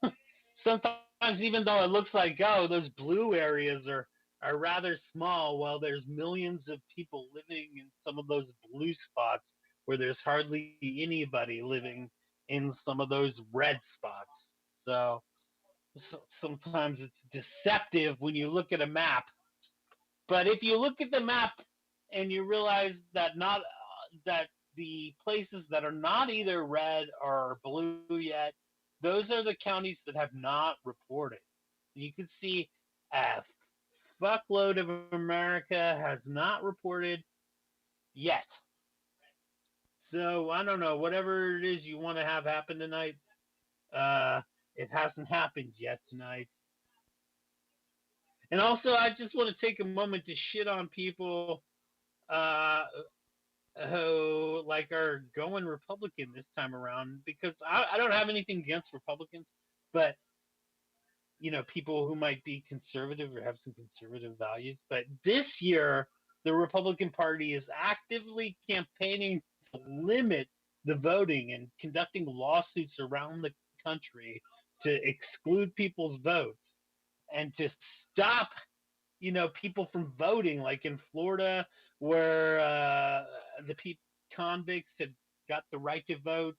sometimes even though it looks like, oh, those blue areas are rather small, while there's millions of people living in some of those blue spots where there's hardly anybody living in some of those red spots. So sometimes it's deceptive when you look at a map. But if you look at the map and you realize that not that the places that are not either red or blue yet, those are the counties that have not reported. You can see a fuckload of America has not reported yet. So I don't know, whatever it is you want to have happen tonight, it hasn't happened yet tonight. And also, I just want to take a moment to shit on people uh, who like are going Republican this time around, because I don't have anything against Republicans, but people who might be conservative or have some conservative values. But this year, the Republican Party is actively campaigning to limit the voting and conducting lawsuits around the country to exclude people's votes and to stop people from voting, like in Florida, where the convicts had got the right to vote.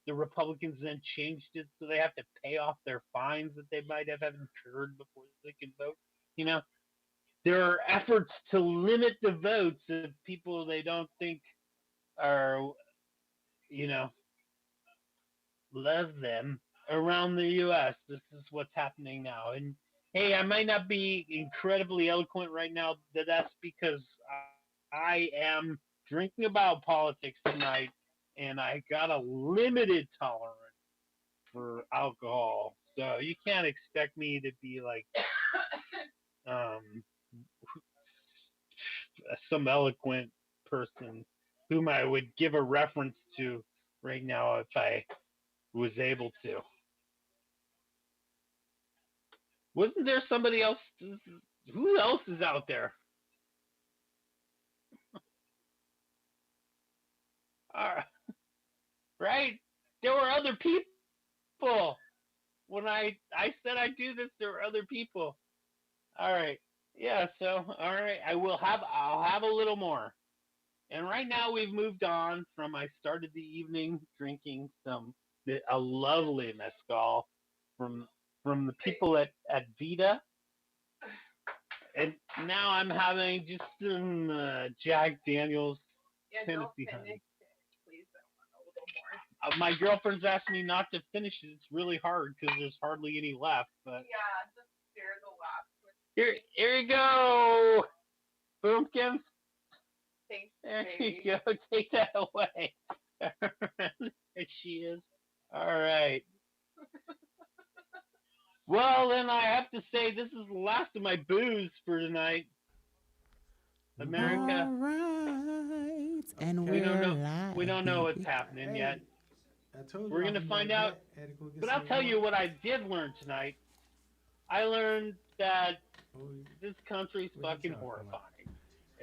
The Republicans then changed it so they have to pay off their fines that they might have incurred before they can vote. There are efforts to limit the votes of people they don't think are, love them around the U.S. This is what's happening now. And hey, I might not be incredibly eloquent right now, but that's because I am drinking about politics tonight, and I got a limited tolerance for alcohol. So you can't expect me to be like some eloquent person whom I would give a reference to right now if I was able to. Wasn't there somebody else? Who else is out there? Right? There were other people. When I said I'd do this, there were other people. All right. Yeah, so all right, I'll have a little more. And right now we've moved on from I started the evening drinking a lovely mezcal from the people at Vita. And now I'm having just some Jack Daniels Tennessee Honey. Please, I want a little more. My girlfriend's asked me not to finish it. It's really hard because there's hardly any left. But Yeah, just share the last one. here you go, Boomkins. Thanks, There baby. you go. Take that away. There she is. All right. Well, then I have to say this is the last of my booze for tonight. America. All right. And We we're don't know. live. We don't know what's happening yet. I told you We're gonna find out. But I'll tell you what I did learn tonight. I learned that this country's fucking horrifying.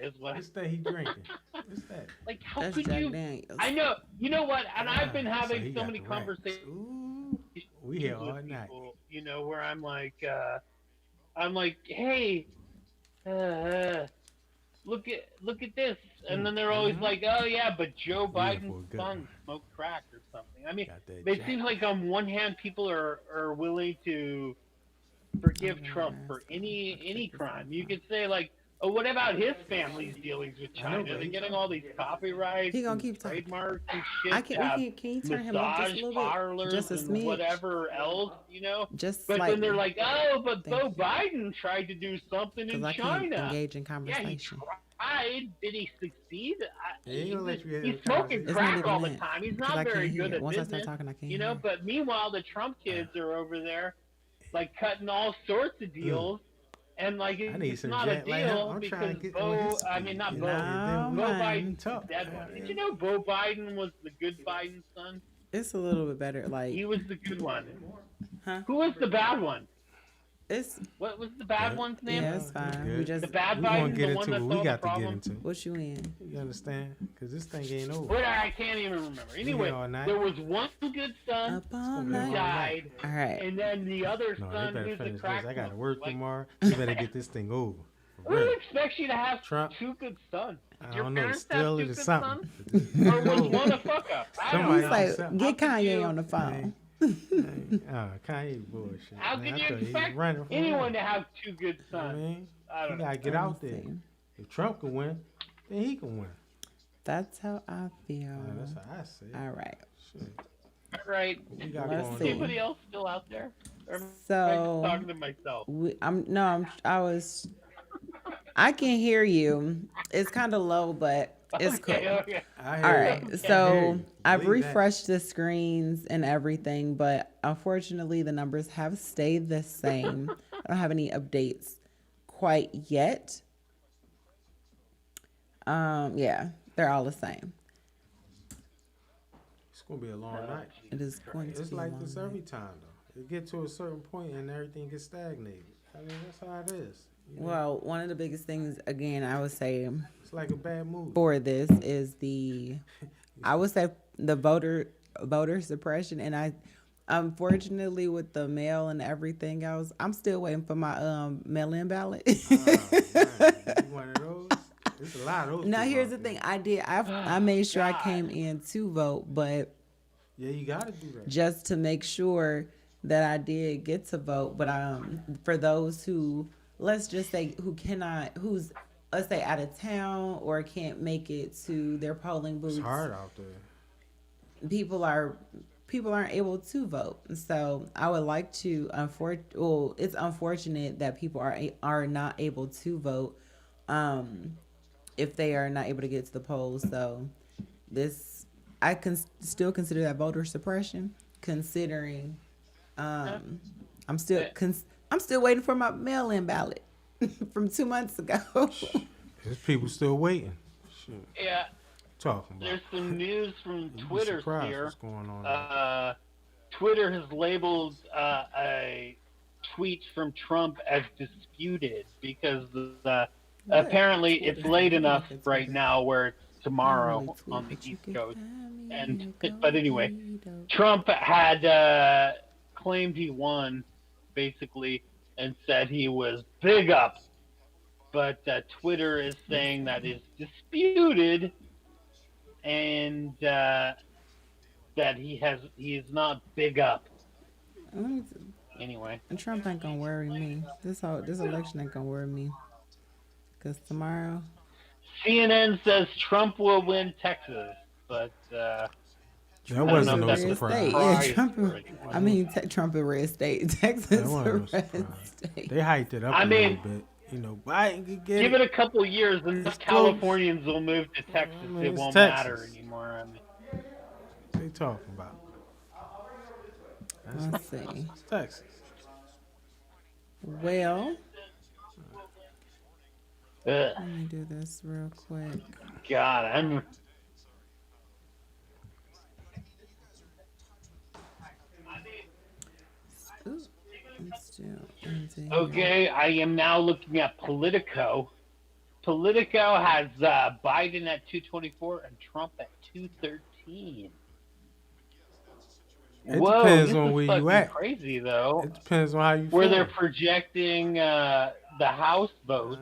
Is what What's that he drinking? What's that? Like, how That's could Jack you? Daniels. I know. You know what? And I've been So having he so got many the racks. conversations Ooh, we here all with night. people, where I'm like, hey, look at this, and then they're always like, oh yeah, but Joe Biden's son smoked crack or something. I mean, it seems like on one hand people are willing to forgive Trump for any crime. You could say like, oh, what about his family's dealings with China? They're getting all these copyrights, He gonna and keep talking. trademarks and shit. I can you turn him up just a little bit? Parlors Just a and smidge. whatever else, Just But slightly. then they're like, oh, but Thank Joe you. Biden tried to do something in Because I can't China. engage in Yeah, he conversation. tried. Did he succeed? He ain't gonna let you have He's a smoking It's not crack even all the that, time. He's because not I very can't hear good it. at Once I business. start talking, I can't hear. But meanwhile, the Trump kids are over there, like cutting all sorts of deals. And like I need it's some not a Jack like him. deal I'm because trying to get Bo, on his I mean not speed, Bo, then we Bo can Biden's talk. the dead one. Did you know Bo Biden was the good Biden's son? It's a little bit better. Like He was the good one. Huh? Who was the bad one? It's What was the bad one's name? yeah, it's fine. We just The bad we gonna Biden, get the one into that what saw we the got to get problem. into. what you in? You understand? Because this thing ain't over. What I can't even remember. Anyway, all night. there was one good son Up all who night. died, All right. and then the other No, they son better who's the finish crack this. I got to smoker. work Like, tomorrow. You better get this thing over. For who real. expects you to have Trump. two good sons? I Did your don't know. parents Still have it two is good something. sons? Or was one a fuck up? I don't Somebody know. He's like, just- get How could Kanye you- on the phone. Kanye bullshit. How Man, can I you thought he was expect running for anyone mayor. to have two good sons? I mean, I he don't know. gotta get out there. If Trump can win, then he can win. That's how I feel. That's how I see it. All right. Shit. All right. What we got Let's going see. on? Anybody else still out there? Or am I So just talking to myself? I can hear you. It's kind of low, but it's cool. Okay. I All hear right. you. I hear So you. I've Believe that. refreshed the screens and everything, but unfortunately the numbers have stayed the same. I don't have any updates quite yet. Yeah, they're all the same. It's gonna be a long night. It is going to It's be like a long this night. every time though. It get to a certain point and everything gets stagnated. I mean, that's how it is. You know? Well, one of the biggest things, again, I would say It's like a bad movie. for this is I would say the voter suppression, and I, unfortunately, with the mail and everything else, I'm still waiting for my mail-in ballot. Man, you one of those? There's a lot of those. Now, people here's the out there. thing: I made sure I came in to vote, but Yeah, you gotta do that. just to make sure that I did get to vote. But for those who, let's just say, who's let's say out of town or can't make it to their polling booths, It's hard out there. people aren't able to vote. So I would like to it's unfortunate that people are not able to vote if they are not able to get to the polls. So I can still consider that voter suppression, considering I'm still waiting for my mail-in ballot from 2 months ago. There's people still waiting. Shit. Yeah. Talking about. There's some news from You'd be Twitter surprised here. what's going on. Twitter has labeled a tweet from Trump as disputed because apparently it's late enough right now where it's tomorrow on the East Coast. But anyway, Trump had claimed he won, basically, and said he was big up. But Twitter is saying that is disputed, and that he is not big up. Anyway, And Trump ain't gonna worry me. This election ain't gonna worry me. Cause tomorrow, CNN says Trump will win Texas, but That I don't wasn't know no if that's a surprise. yeah, surprise Trump. or anything. I mean, Trump in red state, Texas That wasn't a no red surprise. state. They hyped it up I a mean, little bit. You know, Biden could get Give it a couple years, and It's Californians will move to Texas. I mean, It it's won't Texas. matter anymore. I mean, What they talking about? Let's see. It's Texas. Well, ugh, let me do this real quick. God, I'm. Ooh, let's do into here. Okay, I am now looking at Politico. Politico has Biden at 224 and Trump at 213. It Whoa, depends this on is where you fucking at. crazy though. It depends on how you Where feel. they're projecting the House votes.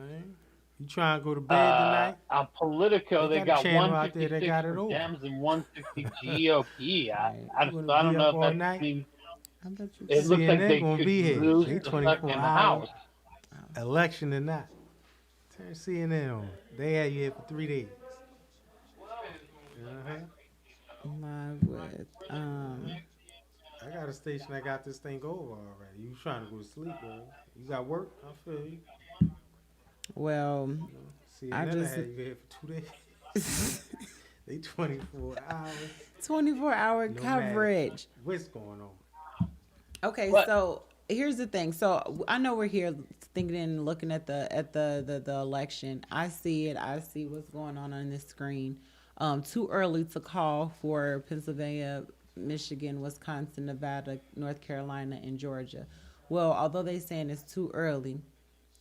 You trying to go to bed tonight? On Politico, They they got got a channel out there 156 that got it for over. Dems and 160 GOP. I You don't gonna be know up all if that night? means I bet you it looks like CNN they gonna could be here. lose They the 24 fucking hours. House. Election or not. Turn CNN on. They had you here for 3 days. Live with I got a station that got this thing over already. You trying to go to sleep, bro? You got work? I feel you. well, CNN I just had you here for 2 days. They 24 hours. 24-hour No coverage. matter what's going on? Okay, so here's the thing. So I know we're here thinking and looking at the election. I see it. I see what's going on this screen. Too early to call for Pennsylvania, Michigan, Wisconsin, Nevada, North Carolina, and Georgia. Well, although they're saying it's too early,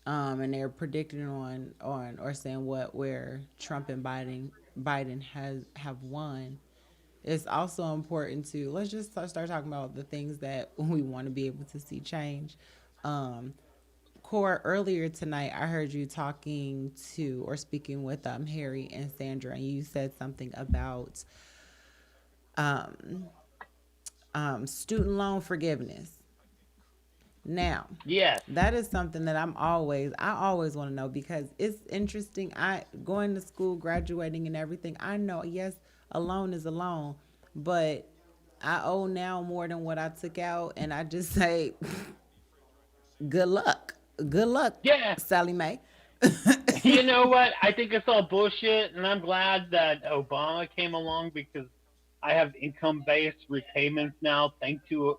and they're predicting on or saying where Trump and Biden have won. It's also important to let's just start talking about the things that we want to be able to see change. Core, earlier tonight, I heard you talking to or speaking with Harry and Sandra, and you said something about student loan forgiveness. Now, Yes. that is something that I always want to know because it's interesting. I going to school, graduating and everything. I know, yes, a loan is a loan, but I owe now more than what I took out, and I just say, good luck. Good luck, Yeah. Sally Mae. You know what? I think it's all bullshit, and I'm glad that Obama came along because I have income-based repayments now, thanks to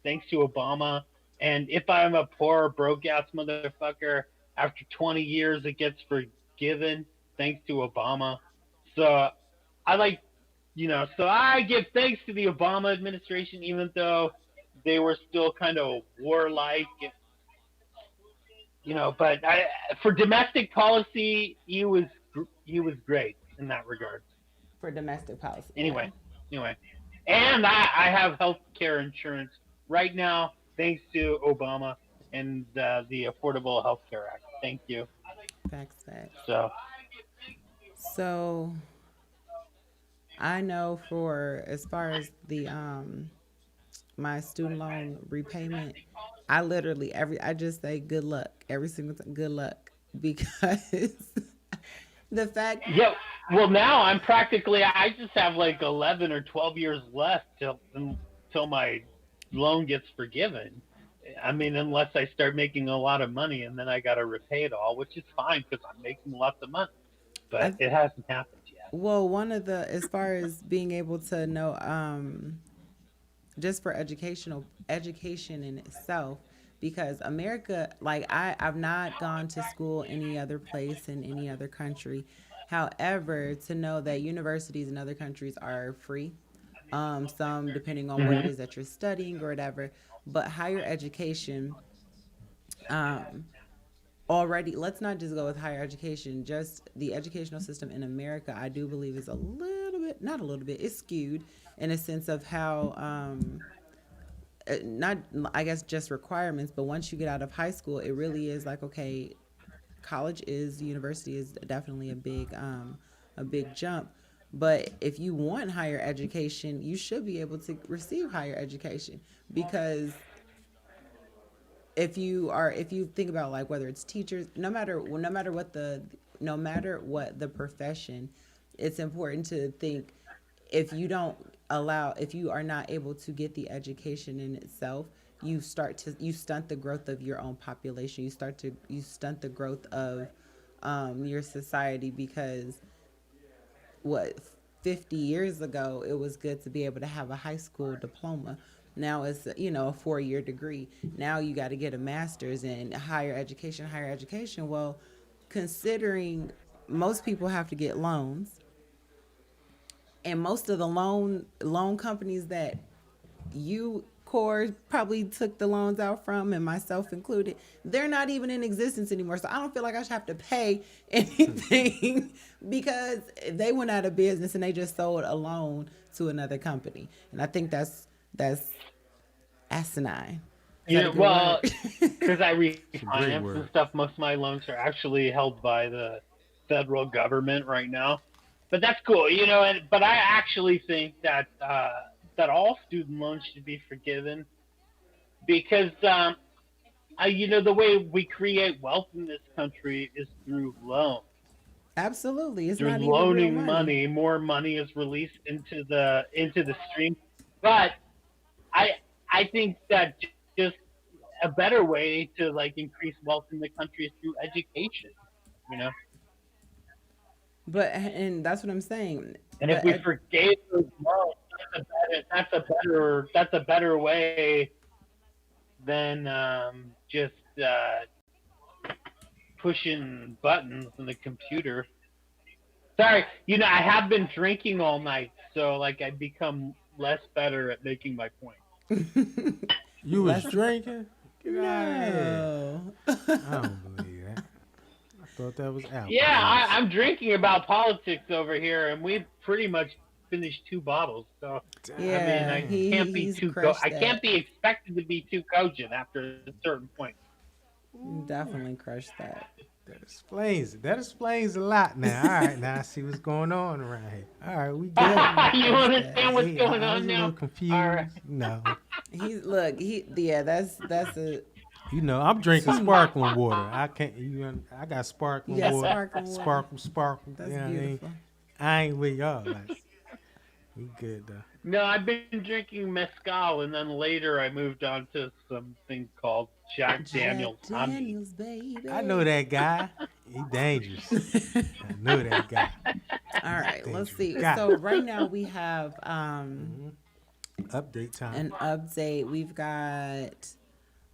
Obama. And if I'm a poor, broke-ass motherfucker, after 20 years, it gets forgiven thanks to Obama. So I like, so I give thanks to the Obama administration, even though they were still kind of warlike, but for domestic policy, he was great in that regard. For domestic policy. Anyway, and I have health care insurance right now thanks to Obama and the Affordable Health Care Act. Thank you. Facts, facts. So I know for as far as the my student loan repayment, I just say good luck every single time. Good luck because the fact. Yeah. Well, now I just have like 11 or 12 years left till my loan gets forgiven. I mean, unless I start making a lot of money and then I got to repay it all, which is fine because I'm making lots of money. But it hasn't happened yet. Well, as far as being able to know, just for education in itself, because America, like I've not gone to school any other place in any other country. However, to know that universities in other countries are free, some depending on what it is that you're studying or whatever, but higher education, already, let's not just go with higher education, just the educational system in America, I do believe is a little bit, not a little bit, it's skewed in a sense of how, not, I guess, just requirements, but once you get out of high school, it really is like, okay, university is definitely a big jump. But if you want higher education, you should be able to receive higher education because if you think about like whether it's teachers, no matter what the profession, it's important to think if you are not able to get the education in itself, you stunt the growth of your own population. You stunt the growth of your society because 50 years ago it was good to be able to have a high school diploma. Now it's a 4-year degree. Now you got to get a master's in higher education. Well, considering most people have to get loans, and most of the loan companies that you core probably took the loans out from, and myself included, they're not even in existence anymore. So I don't feel like I should have to pay anything because they went out of business and they just sold a loan to another company. And I think that's asinine. Yeah, well, because I refinance and stuff, most of my loans are actually held by the federal government right now. But that's cool, but I actually think that that all student loans should be forgiven because, the way we create wealth in this country is through loans. Absolutely, it's through not loaning even real money. More money is released into the stream. But I think that just a better way to increase wealth in the country is through education. But and that's what I'm saying. And if we forgave those loans, that's a better way than just pushing buttons on the computer. Sorry, I have been drinking all night, so I've become less better at making my point. You was drinking? Get out of here. No. I don't believe that. I thought that was alcohol. Yeah, I'm drinking about politics over here, and we've pretty much finished 2 bottles. So Yeah, I can't be too. I can't be expected to be too cogent after a certain point. Definitely crush that. That explains it. That explains a lot now. All right, now I see what's going on around here. All right, we good. You understand what's going I was on a now? little confused. All right. No. That's a. You know, I'm drinking sparkling water. I can't. I got sparkling You got water. sparkling water. Sparkle. That's You know what I mean? beautiful. I ain't with y'all. Like, we good though. No, I've been drinking mezcal, and then later I moved on to something called Jack Daniels. Daniels, baby. I know that guy. He dangerous. I know that guy. All right, let's see. Guy. So right now we have Update time. an update. We've got,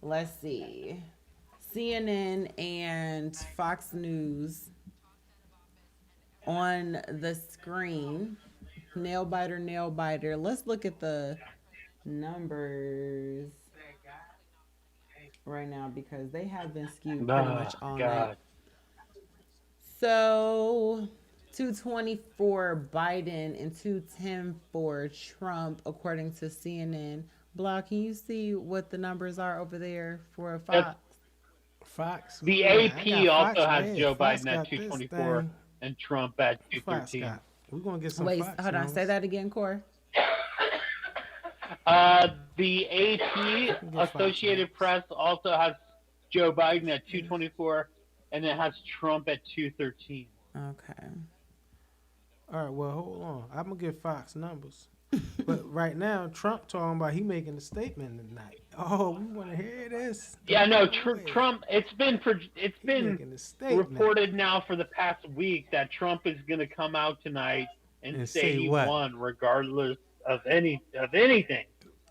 let's see, CNN and Fox News on the screen. Nail biter. Let's look at the numbers right now because they have been skewed pretty much all night. So 224 Biden and 210 for Trump, according to CNN. Block, can you see what the numbers are over there for Fox? Fox. The AP also has Joe Biden at 224 and Trump at 213. We're gonna get some. Wait, Fox hold on. numbers. Say that again, Core. The AP, Associated Press, also has Joe Biden at 224, and it has Trump at 213. Okay. All right. Well, hold on. I'm gonna get Fox numbers. But right now, Trump talking about he making a statement tonight. Oh, we want to hear this. Yeah, no, Trump. It's been reported now for the past week that Trump is going to come out tonight and say he won, regardless of anything.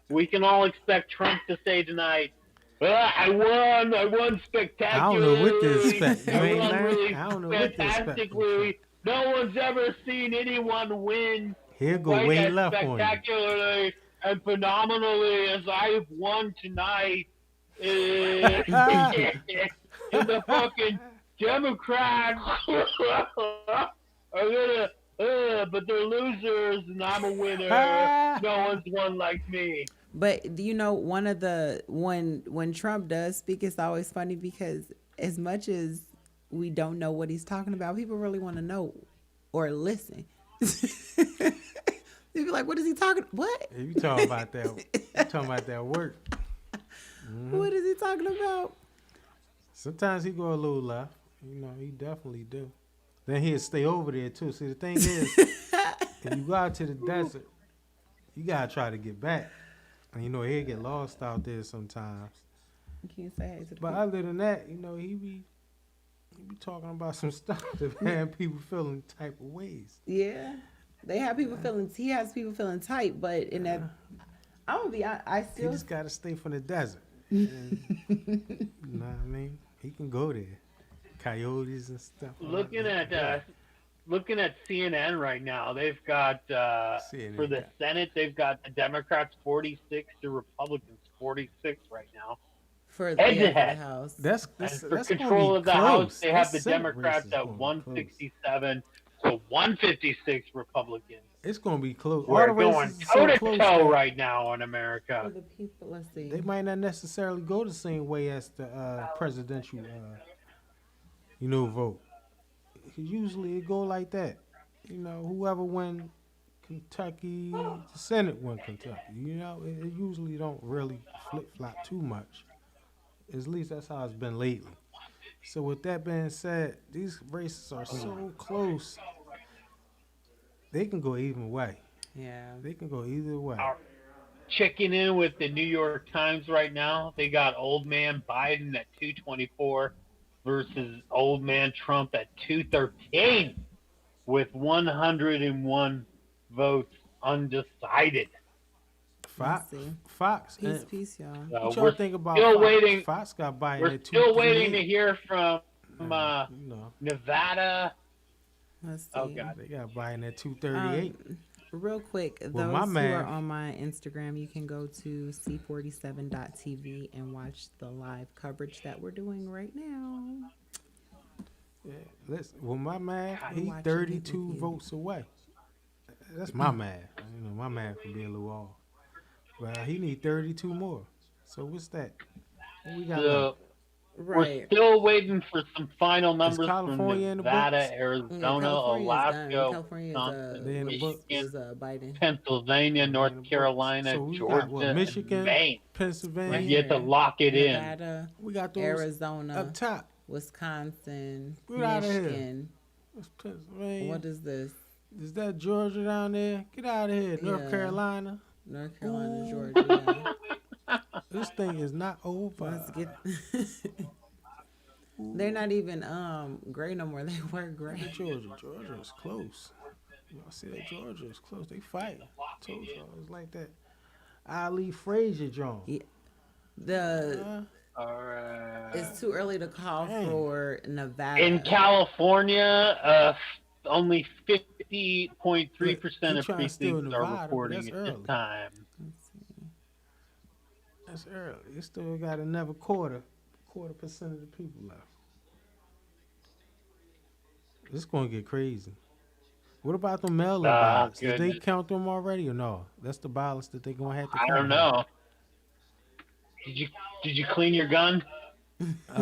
We can all expect Trump to say tonight, "Well, I won spectacularly. I don't know what to expect. You I ain't won learned? really I don't know what to expect. fantastically. No one's ever seen anyone win He'll go quite way as left on you. spectacularly and phenomenally as I've won tonight." In the fucking Democrats are gonna, but they're losers and I'm a winner. No one's won like me. But you know, one of the when Trump does speak, it's always funny because as much as we don't know what he's talking about, people really want to know or listen. They be like, "What is he talking? What? You talking about that? You talking about that work? What is he talking about?" Sometimes he go a little left. You know, he definitely do. Then he'll stay over there too. See, the thing is, if you go out to the desert, you gotta try to get back. And you know, he'll get lost out there sometimes. Can you say hey to the But people? other than that, you know, he be talking about some stuff that had people feeling type of ways. Yeah, they have people feeling. He has people feeling tight, but in that, I'm gonna be. I He still. just gotta stay from the desert. And, you know what I mean? He can go there. Coyotes and stuff. Looking at CNN right now, they've got for the Senate, they've got the Democrats 46, the Republicans 46 right now. For head to the head. House. That's And for gonna control be of the close. House, they have the This Senate Democrats race is at gonna be 167 to 156 Republicans. It's gonna be close. We're All the going races toe are to so close toe that right now in America. For the people, let's see. They might not necessarily go the same way as the presidential, vote. Usually it go like that. You know, whoever win Kentucky, the Senate win Kentucky. You know, it usually don't really flip-flop too much. At least that's how it's been lately. So with that being said, these races are so close. They can go either way. Yeah. They can go either way. Checking in with the New York Times right now, they got old man Biden at 224 versus old man Trump at 213 with 101 votes undecided. Fox. Peace, y'all. What We're y'all think about still Fox? waiting. Fox got Biden We're at still waiting to 238. hear from Nevada. Let's see. Oh God, They got Biden at 238. Real quick, Well, those my who man- are on my Instagram, you can go to c47.tv and watch the live coverage that we're doing right now. Yeah, listen. Well, my man, I'm he watching it 32 with you. votes away. That's my math. You know, my math can be a little off. But he need 32 more. So what's that? What we got So, left? Right. still waiting for some final numbers from California in the Nevada, books? Yeah, Arizona, California is done. Alaska, California Wisconsin, They in the books. Michigan, is Biden. Pennsylvania, They North in the books. Carolina, So we got what? Georgia, and Michigan, Maine. Pennsylvania. Right We get to here. lock it in. Nevada, We got those Arizona, up top. Wisconsin, Get out of here. Michigan. What's Pennsylvania? What is this? Is that Georgia down there? Get out of here. North Yeah. Carolina. North Carolina, Ooh. Georgia. Yeah. This thing is not over. Let's get. They're not even gray no more. They were gray. Look at Georgia. Georgia is close. Y'all see that? Georgia is close. They fight. I told y'all it's like that. Ali Frazier Jones. Yeah. The it's too early to call for Nevada. In California, only 50.3% of trying to steal precincts are Nevada, but reporting that's at early. this time. That's early. You still got another quarter percent of the people left. This going to get crazy. What about the mail-in ballots? Did they goodness. count them already or no? That's the ballots that they're going to have to count. I don't know. Did you clean your gun? Hey, we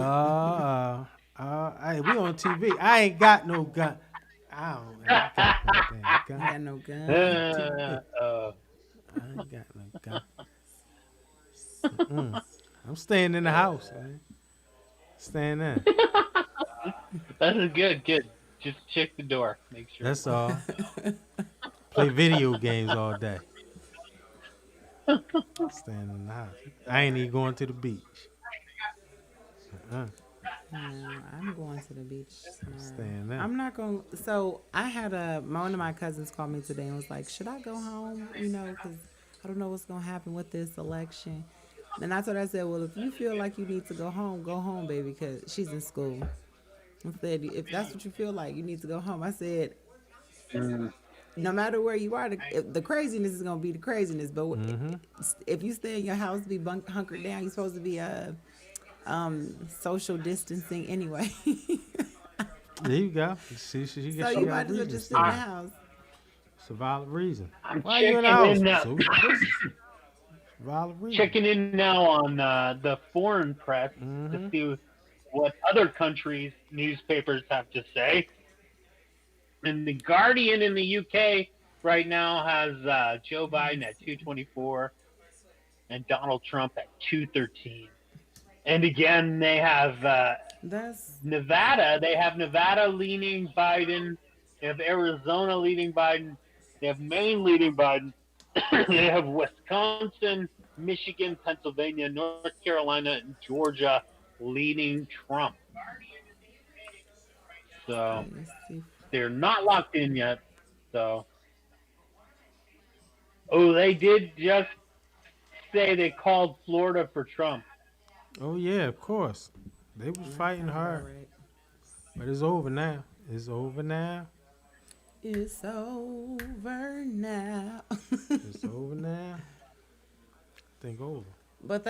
on TV. I ain't got no gun. I ain't got no damn gun. I got no gun. I ain't got no gun. I'm staying in the house, man. Staying in. That's good. Just check the door. Make sure. That's all. Play video games all day. Staying in the house. I ain't even going to the beach. No, I'm going to the beach tomorrow. Staying there. I'm not going. So I had one of my cousins called me today and was like, "Should I go home? You know, because I don't know what's gonna happen with this election." And I told her, I said, "Well, if you feel like you need to go home, baby," because she's in school. I said, "If that's what you feel like, you need to go home." I said, "No matter where you are, the craziness is gonna be the craziness. But if you stay in your house, be hunkered down, you're supposed to be social distancing anyway." There you go. See, So you might as well just sit in the house. It's a valid reason. I'm Why you in the checking house? in now. Valid reason. Checking in now on the foreign press to see what other countries' newspapers have to say. And the Guardian in the UK right now has Joe Biden at 224 and Donald Trump at 213. And again, they have Nevada. They have Nevada leaning Biden. They have Arizona leading Biden. They have Maine leading Biden. They have Wisconsin, Michigan, Pennsylvania, North Carolina, and Georgia leading Trump. So they're not locked in yet. So, they did just say they called Florida for Trump. Oh yeah, of course. They was fighting hard. But it's over now. It's over now. It's over now. It's over now. Think over. But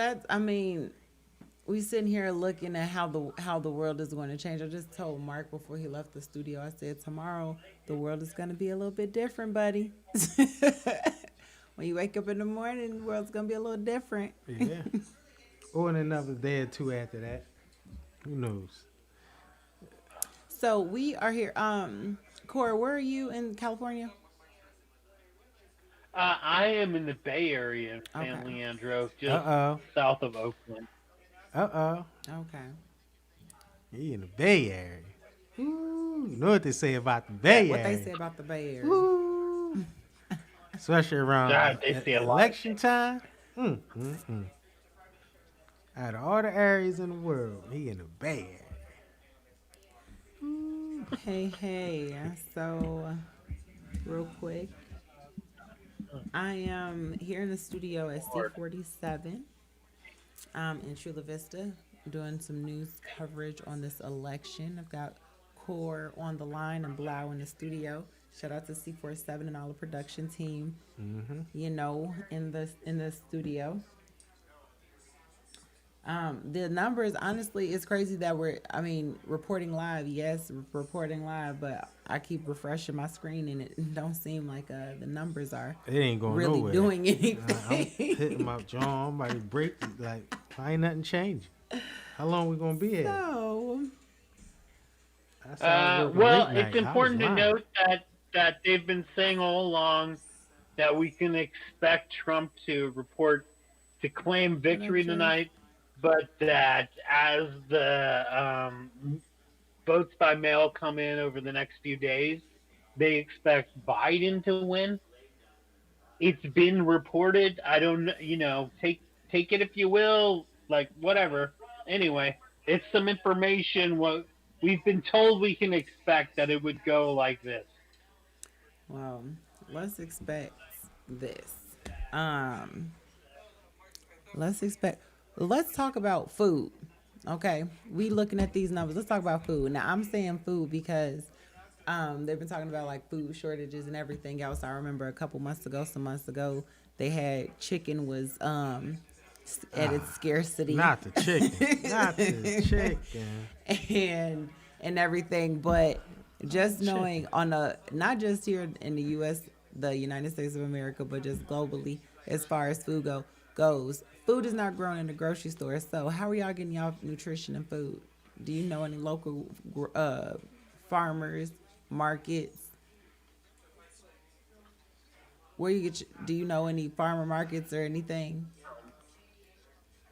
we sitting here looking at how the world is going to change. I just told Mark before he left the studio, I said, tomorrow the world is going to be a little bit different, buddy. When you wake up in the morning, the world's going to be a little different. Yeah. Or in another day or two after that. Who knows? So we are here. Cora, where are you in California? I am in the Bay Area in San Leandro, just south of Oakland. Okay. He in the Bay Area. Ooh, you know what they say about the Bay Area. What they say about the Bay Area. Ooh. Especially around election time. Out of all the areas in the world, he in the Bay Area. Hey. So, real quick, I am here in the studio at C47 in Chula Vista doing some news coverage on this election. I've got Core on the line and Blau in the studio. Shout out to C47 and all the production team, in the studio. The numbers, honestly, it's crazy that reporting live. Yes, reporting live, but I keep refreshing my screen and it don't seem like the numbers are it ain't going really nowhere. Doing anything. I'm hitting my jaw, I'm about to break it. Like, ain't nothing changing. How long we gonna be here? So, That's how I was working Well, late it's night. I was important to lying. note that they've been saying all along that we can expect Trump to claim victory tonight, but that as the votes by mail come in over the next few days, they expect Biden to win. It's been reported. I don't, take it if you will, like whatever. Anyway, it's some information. What we've been told we can expect that it would go like this. well, let's expect this. Um, let's talk about food. Okay, we looking at these numbers. Let's talk about food. Now, I'm saying food because they've been talking about like food shortages and everything else. I remember some months ago, they had chicken was at its scarcity. Not the chicken. Not the chicken. and everything. But just knowing not just here in the U.S., the United States of America, but just globally, as far as food goes, food is not grown in the grocery store. So how are y'all getting y'all nutrition and food? Do you know any local farmers, markets? Do you know any farmer markets or anything?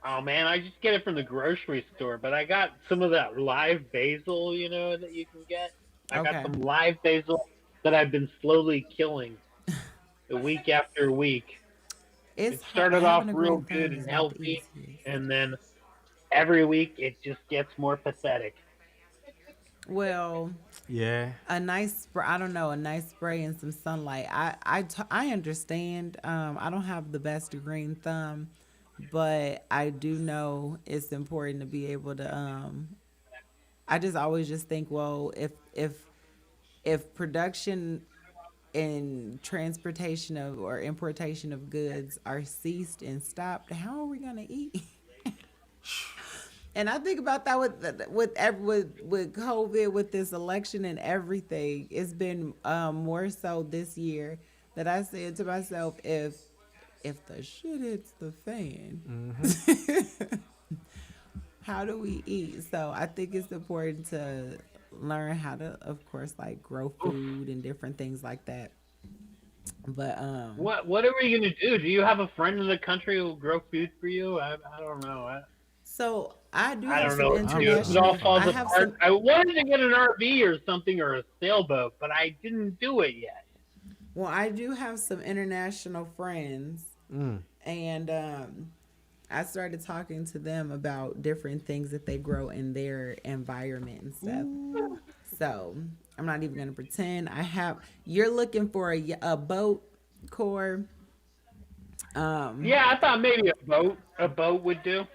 Oh man, I just get it from the grocery store, but I got some of that live basil, that you can get. I got some live basil that I've been slowly killing week after week. It started off real good and healthy, and then every week it just gets more pathetic. Well, yeah, a nice spray and some sunlight. I understand. I don't have the best green thumb, but I do know it's important to be able to. I just always just think, well, if production and transportation or importation of goods are ceased and stopped, how are we gonna eat? And I think about that with COVID, with this election and everything. It's been more so this year that I said to myself, if the shit hits the fan, how do we eat? So I think it's important to learn how to, of course, like grow food and different things like that. But what are we gonna do? Do you have a friend in the country who will grow food for you? I don't know. So I do. I have don't some know. It all falls apart. I wanted to get an RV or something or a sailboat, but I didn't do it yet. Well, I do have some international friends, and I started talking to them about different things that they grow in their environment and stuff. Ooh. So I'm not even gonna pretend I have. You're looking for a boat, Core. Yeah, I thought maybe a boat would do.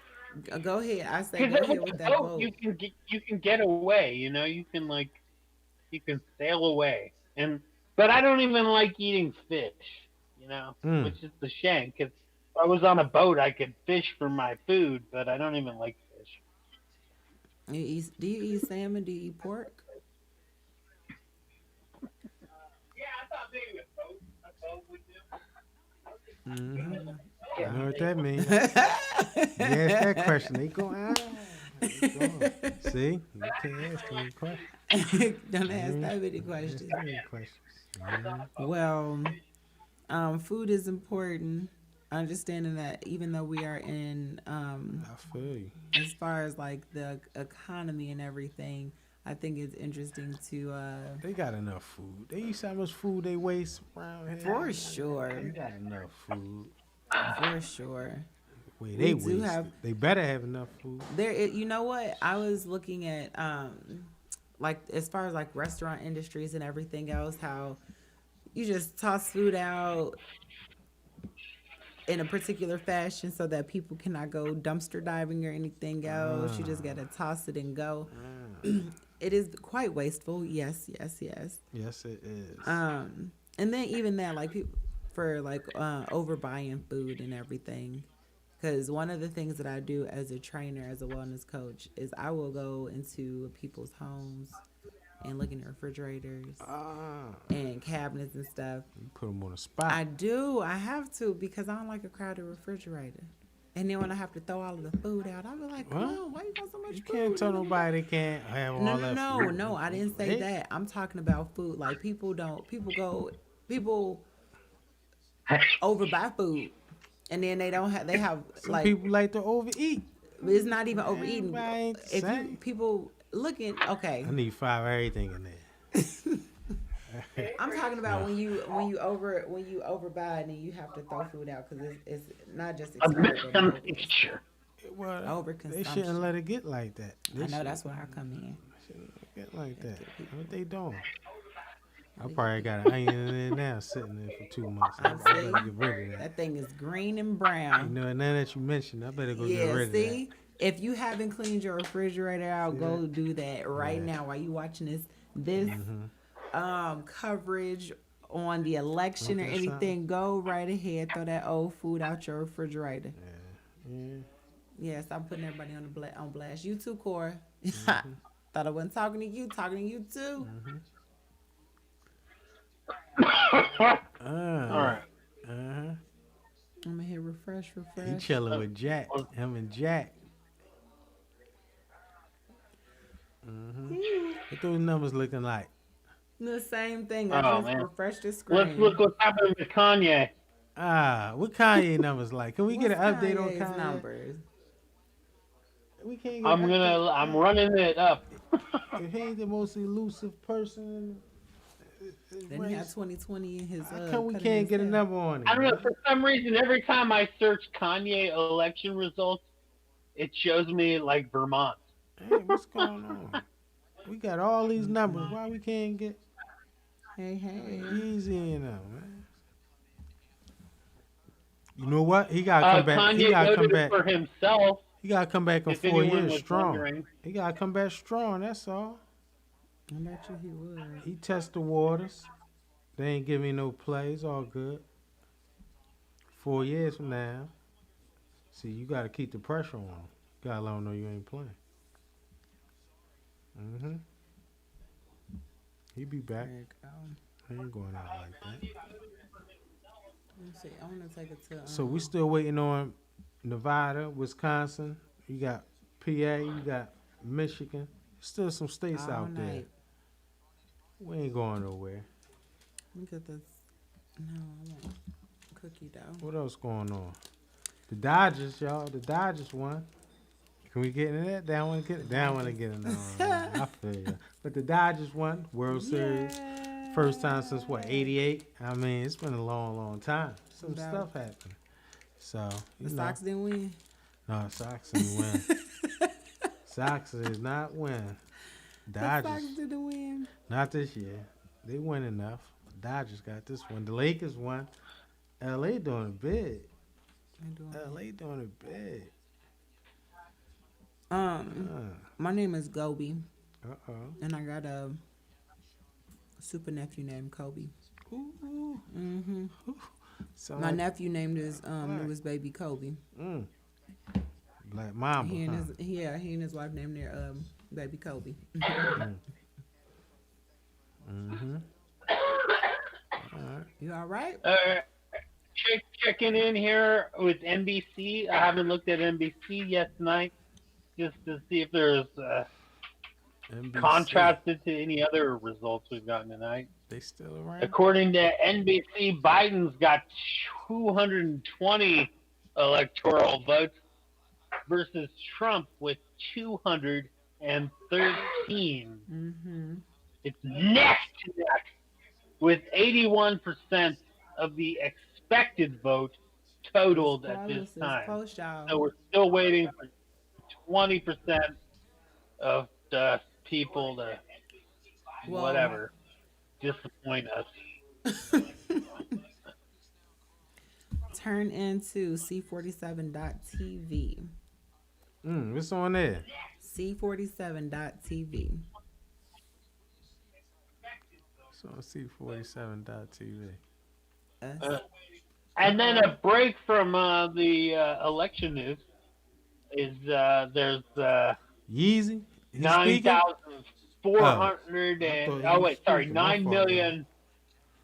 Go ahead. I say go ahead with that boat. You can get away. You can sail away. But I don't even like eating fish. Which is the shame because if I was on a boat, I could fish for my food, but I don't even like fish. Do you eat salmon? Do you eat pork? Yeah, I thought maybe a boat would do. I know what that means. You ask that question, they go, See? You can't ask any questions. Don't ask that many questions. Well, food is important. Understanding that even though we are in, I feel you. as far as like the economy and everything, I think it's interesting to. They got enough food. They eat so much food they waste around here. For sure. They got enough food. For sure. Wait, they waste. They better have enough food. You know what? I was looking at like as far as like restaurant industries and everything else, how you just toss food out in a particular fashion so that people cannot go dumpster diving or anything else. You just gotta toss it and go. It is quite wasteful. Yes. Yes, it is. And then even that, like people for like overbuying food and everything. Because one of the things that I do as a trainer, as a wellness coach, is I will go into people's homes and look in the refrigerators and cabinets and stuff. You put them on the spot. I do. I have to because I don't like a crowded refrigerator. And then when I have to throw all of the food out, I'll be like, come Well, on, why you got so much You food? can't tell nobody they can't have all No, that no, food. no, I didn't say Hey, that. I'm talking about food. Like people overbuy food, and then they have Some like, people like to overeat. it's not even overeating. Everybody ain't the If you same. people looking, okay, I need 5 of everything in there. I'm talking about when you overbuy and then you have to throw food out because it's not just expired, but I'm over, sure. Well, they shouldn't overconsumption. let it get like that. I know that's where I come in. Shouldn't let it get like that. What they doing? I probably got an onion in there now, sitting there for 2 months. I better get rid of that. That thing is green and You brown. know, and now that you mentioned, I better go get Yeah, rid of see, if you haven't cleaned your refrigerator out, See go that? do that right now while you watching this coverage on the election or Want that anything. Go right ahead, throw that old food out your refrigerator. Yeah. Yes, I'm putting everybody on blast. You too, Cora. Thought I wasn't talking to you. Talking to you too. All right. I'm gonna hit refresh. He chilling with Jack. Him and Jack. What those numbers looking like? The same thing. Oh, I just man. refreshed the screen. Let's look what's happening with Kanye. What Kanye numbers like? Can we get an What's update on Kanye's Kanye? numbers? We can't get an update. I'm running it up. If he ain't the most elusive person in the Then he had 2020 in his. how come we cutting can't his get a hair. number on it? I don't know, for some reason, every time I search Kanye election results, it shows me like Vermont. Hey, what's going on? We got all these numbers. Why we can't get Hey. easy in them, man? You know what? He gotta come back. Kanye He gotta come voted back. for himself. He gotta come back in If 4 anyone years was strong. wondering. He gotta come back strong. That's all. I bet you he would. He test the waters. They ain't give me no plays. All good. 4 years from now. See, you gotta keep the pressure on him. Gotta let him know you ain't playing. He be back. There you go. He ain't going out like that. Let me see. I want to take it to. So we still waiting on Nevada, Wisconsin. You got PA. You got Michigan. Still some states all out there. night. We ain't going nowhere. Let me get this. No, I want cookie dough. What else going on? The Dodgers, y'all. The Dodgers won. Can we get into that? They don't want to get. They don't want to get into that. I feel you. But the Dodgers won World Series. First time since what, '88? I mean, it's been a long, long time. Some About- stuff happened. So you The know. Sox didn't win. No, Sox didn't win. Sox did not win. The Sox Dodgers, didn't win. not this year. They win enough. Dodgers got this one. The Lakers won. LA doing it big. LA doing it big. My name is Gobi, Uh-oh. and I got a super nephew named Kobe. Ooh. Mm-hmm. Sound My like nephew named his newest baby Kobe. Black Mamba. He and huh? he and his wife named their baby Kobe. You all right? Checking in here with NBC. I haven't looked at NBC yet tonight, just to see if there's NBC. contrasted to any other results we've gotten tonight. They still around? According to NBC, Biden's got 220 electoral votes versus Trump with 213. Mm-hmm. It's neck to neck with 81% of the expected vote totaled at this time. So we're still waiting for 20% of the people to whatever disappoint us. Turn into C47.tv. What's on there? C47.tv. It's on C47.tv. And then a break from the election news is there's Yeezy? He's 9,400 and Oh, wait, sorry, My fault,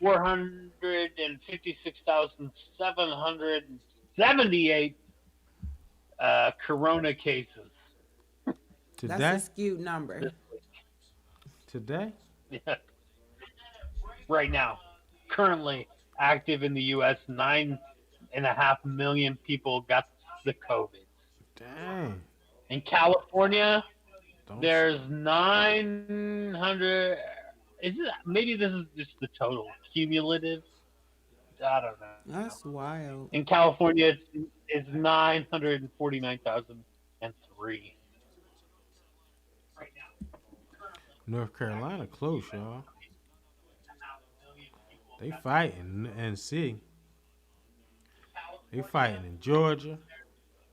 9,456,778 corona cases. Today? That's a skewed number. Today? Yeah. Right now, currently active in the U.S., 9.5 million people got the COVID. Dang. In California, Don't there's 900. Is it? Maybe this is just the total cumulative. I don't know. That's wild. In California, it's 949,003. North Carolina close, y'all. They fighting in NC. They fighting in Georgia.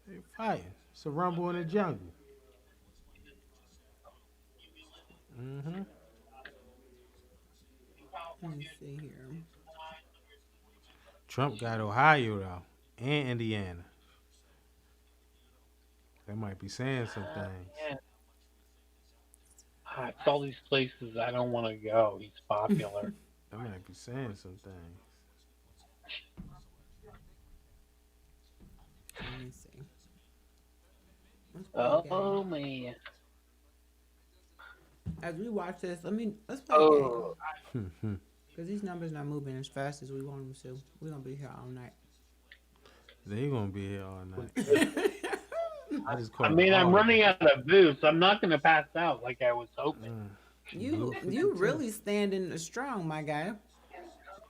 They fighting. It's a rumble in the jungle. Mm-hmm. Let me see here. Trump got Ohio though, and Indiana. They might be saying some things. Yeah. It's all these places I don't want to go. He's popular. They might be saying some things. Let me see. Oh man. As we watch this, let's play Oh. a game. Because these numbers not moving as fast as we want them to. We're going to be here all night. They gonna be here all night. I'm running out of booze. I'm not going to pass out like I was hoping. You really standing strong, my guy.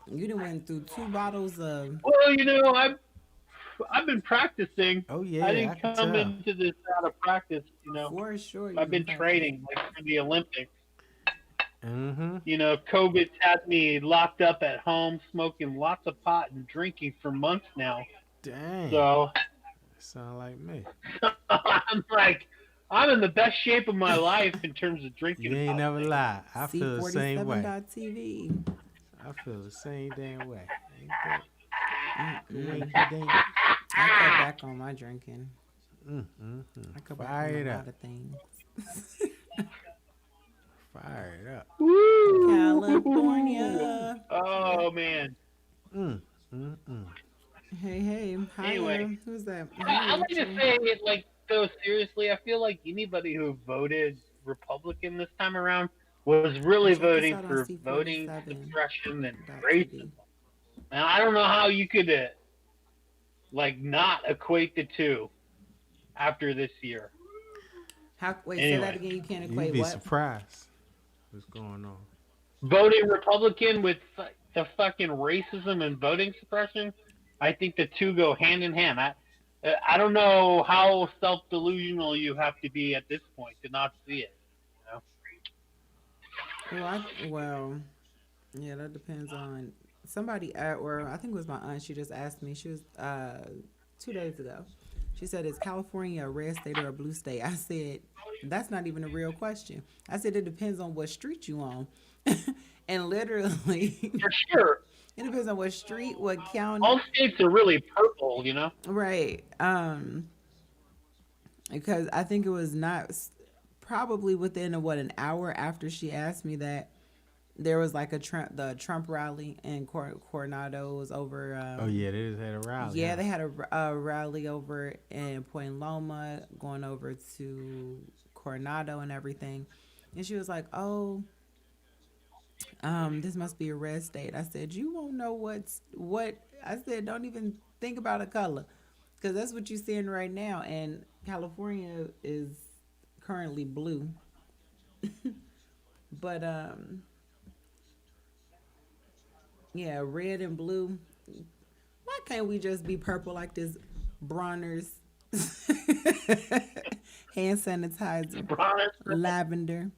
You done went through 2 bottles of... Well, I've been practicing. Oh yeah, I didn't come into this out of practice. For sure. I've been training like for the Olympics. Mm-hmm. COVID's had me locked up at home, smoking lots of pot and drinking for months now. Dang. So sound like me. I'm in the best shape of my life in terms of drinking. You ain't never lie. I feel the same way. C47.TV. I feel the same damn way. Ain't that? I cut back on my drinking. I cut back Fire on it a up. lot of things. Fire it up. Woo! California. Oh man. Hey. Hi. Anyway. Who's that? I like to say it though seriously. I feel like anybody who voted Republican this time around was really Check this voting out on for C47. voting suppression and racism. And I don't know how you could not equate the two after this year. Say that again. You can't equate You'd be what? surprised what's going on. Voting Republican with the fucking racism and voting suppression, I think the two go hand in hand. I don't know how self-delusional you have to be at this point to not see it. Well, yeah, that depends on somebody I think it was my aunt. She just asked me. She was 2 days ago. She said, "Is California a red state or a blue state?" I said, "That's not even a real question." I said, "It depends on what street you on," and literally, for sure, it depends on what street, what county. All states are really purple, Right. Because I think it was not probably within an hour after she asked me that. There was the Trump rally in Coronado was over. Oh yeah, they just had a rally. Yeah, they had a rally over in Point Loma, going over to Coronado and everything. And she was like, "Oh, this must be a red state." I said, "You won't know what." I said, "Don't even think about a color, because that's what you're seeing right now." And California is currently blue, but yeah, red and blue. Why can't we just be purple like this? Bronner's hand sanitizer, lavender.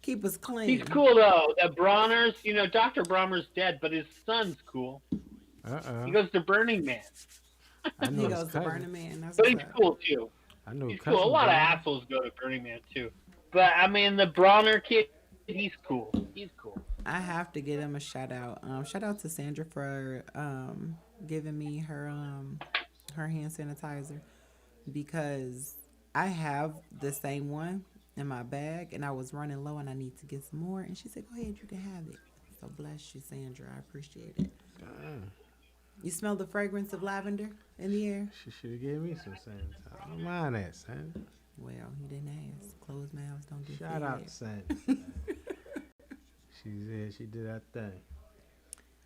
Keep us clean. He's cool though. That Bronner's, Dr. Bronner's dead, but his son's cool. He goes to Burning Man. He goes to Burning Man. But he's cool too. I know. He's cool. A lot of assholes go to Burning Man too. But the Bronner kid, he's cool. He's cool. I have to give him a shout out. Shout out to Sandra for giving me her hand sanitizer, because I have the same one in my bag and I was running low and I need to get some more. And she said, "Go ahead, you can have it." So bless you, Sandra. I appreciate it. You smell the fragrance of lavender in the air? She should have gave me some scent. I don't mind that scent. Well, you didn't ask. Closed mouths don't get Shout out fed. to scent. She did that thing.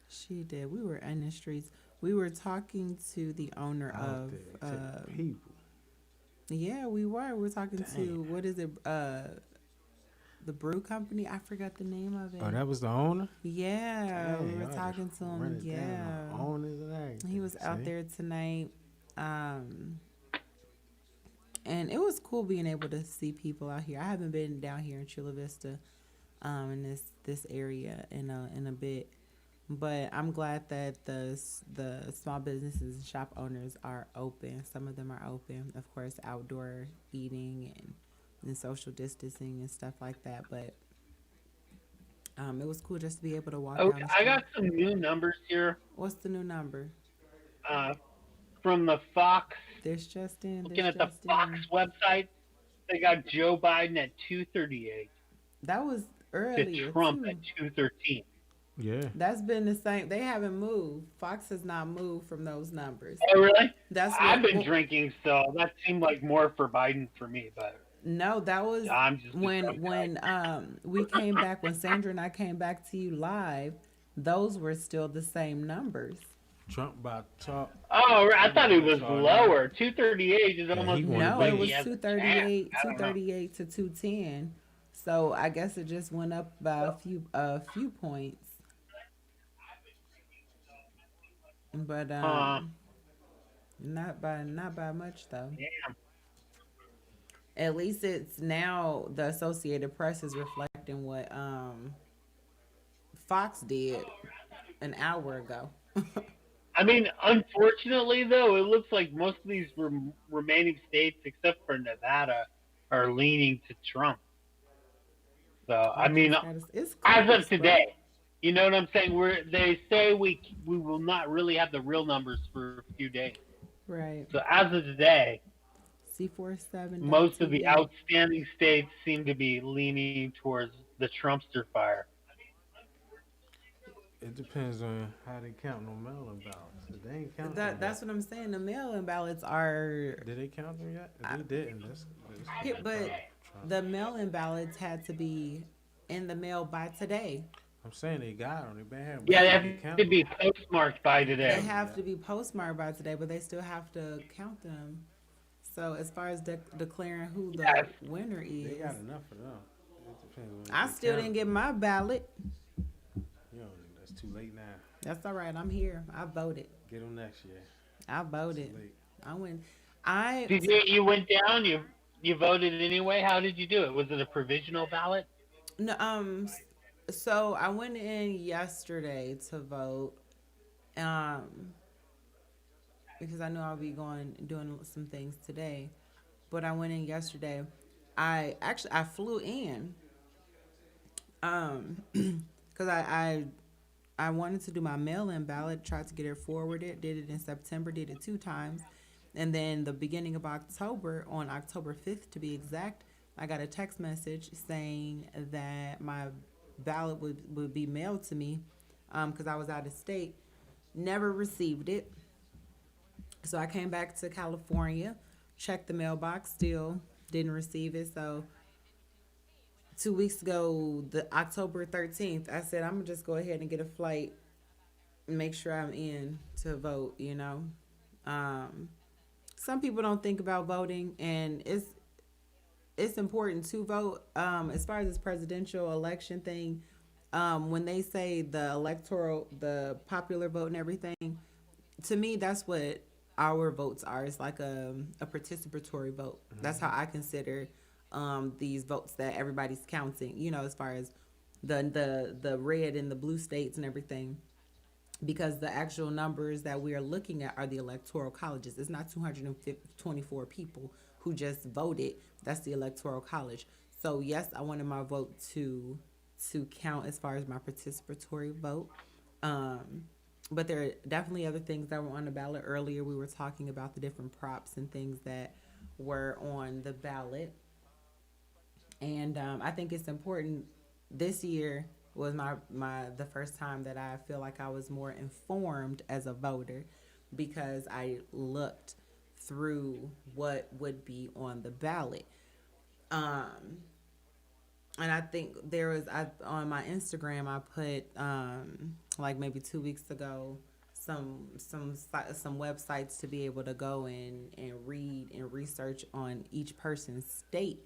She did. We were in the streets. We were talking to the owner Out of. there to the people. Yeah, we were. We were talking to Dang. what is it? The brew company. I forgot the name of it. Oh, that was the owner? Yeah, we Dang, were y'all talking just to run him. it Yeah, down on owners and everything, he was out see? there tonight, and it was cool being able to see people out here. I haven't been down here in Chula Vista, in this area in a bit, but I'm glad that the small businesses and shop owners are open. Some of them are open, of course, outdoor eating and social distancing and stuff like that. But it was cool just to be able to walk down the I street. got some new numbers here. What's the new number? From the Fox. This just in. Looking at the Fox website, they got Joe Biden at 238. That was earlier To Trump too. at 213. Yeah. That's been the same. They haven't moved. Fox has not moved from those numbers. Oh, really? That's I've what- been drinking, so that seemed like more for Biden for me, but No, that was I'm just a when drunk we came back, when Sandra and I came back to you live. Those were still the same numbers. Trump about to talk. Oh, I thought it was lower. 238 is almost No, it was Yeah, 238, I don't know. 238 to 210. So I guess it just went up by a few points. But not by much though. Damn. At least it's now the Associated Press is reflecting what Fox did an hour ago. I mean, unfortunately, though, it looks like most of these remaining states, except for Nevada, are leaning to Trump. So, I mean, it's as close, of today, you know what I'm saying? They say we will not really have the real numbers for a few days. Right. So, as of today, C47. most of the outstanding states seem to be leaning towards the Trumpster fire. It depends on how they count on mail-in ballots. If they ain't counting That's what I'm saying. The mail-in ballots are. Did they count them yet? If they didn't, that's But the mail-in ballots had to be in the mail by today. I'm saying they got them. They've been having. Yeah, they have to be postmarked by today. They have to be postmarked by today, but they still have to count them. So as far as declaring who the winner is, They got enough for them. It depends on I still didn't get my ballot. You know, that's too late now. That's all right. I'm here. I voted. Get them next year. I voted. Too late. I went. Did you went down? You voted anyway? How did you do it? Was it a provisional ballot? No. So I went in yesterday to vote. Because I knew I'll be doing some things today, but I went in yesterday. I flew in. Because I wanted to do my mail-in ballot, tried to get it forwarded, did it in September, did it 2 times. And then the beginning of October, on October 5th to be exact, I got a text message saying that my ballot would be mailed to me because I was out of state. Never received it. So I came back to California, checked the mailbox, still didn't receive it. So 2 weeks ago, the October 13th, I said, I'm going to just go ahead and get a flight and make sure I'm in to vote, you know. Some people don't think about voting, and it's important to vote. As far as this presidential election thing, when they say the popular vote and everything, to me, that's what our votes are. It's like a participatory vote. Mm-hmm. That's how I consider these votes that everybody's counting, you know, as far as the red and the blue states and everything, because the actual numbers that we are looking at are the electoral colleges. It's not 224 people who just voted. That's the electoral college. So yes, I wanted my vote to count as far as my participatory vote. But there are definitely other things that were on the ballot. Earlier, we were talking about the different props and things that were on the ballot. And I think it's important this year, was the first time that I feel like I was more informed as a voter, because I looked through what would be on the ballot. And I think on my Instagram I put like maybe 2 weeks ago some websites to be able to go in and read and research on each person's state,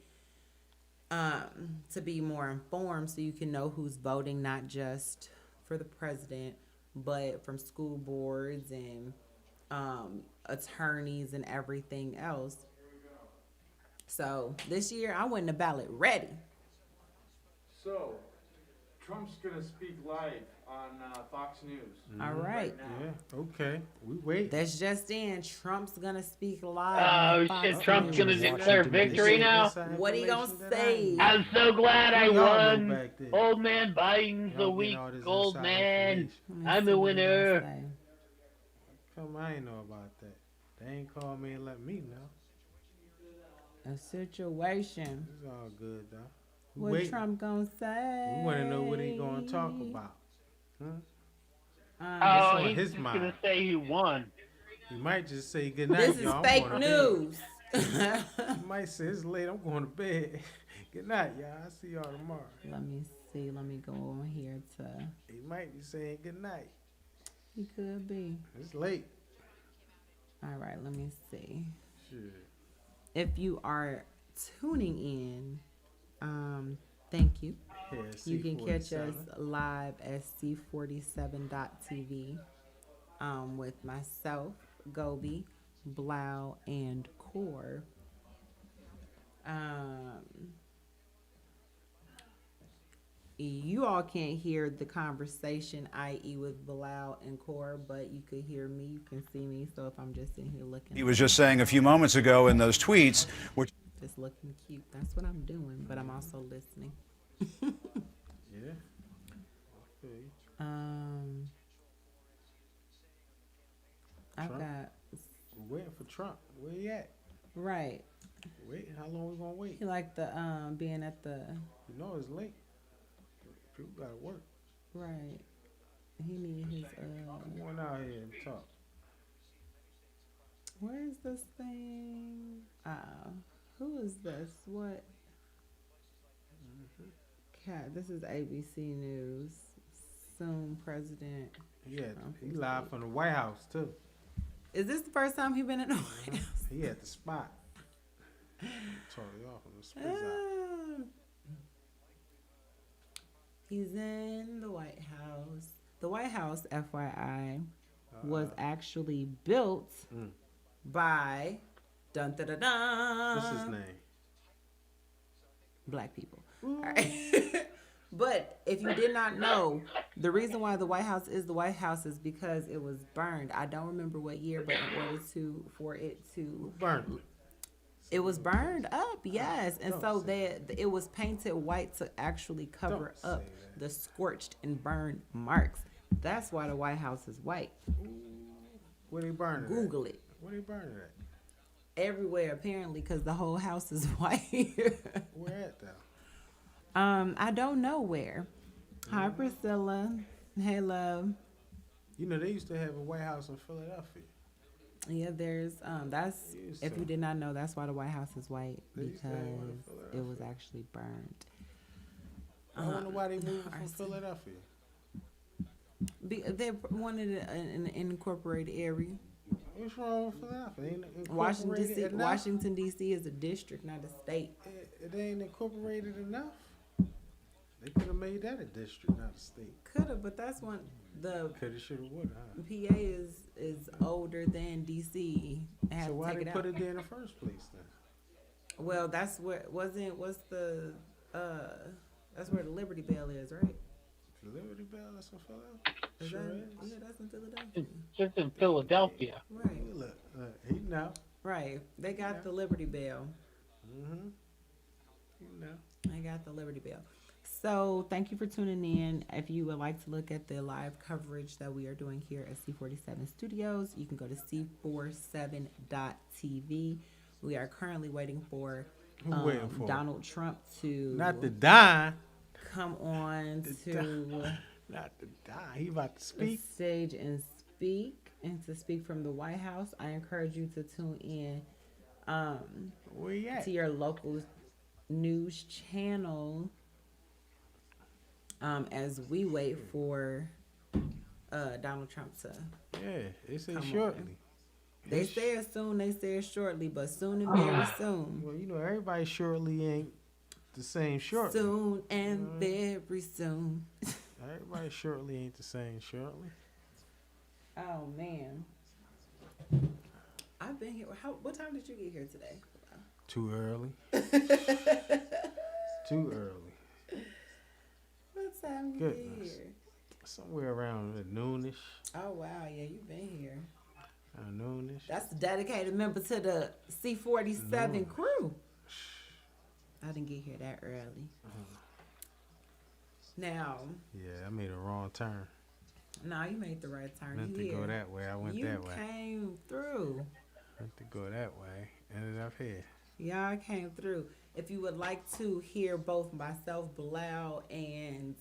to be more informed, so you can know who's voting, not just for the president, but from school boards and attorneys and everything else. So this year I went in the ballot ready. So, Trump's gonna speak live on Fox News. All right. Yeah, okay. We wait. That's just in. Trump's gonna speak live. Oh on Fox shit! Trump's News. gonna declare victory now. What he gonna say? I'm so glad I Y'all know won. back then. Old man Biden's Y'all a weak getting all this old inside man. information. I'm the winner. Come, I ain't know about that. They ain't called me and let me know. A situation. It's all good though. We What waiting. Trump gonna say? We want to know what he gonna talk about. Huh? Oh, What's on he's his just mind? gonna say he won. He might just say good night. This is y'all. I'm fake going to news. bed. He might say it's late. I'm going to bed. Good night, y'all. I'll see y'all tomorrow. Let me see. Let me go on here to. He might be saying good night. He could be. It's late. All right. Let me see. Shit. If you are tuning in, thank you. Yeah, You can catch us C47. live at C47.tv with myself, Gobi, Blau, and Core. You all can't hear the conversation, i.e. with Bilal and Core, but you could hear me, you can see me. So if I'm just in here looking, He was just saying a few moments ago in those tweets, which just looking cute, that's what I'm doing, but I'm also listening. Yeah. Okay. I've Trump? got, We're waiting for Trump. Where he at? right. Waiting. How long we gonna wait? He like the, being at the, You know it's late. People gotta work. right. He need his, Come on out here and talk. where is this thing? Who is this? What? Cat, this is ABC News. Soon President. Yeah, Trump he is live from the White House too. Is this the first time he been in the White House? He at the spot. Totally off on the spit out. He's in the White House. The White House, FYI, was actually built by dun dun dun dun. What's his name? Black people. All right. But if you did not know, the reason why the White House is the White House is because it was burned. I don't remember what year, but in order for it to Burned. it was burned up, yes. And so it was painted white to actually cover up the scorched and burned marks. That's why the White House is white. Where they burning? Google it. Where they burning at? Everywhere, apparently, because the whole house is white. Where at though? I don't know where. Hi, Priscilla. Hey, love. You know they used to have a White House in Philadelphia. Yeah, there's that's Used if to. you did not know, that's why the White House is white, They used to have one in because it Philadelphia. was actually burned. I wonder why they moved from RC. Philadelphia. They wanted an incorporated area. What's wrong with Philadelphia? Ain't it Washington incorporated D.C. enough? Washington D.C. is a district, not a state. It ain't incorporated enough. They could have made that a district, not a state. Could have, but that's one the Could have, should have, would have. PA is older than D.C. They had So to why take they it put out. it there in the first place then? Well, that's where that's where the Liberty Bell is, right? The Liberty Bell, that's in Philadelphia. Is Sure that, is. yeah, that's in Philadelphia. It's just in Philadelphia. Right. Look, he know. Right. They got the Liberty Bell. Mm-hmm. He know. I got the Liberty Bell. So thank you for tuning in. If you would like to look at the live coverage that we are doing here at C47 Studios, you can go to C47.tv. We are currently waiting for Who waiting for? Donald Trump to Not to die. come on to Not to die. He about to the speak. stage and to speak from the White House, I encourage you to tune in Where you at? to your local news channel as we wait for Donald Trump to Yeah, they say come on. shortly. They say it soon, they say it shortly, but soon and very soon. Well, you know, everybody shortly ain't the same shortly. Soon and very soon. Everybody shortly ain't the same shortly. Oh man, I've been here. What time did you get here today? Too early. Too early. What time you Goodness. get here? Somewhere around noonish. Oh wow, yeah, you've been here. Noonish. That's a dedicated member to the C47 crew. I didn't get here that early. Now. Yeah, I made a wrong turn. No, you made the right turn. Meant to go that way. I went that way. You came through. Meant to go that way. Ended up here. Y'all came through. If you would like to hear both myself, Bilal, and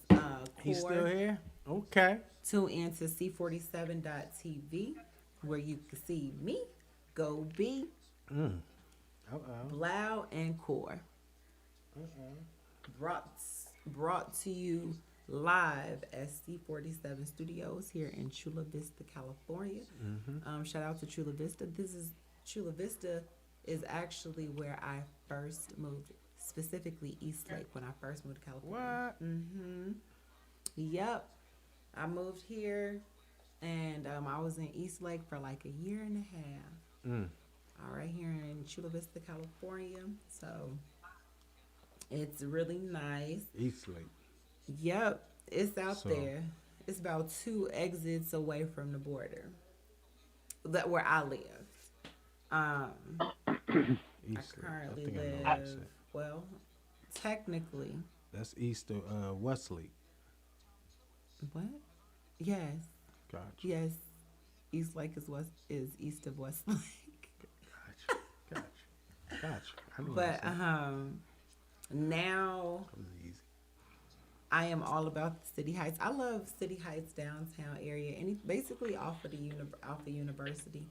He's Core, still here? Okay. tune in to C47.tv where you can see me, Go B, Bilal, and Core. Brought to you live at C47 Studios here in Chula Vista, California. Shout out to Chula Vista. Chula Vista is actually where I first moved, specifically Eastlake when I first moved to California. What? Yep. I moved here and I was in Eastlake for like a year and a half. All right, here in Chula Vista, California. So it's really nice. Eastlake. Yep, it's out So- there. It's about 2 exits away from the border. That where I live. I Eastlake. currently think I know what live. you said. Well, technically, That's east of Westlake. what? Yes, Gotcha. yes. Eastlake is east of Westlake. Gotcha. I know But what you now said. Easy. I am all about the City Heights. I love City Heights downtown area, and basically off of University.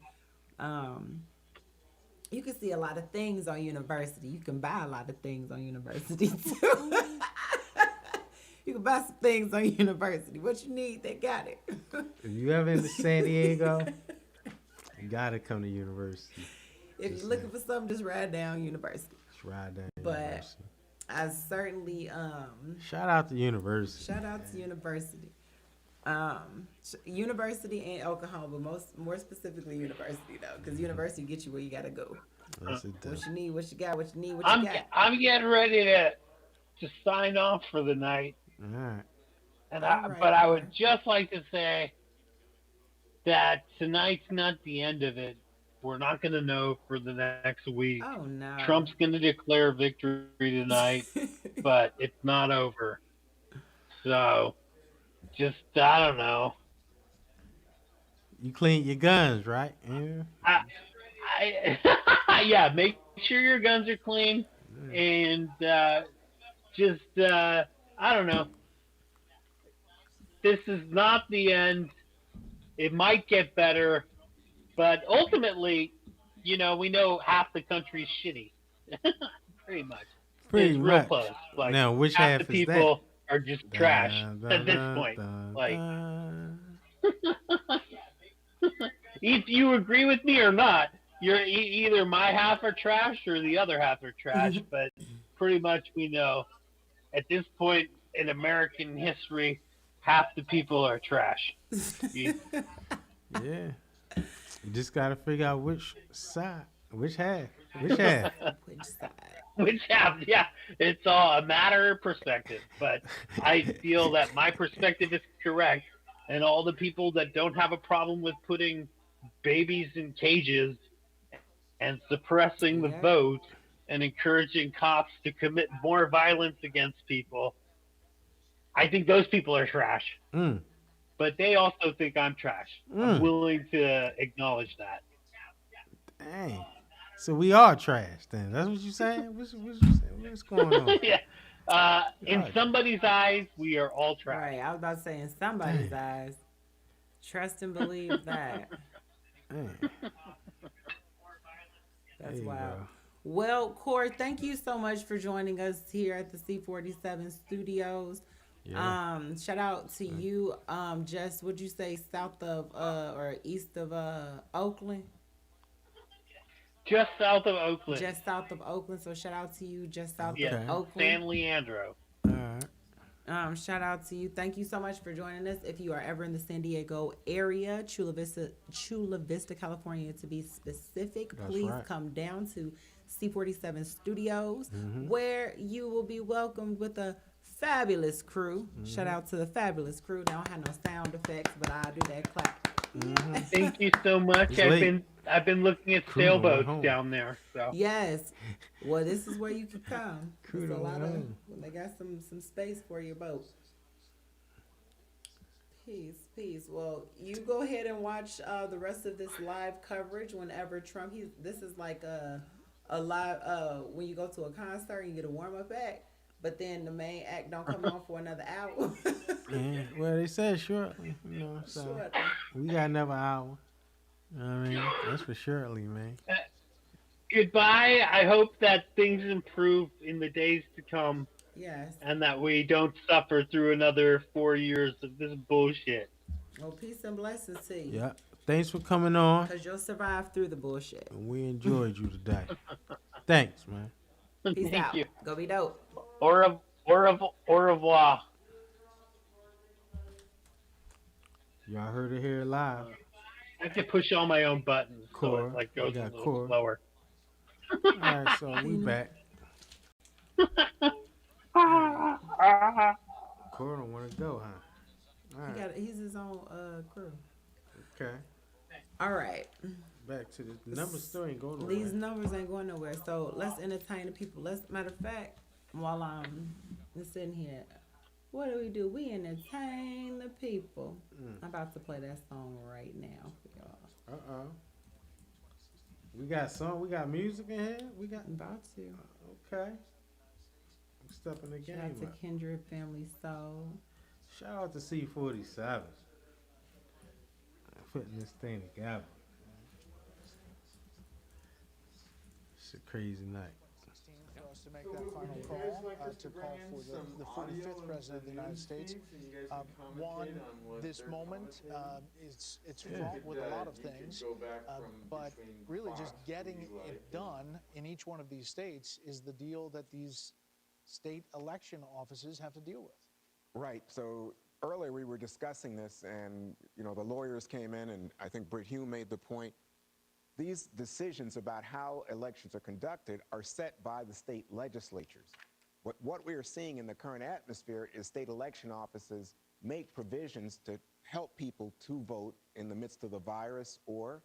You can see a lot of things on University. You can buy a lot of things on University too. You can buy some things on University. What you need, they got it. If you ever in San Diego, you gotta come to University. If you're looking for something, just ride down University. Just ride down But University. I certainly Shout out to University. shout out to University. University and Oklahoma, but more specifically University though, because University gets you where you gotta go. Yes, it does. What you need, what you got, what you need, what you got. I'm getting ready to sign off for the night. All right. And All right, but I would just like to say that tonight's not the end of it. We're not going to know for the next week. Oh no. Trump's going to declare victory tonight, but it's not over. So, just I don't know. You clean your guns, right? Yeah. Yeah, make sure your guns are clean, and just I don't know. This is not the end. It might get better, but ultimately, we know half the country's shitty. Pretty much. Pretty it's real much. close. Like, Now, which half half the is that? people are just trash at this point. Like, if you agree with me or not, you're either my half are trash or the other half are trash. But pretty much we know at this point in American history, half the people are trash. Yeah. You just gotta figure out which side, which half. Which side? Which half? Yeah, it's all a matter of perspective. But I feel that my perspective is correct, and all the people that don't have a problem with putting babies in cages and suppressing the vote and encouraging cops to commit more violence against people, I think those people are trash. But they also think I'm trash. I'm willing to acknowledge that. Dang. So we are trash then. That's what you saying? What's you saying? What's going on? Yeah. Right. In somebody's eyes, we are all trash. Right. I was about to say in somebody's eyes. Trust and believe that. Man. That's There you wild. go. Well, Corey, thank you so much for joining us here at the C47 studios. Yeah. Shout out to you. Just would you say south of or east of Oakland? Just south of Oakland. Just south of Oakland. So shout out to you just south Yes, of Oakland. San Leandro. All right. Shout out to you. Thank you so much for joining us. If you are ever in the San Diego area, Chula Vista, California, to be specific, That's please right. come down to C47 Studios, Mhm. where you will be welcomed with a fabulous crew. Shout Mhm. out to the fabulous crew. They don't have no sound effects, but I'll do that clap. Thank you so much. It's late. I've been looking at Crew on the way sailboats home. down there. So Yes. Well, this is where you can come. Crew There's a on the lot way of home. they got some space for your boat. Peace. Well, you go ahead and watch the rest of this live coverage whenever Trump. This is like a live when you go to a concert and you get a warm up act, but then the main act don't come on for another hour. Yeah. Well, they said shortly, you know, so Shortly. we got another hour. You know what I mean? That's for shortly, man. goodbye. I hope that things improve in the days to come. Yes. And that we don't suffer through another 4 years of this bullshit. Well, peace and blessings to you. Yeah. Thanks for coming on. Because you'll survive through the bullshit. And we enjoyed you today. Thanks, man. Peace Thank out. you. Go be dope. Au revoir. Y'all heard it here live. I have to push all my own buttons, so Core. it like We goes a got little core. slower. All right, so we back. Core don't want to go, huh? All right. He's his own crew. Okay. All right. Back to the numbers still ain't going nowhere. These numbers ain't going nowhere. So let's entertain the people. Matter of fact, while I'm sitting here, what do? We entertain the people. I'm about to play that song right now for y'all. We got song. We got music in here. We got about to. Okay. I'm stepping the game Shout out to up. Kindred Family Soul. Shout out to C47. Putting this thing together. It's a crazy night. For us to make that final call to call for the 45th president of the United States. One, this moment, it's fraught with a lot of things, but really just getting it done in each one of these states is the deal that these state election offices have to deal with. Right. So earlier we were discussing this, and the lawyers came in, and I think Britt Hume made the point. These decisions about how elections are conducted are set by the state legislatures. What we are seeing in the current atmosphere is state election offices make provisions to help people to vote in the midst of the virus, or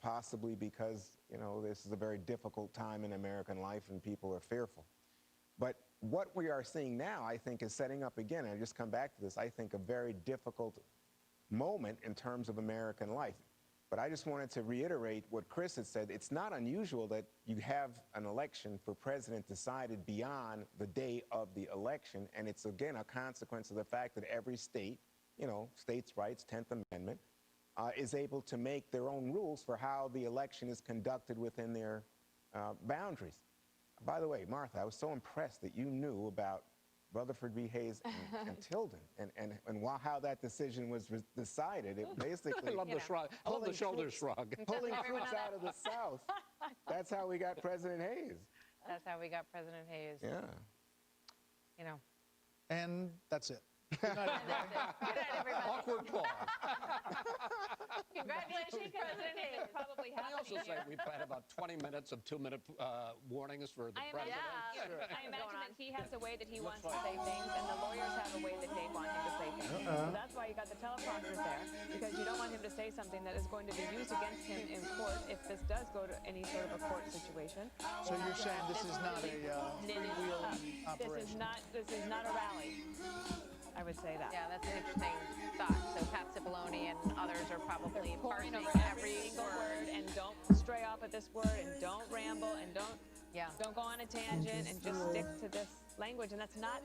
possibly because this is a very difficult time in American life and people are fearful. But what we are seeing now, I think, is setting up again, and I just come back to this, I think a very difficult moment in terms of American life. But I just wanted to reiterate what Chris had said. It's not unusual that you have an election for president decided beyond the day of the election, and it's, again, a consequence of the fact that every state, states' rights, 10th Amendment, is able to make their own rules for how the election is conducted within their boundaries. By the way, Martha, I was so impressed that you knew about Rutherford v. Hayes and Tilden, and how that decision was decided. It basically I love the shrug. I love the shoulder shrug. Pulling troops out of the South. That's how we got President Hayes. That's how we got President Hayes. Yeah. And that's it. Good night, everybody. Awkward pause. Congratulations, President Hayes. Probably Can I also say we've had about 20 minutes of 2-minute warnings for the president? I imagine that he has a way that he wants to say things, and the lawyers have a way that they want him to say things. So that's why you got the teleprompters there, because you don't want him to say something that is going to be used against him in court if this does go to any sort of a court situation. So you're saying this is not a three-wheel operation? This is not a rally. I would say that. Yeah, that's an interesting thought. So Pat Cipollone and others are probably parsing Over every single word, and don't stray off at this word, and don't ramble, and don't Yeah, don't go on a tangent and just stick to this language. And that's not,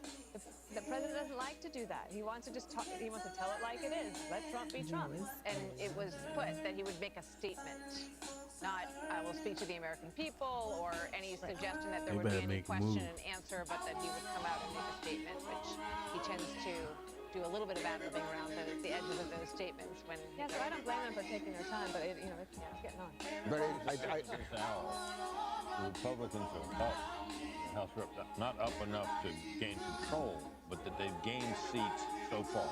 the president doesn't like to do that. He wants to just talk, he wants to tell it like it is. Let Trump be Trump. And it was put that he would make a statement, not I will speak to the American people or any suggestion that there They would be better any make a move. question and answer, but that he would come out and make a statement, which he tends to do a little bit of ad-libbing around the edges of those statements when. Yeah, so I don't blame them for taking their time, but it's getting on. But the Republicans are up, the House Rep, not up enough to gain control, but that they've gained seats so far.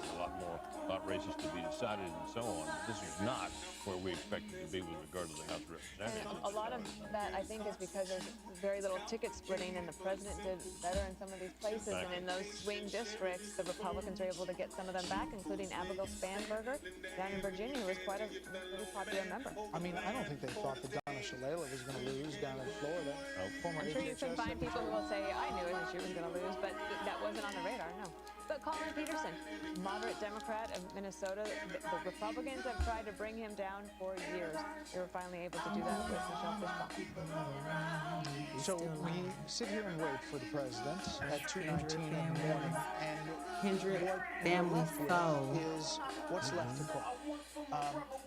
A lot races to be decided and so on. This is not where we expected to be with regard to the House of Representatives. And a lot of that, I think, is because there's very little ticket splitting, and the president did better in some of these places. And in those swing districts, the Republicans were able to get some of them back, including Abigail Spanberger down in Virginia, who was quite a really popular member. I mean, I don't think they thought that Donna Shalala was going to lose down in Florida. Former I'm sure you HHS can find people who will say, I knew it and she was going to lose, but that wasn't on the radar, no. But Colin Peterson, moderate Democrat of Minnesota, the Republicans have tried to bring him down for years. They were finally able to do that with Michelle Fishbaugh. So we sit here and wait for the president at 2:19 in the morning, and Kendrick what family soul is what's left to call.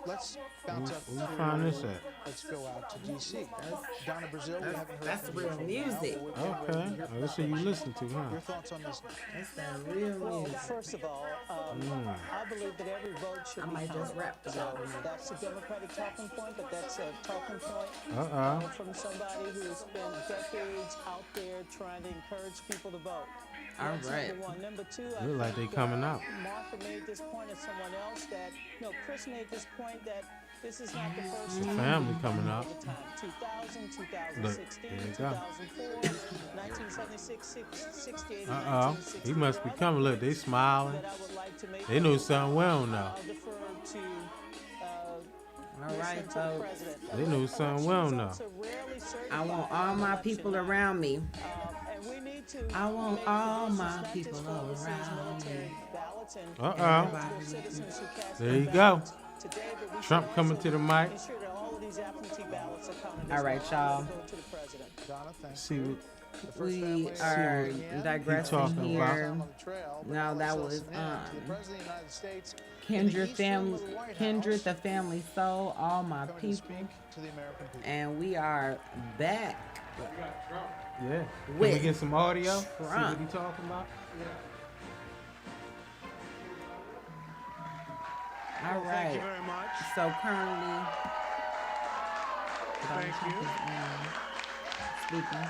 Let's bounce up Where you find this at? Let's go out to D.C. Donna Brazil, we haven't heard that's from real you for a music. while, but we're getting ready to Okay, hear from that's what you listen to, huh? Your thoughts on this? That's that real Well, music. first of all, I believe that every vote should I be might just counted. rap So about it. that's a Democratic talking point, but that's a talking point from somebody who's spent decades out there trying to encourage people to vote. All That's right. number one. Number two, I Look like they think, coming out. Martha made this point, and someone else that, Chris made this point that this is not the first time. Family coming out. 2000, 2016, Look, there you go. 2004, 1976, 68, He must be coming. Look, they smiling. They know something we don't know. All right, folks. They know something we don't know. I want all my people around me. I want all my people around me. There you go. Trump coming to the mic. All right, y'all. See what We are digressing talking here. about. Now that was Kendra the family soul, all my people, and we are back. Yeah. Can With we get some audio? See what Trump. he talking about? All right. Thank you very much. So currently, Thank you. speaking.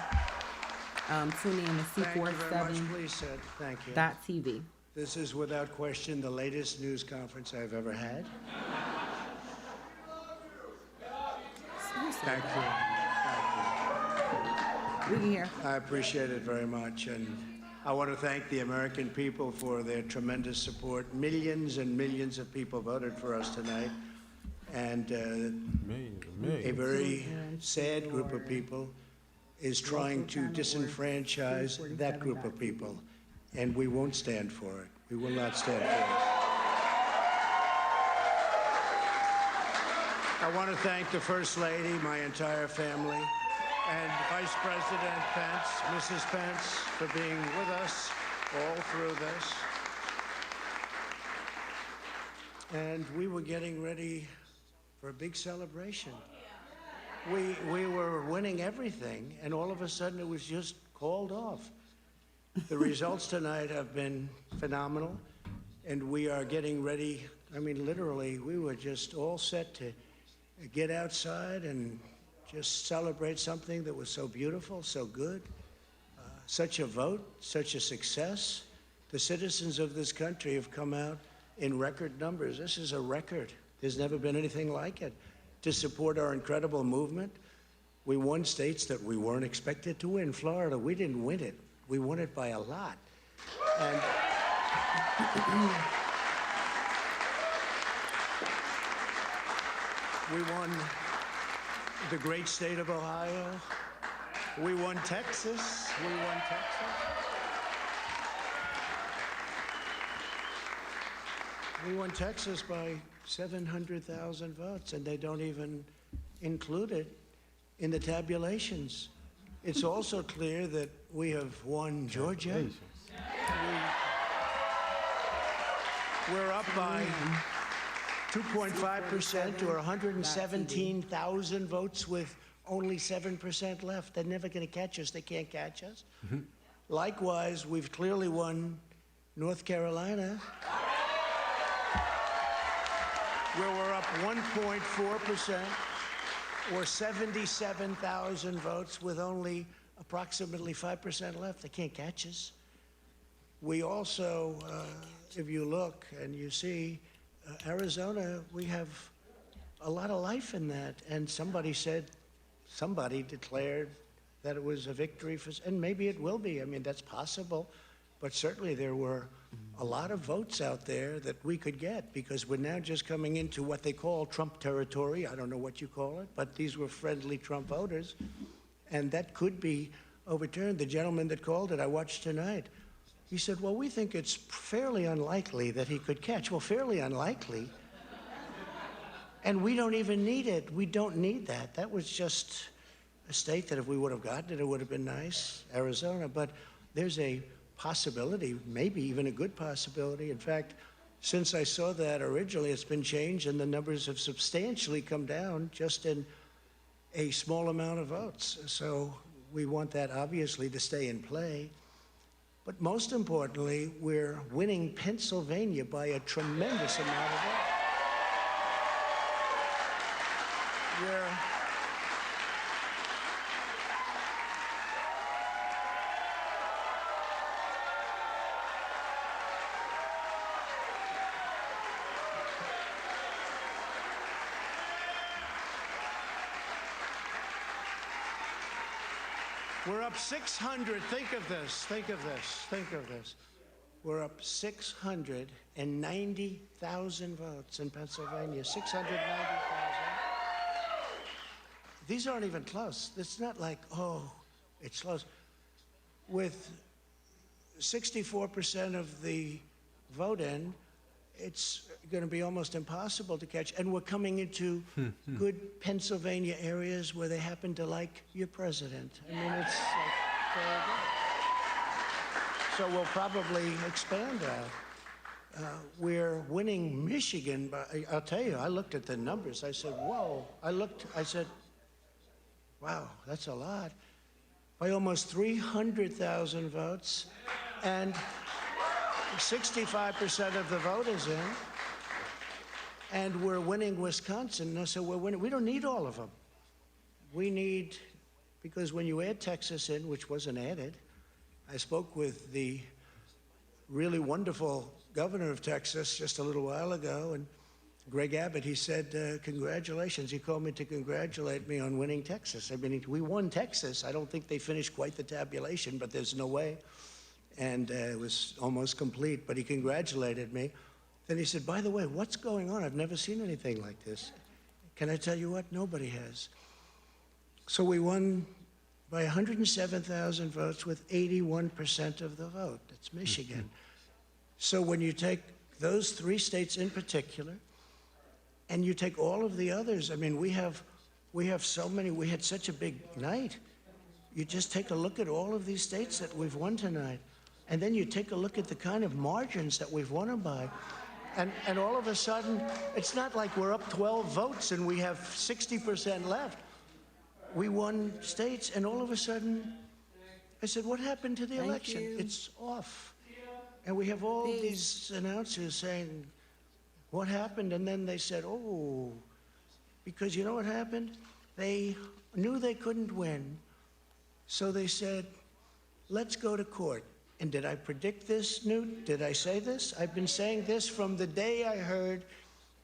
Tune in to Thank you very much. C47.TV. Please, sir. Thank you. .tv. This is without question the latest news conference I've ever had. Thank you. We can hear. I appreciate it very much, and I want to thank the American people for their tremendous support. Millions and millions of people voted for us tonight, and a very sad group of people is trying to disenfranchise that group of people, and we won't stand for it. We will not stand for it. I want to thank the First Lady, my entire family, and Vice President Pence, Mrs. Pence, for being with us all through this. And we were getting ready for a big celebration. We were winning everything, and all of a sudden it was just called off. The results tonight have been phenomenal, and we are getting ready. I mean, literally, we were just all set to get outside and just celebrate something that was so beautiful, so good. Such a vote, such a success. The citizens of this country have come out in record numbers. This is a record. There's never been anything like it. To support our incredible movement, we won states that we weren't expected to win. Florida, we didn't win it. We won it by a lot. And we won the great state of Ohio. We won Texas. We won Texas. We won Texas by 700,000 votes, and they don't even include it in the tabulations. It's also clear that we have won Georgia. We're up by 2.5% or 117,000 votes with only 7% left. They're never going to catch us. They can't catch us. Likewise, we've clearly won North Carolina, where we're up 1.4% or 77,000 votes with only approximately 5% left. They can't catch us. We also, if you look and you see, Arizona, we have a lot of life in that. And somebody declared that it was a victory for, and maybe it will be. I mean, that's possible. But certainly there were a lot of votes out there that we could get because we're now just coming into what they call Trump territory. I don't know what you call it, but these were friendly Trump voters. And that could be overturned. The gentleman that called it, I watched tonight. He said, well, we think it's fairly unlikely that he could catch. Well, fairly unlikely. And we don't even need it. We don't need that. That was just a state that if we would have gotten it, it would have been nice, Arizona. But there's a possibility, maybe even a good possibility. In fact, since I saw that originally, it's been changed and the numbers have substantially come down just in a small amount of votes. So we want that obviously to stay in play. But most importantly, we're winning Pennsylvania by a tremendous amount of votes. We're up 600. Think of this. Think of this. Think of this. We're up 690,000 votes in Pennsylvania. 690,000. These aren't even close. It's not like, oh, it's close. With 64% of the vote in, it's going to be almost impossible to catch. And we're coming into good Pennsylvania areas where they happen to like your president. I mean, it's like very good. So we'll probably expand that. We're winning Michigan, but I'll tell you, I looked at the numbers. I said, whoa. I said, wow, that's a lot. By almost 300,000 votes, and 65% of the vote is in. And we're winning Wisconsin, so we're winning. We don't need all of them. We need, because when you add Texas in, which wasn't added, I spoke with the really wonderful governor of Texas just a little while ago, and Greg Abbott, he said, congratulations. He called me to congratulate me on winning Texas. I mean, we won Texas. I don't think they finished quite the tabulation, but there's no way. And it was almost complete, but he congratulated me. Then he said, by the way, what's going on? I've never seen anything like this. Can I tell you what? Nobody has. So we won by 107,000 votes with 81% of the vote. That's Michigan. So when you take those three states in particular, and you take all of the others, I mean, we have so many, we had such a big night. You just take a look at all of these states that we've won tonight, and then you take a look at the kind of margins that we've won them by. And all of a sudden, it's not like we're up 12 votes and we have 60% left. We won states, and all of a sudden, I said, what happened to the election? It's off. And we have all these announcers saying, what happened? And then they said, oh, because you know what happened? They knew they couldn't win, so they said, let's go to court. And did I predict this, Newt? Did I say this? I've been saying this from the day I heard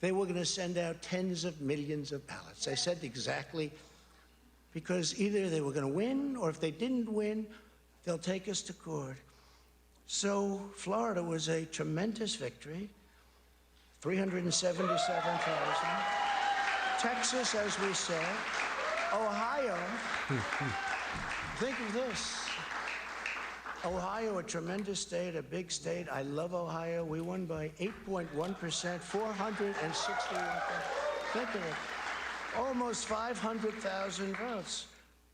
they were going to send out tens of millions of ballots. I said exactly, because either they were going to win, or if they didn't win, they'll take us to court. So Florida was a tremendous victory, 377,000. Texas, as we said. Ohio, think of this. Ohio, a tremendous state, a big state. I love Ohio. We won by 8.1%, 461. Think of it. Almost 500,000 votes.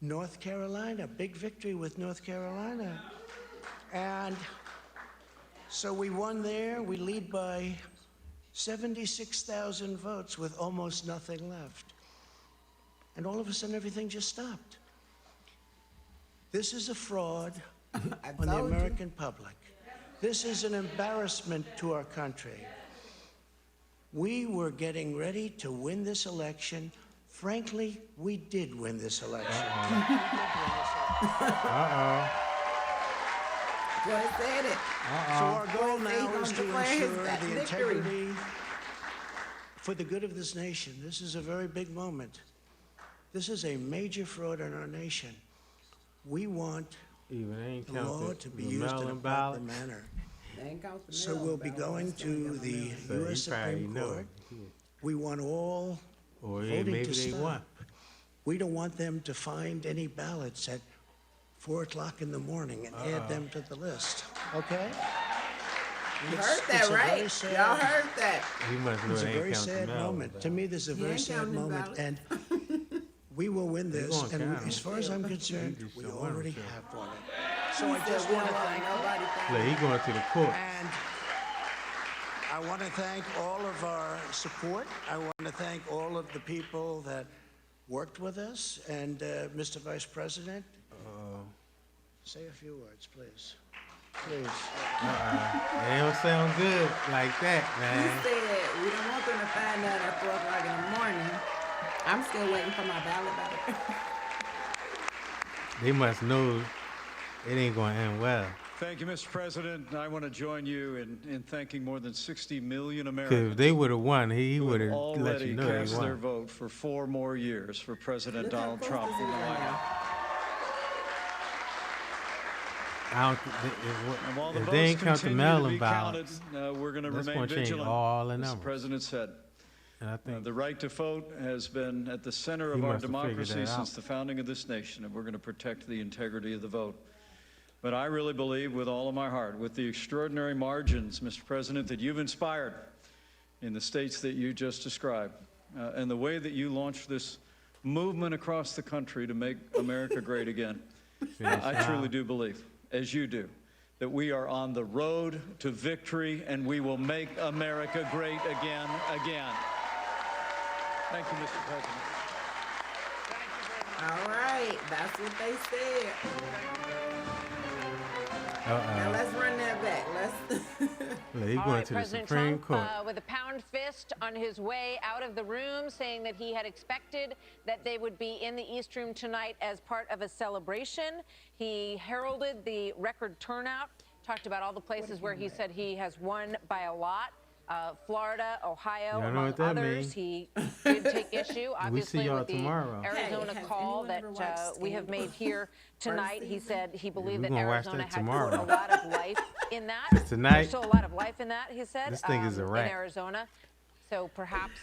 North Carolina, big victory with North Carolina. And so we won there. We lead by 76,000 votes with almost nothing left. And all of a sudden, everything just stopped. This is a fraud on the American public. This is an embarrassment to our country. We were getting ready to win this election. Frankly, we did win this election. Boy said it. So our goal now is to declare his ensure the victory. integrity for the good of this nation. This is a very big moment. This is a major fraud in our nation. We want the law to be used in a proper manner. So we'll be going to the U.S. Supreme Court. We want all voting to stop. We don't want them to find any ballots at 4 o'clock in the morning and add them to the list. Okay? You heard that, right? Y'all heard that. It's a very sad moment. To me, this is a very sad moment. And we will win this. And as far as I'm concerned, we already have won it. So I just want to thank He going to the court. And I want to thank all of our support. I want to thank all of the people that worked with us. And Mr. Vice President, say a few words, please. Please. They don't sound good like that, man. You said we don't want them to find out at 4 o'clock in the morning. I'm still waiting for my ballot. They must know it ain't going to end well. Thank you, Mr. President. I want to join you in thanking more than 60 million Because Americans if they would have won, he would have let already you know they cast their won. vote for 4 more years for President Donald Trump in the White House. I don't, And while the if they ain't votes count the continue to mail-in be counted, ballots, we're going to that's remain gonna change vigilant. all the As the numbers. President said, and I think the right to vote has been at the center He of our must have figured democracy that out. since the founding of this nation, and we're going to protect the integrity of the vote. But I really believe with all of my heart, with the extraordinary margins, Mr. President, that you've inspired in the states that you just described, and the way that you launched this movement across the country to make America great again, I truly do believe, as you do, that we are on the road to victory and we will make America great again. Thank you, Mr. President. All right, that's what they said. Now let's run that back. He going to the President Supreme Trump, Court. with a pound fist on his way out of the room, saying that he had expected that they would be in the East Room tonight as part of a celebration. He heralded the record turnout, talked about all the places where he said he has won by a lot. Florida, Ohio, Y'all know among what that others. mean. He did take issue, We see obviously, y'all with the tomorrow. Arizona Hey, has call anyone that ever watched we have made here tonight. He said he believed We that gonna watch Arizona that had tomorrow. a lot of life in that. Tonight? There's still a lot of life in that, he said, This thing is a in wrap. Arizona. So perhaps,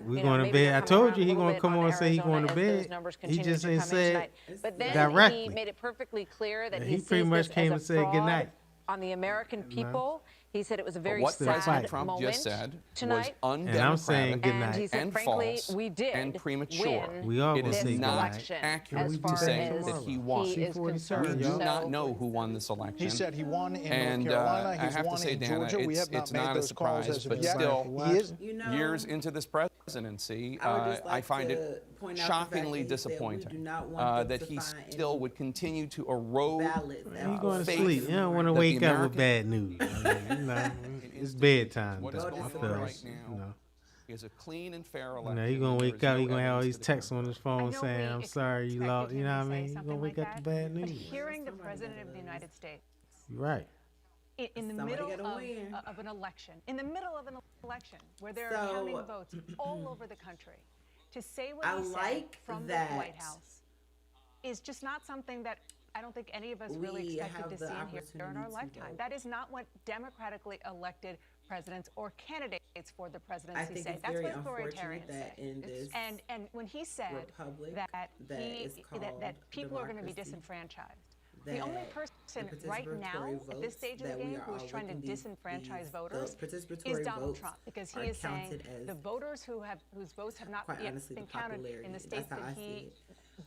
We going to bed. I told you he going to come on and say he going to bed. He just ain't said But then directly. he made it perfectly clear that Yeah, he he pretty sees much this came as and a said good fraud night. on the American people. He said it was a very what sad President Trump moment just said tonight. was undemocratic I'm saying good night. And he said, and frankly, false we did and premature. win We all It gonna is say good not night. election accurate as to far say as that he won. he is concerned. We do So- not know who won this election. He said he won in and, North Carolina. I He's have won to say, in Dana, Georgia. We have not it's made not a those calls surprise, as of but yet. still, He is. years into this presidency, I would just like I find to it point out the fact shockingly that he said we do disappointing not want them that to he find still would continue to erode You going to faith sleep. You don't want to that the wake up with American- bad news. I mean, you know, it's bedtime. What is though. going I on feel right it, now you know. is a clean and fair You election. know, he gonna There wake is up. no He gonna have all evidence these to the texts on his phone saying, "I'm sorry, you lost." You know what I mean? He gonna wake up to bad But news. hearing the President of the United States You're right. in the Somebody middle gotta win. of an election, where there So- are counting votes all over the country, to say what I he said like from that the White House is just not something that I don't think any of us really we expected have to the see in here in our opportunity to lifetime. vote. That is not what democratically elected presidents or candidates for the presidency I think say. it's That's very what unfortunate authoritarians that say. in this And when he said republic that that is called that people are going to be democracy, disenfranchised. The only that person the right now participatory at this votes stage of the that we game are who is all trying to looking disenfranchise these- voters the is participatory Donald votes Trump, because are he is saying counted as the voters whose votes have not quite yet honestly been the counted in popularity. the states That's how that I see he it.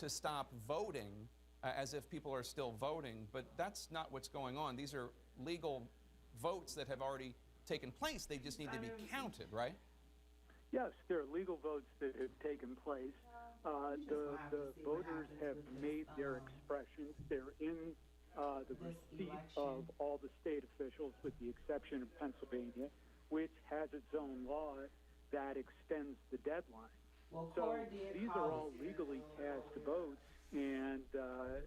to stop voting as if people are still voting, but that's not what's going on. These are legal votes that have already taken place. They just need to be counted, right? Yes, there are legal votes that have taken place. The voters have made their expressions. They're in the receipt of all the state officials, with the exception of Pennsylvania, which has its own law that extends the deadline. So these are all legally cast votes, and the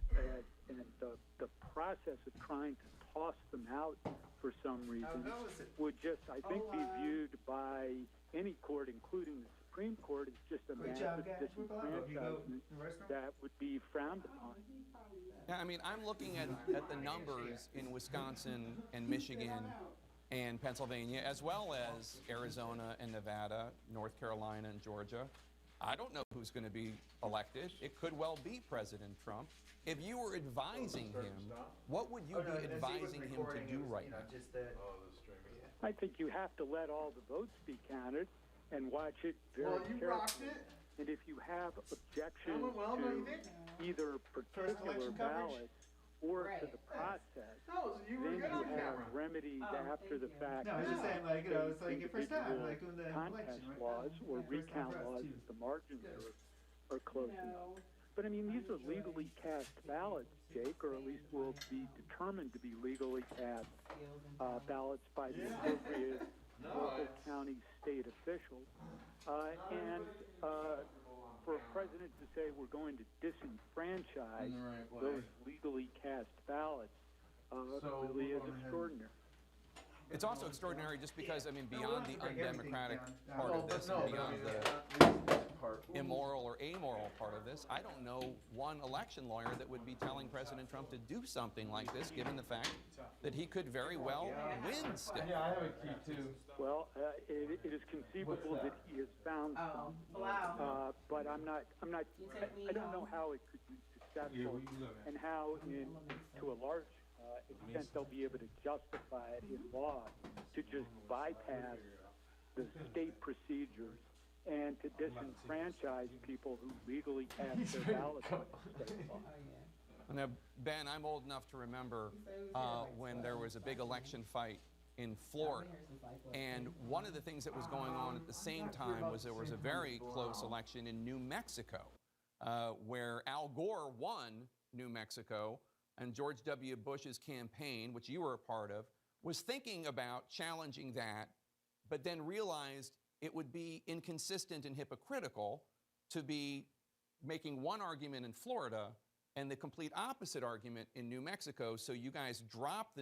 process of trying to toss them out for some reason would just, I think, be viewed by any court, including the Supreme Court, as just a massive disenfranchisement that would be frowned upon. Yeah, I mean, I'm looking at the numbers in Wisconsin and Michigan and Pennsylvania, as well as Arizona and Nevada, North Carolina and Georgia. I don't know who's going to be elected. It could well be President Trump. If you were advising him, what would you be advising him to do right now? I think you have to let all the votes be counted and watch it very carefully. And if you have objections to either particular ballots or to the process, then you have remedies after the fact. No, I was just saying, like, you know, it's like your first time, like when the contest laws or recount laws if the margins are close enough. But I mean, these are legally cast ballots, Jake, or at least will be determined to be legally cast ballots by the appropriate local, county, state officials. And for a president to say we're going to disenfranchise those legally cast ballots really is extraordinary. It's also extraordinary just because, I mean, beyond the undemocratic part of this, and beyond the immoral or amoral part of this, I don't know one election lawyer that would be telling President Trump to do something like this, given the fact that he could very well win still. Yeah, I have a key too. Well, it is conceivable that he has found some, but I don't know how it could be successful, and how, to a large extent, they'll be able to justify it in law to just bypass the state procedures and to disenfranchise people who legally cast their ballots under state law. Now, Ben, I'm old enough to remember when there was a big election fight in Florida. And one of the things that was going on at the same time was there was a very close election in New Mexico, where Al Gore won New Mexico, and George W. Bush's campaign, which you were a part of, was thinking about challenging that, but then realized it would be inconsistent and hypocritical to be making one argument in Florida and the complete opposite argument in New Mexico, so you guys dropped the